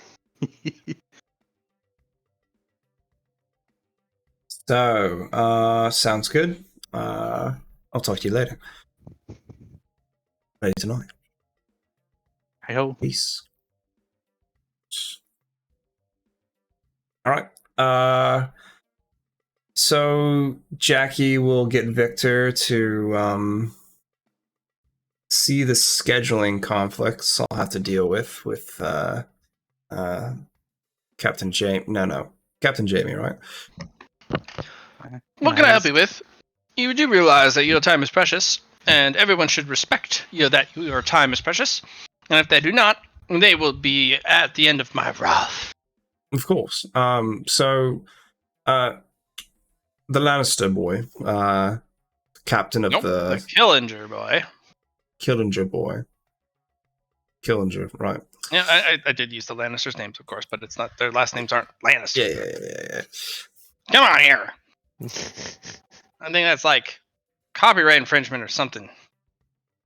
So, sounds good. I'll talk to you later. Ready tonight. I hope. Peace. All right. So Jackie will get Victor to see the scheduling conflicts I'll have to deal with Captain Jamie. No, Captain Jamie, right? What can I help you with? You do realize that your time is precious, and everyone should respect that your time is precious. And if they do not, they will be at the end of my wrath. Of course. So the Lannister boy, captain of the Killinger boy. Killinger boy. Killinger, right. Yeah, I did use the Lannisters' names, of course, but it's not their last names aren't Lannister. Yeah. Come on here. I think that's like copyright infringement or something.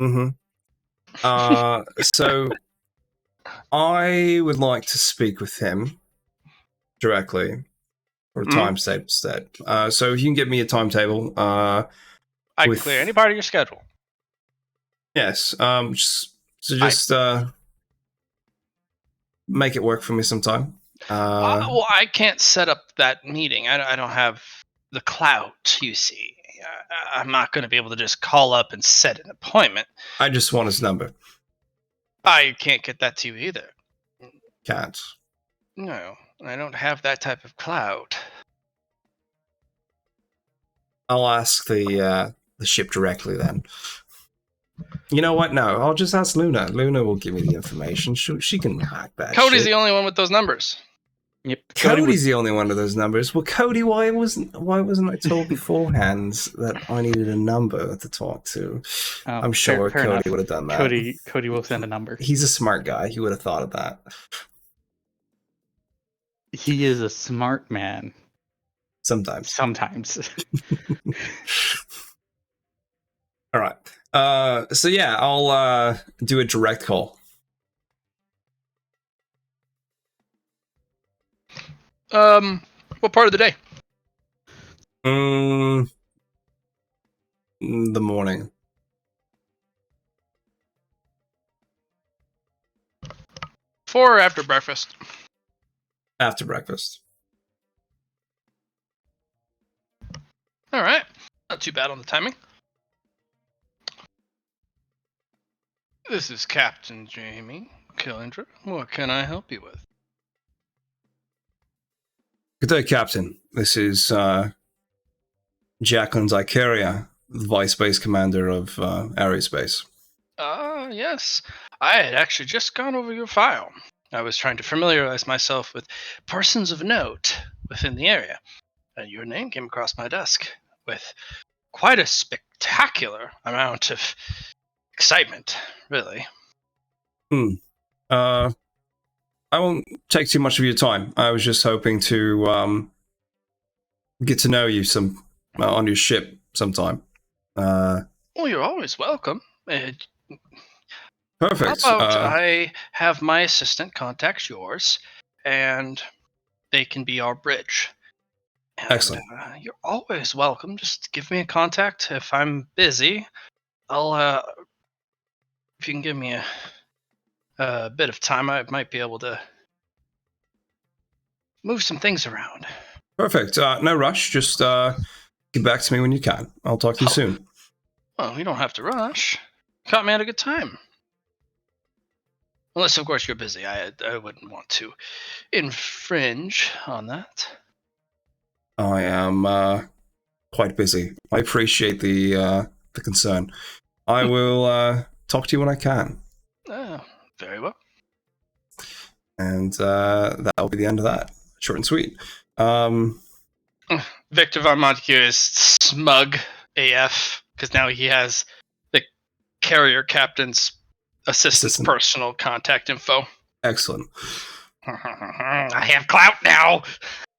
Mm-hmm. So I would like to speak with him directly for a time set. So if you can give me a timetable, I can clear any part of your schedule. Yes. Just make it work for me sometime. Well, I can't set up that meeting. I don't have the clout, you see. I'm not going to be able to just call up and set an appointment. I just want his number. I can't get that to you either. Can't. No, I don't have that type of clout. I'll ask the ship directly then. You know what? No, I'll just ask Luna. Luna will give me the information. She can hack that. Cody's shit. the only one with those numbers. Yep. Cody's the only one of those numbers. Well, Cody, why wasn't I told beforehand that I needed a number to talk to? I'm sure fair Cody enough. would have done that. Cody will send a number. He's a smart guy. He would have thought of that. He is a smart man. Sometimes. All right. So yeah, I'll do a direct call. What part of the day? The morning. Before or after breakfast? After breakfast. All right. Not too bad on the timing. This is Captain Jamie Killinger. What can I help you with? Good day, Captain. This is Jacqueline Zycaria, the Vice Base Commander of Ares Base. Yes. I had actually just gone over your file. I was trying to familiarize myself with persons of note within the area, and your name came across my desk with quite a spectacular amount of excitement, really. I won't take too much of your time. I was just hoping to get to know you some on your ship sometime. Well, you're always welcome. Perfect. How about I have my assistant contact yours, and they can be our bridge. And, excellent. You're always welcome. Just give me a contact. If I'm busy, I'll, if you can give me a bit of time, I might be able to move some things around. Perfect. No rush. Just get back to me when you can. I'll talk to you soon. Well, you don't have to rush. Caught me at a good time. Unless, of course, you're busy. I wouldn't want to infringe on that. I am quite busy. I appreciate the concern. I will talk to you when I can. Very well. And that'll be the end of that. Short and sweet. Victor Von Montague is smug AF because now he has the carrier captain's assistant's Assistant. personal contact info. Excellent. I have clout now.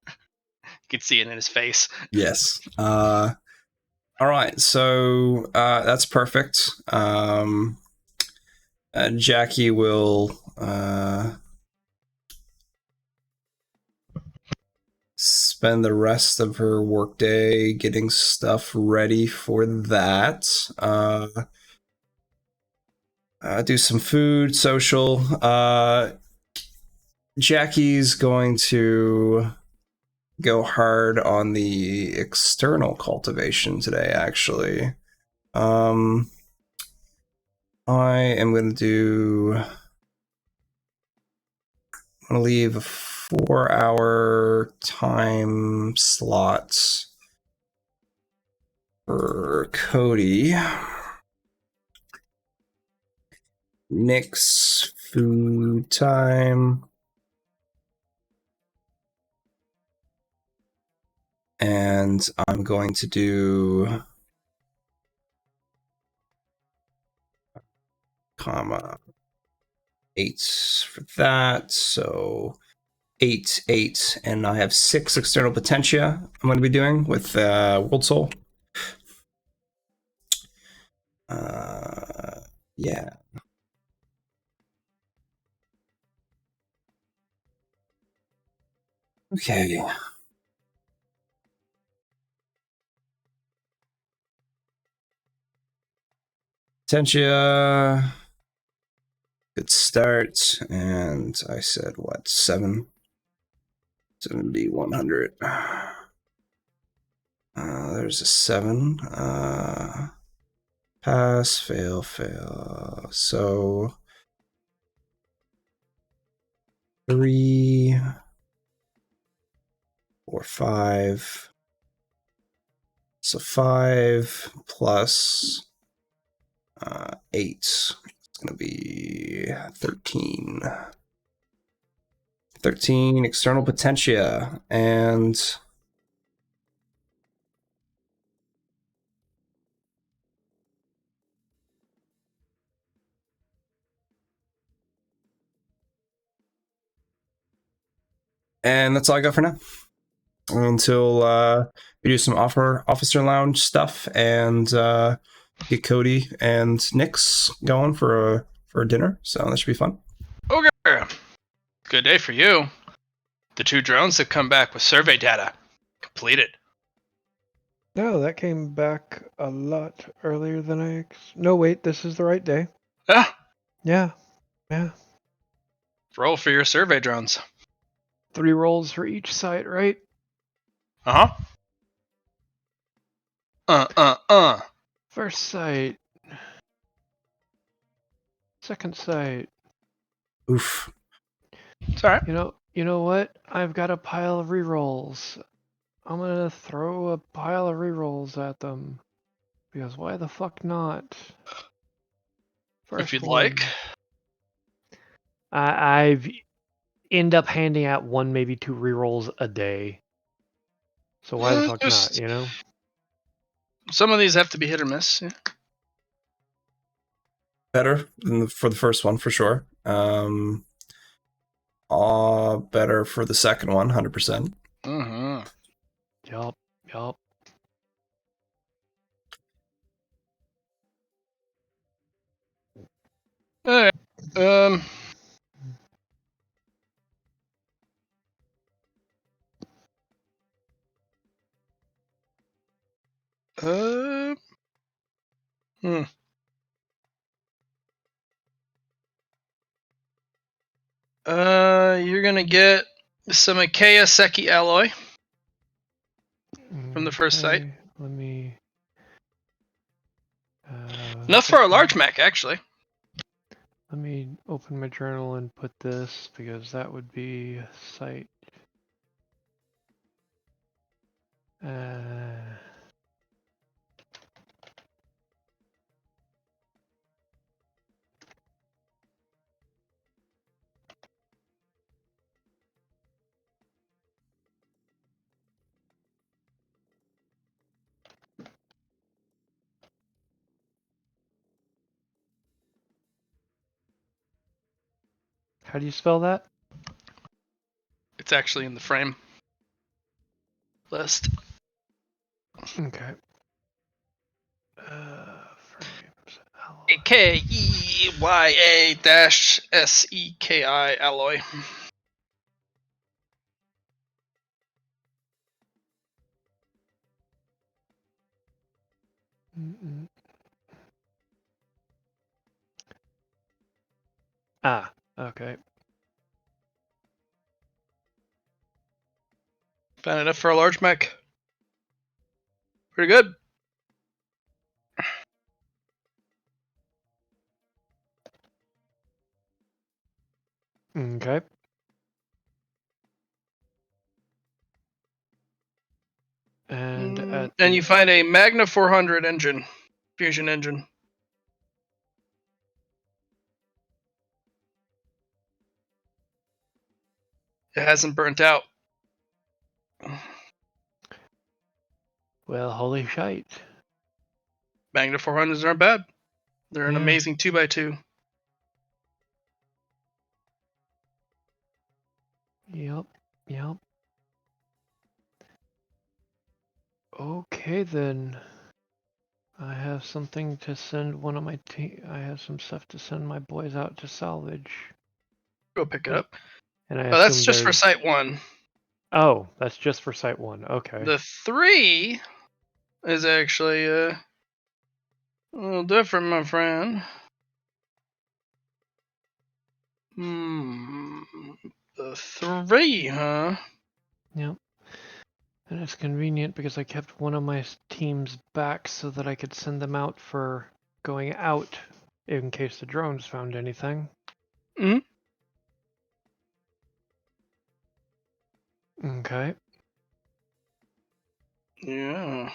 You can see it in his face. Yes. All right. So that's perfect. Jackie will spend the rest of her workday getting stuff ready for that. Do some food, social. Jackie's going to go hard on the external cultivation today, actually. I am going to do. I'm going to leave a 4-hour time slot for Cody. Nick's food time. And I'm going to do comma 8 for that. So 8, 8, and I have 6 external potentia I'm going to be doing with World Soul. Yeah. Okay. Potentia. Good start. And I said, what, 7? 70, 100. There's a 7. Pass, fail, fail. So 3, 4, 5. So 5 plus 8. It's going to be 13. 13 external potentia. And that's all I got for now. Until we do some officer lounge stuff and get Cody and Nick's going for a dinner. So that should be fun. Okay. Good day for you. The 2 drones have come back with survey data. Completed. No, that came back a lot earlier than No, wait, this is the right day. Ah, Yeah, yeah. roll for your survey drones. 3 rolls for each site, right? Uh-huh. First site. Second site. Oof. It's alright. You know what? I've got a pile of rerolls. I'm gonna throw a pile of rerolls at them. Because why the fuck not? If you'd one. like. I've end up handing out 1, maybe 2 rerolls a day. So why the fuck not, you know? Some of these have to be hit or miss. Yeah. Better than for the first one, for sure. Better for the second one, 100%. Mm-hmm. Yup. Alright. You're gonna get some Ikea Seki alloy from the first site. Okay, let me... Enough for a large mech, actually. Let me open my journal and put this, because that would be site. How do you spell that? It's actually in the frame list. Okay. Frames. KEYA-SEKI alloy. Mm-mm. Ah, okay. Found enough for a large mech. Pretty good. Okay. And at And the you find a Magna 400 engine, fusion engine. It hasn't burnt out. well, holy shite. Magna 400s aren't bad. They're an Yeah. amazing 2x2. Yep. Yep. Okay then. I have something to send one of my team. I have some stuff to send my boys out to salvage. Go pick it And- up. And I Oh, that's assume just for there's. Site 1. Oh, that's just for Site 1. Okay. The 3 is actually a little different, my friend. The 3, huh? Yep. And it's convenient because I kept one of my teams back so that I could send them out for going out in case the drones found anything. Mhm. Okay. Yeah,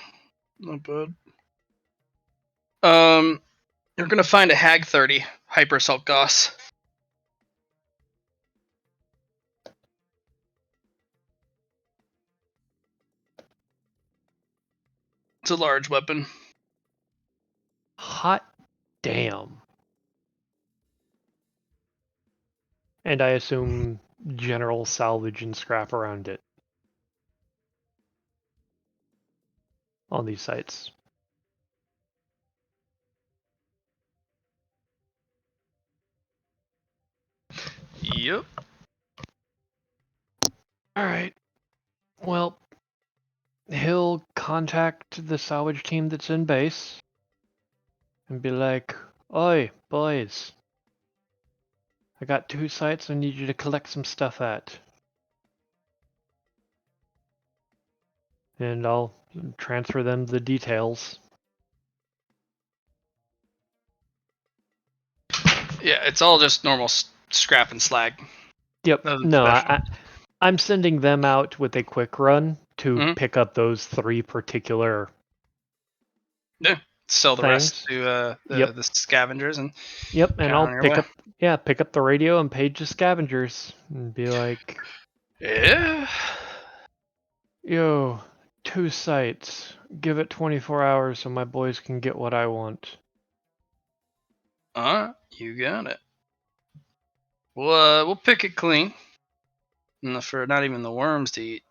not bad. You're gonna find a Hag 30 Hyper Assault Gauss. It's a large weapon. Hot damn. And I assume general salvage and scrap around it on these sites. Yep. Alright. Well, he'll contact the salvage team that's in base and be like, "Oi, boys. I got 2 sites I need you to collect some stuff at." And I'll transfer them the details. Yeah, it's all just normal scrap and slag. Yep. Nothing No, special. I'm sending them out with a quick run to Mhm. pick up those 3 particular Sell the rest things. to Yep. the scavengers and Yep, and get I'll on your pick way. up the radio and page the scavengers and be like, Yeah. "Yo, 2 sites. Give it 24 hours so my boys can get what I want." You got it. We'll pick it clean. For not even the worms to eat.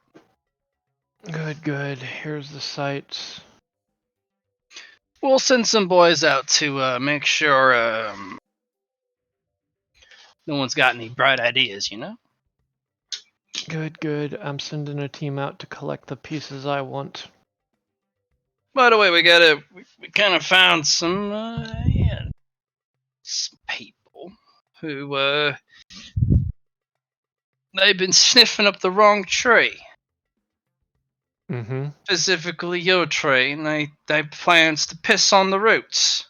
Good. Here's the sites. We'll send some boys out to make sure no one's got any bright ideas, you know? Good. I'm sending a team out to collect the pieces I want. By the way, we kind of found some people who they've been sniffing up the wrong tree. Mm-hmm. Specifically your tree, and they plans to piss on the roots.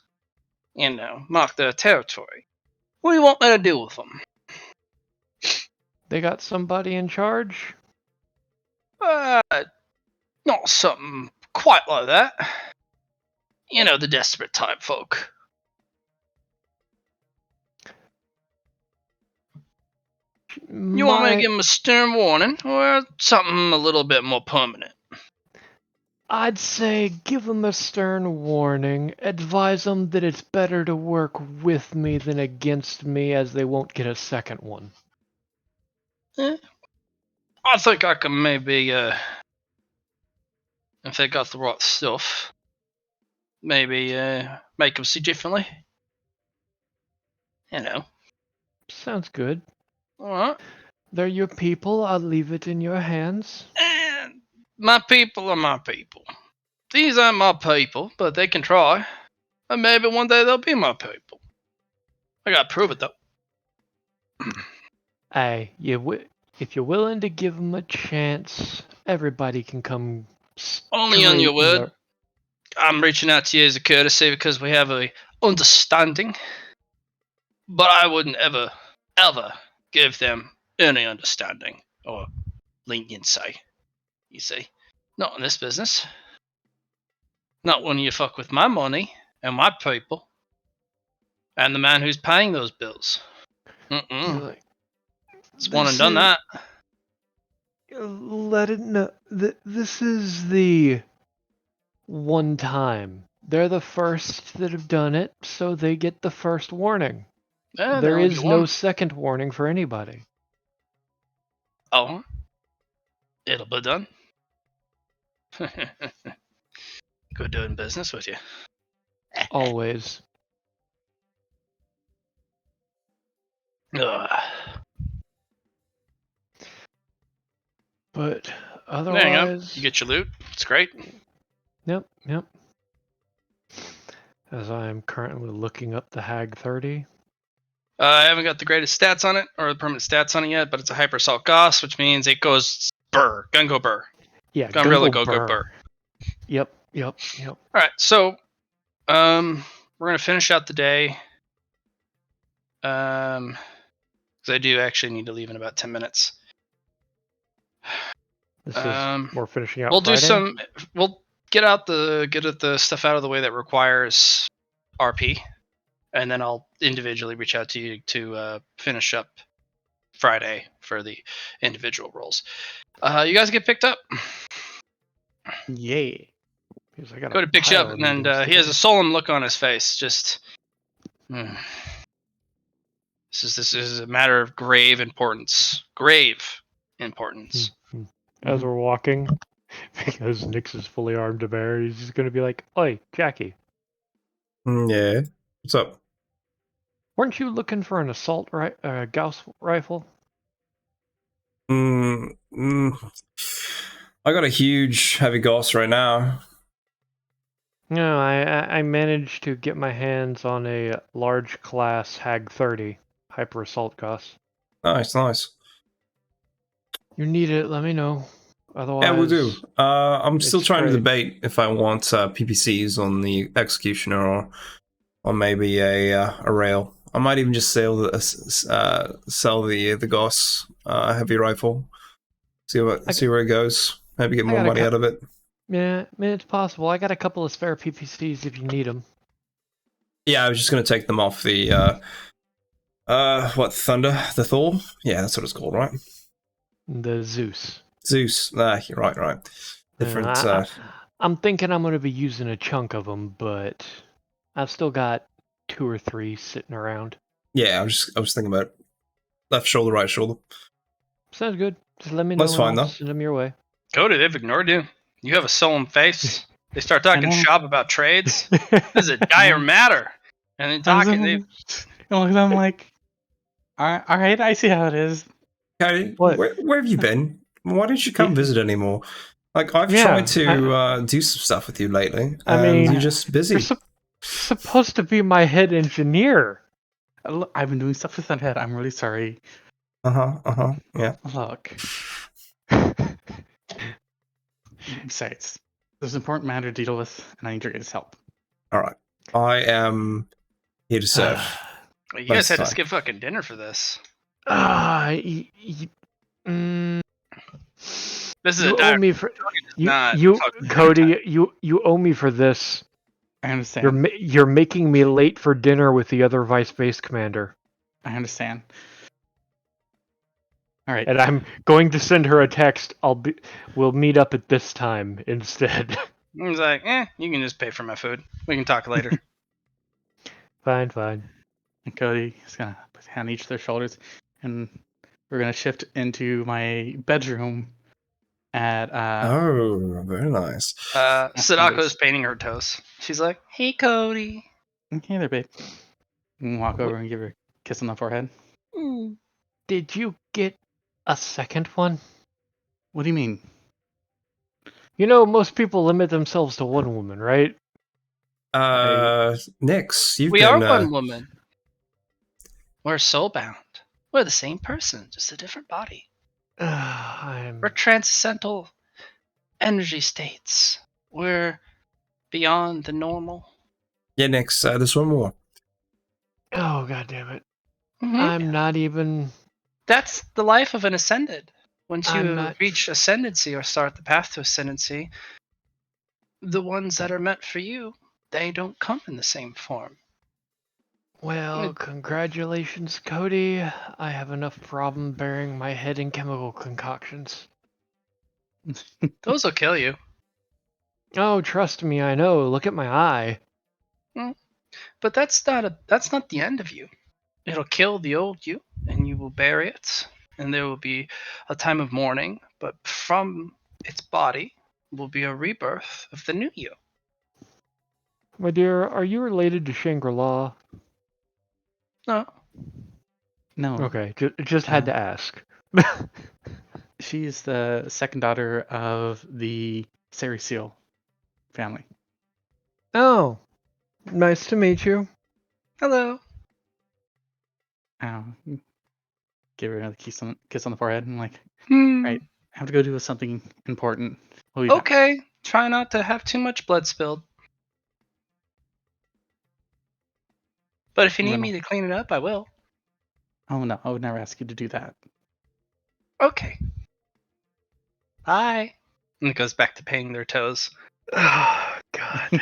You know, mark their territory. What do you want me to do with them? They got somebody in charge? Uh, Not something quite like that. You know, the desperate type folk. You want me to give them a stern warning, or something a little bit more permanent? I'd say give them a stern warning. Advise them that it's better to work with me than against me, as they won't get a second one. I think I can maybe, if they got the right stuff, maybe make them see differently. You know. Sounds good. All right. They're your people. I'll leave it in your hands. And my people are my people. These aren't my people, but they can try. And maybe one day they'll be my people. I gotta prove it though. Hey, if you're willing to give them a chance, everybody can come Only on your straight in word. I'm reaching out to you as a courtesy because we have a understanding. But I wouldn't ever give them any understanding or leniency. You see, not in this business. Not when you fuck with my money and my people and the man who's paying those bills. Like, It's one and done that. let it know that this is the one time. They're the first that have done it, so they get the first warning. Yeah, There only is get no one. second warning for anybody. Oh, it'll be done. Good doing business with you. Always. Ugh. But There you go. otherwise, You get your loot. It's great. Yep. As I am currently looking up the Hag 30. I haven't got the greatest stats on it or the permanent stats on it yet, but it's a hyper assault Gauss, which means it goes burr, gun go burr. Yeah, Gun really go burr. Yep. All right, so we're gonna finish out the day. Because I do actually need to leave in about 10 minutes. This is we're finishing out We'll Friday. do some. We'll get the stuff out of the way that requires RP, and then I'll individually reach out to you to finish up Friday for the individual roles. You guys get picked up. Yay. Because I got Cody picks you up, and he has a solemn look on his face. Just, this is a matter of grave importance. Grave importance. As we're walking, because Nyx is fully armed to bear, he's just going to be like, "Oi, Jackie. Yeah. What's up? Weren't you looking for an assault Gauss rifle?" I got a huge heavy Gauss right now. No, I managed to get my hands on a large class Hag 30 hyper assault Gauss. Nice. You need it, let me know. Otherwise, Yeah, we'll do. I'm still it's trying to great. debate if I want PPCs on the Executioner or maybe a rail. I might even just sell the Gauss heavy rifle. See where it goes. Maybe get more money out of it. Yeah, I mean, it's possible. I got a couple of spare PPCs if you need them. Yeah, I was just gonna take them off the Thunder, the Thor. Yeah, that's what it's called, right? The Zeus. Zeus. You're right. Different. I'm thinking I'm gonna be using a chunk of them, but I've still got 2 or 3 sitting around. Yeah, I was thinking about left shoulder, right shoulder. Sounds good. Just let me know. That's fine and I'll though. send them your way. Cody, they've ignored you. You have a solemn face. They start talking shop about trades. This is a dire matter. And then talking. I'm like, all right, I see how it is. Cody, What? where have you been? Why don't you come visit anymore? Like, I've tried to do some stuff with you lately. I mean, you're just busy. You're supposed to be my head engineer. I've been doing stuff with that head. I'm really sorry. Yeah. Look. Besides, there's an important matter to deal with, and I need your guys' help. All right. I am here to serve. You guys had to skip fucking dinner for this. This is you a owe me for Cody. You owe me for this. I understand. You're making me late for dinner with the other vice base commander. I understand. All right. And I'm going to send her a text. We'll meet up at this time instead. He's like, you can just pay for my food. We can talk later. Fine. And Cody is gonna put a hand on each of their shoulders, and we're gonna shift into my bedroom at Oh, very nice. Sadako is painting her toes. She's like, "Hey, Cody." Hey there, babe. And walk What- over and give her a kiss on the forehead. Did you get a second one? What do you mean? You know, most people limit themselves to one woman, right? Nix, you've We been. are one woman. We're soulbound. We're the same person, just a different body. I'm. We're transcendental energy states. We're beyond the normal. Yeah, Nix, there's one more. Oh, god damn it. Mhm. I'm not even. That's the life of an ascended. Once I'm you not. reach ascendancy or start the path to ascendancy, the ones that are meant for you, they don't come in the same form. Well, congratulations, Cody. I have enough problem burying my head in chemical concoctions. Those will kill you. Oh, trust me, I know. Look at my eye. But that's not the end of you. It'll kill the old you, and you will bury it, and there will be a time of mourning. But from its body will be a rebirth of the new you. My dear, are you related to Shangri-La? No, No. Okay, just had to ask. She's the second daughter of the Seal family. Oh, nice to meet you. hello. Give her another kiss on the forehead and like, Hmm. right, I have to go do something important. We'll be back. Okay. Try not to have too much blood spilled. But if you need me to clean it up, I will. Oh no, I would never ask you to do that. Okay. Bye. And it goes back to painting their toes. Oh, God.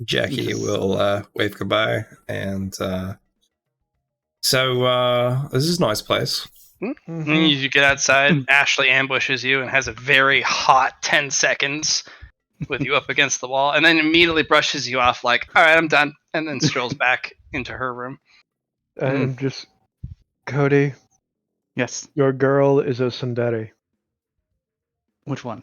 Jackie Just- will wave goodbye, and so this is a nice place. And you get outside, Ashley ambushes you and has a very hot 10 seconds with you up against the wall, and then immediately brushes you off like, all right, I'm done, and then strolls back into her room. I'm just. Cody, Yes. your girl is a tsundere. Which one?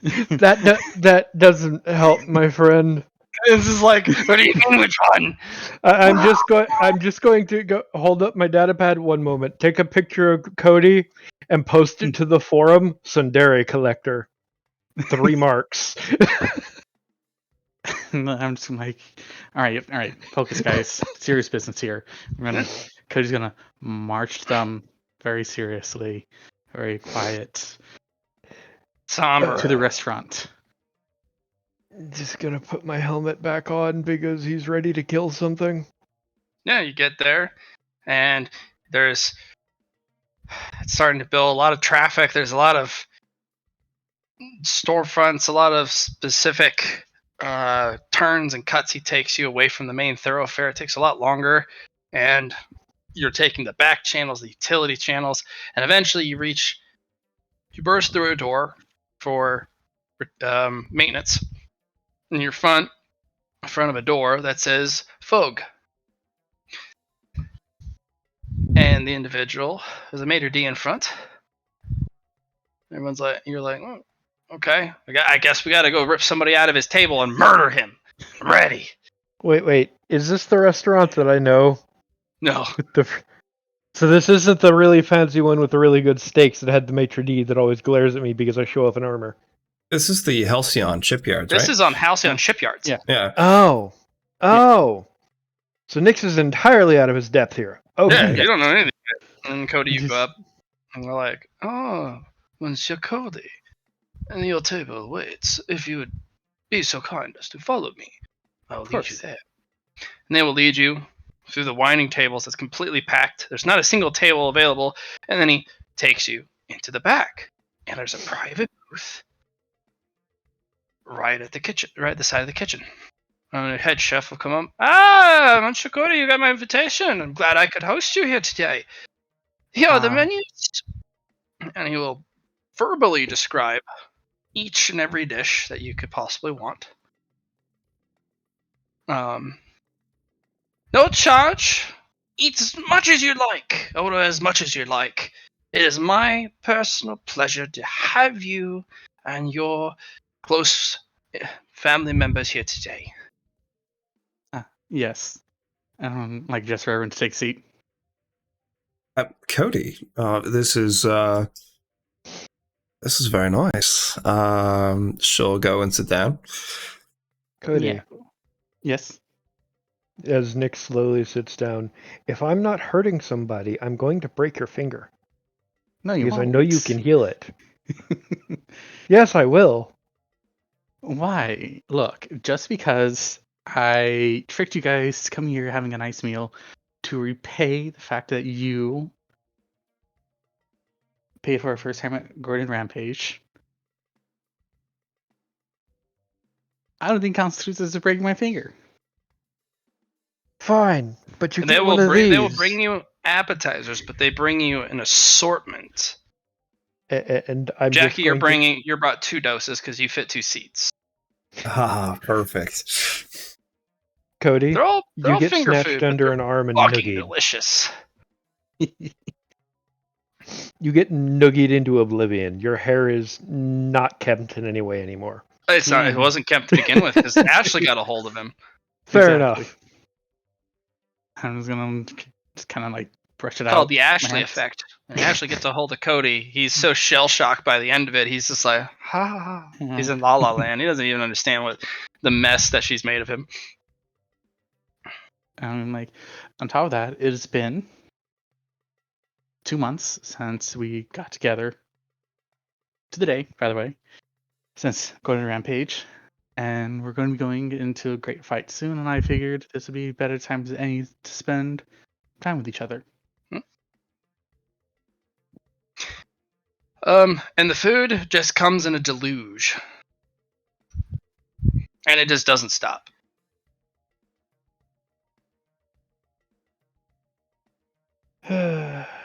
That doesn't help, my friend. This is like, what do you mean, which one? I'm just going to go hold up my data pad one moment. Take a picture of Cody and post it to the forum. Tsundere collector. 3 marks. I'm just like, all right, focus, guys. Serious business here. Cody's gonna march them very seriously, very quiet Somber. to the restaurant. Just gonna put my helmet back on because he's ready to kill something. Yeah, you get there, and it's starting to build a lot of traffic. There's a lot of storefronts, a lot of specific turns and cuts he takes you away from the main thoroughfare. It takes a lot longer, and you're taking the back channels, the utility channels, and eventually you burst through a door for maintenance in your front of a door that says Fogue. And the individual is a maitre d' in front. Everyone's like, you're like, oh, okay, I guess we got to go rip somebody out of his table and murder him. I'm ready. Wait. Is this the restaurant that I know? No. So this isn't the really fancy one with the really good steaks that had the maitre d' that always glares at me because I show off in armor. This is the Halcyon Shipyards, This right? is on Halcyon Shipyards. Yeah. Yeah. Oh. So Nyx is entirely out of his depth here. Okay. Yeah, you don't know anything. And Cody, you Just- go up, and we're like, oh, Monsieur Cody, and your table waits. If you would be so kind as to follow me, I will lead you course. there. And they will lead you through the winding tables that's completely packed. There's not a single table available. And then he takes you into the back. And there's a private booth right at the kitchen, right at the side of the kitchen. And the head chef will come up. Ah, Monsieur Cody, you got my invitation. I'm glad I could host you here today. Here are the menus. And he will verbally describe each and every dish that you could possibly want. No charge. eat as much as you like, order as much as you like. It is my personal pleasure to have you and your close family members here today. Yes. Like just for everyone to take a seat. Cody, this is very nice. She'll go and sit down. Cody, Yeah. Yes. as Nick slowly sits down, if I'm not hurting somebody, I'm going to break your finger. No, you Because I won't. know you can heal it. Yes, I will. Why? Look, just because I tricked you guys to come here having a nice meal to repay the fact that you paid for our first time at Gordon Rampage, I don't think constitutes as breaking my finger. Fine, but you They get will one of these. they will bring you appetizers, but they bring you an assortment. And I'm Jackie, just going to... you brought 2 doses because you fit 2 seats. Ah, perfect. Cody, They're you all get finger snatched food, but under they're an arm and fucking noogied. delicious. You get noogied into oblivion. Your hair is not kept in any way anymore. It's not. It Yeah. wasn't kept to begin with because Ashley got a hold of him. Fair Exactly. enough. I'm just gonna just kind of like brush it Called out. the with my Ashley hands. effect. And Ashley gets a hold of Cody. He's so shell shocked by the end of it. He's just like, ha ha ha. Yeah. He's in La La Land. He doesn't even understand what the mess that she's made of him. Like, on top of that, it's been 2 months since we got together. To the day, by the way, since going to Rampage, and we're going to be going into a great fight soon. And I figured this would be a better time than any to spend time with each other. And the food just comes in a deluge. And it just doesn't stop.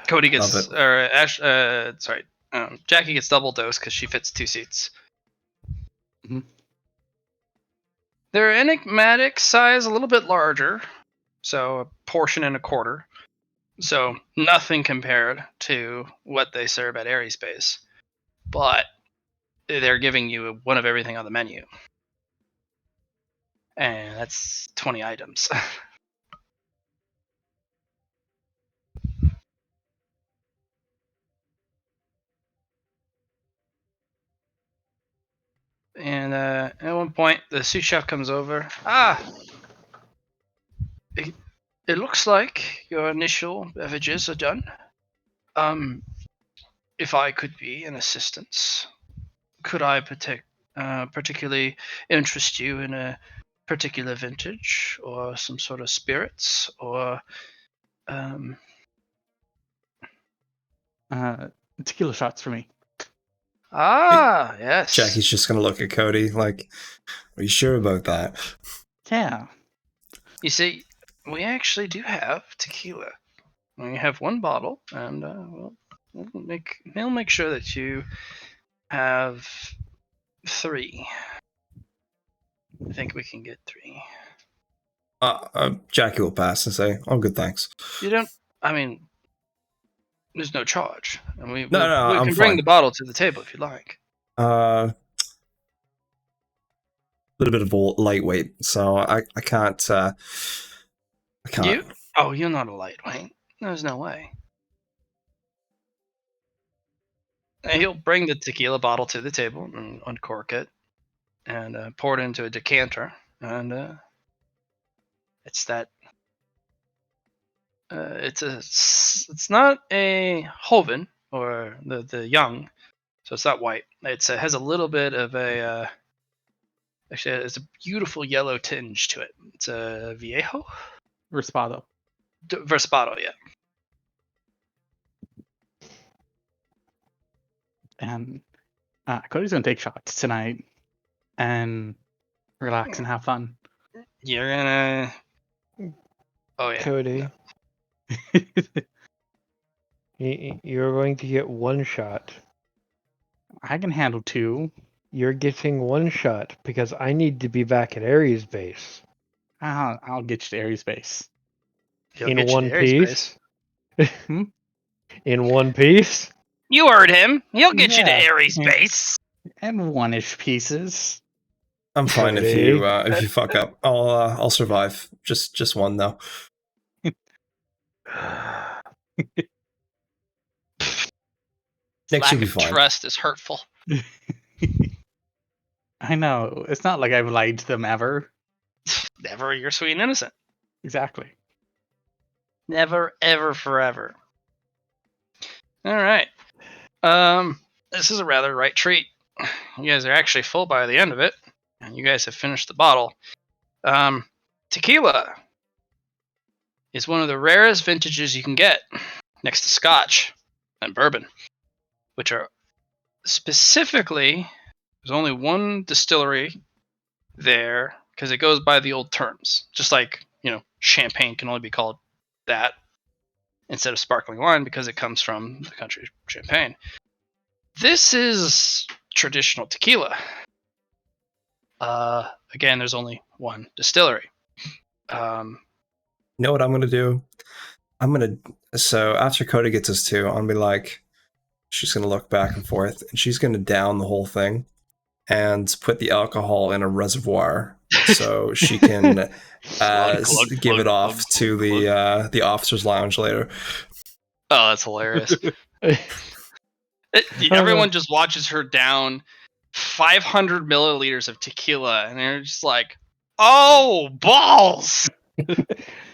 Cody gets, Love it. or Jackie gets double dose because she fits 2 seats. Mhm. They're enigmatic size, a little bit larger, so a portion and a quarter. So nothing compared to what they serve at Aries Base, but they're giving you one of everything on the menu, and that's 20 items. And at one point, the sous chef comes over. It looks like your initial beverages are done. If I could be an assistance, could I particularly interest you in a particular vintage or some sort of spirits or Tequila shots for me. yes. Jackie's just gonna look at Cody like, "Are you sure about that?" Yeah. You see, we actually do have tequila. We have 1 bottle, and we'll make sure that you have 3. I think we can get 3. Jackie will pass and say, "I'm good, thanks." You don't. I mean, there's no charge, and we No, I'm can bring fine. the bottle to the table if you like. A little bit of a lightweight, so I can't. I can't. You? Oh, you're not a lightweight. There's no way. And he'll bring the tequila bottle to the table and uncork it, and pour it into a decanter, and it's that. It's not a Hoven or the young, so it's not white. It has a little bit of a actually it's a beautiful yellow tinge to it. It's a Viejo Raspado. Verspato, yeah. And Cody's gonna take shots tonight and relax and have fun. You're gonna. Oh yeah. Cody, you're going to get 1 shot. I can handle 2. You're getting 1 shot because I need to be back at Ares Base. I'll get you to Aries Base. He'll In get you one to Ares piece. Hmm? In one piece. You heard him. He'll get you to Yeah. Ares base. And one-ish pieces. I'm fine if Cody. you fuck up. I'll survive. Just one though. Nick Lack should be of fine. trust is hurtful. I know. It's not like I've lied to them ever. Never, you're sweet and innocent. Exactly. Never, ever, forever. All right. This is a rather right treat. You guys are actually full by the end of it, and you guys have finished the bottle. Tequila is one of the rarest vintages you can get, next to Scotch and bourbon, which are specifically, there's only one distillery there because it goes by the old terms. Just like, champagne can only be called that instead of sparkling wine because it comes from the country Champagne. This is traditional tequila. Again, there's only one distillery. You know what I'm gonna do? So after Coda gets us two, I'm gonna be like, she's gonna look back and forth, and she's gonna down the whole thing and put the alcohol in a reservoir so she can give it off to the officers' lounge later. Oh, that's hilarious. Everyone just watches her down 500 milliliters of tequila, and they're just like, "Oh, balls!"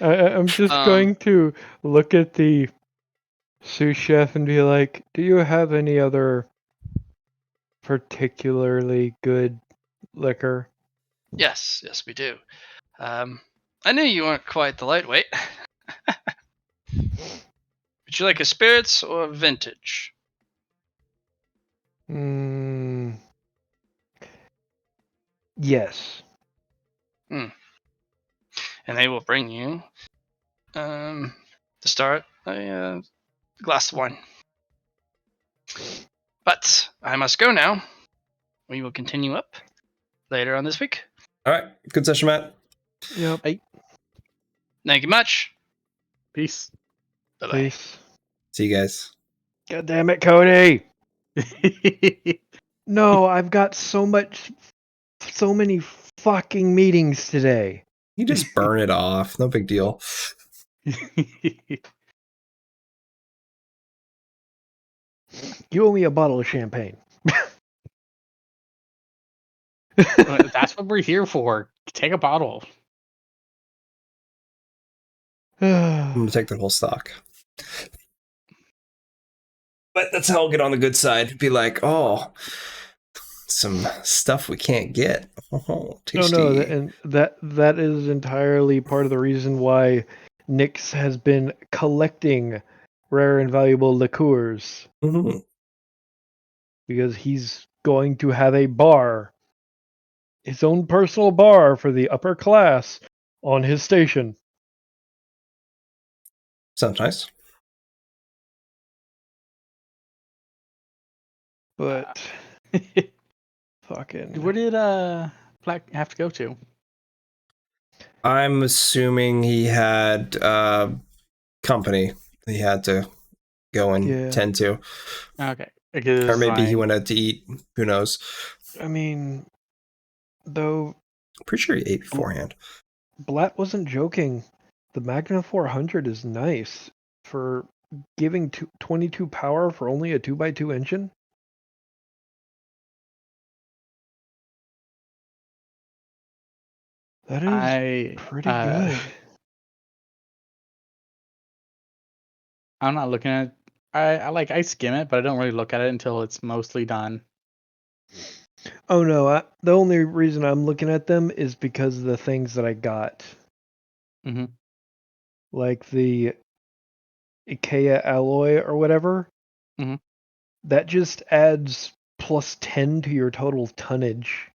I'm just going to look at the sous chef and be like, "Do you have any other particularly good liquor?" Yes, we do. I knew you weren't quite the lightweight. Would you like a spirits or a vintage? Yes. And they will bring you, to start, a glass of wine. But I must go now. We will continue up later on this week. All right, good session, Matt. Yep. Thank you much. Peace. Bye-bye. Peace. See you guys. God damn it, Cody! No, I've got so many fucking meetings today. You just burn it off. No big deal. You owe me a bottle of champagne. That's what we're here for. Take a bottle. I'm gonna take the whole stock. But that's how I'll get on the good side. Be like, oh, some stuff we can't get. Oh, tasty. No, and that is entirely part of the reason why Nyx has been collecting rare and valuable liqueurs. Mm-hmm. Because he's going to have a bar, his own personal bar for the upper class on his station. Sounds nice. But fucking, Where did Black have to go to? I'm assuming he had company he had to go and tend to. Okay. Or maybe he went out to eat. Who knows? I mean, though, Pretty sure he ate beforehand. Blatt wasn't joking. The Magna 400 is nice for giving 22 power for only a 2x2 engine. That is pretty good. I'm not looking at. I skim it, but I don't really look at it until it's mostly done. Oh no! The only reason I'm looking at them is because of the things that I got. Mm-hmm. Like the IKEA alloy or whatever. Mm-hmm. That just adds +10 to your total tonnage.